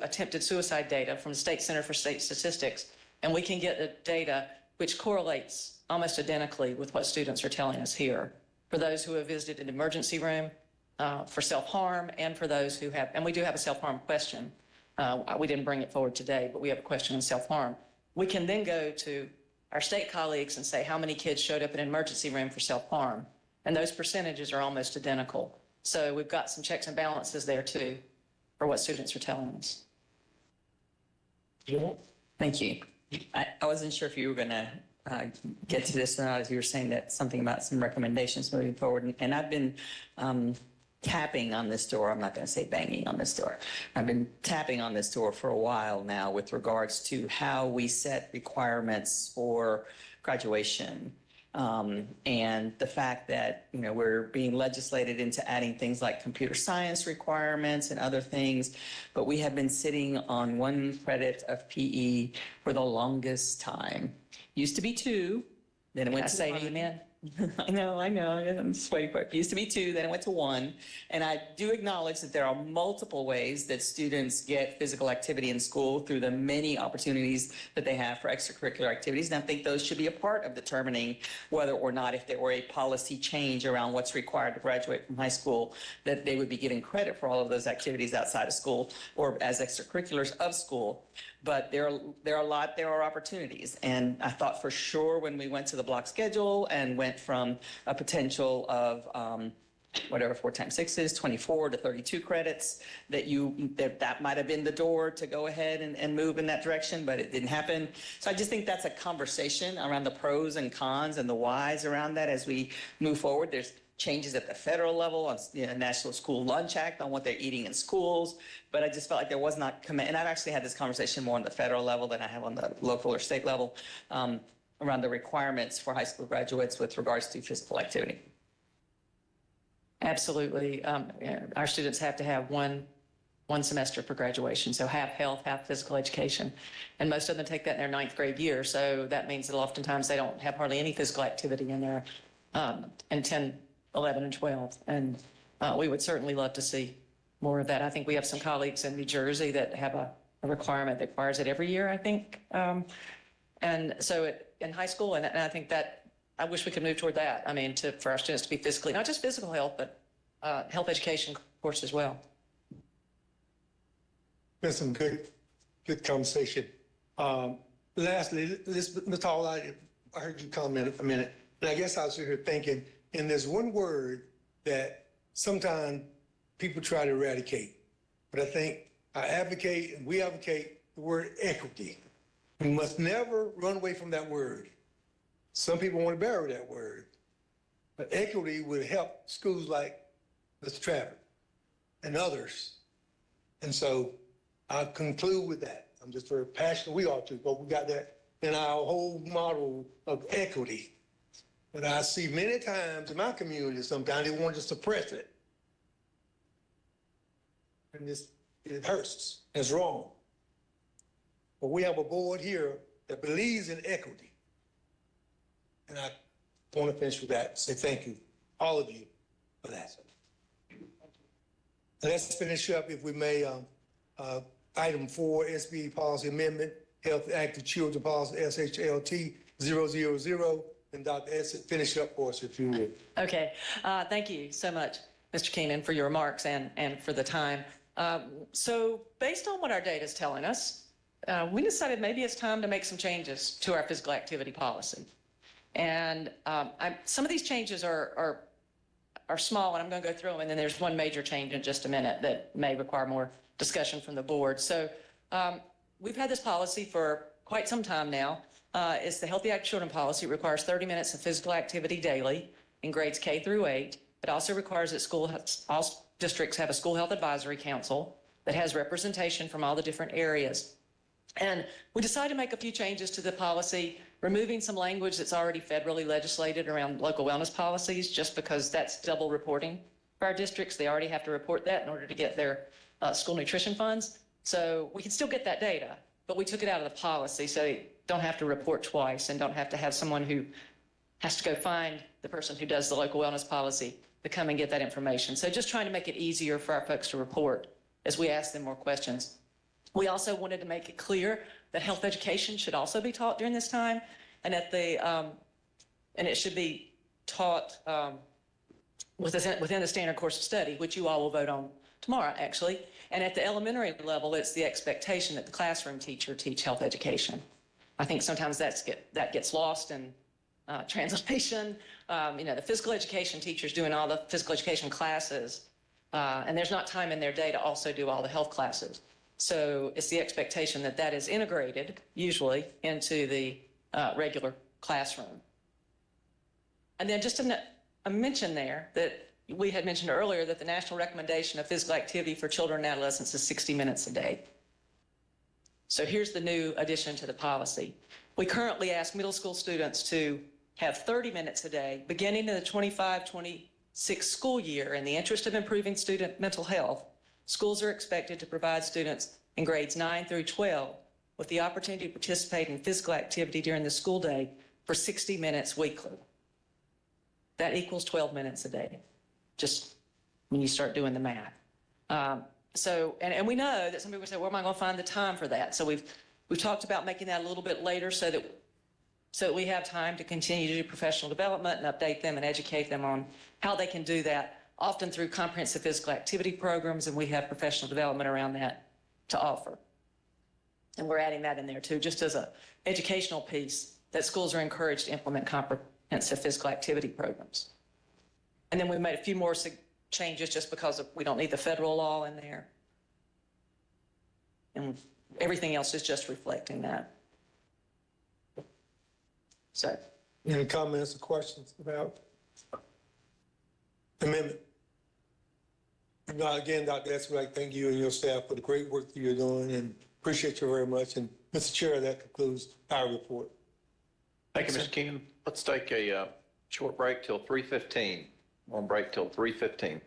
attempted suicide data from the State Center for State Statistics, and we can get the data which correlates almost identically with what students are telling us here. For those who have visited an emergency room, for self-harm, and for those who have, and we do have a self-harm question. We didn't bring it forward today, but we have a question on self-harm. We can then go to our state colleagues and say how many kids showed up in an emergency room for self-harm, and those percentages are almost identical. So we've got some checks and balances there too for what students are telling us. Thank you. I wasn't sure if you were going to get to this or not, as you were saying that something about some recommendations moving forward. And I've been tapping on this door. I'm not going to say banging on this door. I've been tapping on this door for a while now with regards to how we set requirements for graduation. And the fact that, you know, we're being legislated into adding things like computer science requirements and other things, but we have been sitting on 1 credit of PE for the longest time. Used to be 2, then it went to 1. Amen. I know, I'm just waiting for it. It used to be 2, then it went to 1. And I do acknowledge that there are multiple ways that students get physical activity in school through the many opportunities that they have for extracurricular activities. And I think those should be a part of determining whether or not, if there were a policy change around what's required to graduate from high school, that they would be getting credit for all of those activities outside of school or as extracurriculars of school. But there are opportunities. And I thought for sure when we went to the block schedule and went from a potential of whatever 4 times 6 is, 24 to 32 credits, that might have been the door to go ahead and move in that direction, but it didn't happen. So I just think that's a conversation around the pros and cons and the whys around that as we move forward. There's changes at the federal level on National School Lunch Act on what they're eating in schools, but I just felt like there was not commit. And I've actually had this conversation more on the federal level than I have on the local or state level around the requirements for high school graduates with regards to physical activity. Absolutely. Our students have to have one semester for graduation, so half health, half physical education. And most of them take that in their 9th grade year, so that means that oftentimes they don't have hardly any physical activity in their in 10, 11, and 12. And we would certainly love to see more of that. I think we have some colleagues in New Jersey that have a requirement that requires it every year, I think. And so in high school, and I think that I wish we could move toward that. I mean, for our students to be physically, not just physical health, but health education course as well. Been some good conversation. Lastly, Ms. Hall, I heard you comment a minute, and I guess I was here thinking, and there's one word that sometimes people try to eradicate, but I think we advocate the word equity. We must never run away from that word. Some people want to bury that word, but equity would help schools like Mr. Travis and others. And so I'll conclude with that. I'm just very passionate. We are too, but we got that in our whole model of equity. But I see many times in my community, sometimes they want to suppress it. And it hurts us. It's wrong. But we have a board here that believes in equity. And I want to finish with that, say thank you, all of you, for that. Let's finish up, if we may, item 4, SB Policy Amendment, Health Active Children Policy, SHLT 000. And Dr. Essett, finish up for us, if you would. Okay, thank you so much, Mr. Keenan, for your remarks and for the time. So based on what our data is telling us, we decided maybe it's time to make some changes to our physical activity policy. And some of these changes are small, and I'm going to go through them, and then there's one major change in just a minute that may require more discussion from the board. So we've had this policy for quite some time now. It's the Healthy Active Children policy. It requires 30 minutes of physical activity daily in grades K through 8. It also requires that all districts have a school health advisory council that has representation from all the different areas. And we decided to make a few changes to the policy, removing some language that's already federally legislated around local wellness policies, just because that's double reporting for our districts. They already have to report that in order to get their school nutrition funds. So we can still get that data, but we took it out of the policy so they don't have to report twice and don't have to have someone who has to go find the person who does the local wellness policy to come and get that information. So just trying to make it easier for our folks to report as we ask them more questions. We also wanted to make it clear that health education should also be taught during this time, and and it should be taught within the standard course of study, which you all will vote on tomorrow, actually. And at the elementary level, it's the expectation that the classroom teacher teach health education. I think sometimes that gets lost in translation. The physical education teachers doing all the physical education classes, and there's not time in their day to also do all the health classes. So it's the expectation that that is integrated, usually, into the regular classroom. And then just a mention there that we had mentioned earlier that the national recommendation of physical activity for children and adolescents is 60 minutes a day. So here's the new addition to the policy. We currently ask middle school students to have 30 minutes a day, beginning in the 25-26 school year. In the interest of improving student mental health, schools are expected to provide students in grades 9 through 12 with the opportunity to participate in physical activity during the school day for 60 minutes weekly. That equals 12 minutes a day, just when you start doing the math. And we know that some people say, where am I going to find the time for that? So we've talked about making that a little bit later so that we have time to continue to do professional development and update them and educate them on how they can do that, often through comprehensive physical activity programs, and we have professional development around that to offer. And we're adding that in there too, just as an educational piece, that schools are encouraged to implement comprehensive physical activity programs. And then we made a few more changes just because we don't need the federal law in there. And everything else is just reflecting that. So. Any comments or questions about the amendment? Again, Dr. Essett, I thank you and your staff for the great work that you're doing and appreciate you very much. And Mr. Chair, that concludes our report. Thank you, Mr. Keenan. Let's take a short break till 3:15. We're on break till 3:15.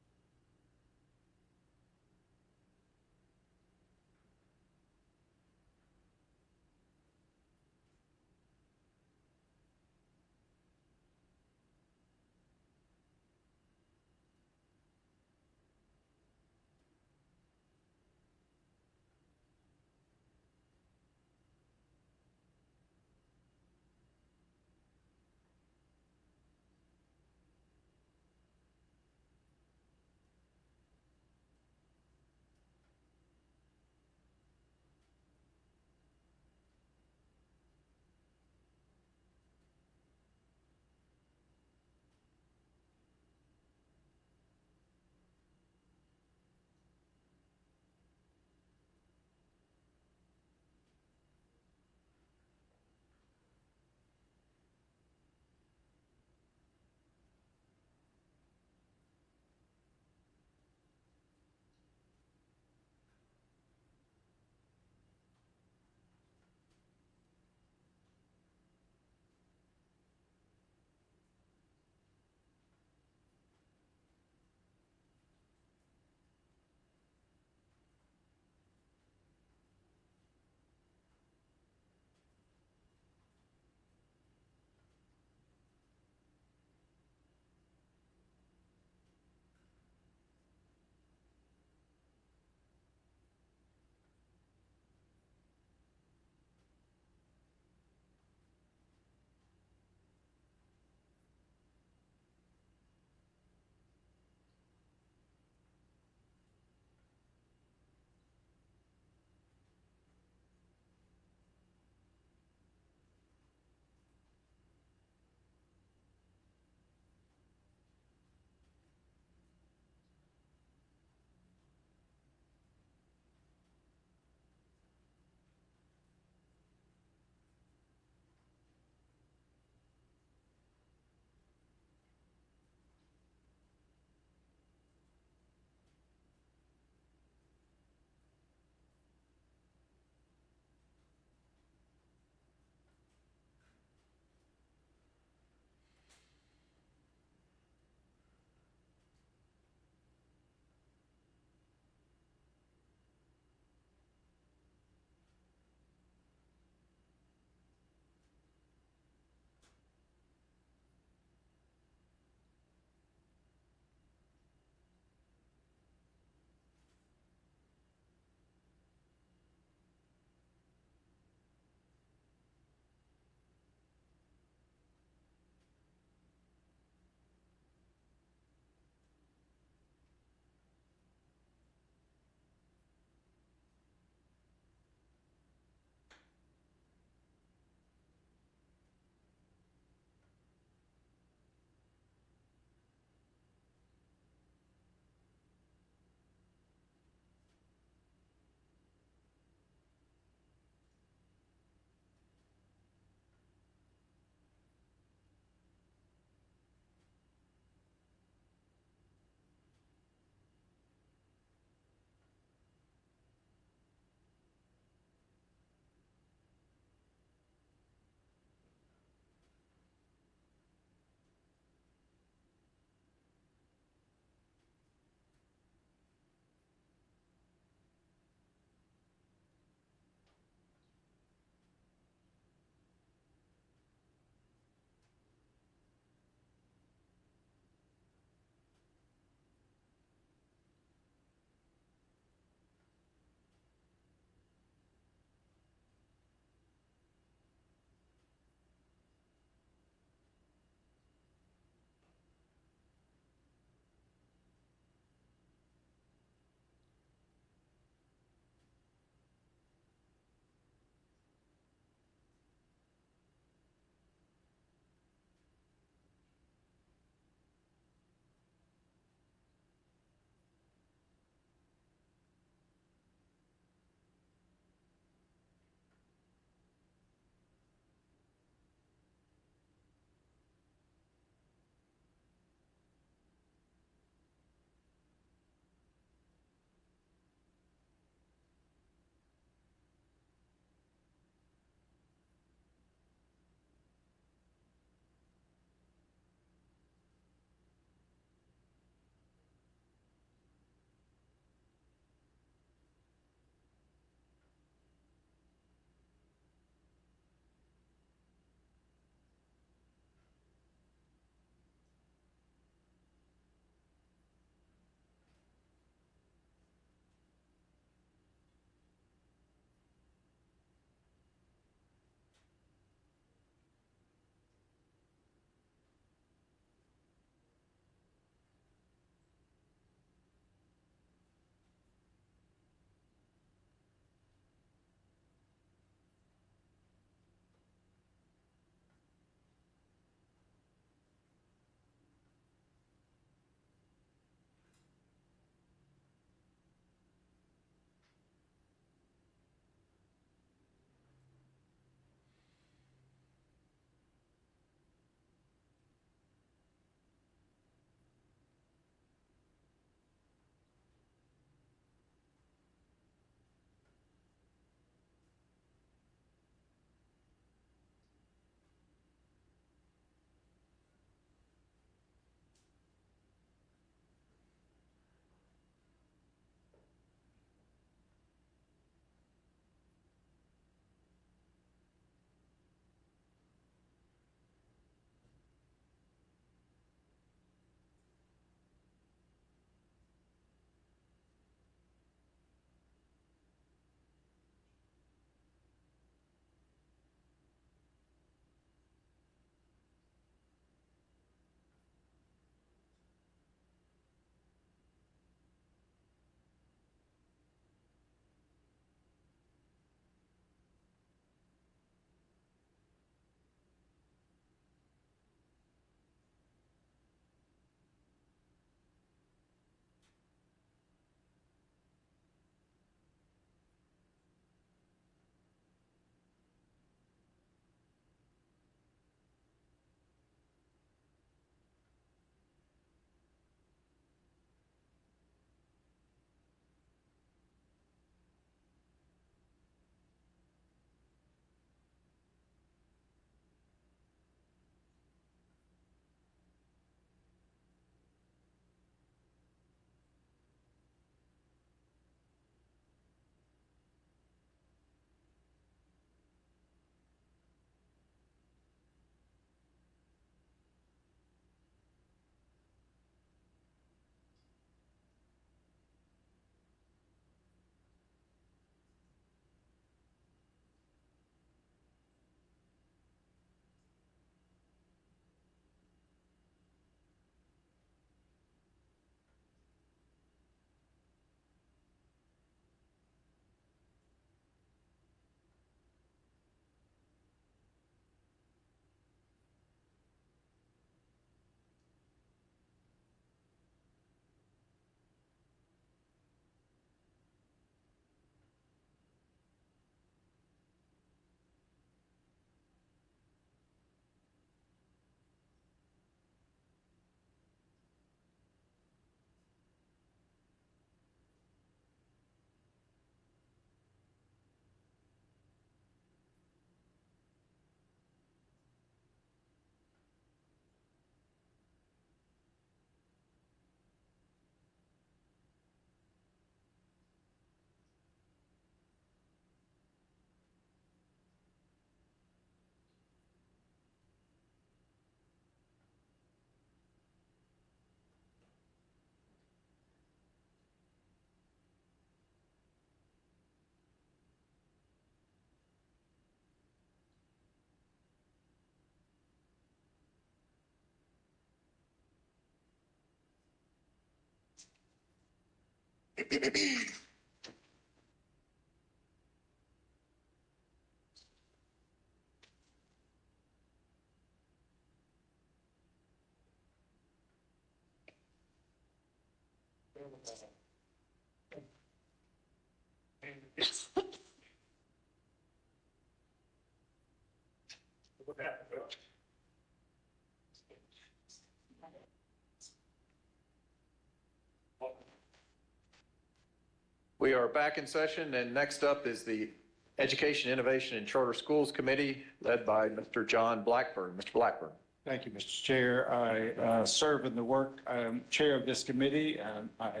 We are back in session, and next up is the Education, Innovation, and Charter Schools Committee, led by Mr. John Blackburn. Mr. Blackburn. Thank you, Mr. Chair. I serve in the work, I'm chair of this committee, and I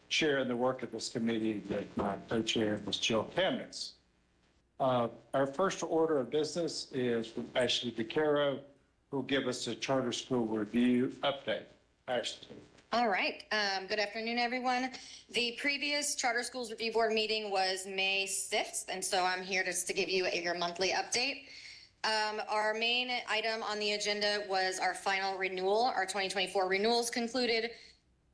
share in the work of this committee with my co-chair, Ms. Jill Kamnitz. Our first order of business is from Ashley DeCaro, who will give us a charter school review update. Ashley. All right. Good afternoon, everyone. The previous Charter Schools Review Board meeting was May 6th, and so I'm here just to give you your monthly update. Our main item on the agenda was our final renewal. Our 2024 renewals concluded.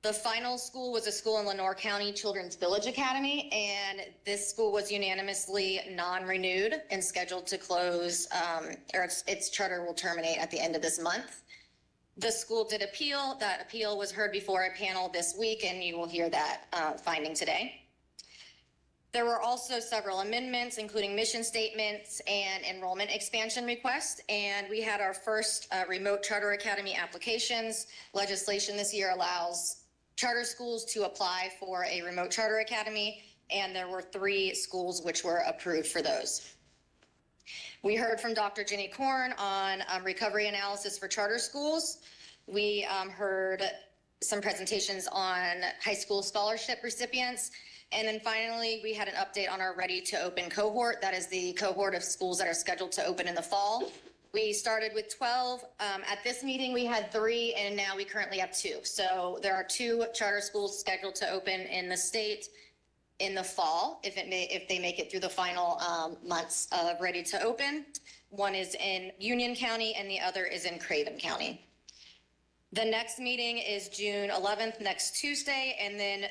The final school was a school in Lenore County Children's Village Academy, and this school was unanimously non-renewed and scheduled to close, or its charter will terminate at the end of this month. The school did appeal. That appeal was heard before a panel this week, and you will hear that finding today. There were also several amendments, including mission statements and enrollment expansion requests, and we had our first remote charter academy applications. Legislation this year allows charter schools to apply for a remote charter academy, and there were 3 schools which were approved for those. We heard from Dr. Jenny Korn on recovery analysis for charter schools. We heard some presentations on high school scholarship recipients. And then finally, we had an update on our Ready to Open cohort. That is the cohort of schools that are scheduled to open in the fall. We started with 12. At this meeting, we had 3, and now we currently have 2. So there are 2 charter schools scheduled to open in the state in the fall, if they make it through the final months of Ready to Open. One is in Union County and the other is in Craven County. The next meeting is June 11th, next Tuesday, and then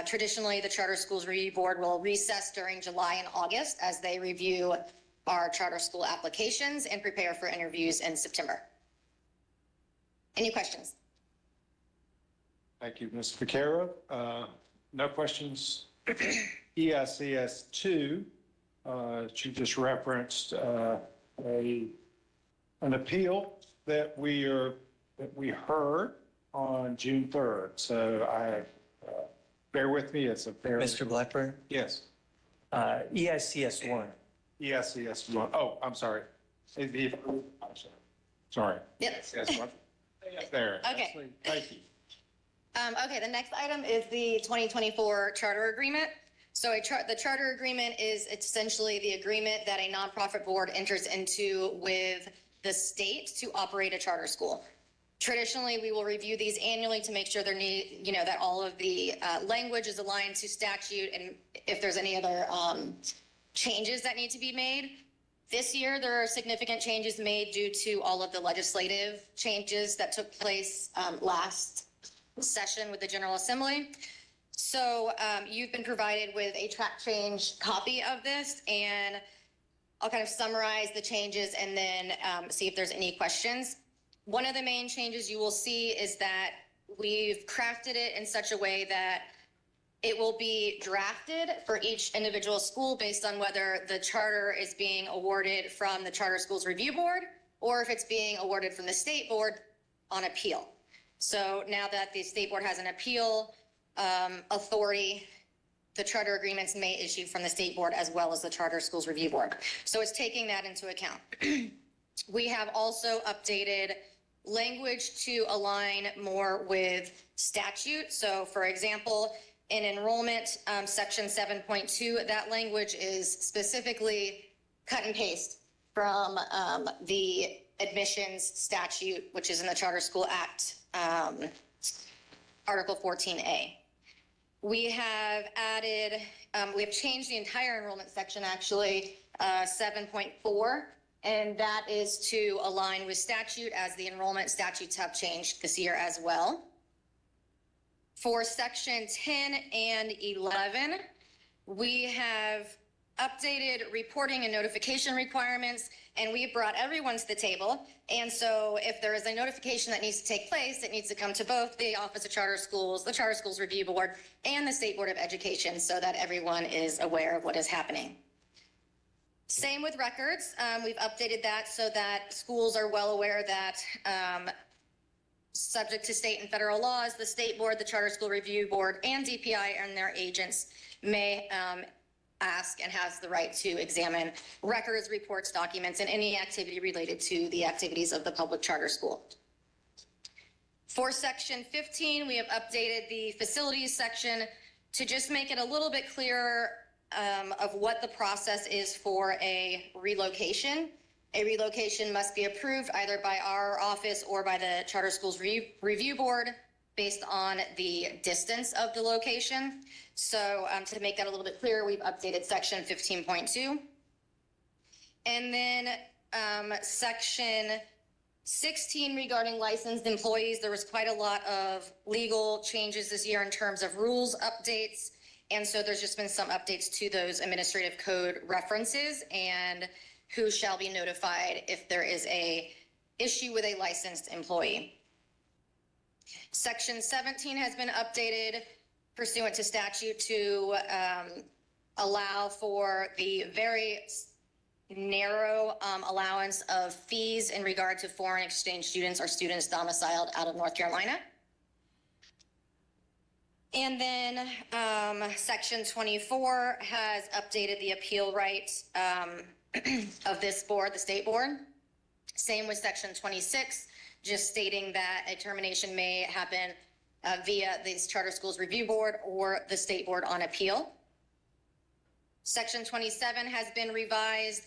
traditionally the Charter Schools Review Board will recess during July and August as they review our charter school applications and prepare for interviews in September. Any questions? Thank you, Ms. Vaquero. No questions. EICS 2, she just referenced an appeal that we heard on June 3rd. So bear with me. It's a fair. Mr. Blackburn? Yes. EICS 1. EICS 1. Oh, I'm sorry. Sorry. Yep. EICS 1. There. Okay. Thank you. Okay, the next item is the 2024 charter agreement. So the charter agreement is essentially the agreement that a nonprofit board enters into with the state to operate a charter school. Traditionally, we will review these annually to make sure that all of the language is aligned to statute, and if there's any other changes that need to be made. This year, there are significant changes made due to all of the legislative changes that took place last session with the General Assembly. So you've been provided with a track change copy of this, and I'll kind of summarize the changes and then see if there's any questions. One of the main changes you will see is that we've crafted it in such a way that it will be drafted for each individual school based on whether the charter is being awarded from the Charter Schools Review Board or if it's being awarded from the state board on appeal. So now that the state board has an appeal authority, the charter agreements may issue from the state board as well as the Charter Schools Review Board. So it's taking that into account. We have also updated language to align more with statute. So for example, in enrollment, section 7.2, that language is specifically cut and paste from the admissions statute, which is in the Charter School Act, Article 14A. We have added, we have changed the entire enrollment section actually, 7.4, and that is to align with statute as the enrollment statutes have changed this year as well. For section 10 and 11, we have updated reporting and notification requirements, and we brought everyone to the table. And so if there is a notification that needs to take place, it needs to come to both the Office of Charter Schools, the Charter Schools Review Board, and the State Board of Education so that everyone is aware of what is happening. Same with records. We've updated that so that schools are well aware that subject to state and federal laws, the State Board, the Charter School Review Board, and DPI and their agents may ask and has the right to examine records, reports, documents, and any activity related to the activities of the public charter school. For section 15, we have updated the facilities section to just make it a little bit clearer of what the process is for a relocation. A relocation must be approved either by our office or by the Charter Schools Review Board based on the distance of the location. So to make that a little bit clearer, we've updated section 15.2. And then section 16 regarding licensed employees, there was quite a lot of legal changes this year in terms of rules updates. And so there's just been some updates to those administrative code references and who shall be notified if there is a issue with a licensed employee. Section 17 has been updated pursuant to statute to allow for the very narrow allowance of fees in regard to foreign exchange students or students domiciled out of North Carolina. And then section 24 has updated the appeal rights of this board, the state board. Same with section 26, just stating that a termination may happen via the Charter Schools Review Board or the State Board on Appeal. Section 27 has been revised.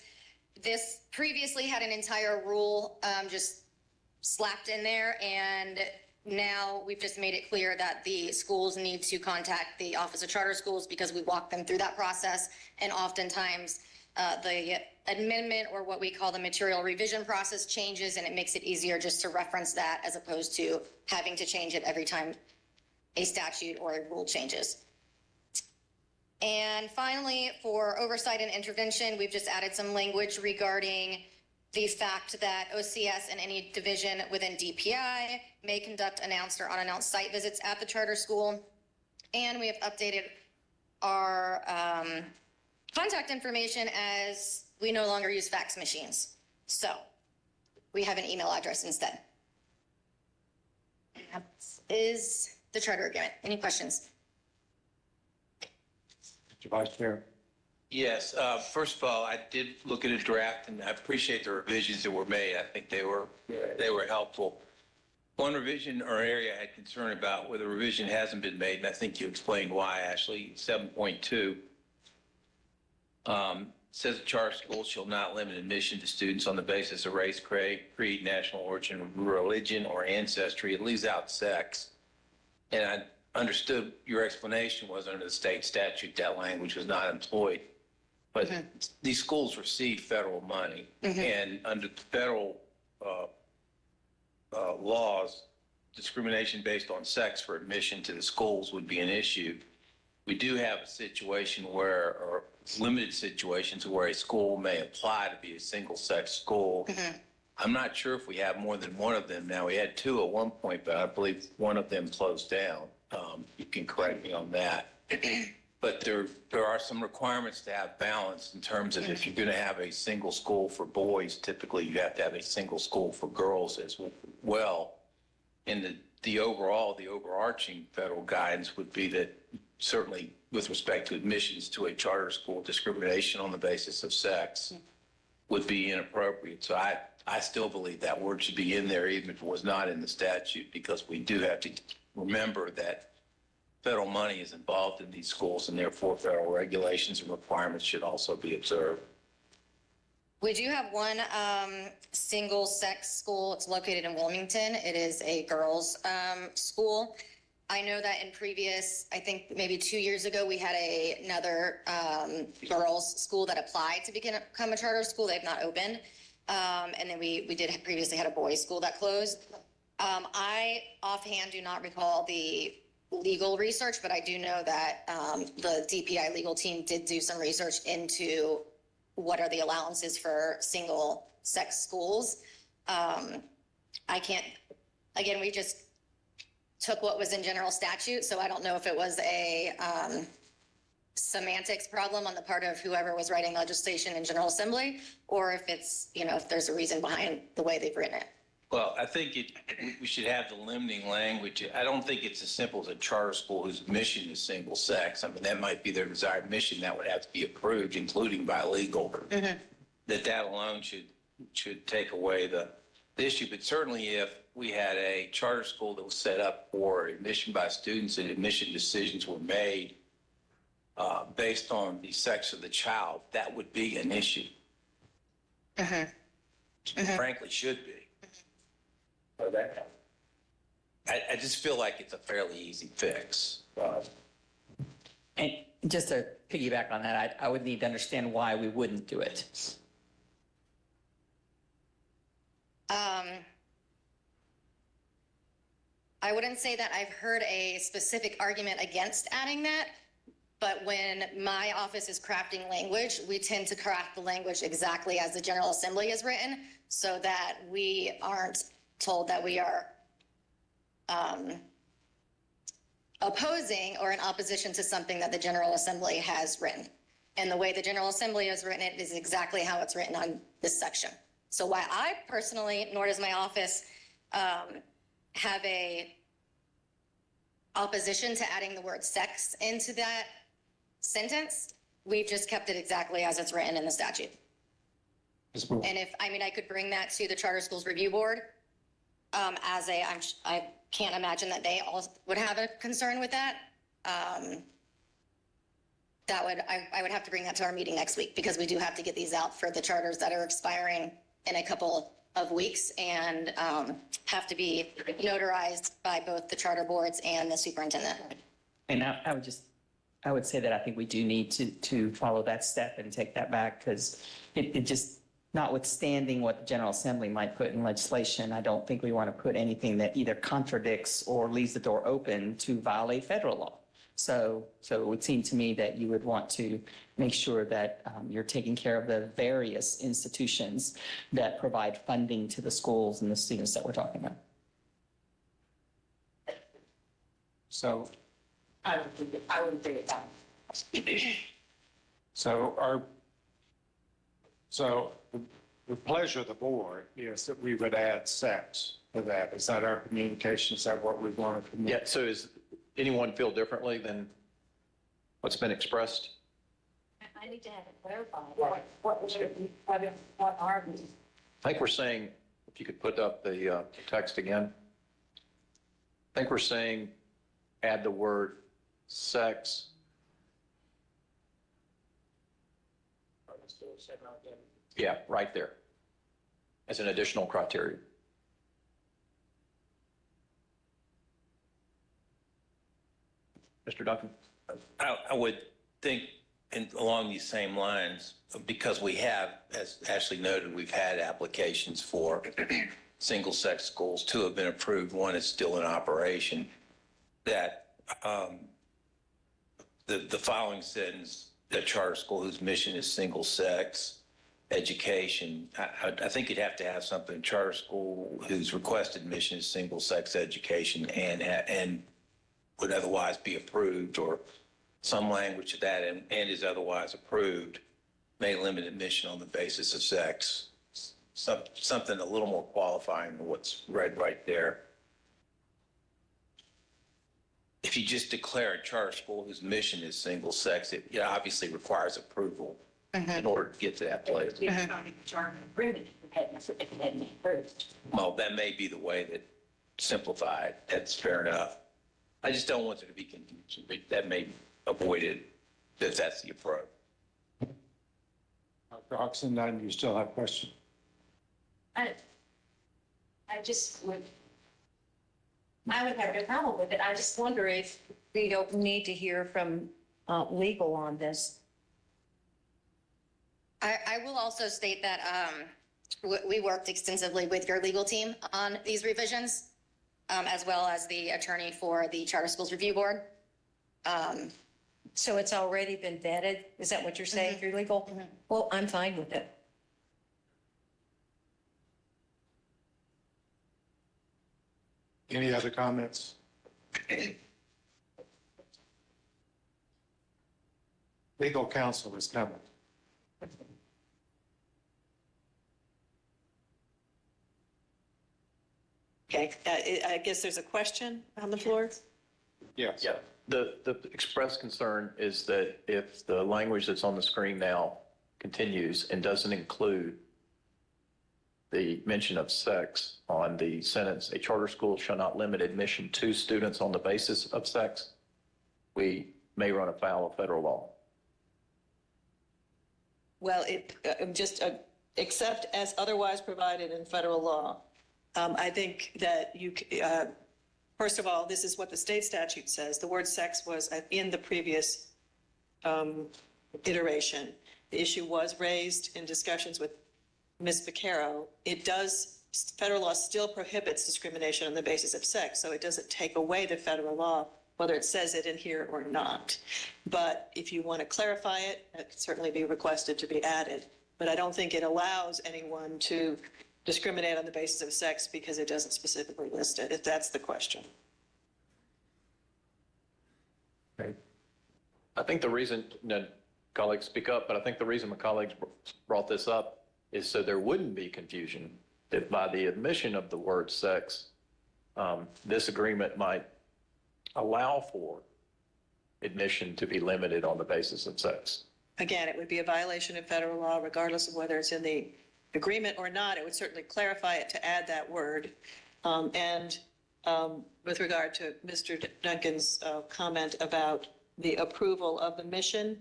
This previously had an entire rule just slapped in there, and now we've just made it clear that the schools need to contact the Office of Charter Schools because we walk them through that process, and oftentimes the amendment or what we call the material revision process changes, and it makes it easier just to reference that as opposed to having to change it every time a statute or a rule changes. And finally, for oversight and intervention, we've just added some language regarding the fact that OCS and any division within DPI may conduct announced or unannounced site visits at the charter school. And we have updated our contact information as we no longer use fax machines. So we have an email address instead. And that is the charter agreement. Any questions? Mr. Vice Chair. Yes, first of all, I did look at a draft and I appreciate the revisions that were made. I think they were helpful. One revision or area I had concern about where the revision hasn't been made, and I think you explained why, Ashley, 7.2. Says the charter schools shall not limit admission to students on the basis of race, creed, national origin, religion, or ancestry. It leaves out sex. And I understood your explanation was under the state statute that language was not employed. But these schools receive federal money, and under federal laws, discrimination based on sex for admission to the schools would be an issue. We do have a situation where, or limited situations where a school may apply to be a single-sex school. I'm not sure if we have more than one of them now. We had two at one point, but I believe one of them closed down. You can correct me on that. But there are some requirements to have balance in terms of if you're going to have a single school for boys, typically you have to have a single school for girls as well. And the overarching federal guidance would be that certainly with respect to admissions to a charter school, discrimination on the basis of sex would be inappropriate. So I still believe that word should be in there even if it was not in the statute, because we do have to remember that federal money is involved in these schools, and therefore federal regulations and requirements should also be observed. We do have one single-sex school. It's located in Wilmington. It is a girls' school. I know that in previous, I think maybe 2 years ago, we had another girls' school that applied to become a charter school. They've not opened. And then we did previously had a boys' school that closed. I offhand do not recall the legal research, but I do know that the DPI legal team did do some research into what are the allowances for single-sex schools. I can't, again, we just took what was in general statute, so I don't know if it was a semantics problem on the part of whoever was writing legislation in General Assembly, or if it's, if there's a reason behind the way they've written it. Well, I think we should have the limiting language. I don't think it's as simple as a charter school whose mission is single sex. I mean, that might be their desired mission. That would have to be approved, including by legal. That alone should take away the issue. But certainly if we had a charter school that was set up for admission by students and admission decisions were made based on the sex of the child, that would be an issue. Frankly, should be. I just feel like it's a fairly easy fix. And just to piggyback on that, I would need to understand why we wouldn't do it. I wouldn't say that I've heard a specific argument against adding that, but when my office is crafting language, we tend to craft the language exactly as the General Assembly is written, so that we aren't told that we are opposing or in opposition to something that the General Assembly has written. And the way the General Assembly has written it is exactly how it's written on this section. So why I personally, nor does my office, have a opposition to adding the word sex into that sentence, we've just kept it exactly as it's written in the statute. And I could bring that to the Charter Schools Review Board I can't imagine that they all would have a concern with that. I would have to bring that to our meeting next week, because we do have to get these out for the charters that are expiring in a couple of weeks and have to be notarized by both the charter boards and the superintendent. And I would say that I think we do need to follow that step and take that back, because it just, notwithstanding what the General Assembly might put in legislation, I don't think we want to put anything that either contradicts or leaves the door open to violate federal law. So it would seem to me that you would want to make sure that you're taking care of the various institutions that provide funding to the schools and the students that we're talking about. So I would agree with that. So the pleasure of the board is that we would add sex to that. Is that our communication? Is that what we want to communicate? Yeah, so does anyone feel differently than what's been expressed? I need to have it clarified. What are these? I think we're saying, if you could put up the text again. I think we're saying add the word sex. Yeah, right there, as an additional criteria. Mr. Duncan? I would think along these same lines, because we have, as Ashley noted, we've had applications for single-sex schools. 2 have been approved, 1 is still in operation, that the following sentence, the charter school whose mission is single-sex education, I think you'd have to have something, charter school whose requested mission is single-sex education and would otherwise be approved, or some language of that, and is otherwise approved, may limit admission on the basis of sex. Something a little more qualifying than what's read right there. If you just declare a charter school whose mission is single-sex, it obviously requires approval in order to get to that place. Well, that may be the way that simplified. That's fair enough. I just don't want there to be confusion, but that may be avoided if that's the approach. Dr. Oxendine, you still have questions? I would have no problem with it. I just wonder if We don't need to hear from legal on this. I will also state that we worked extensively with your legal team on these revisions. as well as the attorney for the Charter Schools Review Board. So it's already been vetted? Is that what you're saying through legal? Well, I'm fine with it. Any other comments? Legal counsel is coming. Okay, I guess there's a question on the floor? Yes. Yeah, the express concern is that if the language that's on the screen now continues and doesn't include the mention of sex on the sentence, a charter school shall not limit admission to students on the basis of sex, we may run afoul of federal law. Well, except as otherwise provided in federal law. I think that first of all, this is what the state statute says. The word sex was in the previous iteration. The issue was raised in discussions with Ms. Vaccaro. Federal law still prohibits discrimination on the basis of sex, so it doesn't take away the federal law, whether it says it in here or not. But if you want to clarify it, it can certainly be requested to be added. But I don't think it allows anyone to discriminate on the basis of sex because it doesn't specifically list it, if that's the question. I think the reason, colleagues speak up, but I think the reason my colleagues brought this up is so there wouldn't be confusion that by the admission of the word sex, this agreement might allow for admission to be limited on the basis of sex. Again, it would be a violation of federal law regardless of whether it's in the agreement or not. It would certainly clarify it to add that word. And with regard to Mr. Duncan's comment about the approval of the mission,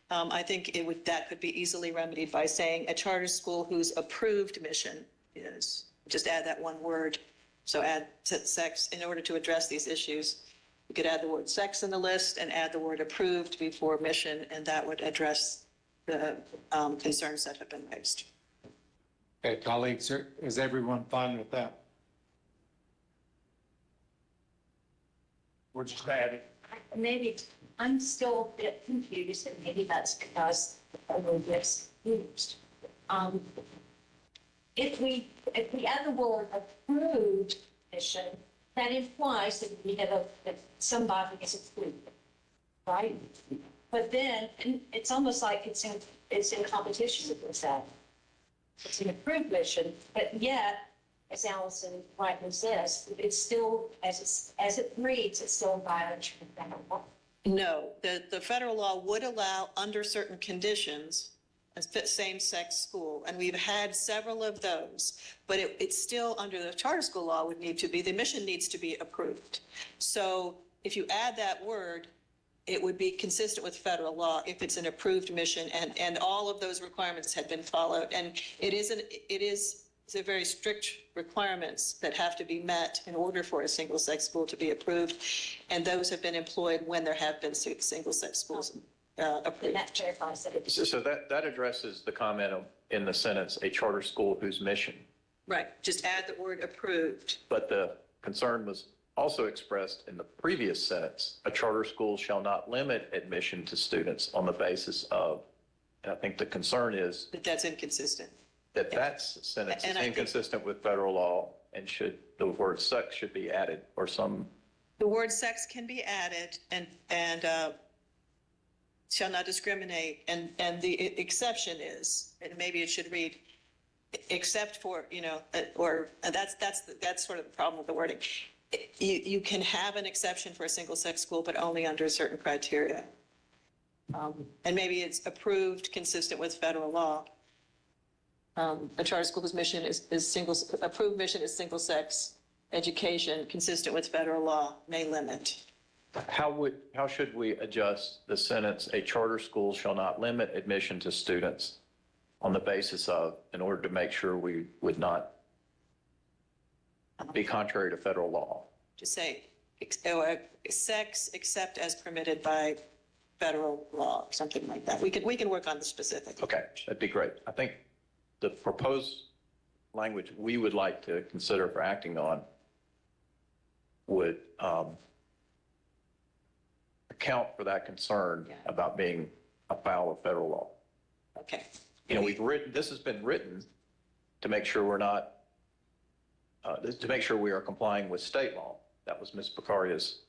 I think that could be easily remedied by saying a charter school whose approved mission is, just add that one word. So add sex in order to address these issues. You could add the word sex in the list and add the word approved before mission, and that would address the concerns that have been raised. Okay, colleagues, is everyone fine with that? We're just adding. Maybe, I'm still a bit confused, and maybe that's because the word gets used. If we add the word approved mission, that implies that we have that somebody is approved, right? But then it's almost like it's in competition with that. It's an approved mission, but yet, as Allison rightly says, it's still, as it reads, it's still a violation of federal law. No, the federal law would allow, under certain conditions, a same-sex school, and we've had several of those, but it's still, under the charter school law, would need to be, the mission needs to be approved. So if you add that word, it would be consistent with federal law if it's an approved mission and all of those requirements had been followed. And it's a very strict requirements that have to be met in order for a single-sex school to be approved. And those have been employed when there have been single-sex schools approved. So that addresses the comment in the sentence, a charter school whose mission. Right, just add the word approved. But the concern was also expressed in the previous sentence, a charter school shall not limit admission to students on the basis of, and I think the concern is That's inconsistent. that sentence is And I think- inconsistent with federal law and the word sex should be added or some. The word sex can be added and shall not discriminate. And the exception is, and maybe it should read, except for, or that's sort of the problem with the wording. You can have an exception for a single-sex school, but only under certain criteria. And maybe it's approved consistent with federal law. A charter school whose mission approved mission is single-sex education consistent with federal law may limit. How should we adjust the sentence, a charter school shall not limit admission to students on the basis of, in order to make sure we would not be contrary to federal law? To say, sex except as permitted by federal law, or something like that. We can work on the specifics. Okay, that'd be great. I think the proposed language we would like to consider for acting on would account for that concern about being afoul of federal law. Okay. You know, this has been written to make sure we're not, to make sure we are complying with state law. That was Ms. Becaria's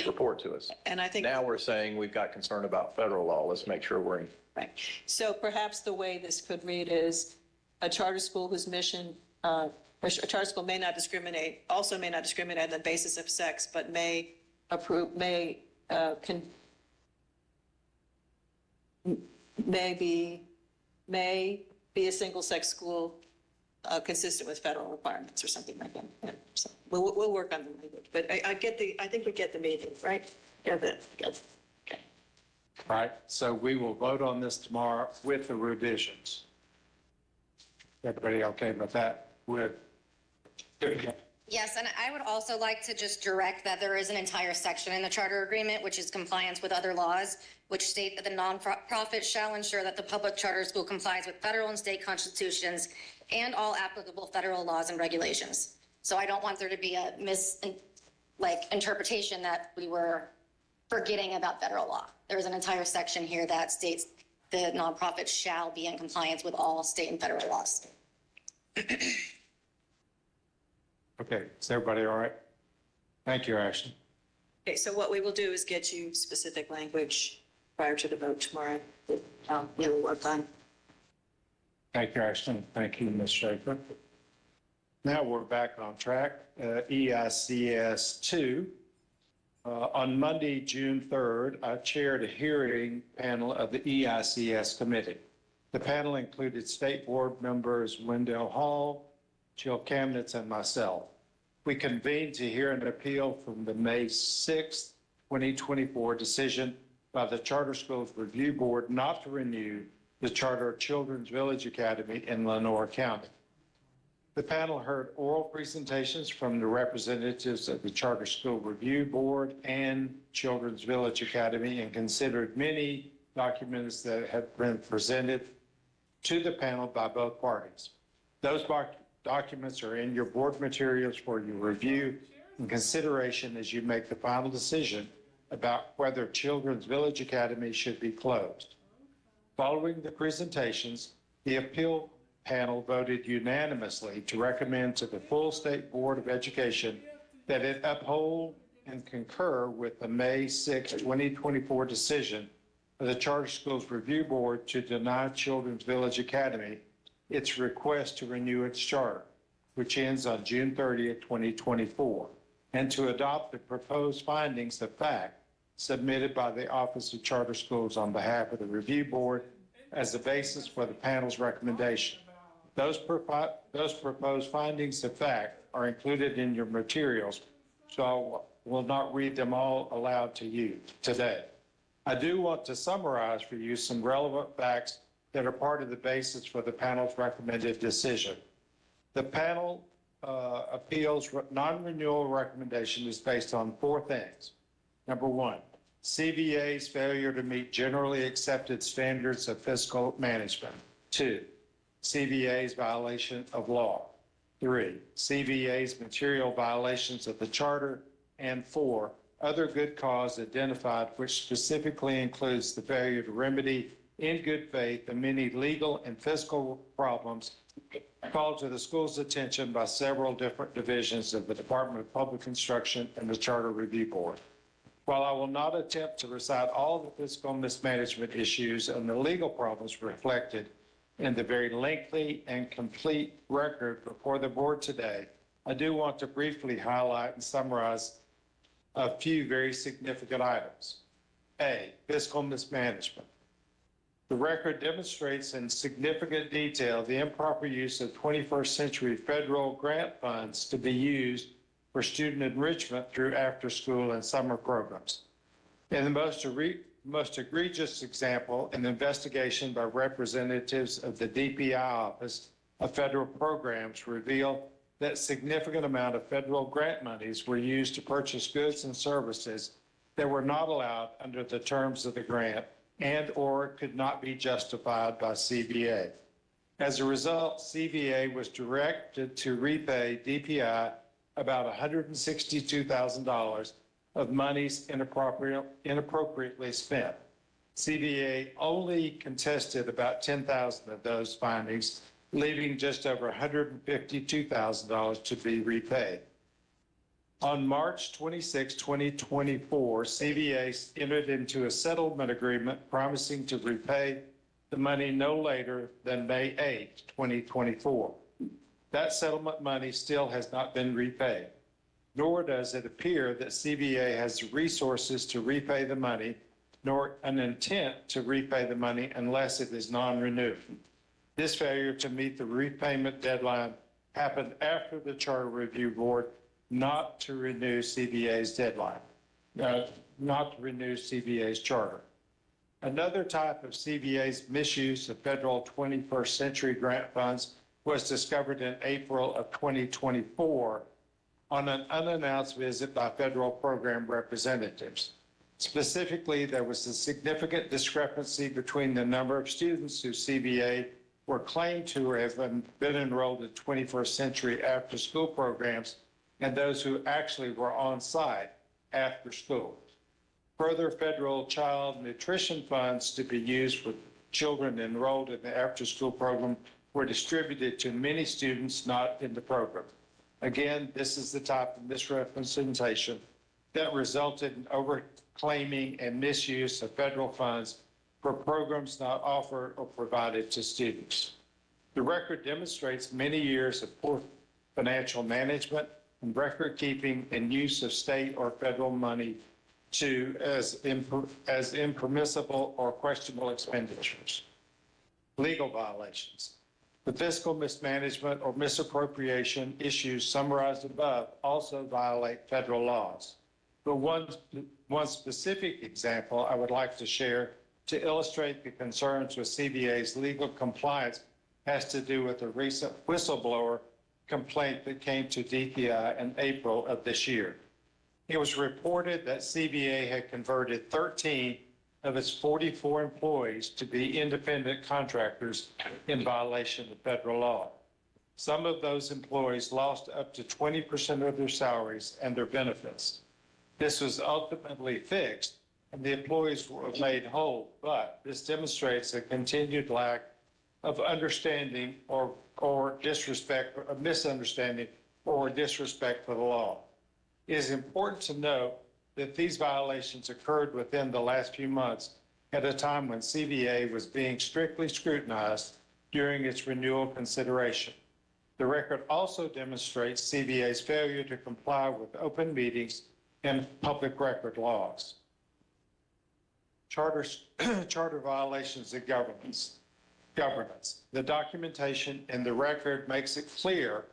report to us. And I think. Now we're saying we've got concern about federal law. Let's make sure we're in. Right. So perhaps the way this could read is a charter school whose mission, a charter school may not discriminate, also may not discriminate on the basis of sex, but may approve, may be a single-sex school consistent with federal requirements or something like that. Yeah. So we'll work on the language, but I think we get the meaning, right? Okay. Right, so we will vote on this tomorrow with the revisions. Everybody okay with that? Yes, and I would also like to just direct that there is an entire section in the charter agreement, which is compliance with other laws, which state that the nonprofit shall ensure that the public charter school complies with federal and state constitutions and all applicable federal laws and regulations. So I don't want there to be a interpretation that we were forgetting about federal law. There's an entire section here that states the nonprofit shall be in compliance with all state and federal laws. Okay, is everybody all right? Thank you, Ashley. Okay, so what we will do is get you specific language prior to the vote tomorrow. We'll work on. Thank you, Ashley. Thank you, Ms. Schaefer. Now we're back on track. EICS 2. On Monday, June 3rd, I chaired a hearing panel of the EICS committee. The panel included state board members Wendell Hall, Jill Kamnitz, and myself. We convened to hear an appeal from the May 6th, 2024 decision by the Charter Schools Review Board not to renew the charter of Children's Village Academy in Lenoir County. The panel heard oral presentations from the representatives of the Charter School Review Board and Children's Village Academy and considered many documents that have been presented to the panel by both parties. Those documents are in your board materials for your review and consideration as you make the final decision about whether Children's Village Academy should be closed. Following the presentations, the appeal panel voted unanimously to recommend to the full State Board of Education that it uphold and concur with the May 6, 2024 decision of the Charter Schools Review Board to deny Children's Village Academy its request to renew its charter, which ends on June 30th, 2024, and to adopt the proposed findings of fact submitted by the Office of Charter Schools on behalf of the Review Board as the basis for the panel's recommendation. Those proposed findings of fact are included in your materials, so I will not read them all aloud to you today. I do want to summarize for you some relevant facts that are part of the basis for the panel's recommended decision. The panel appeals non-renewal recommendation is based on 4 things. Number 1, CVA's failure to meet generally accepted standards of fiscal management. 2, CVA's violation of law. 3, CVA's material violations of the charter. And 4, other good cause identified, which specifically includes the failure to remedy in good faith the many legal and fiscal problems called to the school's attention by several different divisions of the Department of Public Instruction and the Charter Review Board. While I will not attempt to recite all the fiscal mismanagement issues and the legal problems reflected in the very lengthy and complete record before the board today, I do want to briefly highlight and summarize a few very significant items. A, fiscal mismanagement. The record demonstrates in significant detail the improper use of 21st century federal grant funds to be used for student enrichment through after-school and summer programs. In the most egregious example, an investigation by representatives of the DPI Office of Federal Programs revealed that significant amount of federal grant monies were used to purchase goods and services that were not allowed under the terms of the grant and or could not be justified by CVA. As a result, CVA was directed to repay DPI about $162,000 of monies inappropriately spent. CBA only contested about 10,000 of those findings, leaving just over $152,000 to be repaid. On March 26, 2024, CBA entered into a settlement agreement promising to repay the money no later than May 8, 2024. That settlement money still has not been repaid, nor does it appear that CBA has the resources to repay the money, nor an intent to repay the money unless it is non-renewed. This failure to meet the repayment deadline happened after the Charter Review Board not to renew CBA's deadline, not to renew CBA's charter. Another type of CBA's misuse of federal 21st century grant funds was discovered in April of 2024 on an unannounced visit by federal program representatives. Specifically, there was a significant discrepancy between the number of students who CBA were claimed to have been enrolled in 21st century after-school programs and those who actually were on site after school. Further federal child nutrition funds to be used for children enrolled in the after-school program were distributed to many students not in the program. Again, this is the type of misrepresentation that resulted in overclaiming and misuse of federal funds for programs not offered or provided to students. The record demonstrates many years of poor financial management and record keeping and use of state or federal money as impermissible or questionable expenditures. Legal violations. The fiscal mismanagement or misappropriation issues summarized above also violate federal laws. But one specific example I would like to share to illustrate the concerns with CBA's legal compliance has to do with a recent whistleblower complaint that came to DPI in April of this year. It was reported that CBA had converted 13 of its 44 employees to be independent contractors in violation of federal law. Some of those employees lost up to 20% of their salaries and their benefits. This was ultimately fixed and the employees were made whole, but this demonstrates a continued lack of understanding or disrespect, a misunderstanding or disrespect for the law. It is important to note that these violations occurred within the last few months at a time when CBA was being strictly scrutinized during its renewal consideration. The record also demonstrates CBA's failure to comply with open meetings and public record laws. Charter violations of governance. The documentation in the record makes it clear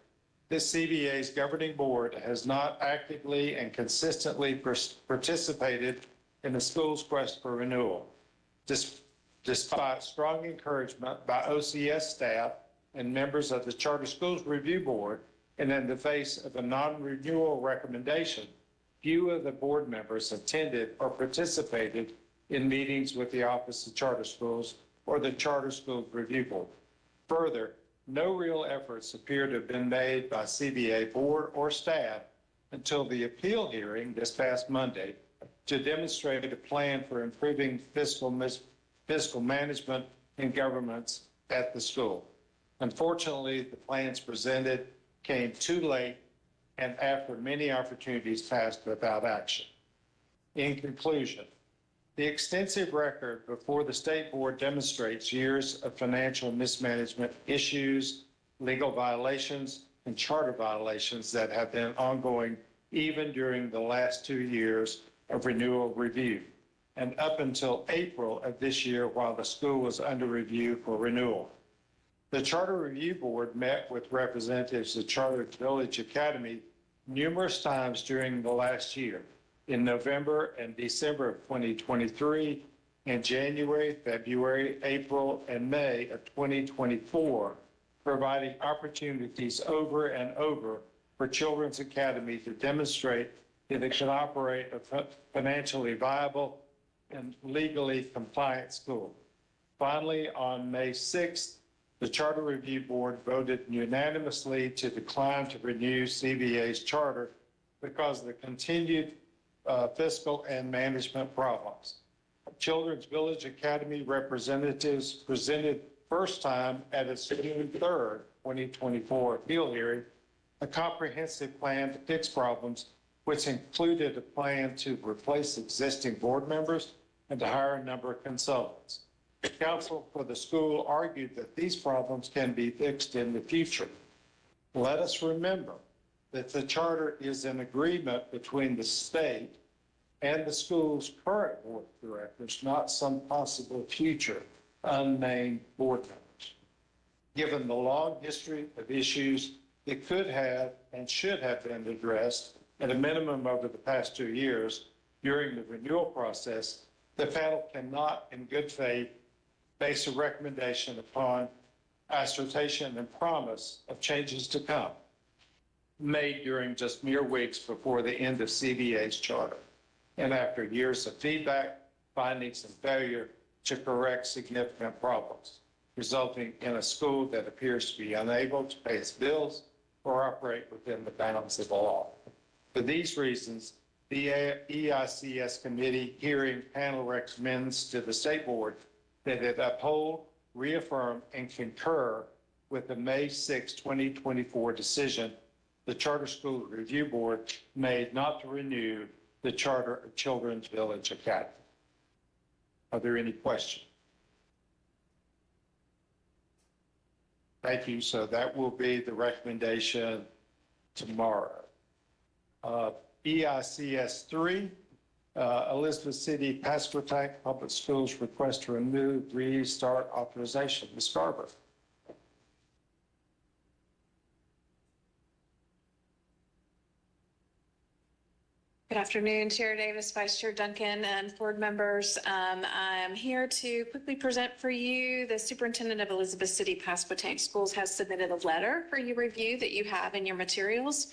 that CBA's governing board has not actively and consistently participated in the school's quest for renewal. Despite strong encouragement by OCS staff and members of the Charter Schools Review Board, and in the face of a non-renewal recommendation, few of the board members attended or participated in meetings with the Office of Charter Schools or the Charter Schools Review Board. Further, no real efforts appear to have been made by CBA board or staff until the appeal hearing this past Monday to demonstrate a plan for improving fiscal management and governance at the school. Unfortunately, the plans presented came too late and after many opportunities passed without action. In conclusion, the extensive record before the state board demonstrates years of financial mismanagement issues, legal violations, and charter violations that have been ongoing even during the last 2 years of renewal review and up until April of this year while the school was under review for renewal. The Charter Review Board met with representatives of Charter Village Academy numerous times during the last year. In November and December of 2023, and January, February, April, and May of 2024, providing opportunities over and over for Children's Academy to demonstrate that it can operate a financially viable and legally compliant school. Finally, on May 6th, The Charter Review Board voted unanimously to decline to renew CVA's charter because of the continued fiscal and management problems. Children's Village Academy representatives presented first time at its June 3rd, 2024 appeal hearing, a comprehensive plan to fix problems, which included a plan to replace existing board members and to hire a number of consultants. The counsel for the school argued that these problems can be fixed in the future. Let us remember that the charter is an agreement between the state and the school's current board of directors, not some possible future unnamed board members. Given the long history of issues that could have and should have been addressed at a minimum over the past 2 years during the renewal process, the panel cannot, in good faith, base a recommendation upon assertion and promise of changes to come made during just mere weeks before the end of CVA's charter, and after years of feedback, findings, and failure to correct significant problems, resulting in a school that appears to be unable to pay its bills or operate within the bounds of the law. For these reasons, the EICS committee hearing panel recommends to the state board that it uphold, reaffirm, and concur with the May 6, 2024 decision the Charter School Review Board made not to renew the charter of Children's Village Academy. Are there any questions? Thank you. So that will be the recommendation tomorrow. EICS 3, Elizabeth City Pasquotank Public Schools request to remove restart authorization. Ms. Garber. Good afternoon, Chair Davis, Vice Chair Duncan, and board members. I'm here to quickly present for you. The superintendent of Elizabeth City Pasquotank Schools has submitted a letter for your review that you have in your materials.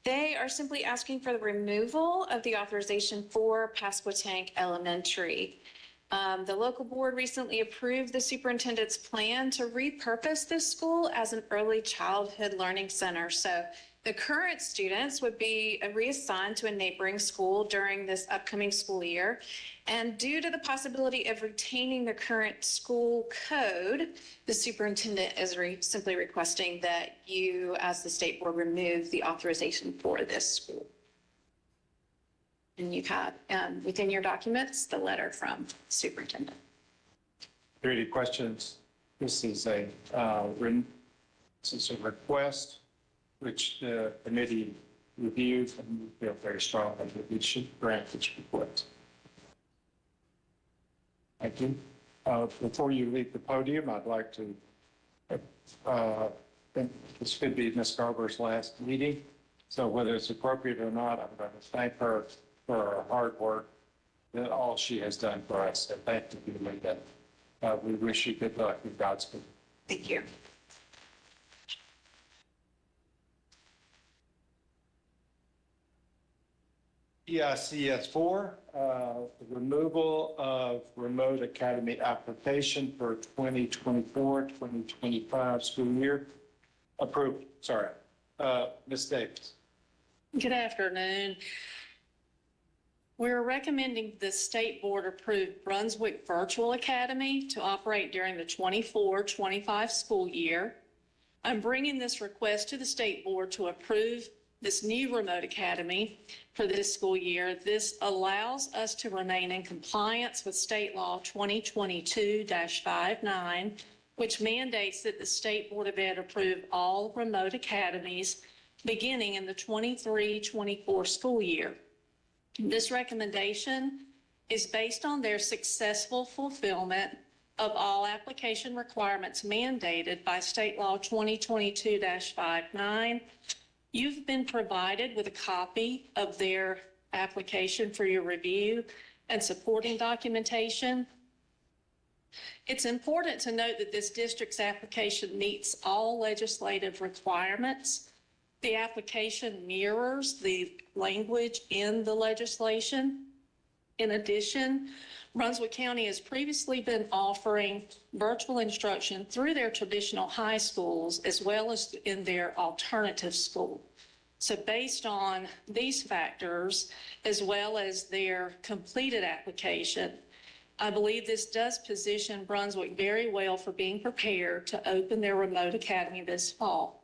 They are simply asking for the removal of the authorization for Pasquotank Elementary. The local board recently approved the superintendent's plan to repurpose this school as an early childhood learning center. So the current students would be reassigned to a neighboring school during this upcoming school year. And due to the possibility of retaining the current school code, the superintendent is simply requesting that you, as the state board, remove the authorization for this school. And you've had within your documents the letter from the superintendent. Are there any questions? This is a request which the committee reviewed, and we feel very strongly that we should grant this request. Thank you. Before you leave the podium, I'd like to think this could be Ms. Garber's last meeting. So whether it's appropriate or not, I'm going to thank her for her hard work and all she has done for us. And thank you, Linda. We wish you good luck and Godspeed. Thank you. EICS 4, removal of remote academy application for 2024-2025 school year. Approved. Sorry. Ms. Davis. Good afternoon. We're recommending the state board approve Brunswick Virtual Academy to operate during the 24-25 school year. I'm bringing this request to the state board to approve this new remote academy for this school year. This allows us to remain in compliance with state law 2022-59, which mandates that the State Board of Ed approve all remote academies beginning in the 23-24 school year. This recommendation is based on their successful fulfillment of all application requirements mandated by state law 2022-59. You've been provided with a copy of their application for your review and supporting documentation. It's important to note that this district's application meets all legislative requirements. The application mirrors the language in the legislation. In addition, Brunswick County has previously been offering virtual instruction through their traditional high schools as well as in their alternative school. So based on these factors, as well as their completed application, I believe this does position Brunswick very well for being prepared to open their remote academy this fall.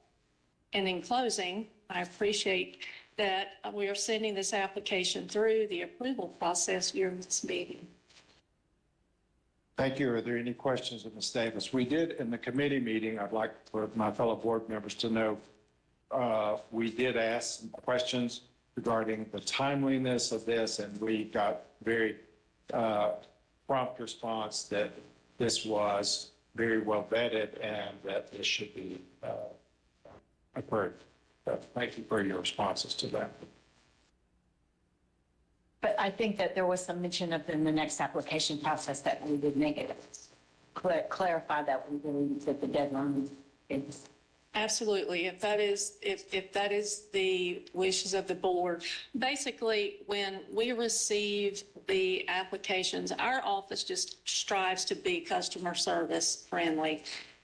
And in closing, I appreciate that we are sending this application through the approval process during this meeting. Thank you. Are there any questions of Ms. Davis? We did in the committee meeting, I'd like for my fellow board members to know, we did ask some questions regarding the timeliness of this, and we got very prompt response that this was very well vetted and that this should be approved. Thank you for your responses to that. But I think that there was some mention of in the next application process that we would make it clarify that we believe that the deadline is. Absolutely. If that is the wishes of the board, basically when we receive the applications, our office just strives to be customer service friendly.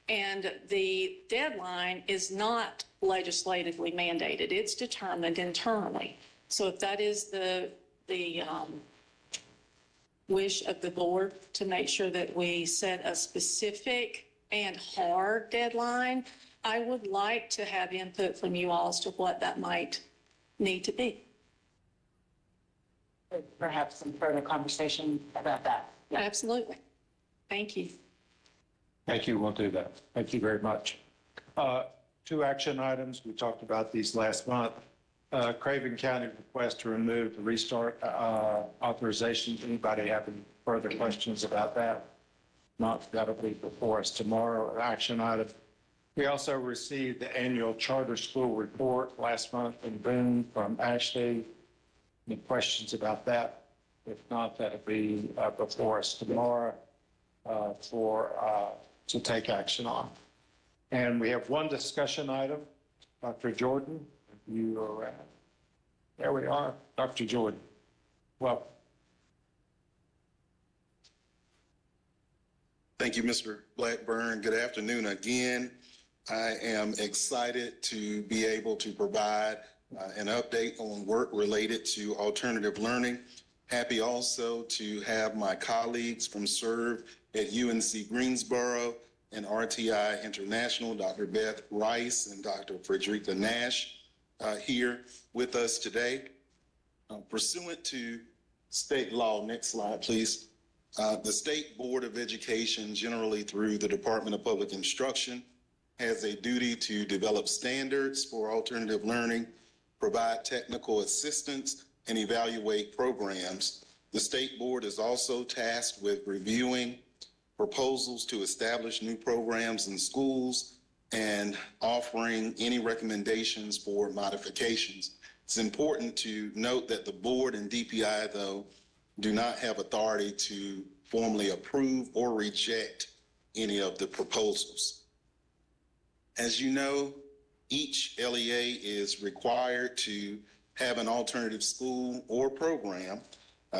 And the deadline is not legislatively mandated. It's determined internally. So if that is the wish of the board to make sure that we set a specific and hard deadline, I would like to have input from you all as to what that might need to be. Perhaps some further conversation about that. Yeah. Absolutely. Thank you. Thank you. We'll do that. Thank you very much. 2 action items. We talked about these last month. Craven County request to remove the restart authorization. Anybody have any further questions about that? Not, that'll be before us tomorrow. Action item. We also received the annual charter school report last month in Boone from Ashley. Any questions about that? If not, that'll be before us tomorrow to take action on. And we have 1 discussion item. Dr. Jordan, you are, there we are. Dr. Jordan, welcome. Thank you, Mr. Blackburn. Good afternoon again. I am excited to be able to provide an update on work related to alternative learning. Happy also to have my colleagues from SERVE at UNC Greensboro and RTI International, Dr. Beth Rice and Dr. Frederica Nash here with us today. Pursuant to state law, next slide, please. The State Board of Education, generally through the Department of Public Instruction, has a duty to develop standards for alternative learning, provide technical assistance, and evaluate programs. The State Board is also tasked with reviewing proposals to establish new programs in schools and offering any recommendations for modifications. It's important to note that the board and DPI, though, do not have authority to formally approve or reject any of the proposals. As you know, each LEA is required to have an alternative school or program.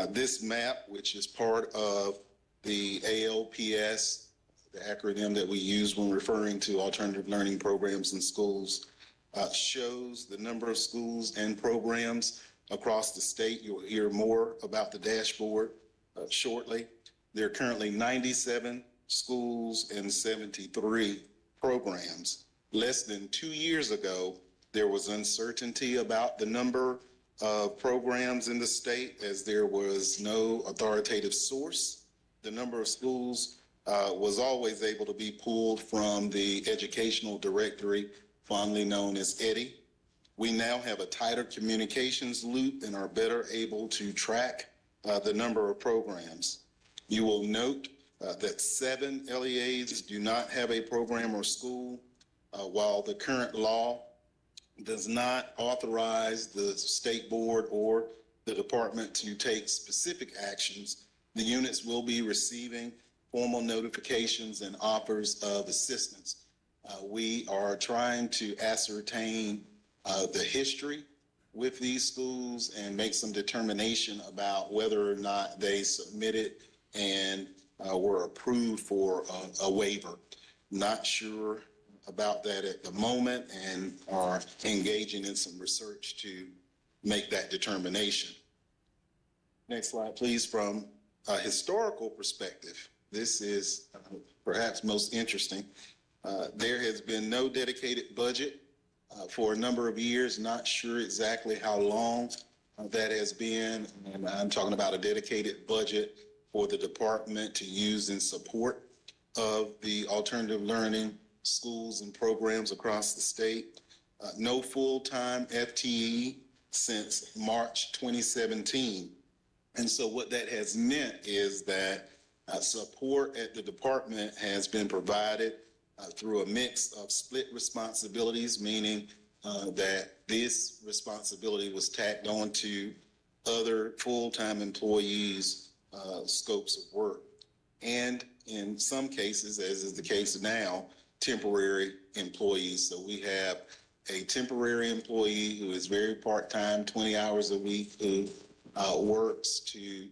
This map, which is part of the ALPS, the acronym that we use when referring to alternative learning programs in schools, shows the number of schools and programs across the state. You'll hear more about the dashboard shortly. There are currently 97 schools and 73 programs. Less than 2 years ago, there was uncertainty about the number of programs in the state as there was no authoritative source. The number of schools was always able to be pulled from the educational directory, fondly known as EDDI. We now have a tighter communications loop and are better able to track the number of programs. You will note that 7 LEAs do not have a program or school, while the current law does not authorize the state board or the department to take specific actions. The units will be receiving formal notifications and offers of assistance. We are trying to ascertain the history with these schools and make some determination about whether or not they submitted and were approved for a waiver. Not sure about that at the moment and are engaging in some research to make that determination. Next slide, please. From a historical perspective, this is perhaps most interesting. There has been no dedicated budget for a number of years, not sure exactly how long that has been. And I'm talking about a dedicated budget for the department to use in support of the alternative learning schools and programs across the state. No full-time FTE since March 2017. And so what that has meant is that support at the department has been provided through a mix of split responsibilities, meaning that this responsibility was tacked on to other full-time employees' scopes of work. And in some cases, as is the case now, temporary employees. So we have a temporary employee who is very part-time, 20 hours a week, who works to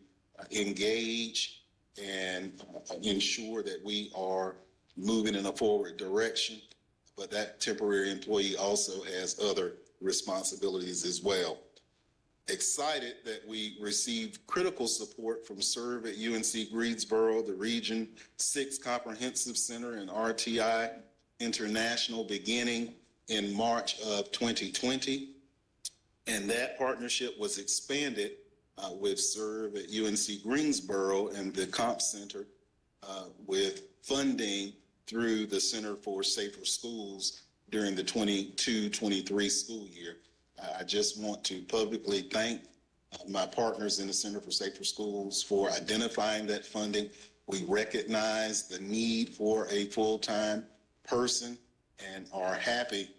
engage and ensure that we are moving in a forward direction. But that temporary employee also has other responsibilities as well. Excited that we received critical support from SERVE at UNC Greensboro, the Region 6 Comprehensive Center, and RTI International beginning in March of 2020. And that partnership was expanded with SERVE at UNC Greensboro and the Comp Center with funding through the Center for Safer Schools during the 22-23 school year. I just want to publicly thank my partners in the Center for Safer Schools for identifying that funding. We recognize the need for a full-time person and are happy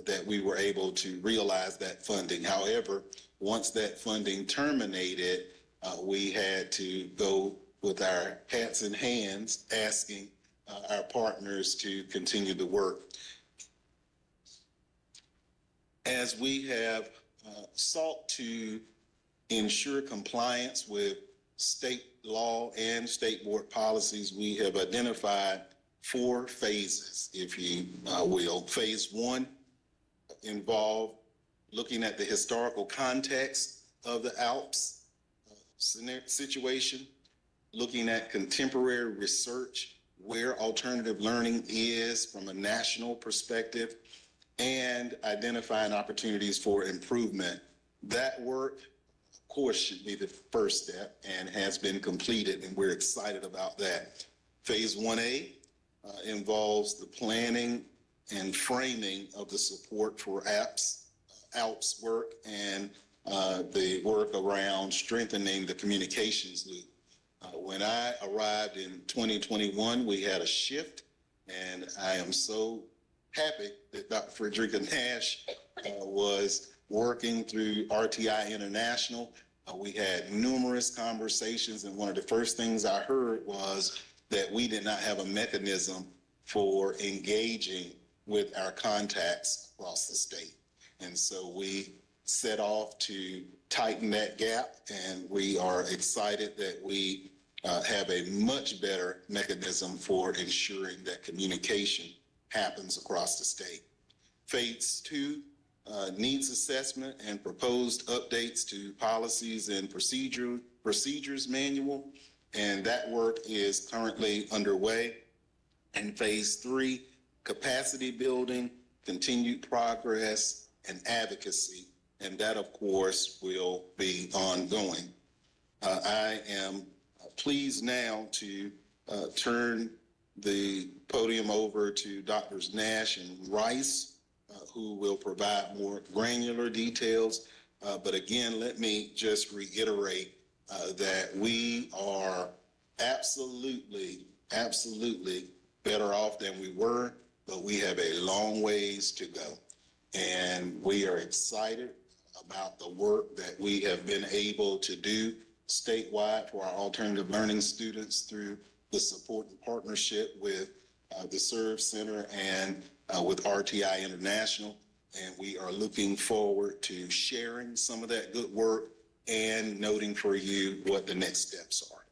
that we were able to realize that funding. However, once that funding terminated, we had to go with our hats in hands, asking our partners to continue the work. As we have sought to ensure compliance with state law and state board policies, we have identified 4 phases, if you will. Phase 1 involved looking at the historical context of the ALPS situation, looking at contemporary research, where alternative learning is from a national perspective, and identifying opportunities for improvement. That work, of course, should be the first step and has been completed, and we're excited about that. Phase 1A involves the planning and framing of the support for ALPS work and the work around strengthening the communications loop. When I arrived in 2021, we had a shift, and I am so happy that Dr. Frederica Nash was working through RTI International. We had numerous conversations, and one of the first things I heard was that we did not have a mechanism for engaging with our contacts across the state. And so we set off to tighten that gap, and we are excited that we have a much better mechanism for ensuring that communication happens across the state. Phase 2, needs assessment and proposed updates to policies and procedures manual, and that work is currently underway. And phase 3, capacity building, continued progress, and advocacy, and that, of course, will be ongoing. I am pleased now to turn the podium over to Drs. Nash and Rice, who will provide more granular details. But again, let me just reiterate that we are absolutely better off than we were, but we have a long ways to go. And we are excited about the work that we have been able to do statewide for our alternative learning students through the support and partnership with the SERVE Center and with RTI International. And we are looking forward to sharing some of that good work and noting for you what the next steps are.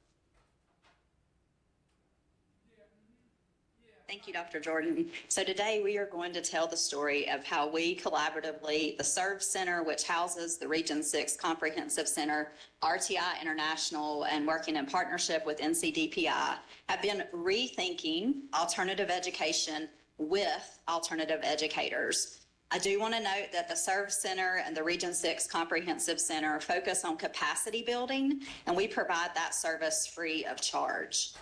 Thank you, Dr. Jordan. So today we are going to tell the story of how we collaboratively, the SERV Center, which houses the Region 6 Comprehensive Center, RTI International, and working in partnership with NCDPI, have been rethinking alternative education with alternative educators. I do want to note that the SERV Center and the Region 6 Comprehensive Center focus on capacity building, and we provide that service free of charge.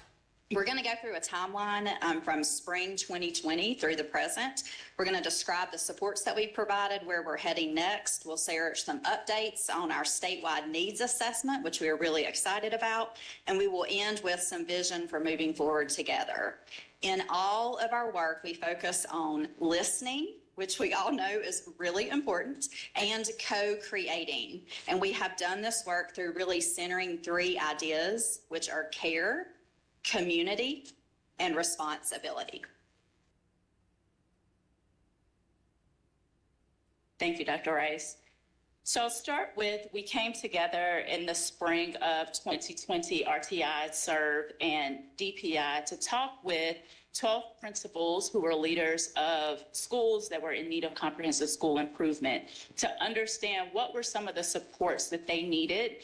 We're going to go through a timeline from spring 2020 through the present. We're going to describe the supports that we've provided, where we're heading next. We'll share some updates on our statewide needs assessment, which we are really excited about. And we will end with some vision for moving forward together. In all of our work, we focus on listening, which we all know is really important, and co-creating. And we have done this work through really centering 3 ideas, which are care, community, and responsibility. Thank you, Dr. Rice. So I'll start with, we came together in the spring of 2020, RTI, SERV, and DPI to talk with 12 principals who were leaders of schools that were in need of comprehensive school improvement to understand what were some of the supports that they needed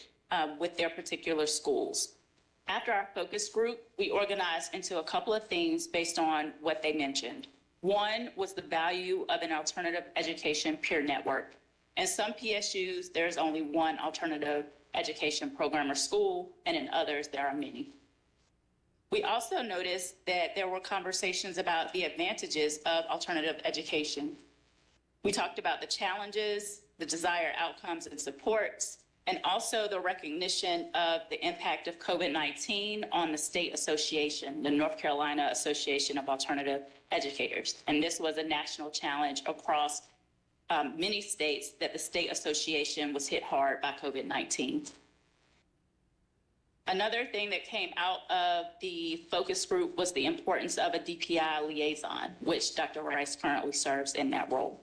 with their particular schools. After our focus group, we organized into a couple of things based on what they mentioned. One was the value of an alternative education peer network. In some PSUs, there's only one alternative education program or school, and in others, there are many. We also noticed that there were conversations about the advantages of alternative education. We talked about the challenges, the desired outcomes and supports, and also the recognition of the impact of COVID-19 on the state association, the North Carolina Association of Alternative Educators. And this was a national challenge across many states, that the state association was hit hard by COVID-19. Another thing that came out of the focus group was the importance of a DPI liaison, which Dr. Rice currently serves in that role.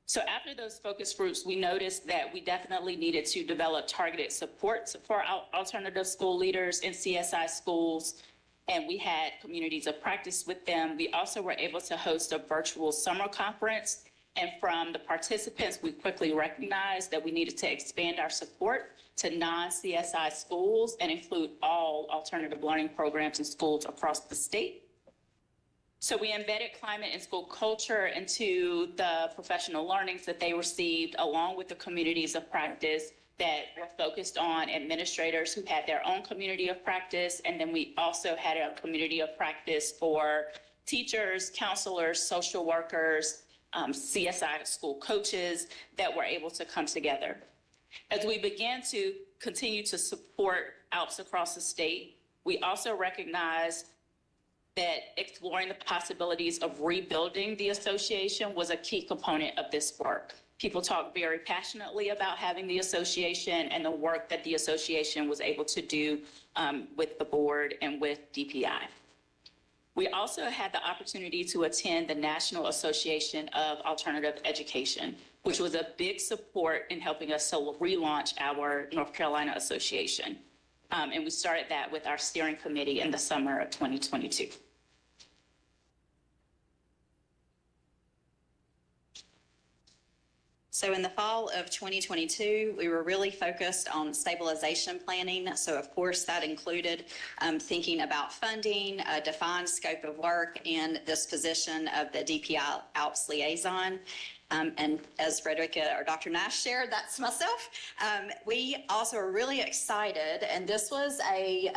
So after those focus groups, we noticed that we definitely needed to develop targeted supports for alternative school leaders in CSI schools, and we had communities of practice with them. We also were able to host a virtual summer conference, and from the participants, we quickly recognized that we needed to expand our support to non-CSI schools and include all alternative learning programs in schools across the state. So we embedded climate and school culture into the professional learnings that they received, along with the communities of practice that were focused on administrators who had their own community of practice. And then we also had a community of practice for teachers, counselors, social workers, CSI school coaches that were able to come together. As we began to continue to support ALPS across the state, we also recognized that exploring the possibilities of rebuilding the association was a key component of this work. People talk very passionately about having the association and the work that the association was able to do with the board and with DPI. We also had the opportunity to attend the National Association of Alternative Education, which was a big support in helping us to relaunch our North Carolina Association. And we started that with our steering committee in the summer of 2022. So in the fall of 2022, we were really focused on stabilization planning. So of course that included thinking about funding, a defined scope of work, and this position of the DPI ALPS liaison. And as Frederica or Dr. Nash shared, that's myself. We also are really excited, and this was a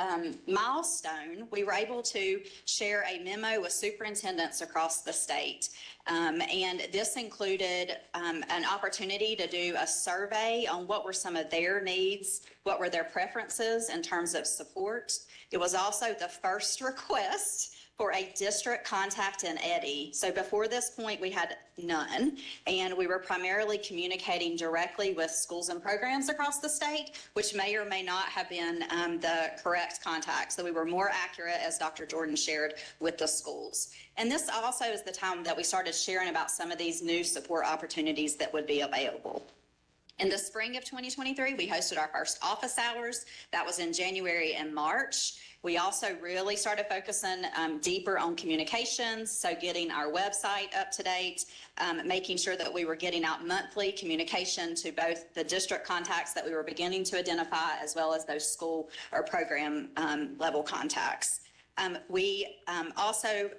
milestone. We were able to share a memo with superintendents across the state. And this included an opportunity to do a survey on what were some of their needs, what were their preferences in terms of support. It was also the first request for a district contact in EDI. So before this point, we had none, and we were primarily communicating directly with schools and programs across the state, which may or may not have been the correct contact. So we were more accurate, as Dr. Jordan shared, with the schools. And this also is the time that we started sharing about some of these new support opportunities that would be available. In the spring of 2023, we hosted our first office hours. That was in January and March. We also really started focusing deeper on communications, so getting our website up to date, making sure that we were getting out monthly communication to both the district contacts that we were beginning to identify, as well as those school or program level contacts. We also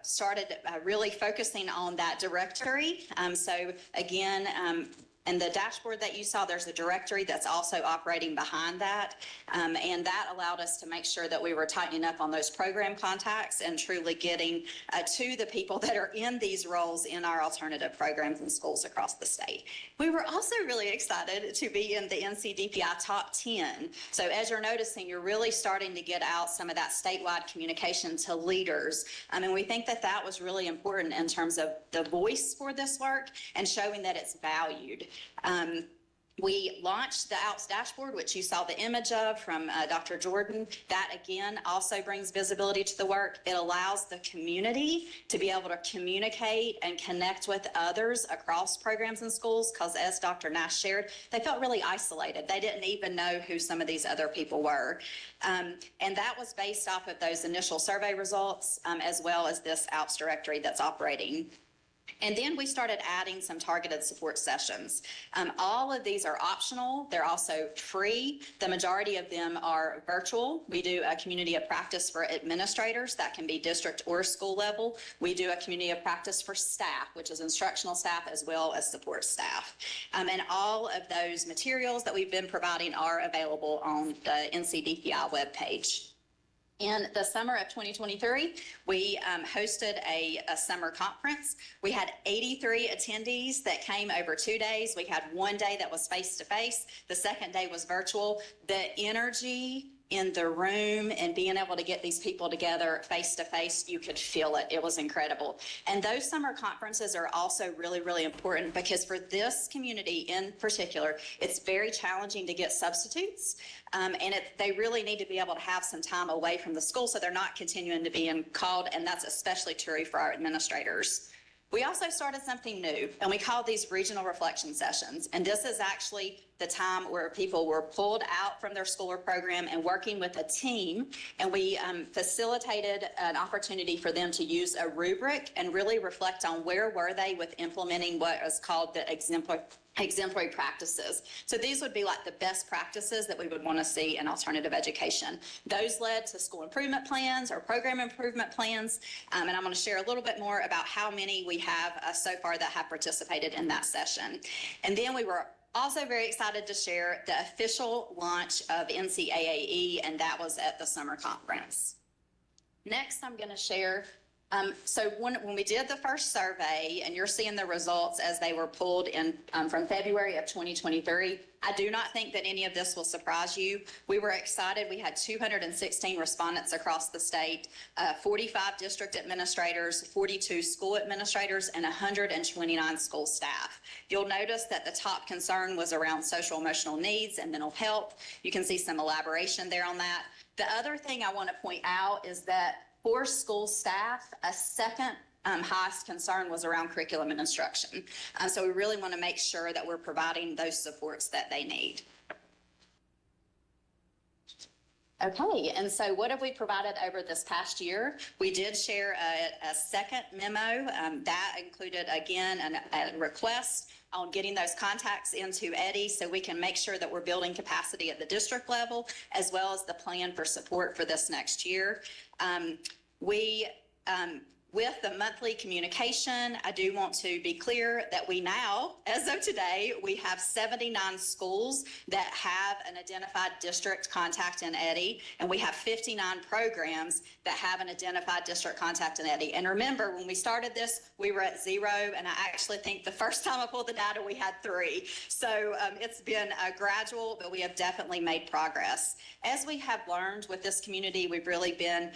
started really focusing on that directory. So again, and the dashboard that you saw, there's a directory that's also operating behind that. And that allowed us to make sure that we were tightening up on those program contacts and truly getting to the people that are in these roles in our alternative programs and schools across the state. We were also really excited to be in the NCDPI top 10. So as you're noticing, you're really starting to get out some of that statewide communication to leaders. And we think that that was really important in terms of the voice for this work and showing that it's valued. We launched the ALPS dashboard, which you saw the image of from Dr. Jordan. That, again, also brings visibility to the work. It allows the community to be able to communicate and connect with others across programs and schools, because as Dr. Nash shared, they felt really isolated. They didn't even know who some of these other people were. And that was based off of those initial survey results, as well as this ALPS directory that's operating. And then we started adding some targeted support sessions. All of these are optional. They're also free. The majority of them are virtual. We do a community of practice for administrators. That can be district or school level. We do a community of practice for staff, which is instructional staff as well as support staff. And all of those materials that we've been providing are available on the NCDPI webpage. In the summer of 2023, we hosted a summer conference. We had 83 attendees that came over 2 days. We had one day that was face-to-face. The second day was virtual. The energy in the room and being able to get these people together face-to-face, you could feel it. It was incredible. And those summer conferences are also really, really important, because for this community in particular, it's very challenging to get substitutes. And they really need to be able to have some time away from the school so they're not continuing to be called, and that's especially true for our administrators. We also started something new, and we called these regional reflection sessions. And this is actually the time where people were pulled out from their school or program and working with a team. And we facilitated an opportunity for them to use a rubric and really reflect on where were they with implementing what is called the exemplary practices. So these would be like the best practices that we would want to see in alternative education. Those led to school improvement plans or program improvement plans. And I'm going to share a little bit more about how many we have so far that have participated in that session. And then we were also very excited to share the official launch of NCAAE, and that was at the summer conference. Next, I'm going to share so when we did the first survey, and you're seeing the results as they were pulled in from February of 2023, I do not think that any of this will surprise you. We were excited. We had 216 respondents across the state, 45 district administrators, 42 school administrators, and 129 school staff. You'll notice that the top concern was around social emotional needs and mental health. You can see some elaboration there on that. The other thing I want to point out is that for school staff, a second highest concern was around curriculum and instruction. So we really want to make sure that we're providing those supports that they need. Okay, and so what have we provided over this past year? We did share a second memo that included, again, a request on getting those contacts into Eddie so we can make sure that we're building capacity at the district level, as well as the plan for support for this next year. With the monthly communication, I do want to be clear that we now, as of today, we have 79 schools that have an identified district contact in Eddie, and we have 59 programs that have an identified district contact in Eddie. And remember, when we started this, we were at 0, and I actually think the first time I pulled the data, we had 3. So it's been gradual, but we have definitely made progress. As we have learned with this community, we've really been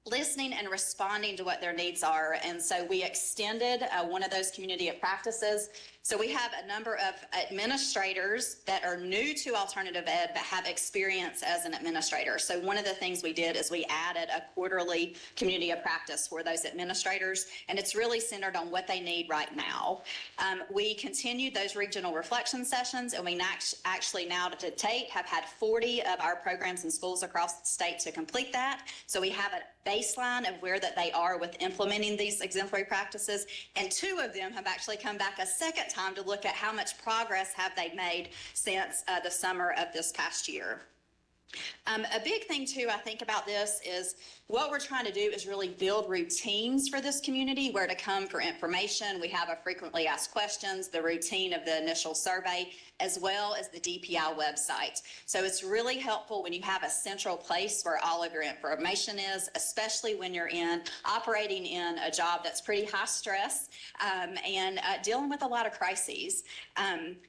listening and responding to what their needs are. And so we extended one of those community practices. So we have a number of administrators that are new to alternative ed but have experience as an administrator. So one of the things we did is we added a quarterly community of practice for those administrators, and it's really centered on what they need right now. We continued those regional reflection sessions, and we actually now to date have had 40 of our programs and schools across the state to complete that. So we have a baseline of where that they are with implementing these exemplary practices, and 2 of them have actually come back a second time to look at how much progress have they made since the summer of this past year. A big thing too, I think about this is what we're trying to do is really build routines for this community, where to come for information. We have a frequently asked questions, the routine of the initial survey, as well as the DPI website. So it's really helpful when you have a central place where all of your information is, especially when you're operating in a job that's pretty high stress and dealing with a lot of crises.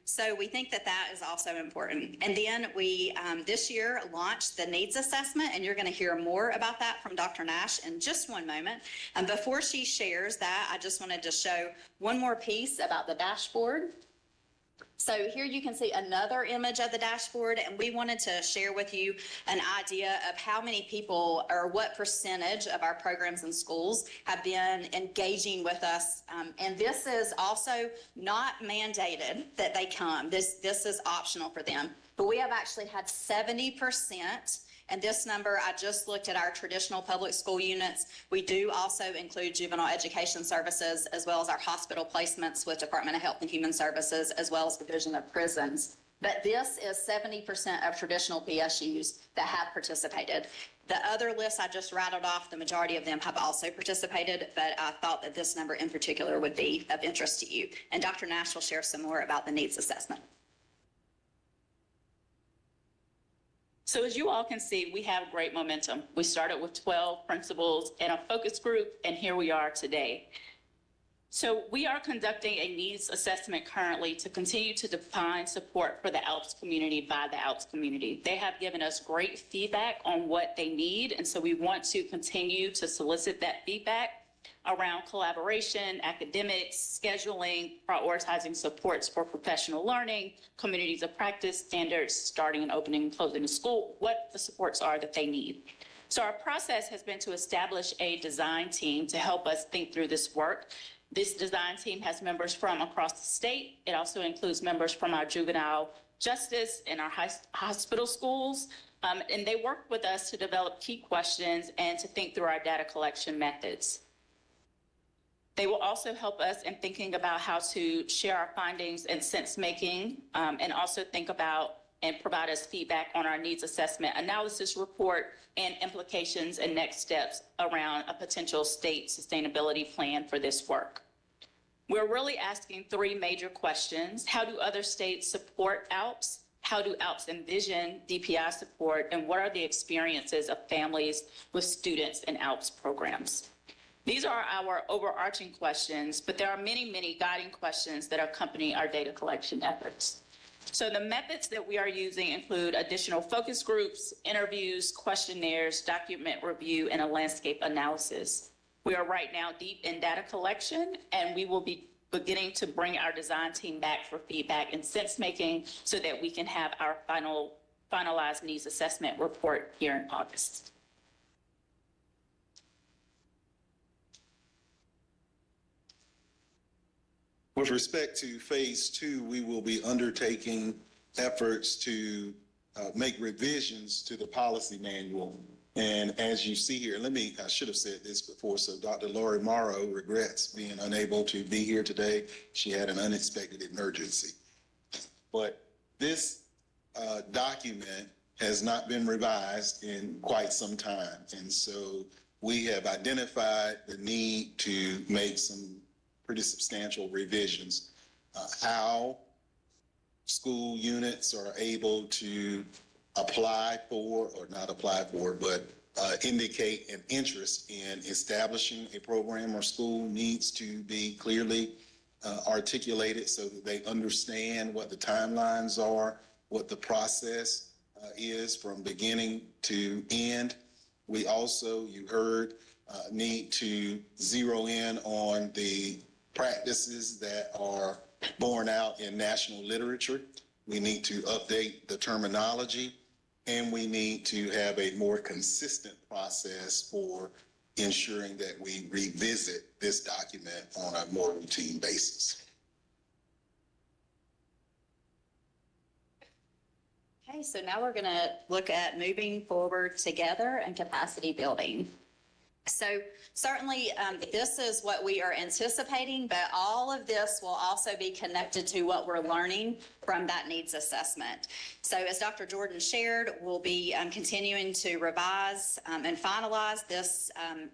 So we think that that is also important. And then we, this year, launched the needs assessment, and you're going to hear more about that from Dr. Nash in just one moment. Before she shares that, I just wanted to show one more piece about the dashboard. So here you can see another image of the dashboard, and we wanted to share with you an idea of how many people or what percentage of our programs and schools have been engaging with us. And this is also not mandated that they come. This is optional for them. But we have actually had 70%. And this number, I just looked at our traditional public school units. We do also include juvenile education services, as well as our hospital placements with Department of Health and Human Services, as well as Division of Prisons. But this is 70% of traditional PSUs that have participated. The other list I just rattled off, the majority of them have also participated, but I thought that this number in particular would be of interest to you. And Dr. Nash will share some more about the needs assessment. So as you all can see, we have great momentum. We started with 12 principals and a focus group, and here we are today. So we are conducting a needs assessment currently to continue to define support for the ALPS community by the ALPS community. They have given us great feedback on what they need, and so we want to continue to solicit that feedback around collaboration, academics, scheduling, prioritizing supports for professional learning, communities of practice, standards, starting and opening and closing the school, what the supports are that they need. So our process has been to establish a design team to help us think through this work. This design team has members from across the state. It also includes members from our juvenile justice and our hospital schools. And they work with us to develop key questions and to think through our data collection methods. They will also help us in thinking about how to share our findings and sense making, and also think about and provide us feedback on our needs assessment analysis report and implications and next steps around a potential state sustainability plan for this work. We're really asking 3 major questions. How do other states support ALPS? How do ALPS envision DPI support? And what are the experiences of families with students in ALPS programs? These are our overarching questions, but there are many, many guiding questions that accompany our data collection efforts. So the methods that we are using include additional focus groups, interviews, questionnaires, document review, and a landscape analysis. We are right now deep in data collection, and we will be beginning to bring our design team back for feedback and sense making so that we can have our finalized needs assessment report here in August. With respect to phase 2, we will be undertaking efforts to make revisions to the policy manual. And as you see here, I should have said this before, so Dr. Lori Morrow regrets being unable to be here today. She had an unexpected emergency. But this document has not been revised in quite some time. And so we have identified the need to make some pretty substantial revisions. How school units are able to apply for, or not apply for, but indicate an interest in establishing a program or school needs to be clearly articulated so that they understand what the timelines are, what the process is from beginning to end. We also, you heard need to zero in on the practices that are borne out in national literature. We need to update the terminology, and we need to have a more consistent process for ensuring that we revisit this document on a more routine basis. Okay, so now we're going to look at moving forward together and capacity building. So certainly this is what we are anticipating, but all of this will also be connected to what we're learning from that needs assessment. So as Dr. Jordan shared, we'll be continuing to revise and finalize this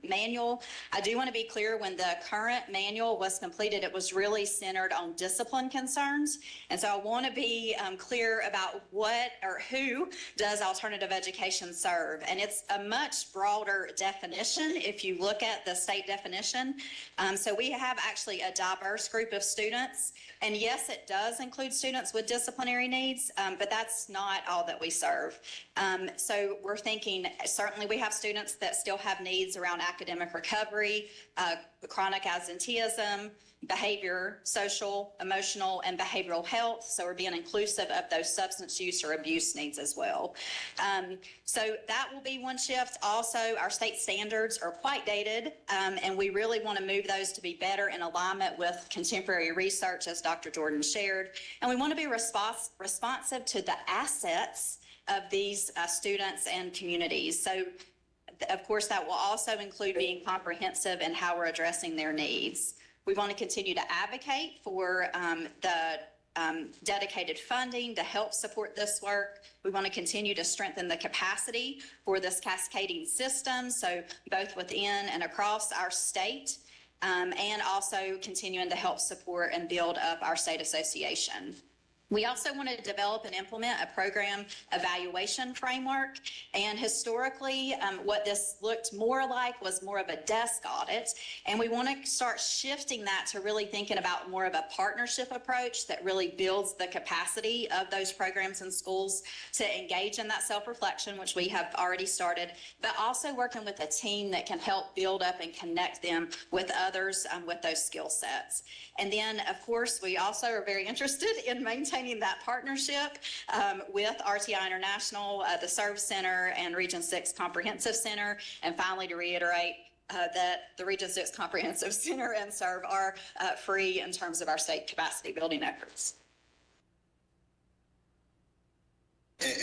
manual. I do want to be clear, when the current manual was completed, it was really centered on discipline concerns. And so I want to be clear about what or who does alternative education serve. And it's a much broader definition if you look at the state definition. So we have actually a diverse group of students. And yes, it does include students with disciplinary needs, but that's not all that we serve. So we're thinking, certainly we have students that still have needs around academic recovery, chronic absenteeism, behavior, social, emotional, and behavioral health. So we're being inclusive of those substance use or abuse needs as well. So that will be one shift. Also, our state standards are quite dated, and we really want to move those to be better in alignment with contemporary research, as Dr. Jordan shared. And we want to be responsive to the assets of these students and communities. So of course, that will also include being comprehensive in how we're addressing their needs. We want to continue to advocate for the dedicated funding to help support this work. We want to continue to strengthen the capacity for this cascading system, so both within and across our state, and also continuing to help support and build up our state association. We also want to develop and implement a program evaluation framework. And historically, what this looked more like was more of a desk audit. And we want to start shifting that to really thinking about more of a partnership approach that really builds the capacity of those programs and schools to engage in that self-reflection, which we have already started, but also working with a team that can help build up and connect them with others with those skill sets. And then, of course, we also are very interested in maintaining that partnership with RTI International, the SERV Center, and Region 6 Comprehensive Center. And finally, to reiterate that the Region 6 Comprehensive Center and SERV are free in terms of our state capacity building efforts.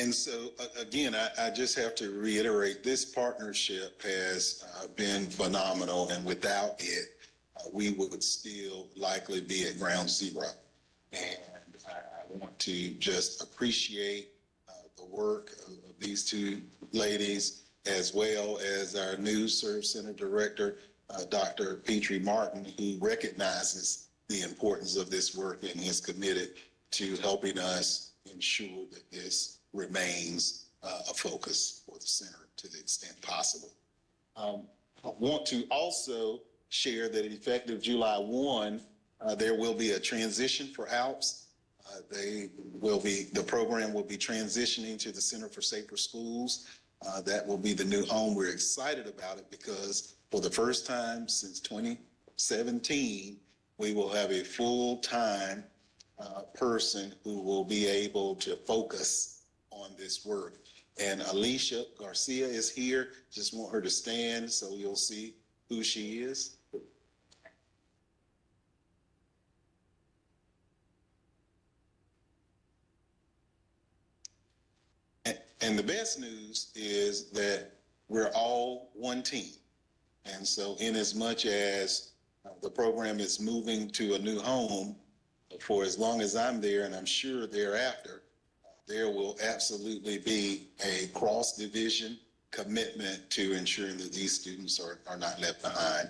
And so, again, I just have to reiterate, this partnership has been phenomenal, and without it, we would still likely be at ground zero. And I want to just appreciate the work of these two ladies, as well as our new SERV Center Director, Dr. Petrie Martin, who recognizes the importance of this work and is committed to helping us ensure that this remains a focus for the center to the extent possible. I want to also share that effective July 1, there will be a transition for ALPS. The program will be transitioning to the Center for Safer Schools. That will be the new home. We're excited about it because for the first time since 2017, we will have a full-time person who will be able to focus on this work. And Alicia Garcia is here. Just want her to stand so you'll see who she is. And the best news is that we're all one team. And so in as much as the program is moving to a new home, for as long as I'm there, and I'm sure thereafter, there will absolutely be a cross-division commitment to ensuring that these students are not left behind.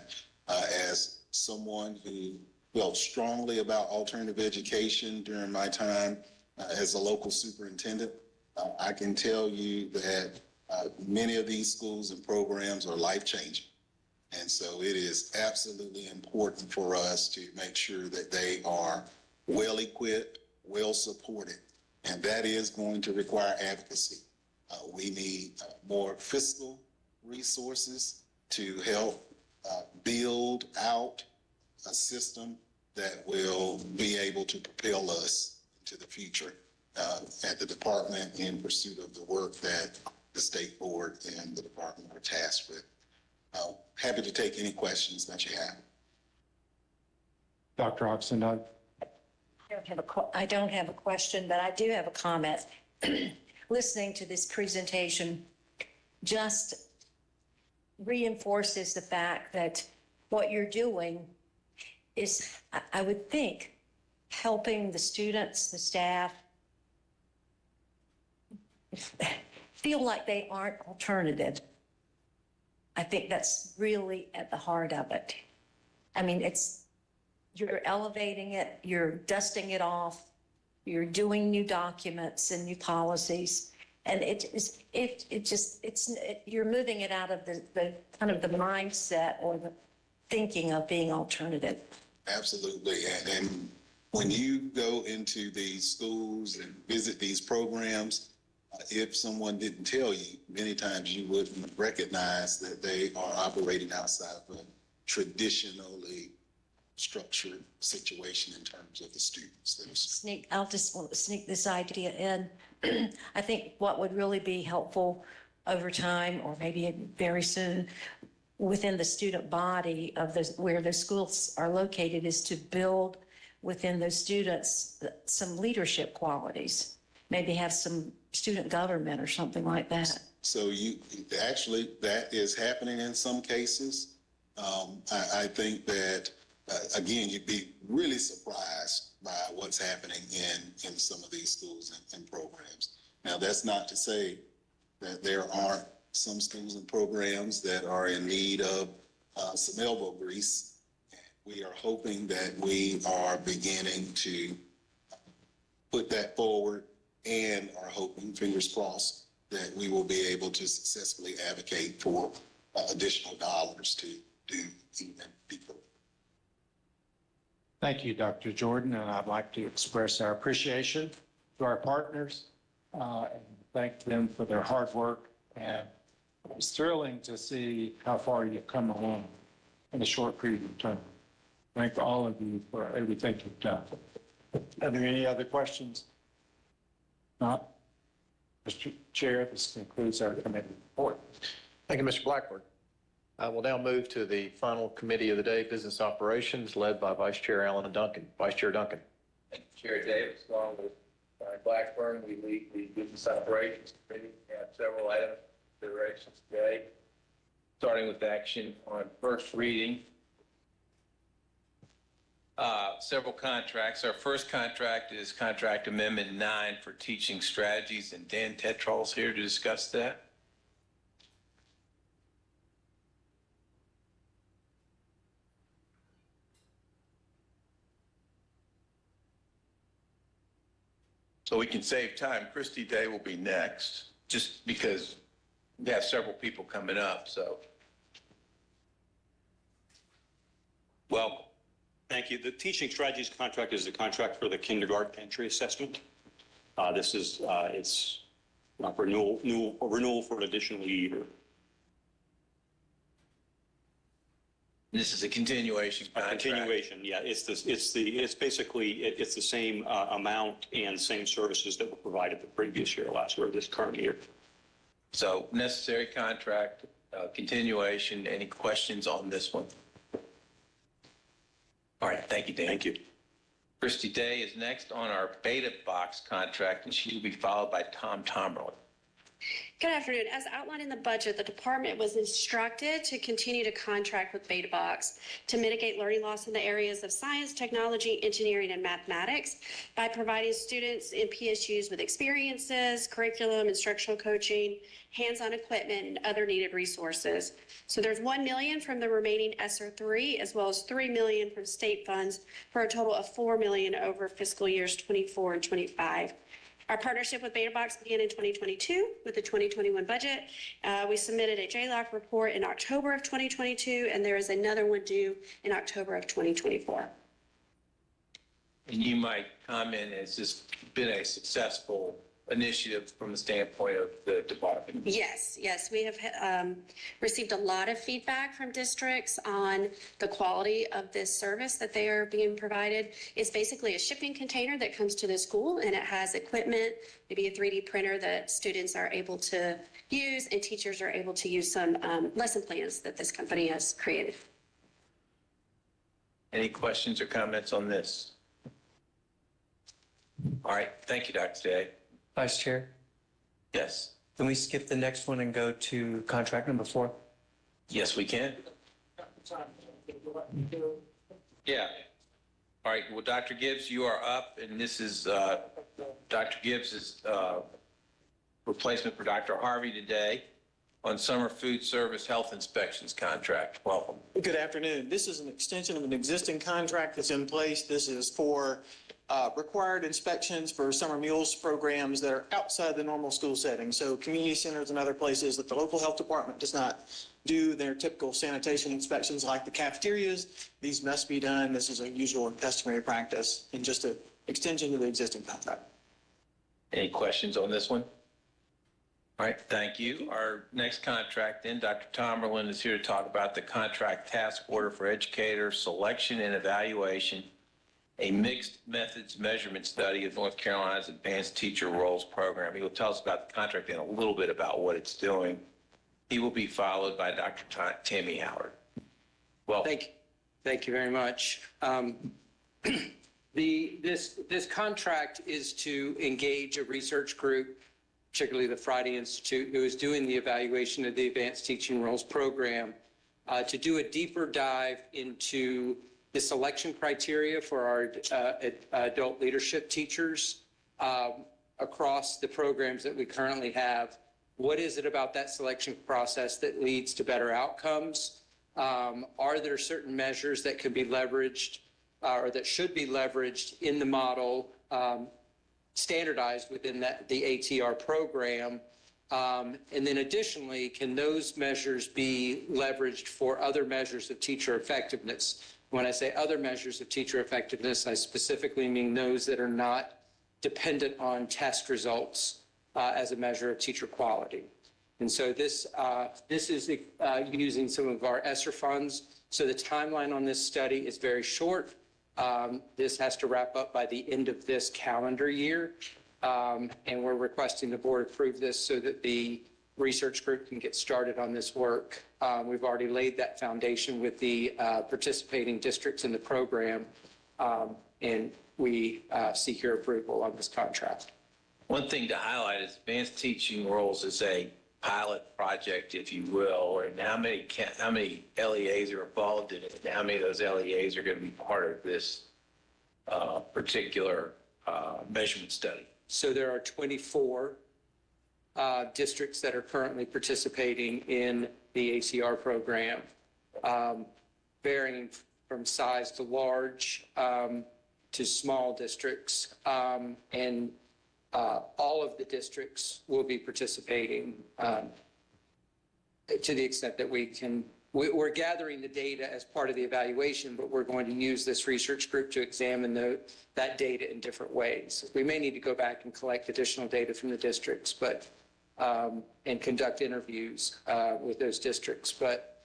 As someone who felt strongly about alternative education during my time as a local superintendent, I can tell you that many of these schools and programs are life-changing. And so it is absolutely important for us to make sure that they are well-equipped, well-supported, and that is going to require advocacy. We need more fiscal resources to help build out a system that will be able to propel us into the future at the department in pursuit of the work that the state board and the department are tasked with. Happy to take any questions that you have. Dr. Oxendine? I don't have a question, but I do have a comment. Listening to this presentation just reinforces the fact that what you're doing is, I would think, helping the students, the staff, feel like they aren't alternative. I think that's really at the heart of it. I mean, you're elevating it, you're dusting it off, you're doing new documents and new policies. And you're moving it out of the kind of the mindset or the thinking of being alternative. Absolutely. And when you go into these schools and visit these programs, if someone didn't tell you, many times you wouldn't recognize that they are operating outside of a traditionally structured situation in terms of the students. I'll just sneak this idea in. I think what would really be helpful over time, or maybe very soon, within the student body of where the schools are located, is to build within those students some leadership qualities. Maybe have some student government or something like that. So that is happening in some cases. I think that, again, you'd be really surprised by what's happening in some of these schools and programs. Now, that's not to say that there aren't some schools and programs that are in need of some elbow grease. We are hoping that we are beginning to put that forward, and are hoping, fingers crossed, that we will be able to successfully advocate for additional dollars to do even deeper. Thank you, Dr. Jordan, and I'd like to express our appreciation to our partners and thank them for their hard work. And it's thrilling to see how far you've come along in a short period of time. Thank all of you for everything you've done. Are there any other questions? Not? Mr. Chair, this concludes our committee report. Thank you, Mr. Blackburn. I will now move to the final committee of the day, Business Operations, led by Vice Chair Allen Duncan. Vice Chair Duncan. Thank you, Chair Davis. Along with Brian Blackburn, we lead the Business Operations Committee. We have several items for consideration today, starting with action on first reading. Several contracts. Our first contract is Contract Amendment 9 for Teaching Strategies, and Dan Tetrall is here to discuss that. So we can save time. Christy Day will be next, just because we have several people coming up, so. Welcome. Thank you. The Teaching Strategies contract is the contract for the kindergarten entry assessment. This is, it's renewal for an additional year. This is a continuation contract. Continuation, yeah. It's basically the same amount and same services that were provided the previous year, this current year. So necessary contract, continuation. Any questions on this one? All right, thank you, Dan. Thank you. Christy Day is next on our Beta Box contract, and she will be followed by Tom Tomerlin. Good afternoon. As outlined in the budget, the department was instructed to continue to contract with BetaBox to mitigate learning loss in the areas of science, technology, engineering, and mathematics by providing students in PSUs with experiences, curriculum, instructional coaching, hands-on equipment, and other needed resources. So there's $1 million from the remaining ESSER 3, as well as $3 million from state funds, for a total of $4 million over fiscal years 24 and 25. Our partnership with BetaBox began in 2022 with the 2021 budget. We submitted a JLOC report in October of 2022, and there is another one due in October of 2024. And you might comment, has this been a successful initiative from the standpoint of the department? Yes, we have received a lot of feedback from districts on the quality of this service that they are being provided. It's basically a shipping container that comes to the school, and it has equipment, maybe a 3D printer that students are able to use, and teachers are able to use some lesson plans that this company has created. Any questions or comments on this? All right, thank you, Dr. Day. Vice Chair, Yes, can we skip the next one and go to contract number 4? yes, we can. Yeah. All right, well, Dr. Gibbs, you are up, and this is Dr. Gibbs's replacement for Dr. Harvey today on summer food service health inspections contract. Welcome. Good afternoon. This is an extension of an existing contract that's in place. This is for required inspections for summer meals programs that are outside the normal school setting. So community centers and other places that the local health department does not do their typical sanitation inspections like the cafeterias. These must be done. This is a usual and customary practice and just an extension of the existing contract. Any questions on this one? All right, thank you. Our next contract then, Dr. Tomerlin is here to talk about the contract task order for educator selection and evaluation, a mixed methods measurement study of North Carolina's Advanced Teacher Roles Program. He will tell us about the contract and a little bit about what it's doing. He will be followed by Dr. Tammy Howard. Well, Thank you very much. This contract is to engage a research group, particularly the Friday Institute, who is doing the evaluation of the Advanced Teaching Roles Program, to do a deeper dive into the selection criteria for our adult leadership teachers across the programs that we currently have. What is it about that selection process that leads to better outcomes? Are there certain measures that could be leveraged or that should be leveraged in the model, standardized within the ATR program? And then additionally, can those measures be leveraged for other measures of teacher effectiveness? When I say other measures of teacher effectiveness, I specifically mean those that are not dependent on test results as a measure of teacher quality. And so this is using some of our ESSER funds. So the timeline on this study is very short. This has to wrap up by the end of this calendar year. And we're requesting the board approve this so that the research group can get started on this work. We've already laid that foundation with the participating districts in the program, and we seek your approval on this contract. one thing to highlight is Advanced Teaching Roles is a pilot project, if you will, and how many LEAs are involved in it, and how many of those LEAs are going to be part of this particular measurement study? So there are 24 districts that are currently participating in the ACR program, varying from size to large to small districts. And all of the districts will be participating to the extent that we can. We're gathering the data as part of the evaluation, but we're going to use this research group to examine that data in different ways. We may need to go back and collect additional data from the districts, but and conduct interviews with those districts. But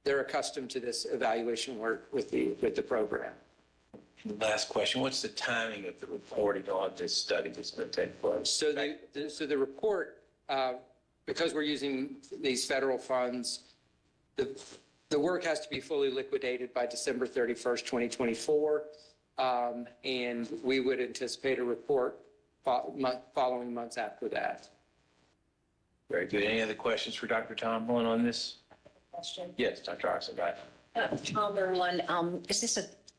they're accustomed to this evaluation work with the program. Last question, what's the timing of the reporting on this study that's going to take place? So the report, because we're using these federal funds, the work has to be fully liquidated by December 31st, 2024. And we would anticipate a report following months after that. Very good. Any other questions for Dr. Tomlin on this? Question. Yes, Dr. Arson, go ahead. Tomberlin,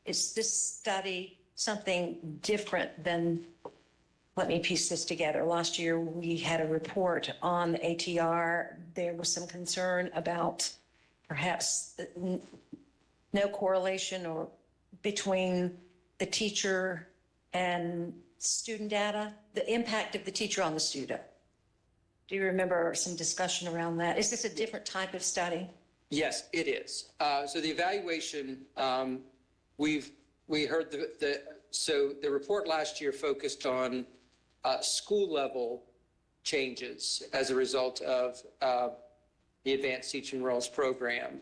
is this study something different than, let me piece this together. Last year, we had a report on the ATR. There was some concern about perhaps no correlation or between the teacher and student data, the impact of the teacher on the student. Do you remember some discussion around that? Is this a different type of study? Yes, it is. So the evaluation, we heard so the report last year focused on school level changes as a result of the Advanced Teaching Roles program.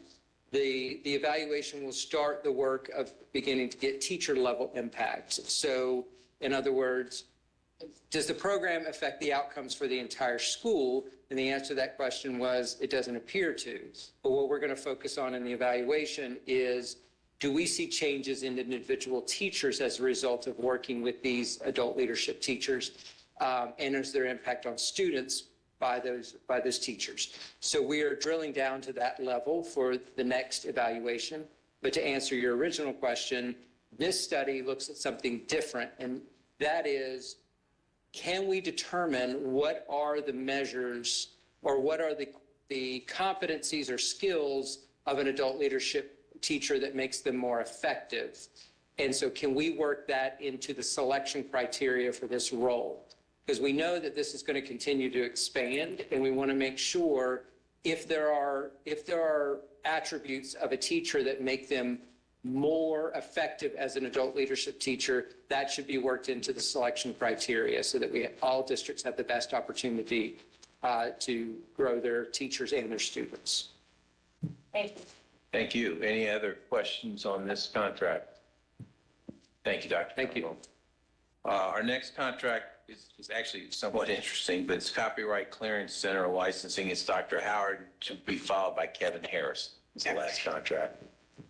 The evaluation will start the work of beginning to get teacher level impact. So in other words, does the program affect the outcomes for the entire school? And the answer to that question was, it doesn't appear to. But what we're going to focus on in the evaluation is, do we see changes in individual teachers as a result of working with these adult leadership teachers? And is there impact on students by those teachers? So we are drilling down to that level for the next evaluation. But to answer your original question, this study looks at something different, and that is, can we determine what are the measures or what are the competencies or skills of an adult leadership teacher that makes them more effective? And so can we work that into the selection criteria for this role? Because we know that this is going to continue to expand, and we want to make sure if there are attributes of a teacher that make them more effective as an adult leadership teacher, that should be worked into the selection criteria so that all districts have the best opportunity to grow their teachers and their students. Thank you. Thank you. Any other questions on this contract? Thank you, Dr. Thank you. Our next contract is actually somewhat interesting, but it's Copyright Clearance Center licensing. It's Dr. Howard, to be followed by Kevin Harris. It's the last contract.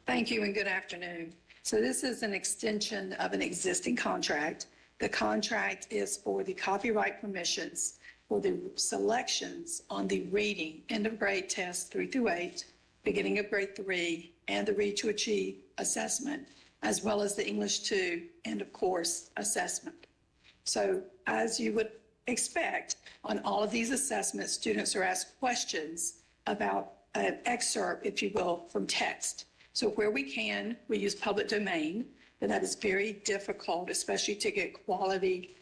Thank you and good afternoon. So this is an extension of an existing contract. The contract is for the copyright permissions for the selections on the reading end of grade tests 3 through 8, beginning of grade 3, and the Read to Achieve assessment, as well as the English 2 end of course assessment. So as you would expect, on all of these assessments, students are asked questions about an excerpt, if you will, from text. So where we can, we use public domain, but that is very difficult, especially to get quality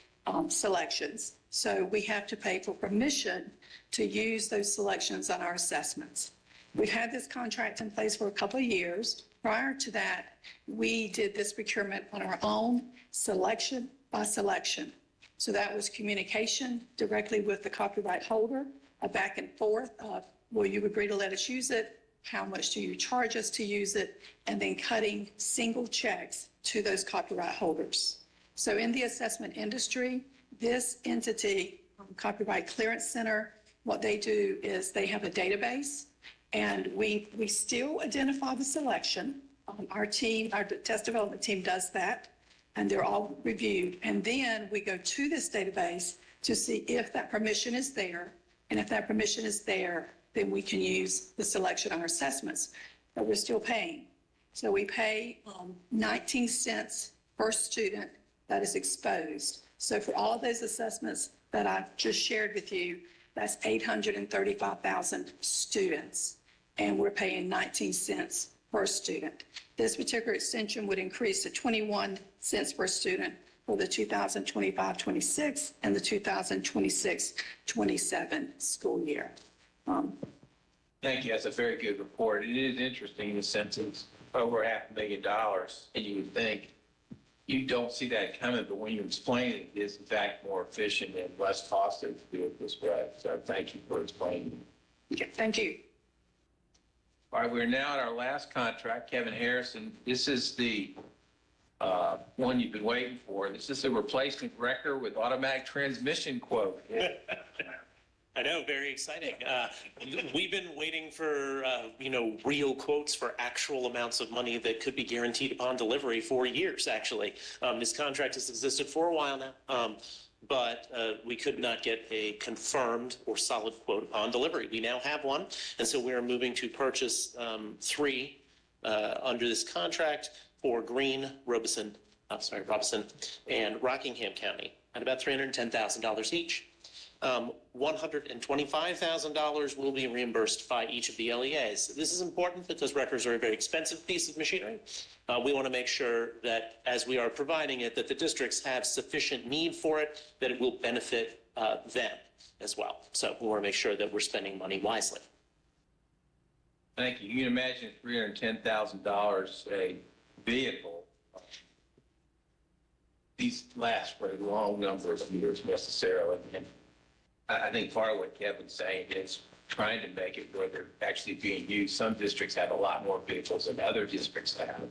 selections. So we have to pay for permission to use those selections on our assessments. We've had this contract in place for a couple of years. Prior to that, we did this procurement on our own, selection by selection. So that was communication directly with the copyright holder, a back and forth of, will you agree to let us use it? How much do you charge us to use it? And then cutting single checks to those copyright holders. So in the assessment industry, this entity, Copyright Clearance Center, what they do is they have a database, and we still identify the selection. Our team, our test development team does that, and they're all reviewed. And then we go to this database to see if that permission is there. And if that permission is there, then we can use the selection on our assessments, but we're still paying. So we pay 19 cents per student that is exposed. So for all of those assessments that I've just shared with you, that's 835,000 students, and we're paying 19 cents per student. This particular extension would increase to 21 cents per student for the 2025-26 and the 2026-27 school year. Thank you. That's a very good report. It is interesting in the sense it's over $500,000, and you would think you don't see that coming, but when you explain it, it is in fact more efficient and less costly to do it this way. So thank you for explaining. Okay, thank you. All right, we're now at our last contract, Kevin Harrison. This is the one you've been waiting for. This is a replacement record with automatic transmission quote. I know, very exciting. We've been waiting for, real quotes for actual amounts of money that could be guaranteed upon delivery for years, actually. This contract has existed for a while now, but we could not get a confirmed or solid quote upon delivery. We now have one, and so we are moving to purchase 3 under this contract for Greene, Robeson, and Rockingham County at about $310,000 each. $125,000 will be reimbursed by each of the LEAs. This is important because records are a very expensive piece of machinery. We want to make sure that as we are providing it, that the districts have sufficient need for it, that it will benefit them as well. So we want to make sure that we're spending money wisely. Thank you. You can imagine $310,000 a vehicle these last for a long number of years necessarily. And I think part of what Kevin's saying is trying to make it where they're actually being used. Some districts have a lot more vehicles than other districts have,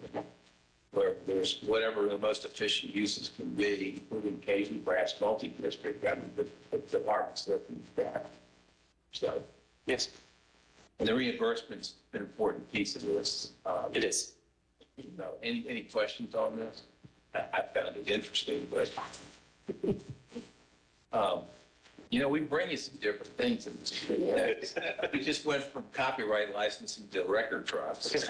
where there's whatever the most efficient uses can be, including occasionally perhaps multi-district, the departments looking at that. So, Yes, and the reimbursement's an important piece of this. it is. You know, any questions on this? I found it interesting, but, you know, we bring you some different things in this. We just went from copyright licensing to record trusts.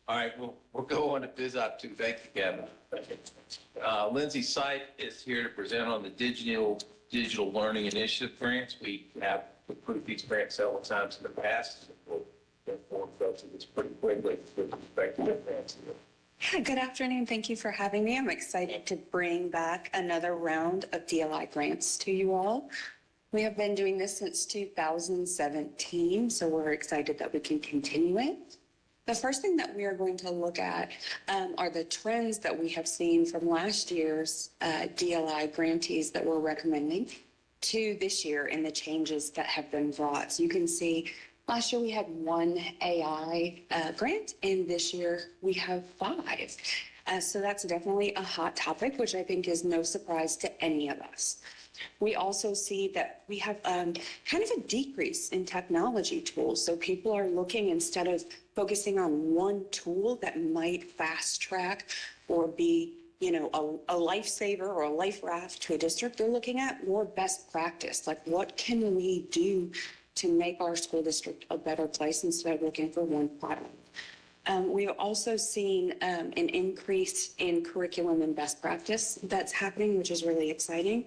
All right, we'll go on to BizOp 2. Thank you, Kevin. Lindsay Sight is here to present on the digital learning initiative grants. We have approved these grants several times in the past. We'll therefore go through this pretty quickly with respect to the grants. Yeah, good afternoon. Thank you for having me. I'm excited to bring back another round of DLI grants to you all. We have been doing this since 2017, so we're excited that we can continue it. The first thing that we are going to look at are the trends that we have seen from last year's DLI grantees that we're recommending to this year and the changes that have been brought. So you can see last year we had 1 AI grant, and this year we have 5. So that's definitely a hot topic, which I think is no surprise to any of us. We also see that we have kind of a decrease in technology tools. So people are looking, instead of focusing on one tool that might fast track or be, you know, a lifesaver or a life raft to a district, they're looking at more best practice. Like, what can we do to make our school district a better place instead of looking for one platform? We've also seen an increase in curriculum and best practice that's happening, which is really exciting.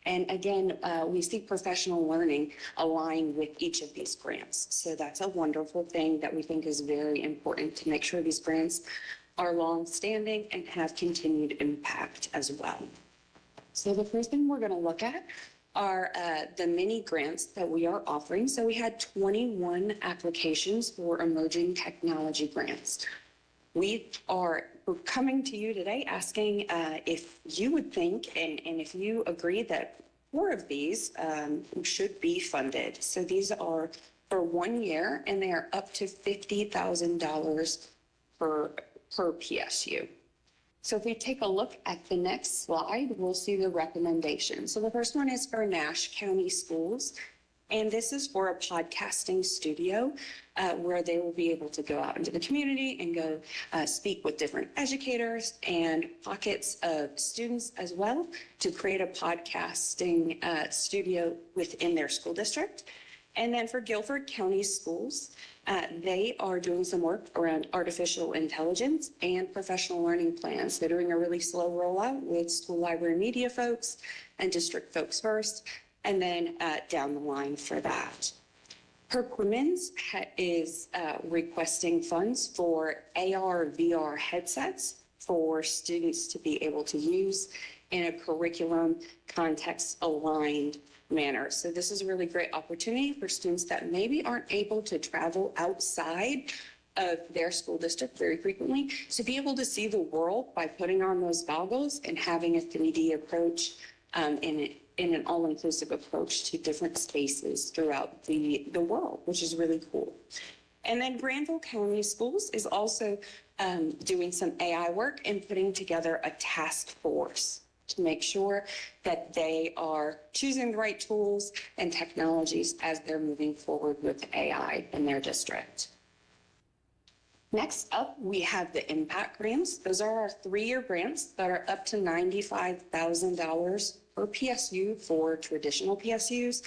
And again, we see professional learning aligned with each of these grants. So that's a wonderful thing that we think is very important to make sure these grants are long-standing and have continued impact as well. So the first thing we're going to look at are the mini grants that we are offering. So we had 21 applications for emerging technology grants. We're coming to you today asking if you would think and if you agree that 4 of these should be funded. So these are for 1 year, and they are up to $50,000 per PSU. So if we take a look at the next slide, we'll see the recommendations. So the first one is for Nash County Schools. And this is for a podcasting studio where they will be able to go out into the community and go speak with different educators and pockets of students as well to create a podcasting studio within their school district. And then for Guilford County Schools, they are doing some work around artificial intelligence and professional learning plans. They're doing a really slow rollout with school library media folks and district folks first, and then down the line for that. Herc Women's is requesting funds for AR, VR headsets for students to be able to use in a curriculum context aligned manner. So this is a really great opportunity for students that maybe aren't able to travel outside of their school district very frequently to be able to see the world by putting on those goggles and having a 3D approach in an all-inclusive approach to different spaces throughout the world, which is really cool. And then Granville County Schools is also doing some AI work and putting together a task force to make sure that they are choosing the right tools and technologies as they're moving forward with AI in their district. Next up, we have the impact grants. Those are our 3-year grants that are up to $95,000 per PSU for traditional PSUs.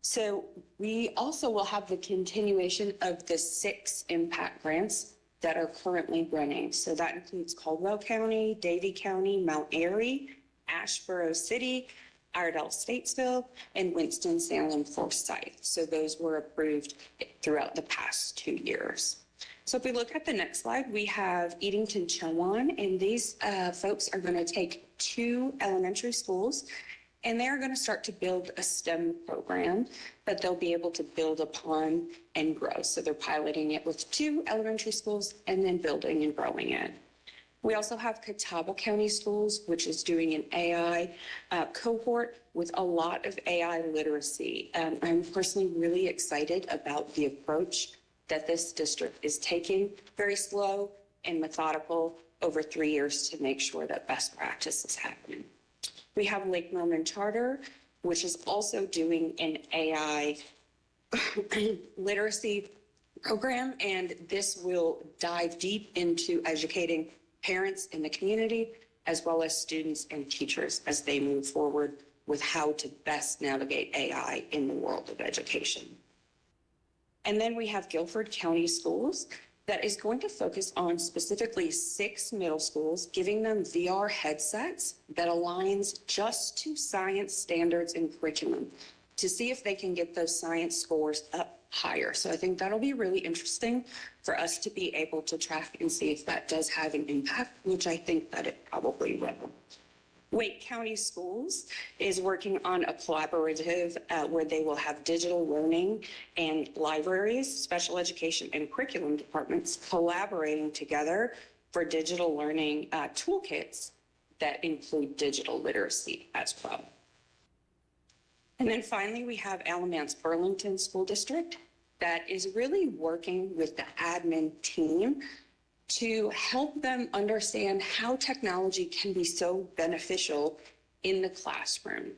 So we also will have the continuation of the 6 impact grants that are currently running. So that includes Caldwell County, Davie County, Mount Airy, Asheboro City, Iredell Statesville, and Winston-Salem Forsyth. So those were approved throughout the past 2 years. So if we look at the next slide, we have Edenton Chowan, and these folks are going to take 2 elementary schools, and they're going to start to build a STEM program that they'll be able to build upon and grow. So they're piloting it with 2 elementary schools and then building and growing it. We also have Catawba County Schools, which is doing an AI cohort with a lot of AI literacy. I'm personally really excited about the approach that this district is taking, very slow and methodical over 3 years to make sure that best practice is happening. We have Lake Norman Charter, which is also doing an AI literacy program, and this will dive deep into educating parents in the community, as well as students and teachers as they move forward with how to best navigate AI in the world of education. And then we have Guilford County Schools that is going to focus on specifically 6 middle schools, giving them VR headsets that aligns just to science standards and curriculum to see if they can get those science scores up higher. So I think that'll be really interesting for us to be able to track and see if that does have an impact, which I think that it probably will. Wake County Schools is working on a collaborative where they will have digital learning and libraries, special education and curriculum departments collaborating together for digital learning toolkits that include digital literacy as well. And then finally, we have Alamance Burlington School District that is really working with the admin team to help them understand how technology can be so beneficial in the classroom.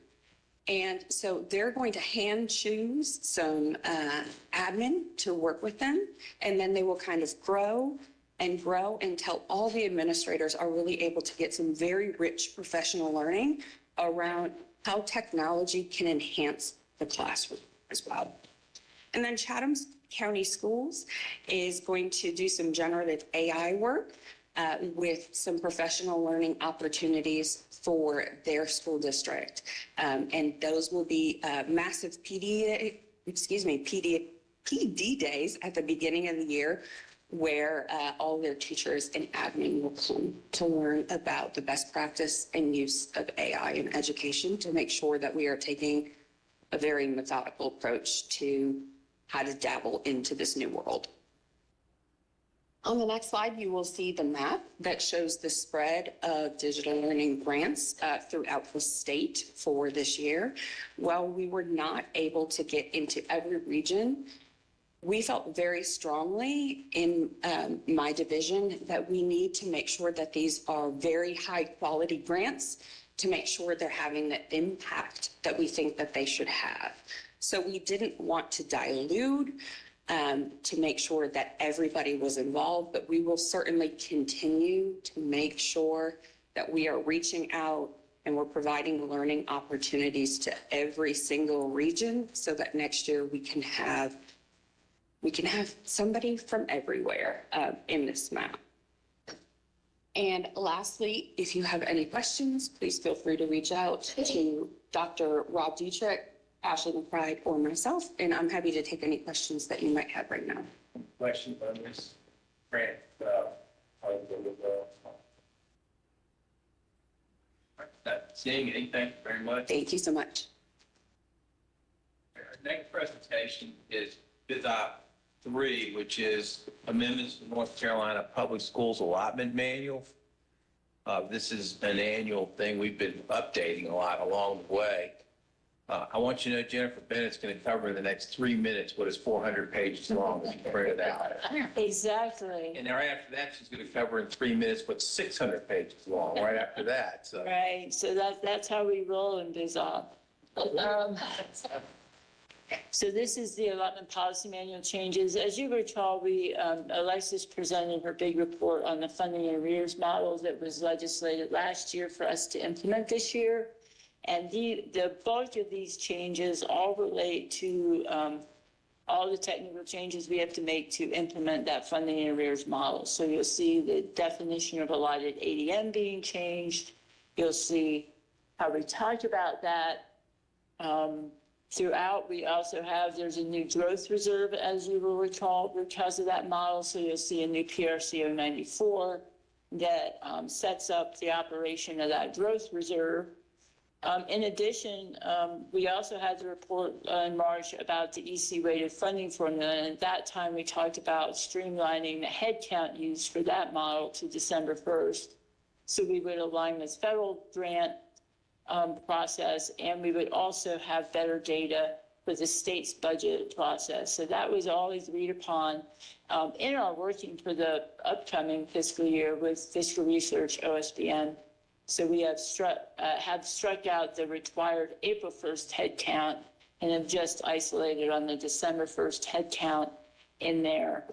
And so they're going to hand choose some admin to work with them, and then they will kind of grow until all the administrators are really able to get some very rich professional learning around how technology can enhance the classroom as well. And then Chatham County Schools is going to do some generative AI work with some professional learning opportunities for their school district. And those will be massive PD days at the beginning of the year, where all their teachers and admin will come to learn about the best practice and use of AI in education to make sure that we are taking a very methodical approach to how to dabble into this new world. On the next slide, you will see the map that shows the spread of digital learning grants throughout the state for this year. While we were not able to get into every region, we felt very strongly in my division that we need to make sure that these are very high quality grants to make sure they're having the impact that we think that they should have. So we didn't want to dilute to make sure that everybody was involved, but we will certainly continue to make sure that we are reaching out and we're providing learning opportunities to every single region so that next year we can have somebody from everywhere in this map. And lastly, if you have any questions, please feel free to reach out to Dr. Rob Dietrich, Ashley McBride, or myself, and I'm happy to take any questions that you might have right now. Question on this grant. Seeing anything, thank you very much. Thank you so much. Our next presentation is BizOp 3, which is amendments to North Carolina Public Schools Allotment Manual. This is an annual thing we've been updating a lot along the way. I want you to know Jennifer Bennett's going to cover in the next 3 minutes what is 400 pages long. Printed out. Exactly. And right after that, she's going to cover in 3 minutes what's 600 pages long. Right after that. So. Right. So that's how we roll in BizOp. So this is the allotment policy manual changes. As you recall, Alexis presented her big report on the funding and arrears model that was legislated last year for us to implement this year. And the bulk of these changes all relate to all the technical changes we have to make to implement that funding and arrears model. So you'll see the definition of allotted ADM being changed. You'll see how we talked about that. Throughout, we also have, there's a new growth reserve, as you will recall, because of that model. So you'll see a new PRCO 94 that sets up the operation of that growth reserve. In addition, we also had the report in March about the EC-weighted funding formula. And at that time, we talked about streamlining the headcount used for that model to December 1st. So we would align with federal grant process, and we would also have better data for the state's budget process. So that was always agreed upon in our working for the upcoming fiscal year with Fiscal Research OSBN. So we have struck out the required April 1st headcount and have just isolated on the December 1st headcount in there.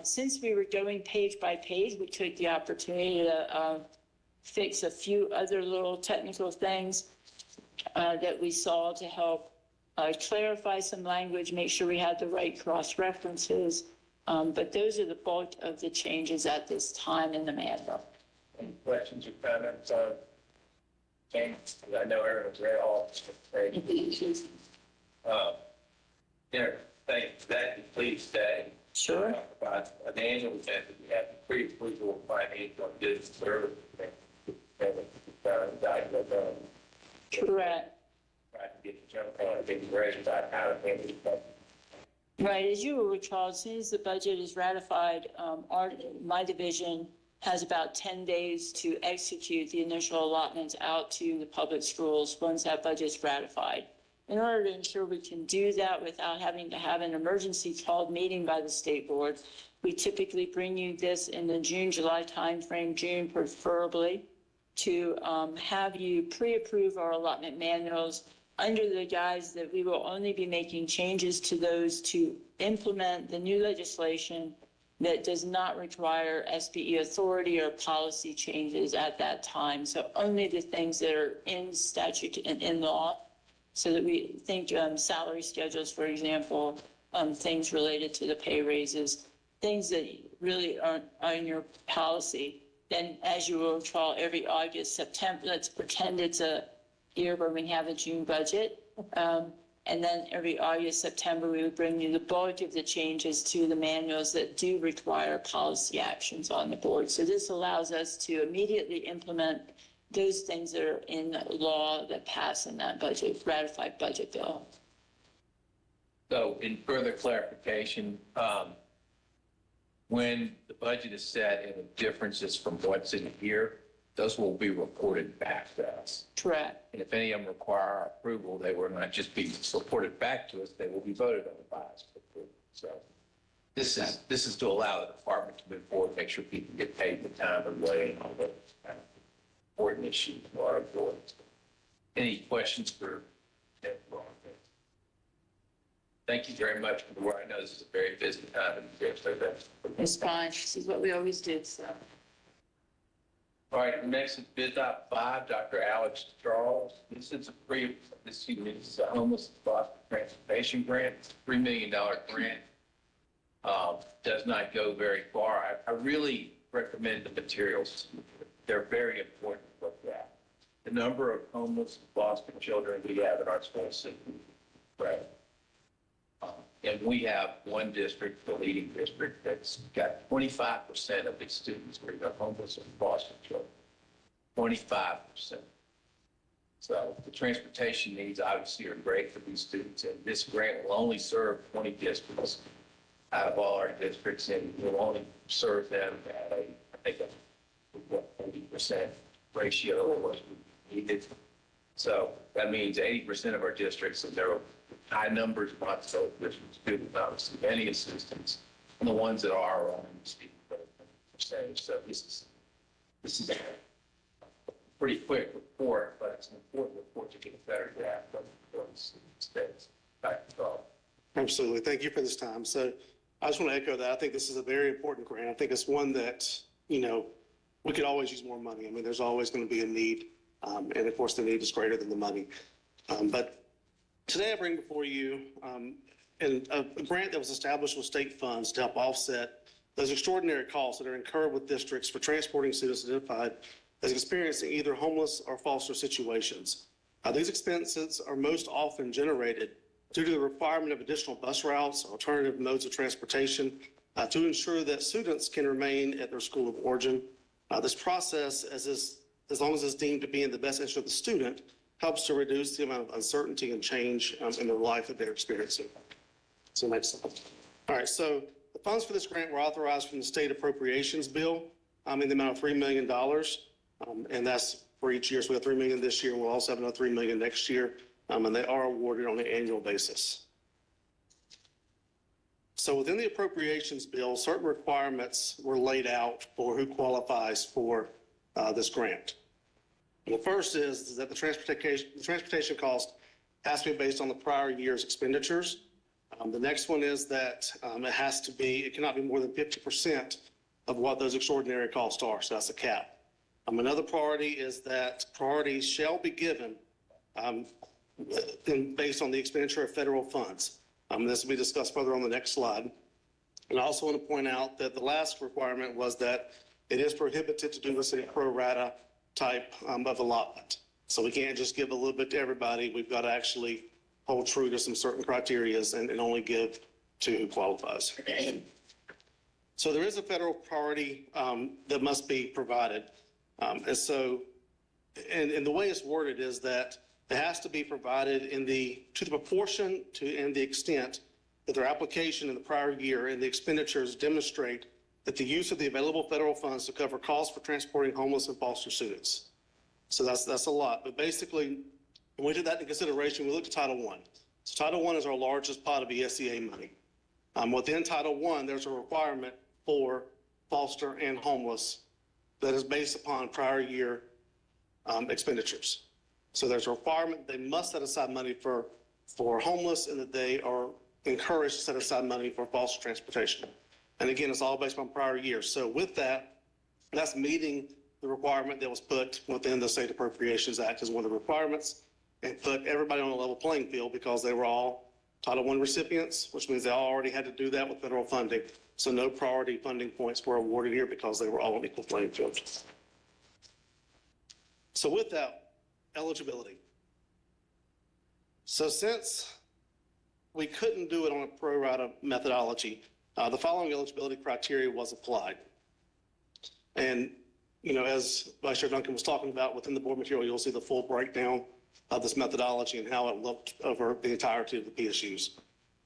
Since we were going page by page, we took the opportunity to fix a few other little technical things that we saw to help clarify some language, make sure we had the right cross-references. But those are the bulk of the changes at this time in the manual. Any questions or comments on James? I know everyone's read all of it. Thank that, please stay. Sure. About an annual event that we have pre-approval financial business service. Correct. Try to get the jump on, being ready about how to handle it. Right, as you will recall, as soon as the budget is ratified, my division has about 10 days to execute the initial allotments out to the public schools once that budget's ratified. In order to ensure we can do that without having to have an emergency called meeting by the state board, we typically bring you this in the June, July timeframe, June preferably, to have you pre-approve our allotment manuals under the guise that we will only be making changes to those to implement the new legislation that does not require SBE authority or policy changes at that time. So only the things that are in statute and in law, so that we think salary schedules, for example, things related to the pay raises, things that really aren't in your policy. Then, as you will recall, every August, September, let's pretend it's a year where we have a June budget. And then every August, September, we would bring you the bulk of the changes to the manuals that do require policy actions on the board. So this allows us to immediately implement those things that are in law that pass in that budget, ratified budget bill. So in further clarification, when the budget is set and the differences from what's in here, those will be reported back to us. Correct. And if any of them require our approval, they will not just be reported back to us, they will be voted on by us for approval. So this is to allow the department to move forward, make sure people get paid the time and way and all those kind of important issues for our boards. Any questions for Deb? Thank you very much for the work. I know this is a very busy time. It's fine. This is what we always do, so. All right, next is bid op 5, Dr. Alex Charles. This is a homeless Boston transportation grant, $3 million grant. Does not go very far. I really recommend the materials. They're very important to look at. The number of homeless Boston children we have in our school system, right? And we have one district, the leading district, that's got 25% of its students who are homeless in Boston children. 25%. So the transportation needs obviously are great for these students, and this grant will only serve 20 districts out of all our districts, and will only serve them at I think, a 80% ratio of what we needed. So that means 80% of our districts, and there are high numbers, not so students, obviously, any assistance, and the ones that are percentage. So this is a pretty quick report, but it's an important report to get a better grasp of those states. Back to Carl. Absolutely. Thank you for this time. So I just want to echo that. I think this is a very important grant. I think it's one that, we could always use more money. I mean, there's always going to be a need. And of course, the need is greater than the money. But today I bring before you a grant that was established with state funds to help offset those extraordinary costs that are incurred with districts for transporting students identified as experiencing either homeless or foster situations. These expenses are most often generated due to the requirement of additional bus routes, alternative modes of transportation, to ensure that students can remain at their school of origin. This process, as long as it's deemed to be in the best interest of the student, helps to reduce the amount of uncertainty and change in their life that they're experiencing. So next slide. All right, so the funds for this grant were authorized from the state appropriations bill in the amount of $3 million. And that's for each year. So we have $3 million this year, and we'll also have another $3 million next year. And they are awarded on an annual basis. So within the appropriations bill, certain requirements were laid out for who qualifies for this grant. And the first is that the transportation cost has to be based on the prior year's expenditures. The next one is that it cannot be more than 50% of what those extraordinary costs are. So that's a cap. Another priority is that priorities shall be given based on the expenditure of federal funds. This will be discussed further on the next slide. And I also want to point out that the last requirement was that it is prohibited to do this in a pro rata type of allotment. So we can't just give a little bit to everybody. We've got to actually hold true to some certain criterias and only give to who qualifies. So there is a federal priority that must be provided. And the way it's worded is that it has to be provided to the proportion and the extent that their application in the prior year and the expenditures demonstrate that the use of the available federal funds to cover costs for transporting homeless and foster students. So that's a lot. But basically, when we did that into consideration, we looked at Title I. So Title I is our largest pot of ESEA money. Within Title I, there's a requirement for foster and homeless that is based upon prior year expenditures. So there's a requirement they must set aside money for homeless, and that they are encouraged to set aside money for foster transportation. And again, it's all based on prior years. So with that, that's meeting the requirement that was put within the State Appropriations Act as one of the requirements, and put everybody on a level playing field because they were all Title I recipients, which means they all already had to do that with federal funding. So no priority funding points were awarded here because they were all on equal playing field. So with that, eligibility. So since we couldn't do it on a pro rata methodology, the following eligibility criteria was applied. And, as Vice Chair Duncan was talking about within the board material, you'll see the full breakdown of this methodology and how it looked over the entirety of the PSUs.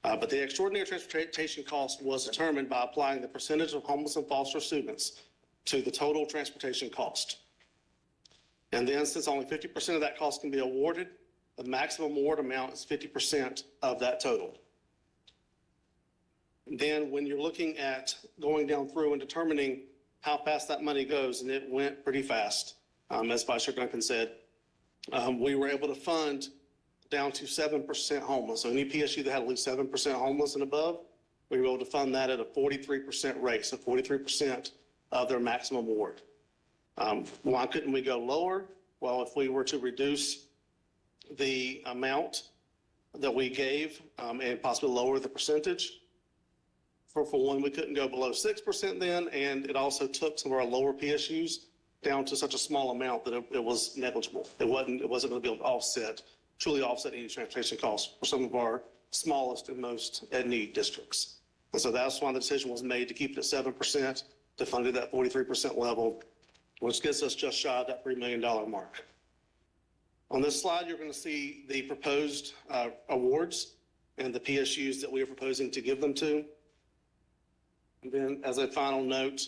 But the extraordinary transportation cost was determined by applying the percentage of homeless and foster students to the total transportation cost. And then, since only 50% of that cost can be awarded, the maximum award amount is 50% of that total. And then when you're looking at going down through and determining how fast that money goes, and it went pretty fast, as Vice Chair Duncan said, we were able to fund down to 7% homeless. So any PSU that had at least 7% homeless and above, we were able to fund that at a 43% rate, so 43% of their maximum award. Why couldn't we go lower? Well, if we were to reduce the amount that we gave and possibly lower the percentage, for one, we couldn't go below 6% then, and it also took some of our lower PSUs down to such a small amount that it was negligible. It wasn't going to be able to truly offset any transportation costs for some of our smallest and most ed-need districts. And so that's why the decision was made to keep it at 7%, to fund it at that 43% level, which gets us just shy of that $3 million mark. On this slide, you're going to see the proposed awards and the PSUs that we are proposing to give them to. And then as a final note,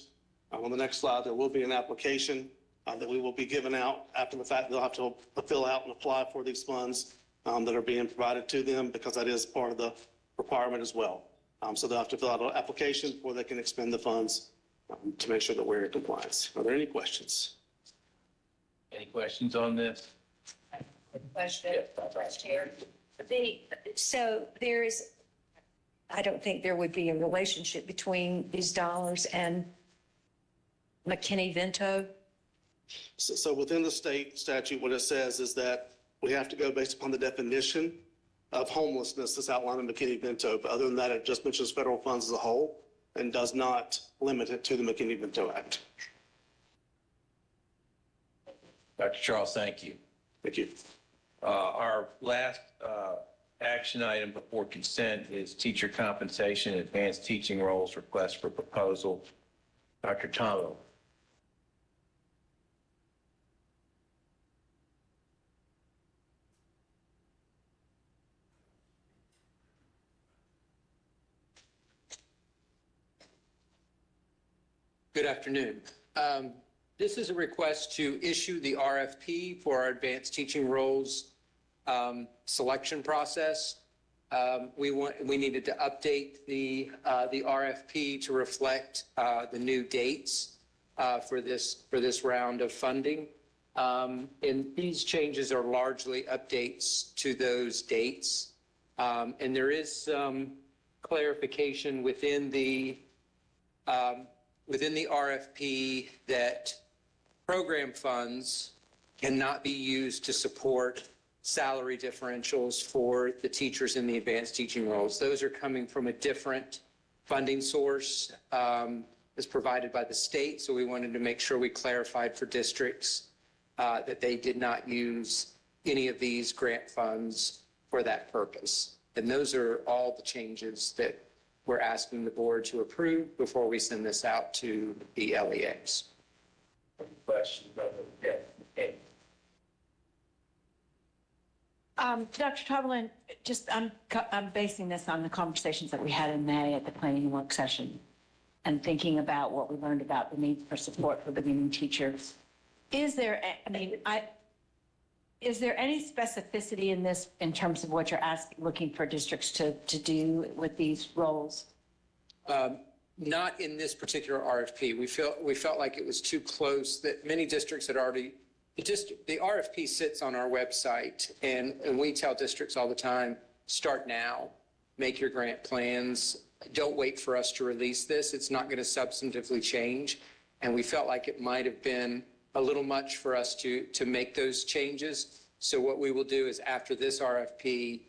on the next slide, there will be an application that we will be giving out after the fact. They'll have to fill out and apply for these funds that are being provided to them, because that is part of the requirement as well. So they'll have to fill out an application before they can expend the funds to make sure that we're in compliance. Are there any questions? Any questions on this? Question, Vice Chair. So there is, I don't think there would be a relationship between these dollars and McKinney-Vento. So within the state statute, what it says is that we have to go based upon the definition of homelessness that's outlined in McKinney-Vento. But other than that, it just mentions federal funds as a whole and does not limit it to the McKinney-Vento Act. Dr. Charles, thank you. Thank you. Our last action item before consent is teacher compensation, advanced teaching roles, request for proposal. Dr. Tomo. Good afternoon. This is a request to issue the RFP for our advanced teaching roles selection process. We needed to update the RFP to reflect the new dates for this round of funding. And these changes are largely updates to those dates. And there is some clarification within the RFP that program funds cannot be used to support salary differentials for the teachers in the advanced teaching roles. Those are coming from a different funding source as provided by the state. So we wanted to make sure we clarified for districts that they did not use any of these grant funds for that purpose. And those are all the changes that we're asking the board to approve before we send this out to the LEAs. Questions? Dr. Tomlin, I'm basing this on the conversations that we had in May at the planning work session and thinking about what we learned about the need for support for beginning teachers. Is there any specificity in this in terms of what you're looking for districts to do with these roles? Not in this particular RFP. We felt like it was too close, that many districts had already, the RFP sits on our website, and we tell districts all the time, start now, make your grant plans. Don't wait for us to release this. It's not going to substantively change. And we felt like it might have been a little much for us to make those changes. So what we will do is after this RFP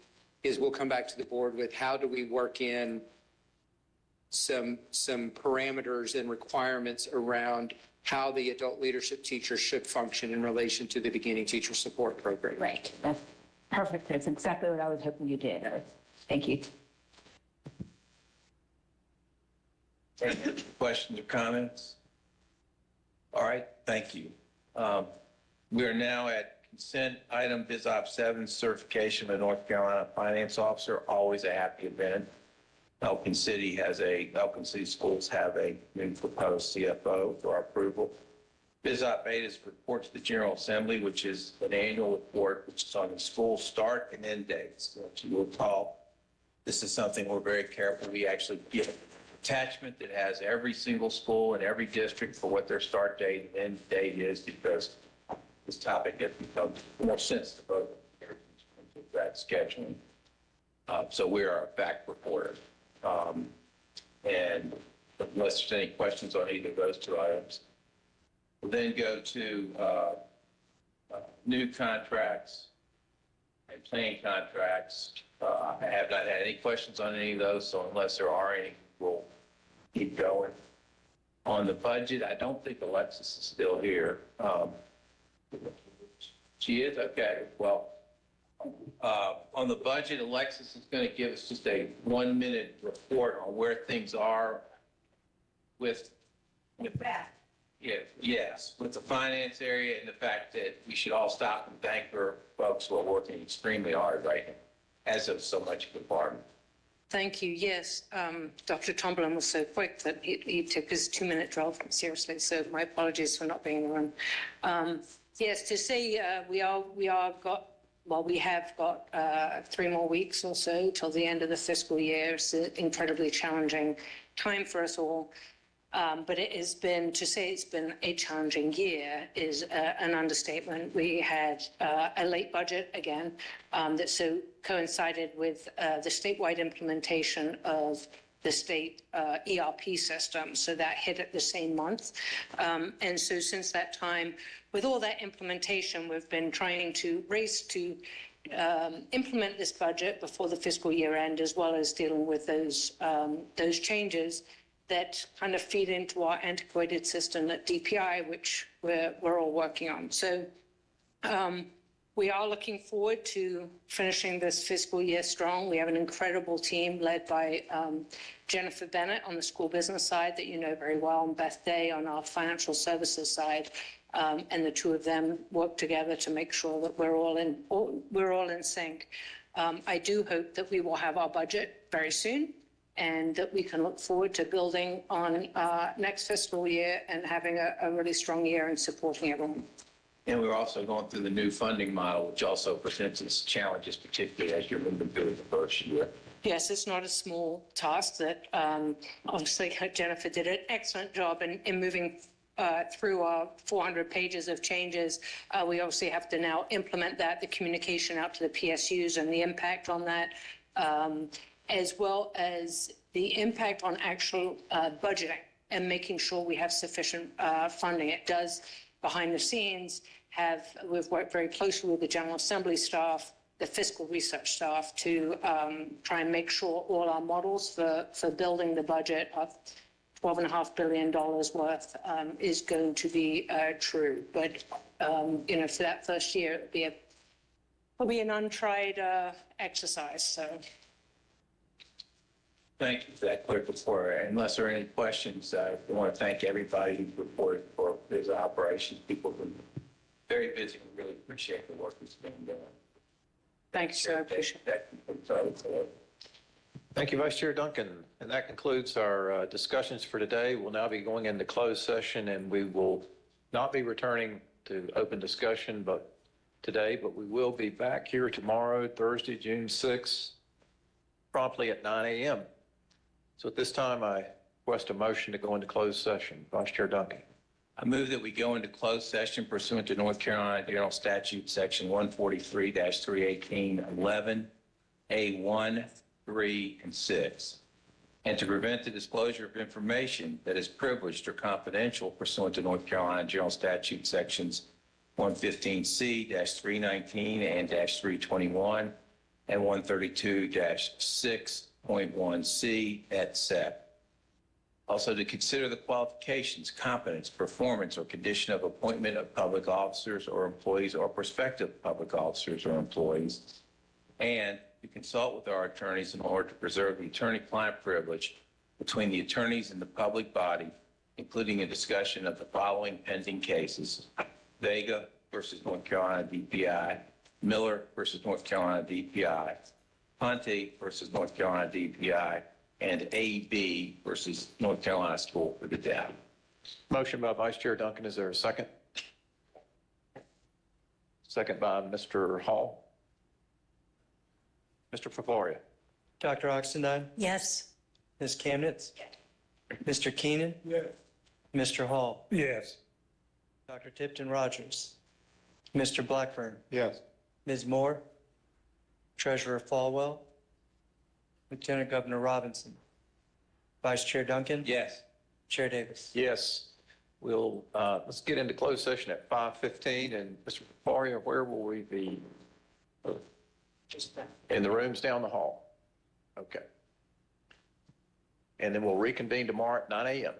is we'll come back to the board with how do we work in some parameters and requirements around how the adult leadership teacher should function in relation to the beginning teacher support program. Right. That's perfect. That's exactly what I was hoping you did. Thank you. Any questions or comments? All right, thank you. We are now at consent item Biz Op 7, certification of a North Carolina finance officer, always a happy event. Elkin City schools have a new proposed CFO for our approval. Biz Op 8 is report to the General Assembly, which is an annual report, which is on the school start and end dates. As you will recall, this is something we're very careful. We actually give an attachment that has every single school and every district for what their start date and end date is, because this topic has become more sensitive in terms of that scheduling. So we are a fact reporter. And unless there's any questions on either of those two items, we'll then go to new contracts and planning contracts. I have not had any questions on any of those, so unless there are any, we'll keep going. On the budget, I don't think Alexis is still here. She is? Okay, well, on the budget, Alexis is going to give us just a 1-minute report on where things are with that. Yeah, yes, with the finance area and the fact that we should all stop and thank her folks who are working extremely hard right now, as of so much of the department. Thank you. Yes, Dr. Tomlin was so quick that he took his 2-minute drill seriously. So my apologies for not being in the room. Yes, to say we have got 3 more weeks or so till the end of the fiscal year. It's an incredibly challenging time for us all. But it has been, to say it's been a challenging year is an understatement. We had a late budget again that so coincided with the statewide implementation of the state ERP system. So that hit at the same month. And so since that time, with all that implementation, we've been trying to race to implement this budget before the fiscal year end, as well as dealing with those changes that kind of feed into our antiquated system at DPI, which we're all working on. So we are looking forward to finishing this fiscal year strong. We have an incredible team led by Jennifer Bennett on the school business side that you know very well, and Beth Day on our financial services side. And the two of them work together to make sure that we're all in sync. I do hope that we will have our budget very soon. and that we can look forward to building on next fiscal year and having a really strong year and supporting everyone. And we're also going through the new funding model, which also presents its challenges, particularly as you're moving through the first year. Yes, it's not a small task that obviously Jennifer did an excellent job in moving through our 400 pages of changes. We obviously have to now implement that, the communication out to the PSUs and the impact on that, as well as the impact on actual budgeting and making sure we have sufficient funding. It does, behind the scenes, we've worked very closely with the General Assembly staff, the fiscal research staff, to try and make sure all our models for building the budget of $12.5 billion worth is going to be true. But, for that first year, it'll be an untried exercise, so. Thank you for that quick report. Unless there are any questions, I want to thank everybody who reported for this operation. People have been very busy. We really appreciate the work that's been done. Thank you, sir. I appreciate that. Thank you, Vice Chair Duncan. And that concludes our discussions for today. We'll now be going into closed session, and we will not be returning to open discussion but we will be back here tomorrow, Thursday, June 6th, promptly at 9 a.m. So at this time, I request a motion to go into closed session. Vice Chair Duncan. I move that we go into closed session pursuant to North Carolina General Statute, Section 143-318, 11, A1, 3, and 6, and to prevent the disclosure of information that is privileged or confidential pursuant to North Carolina General Statute Sections 115C-319 and -321 and 132-6.1C et sec. Also, to consider the qualifications, competence, performance, or condition of appointment of public officers or employees or prospective public officers or employees, and to consult with our attorneys in order to preserve the attorney-client privilege between the attorneys and the public body, including a discussion of the following pending cases: Vega versus North Carolina DPI, Miller versus North Carolina DPI, Ponte versus North Carolina DPI, and AB versus North Carolina School for the Deaf. Motion by Vice Chair Duncan. Is there a second? Second by Mr. Hall. Mr. Favoria. Dr. Oxendine? Yes. Ms. Kamnitz? Mr. Keenan? Yes. Mr. Hall? Yes. Dr. Tipton Rogers? Mr. Blackburn? Yes. Ms. Moore? Treasurer Falwell? Lieutenant Governor Robinson? Vice Chair Duncan? Yes. Chair Davis? Yes. We'll, let's get into closed session at 5:15. And Mr. Favoria, where will we be? In the rooms down the hall. Okay. And then we'll reconvene tomorrow at 9 a.m.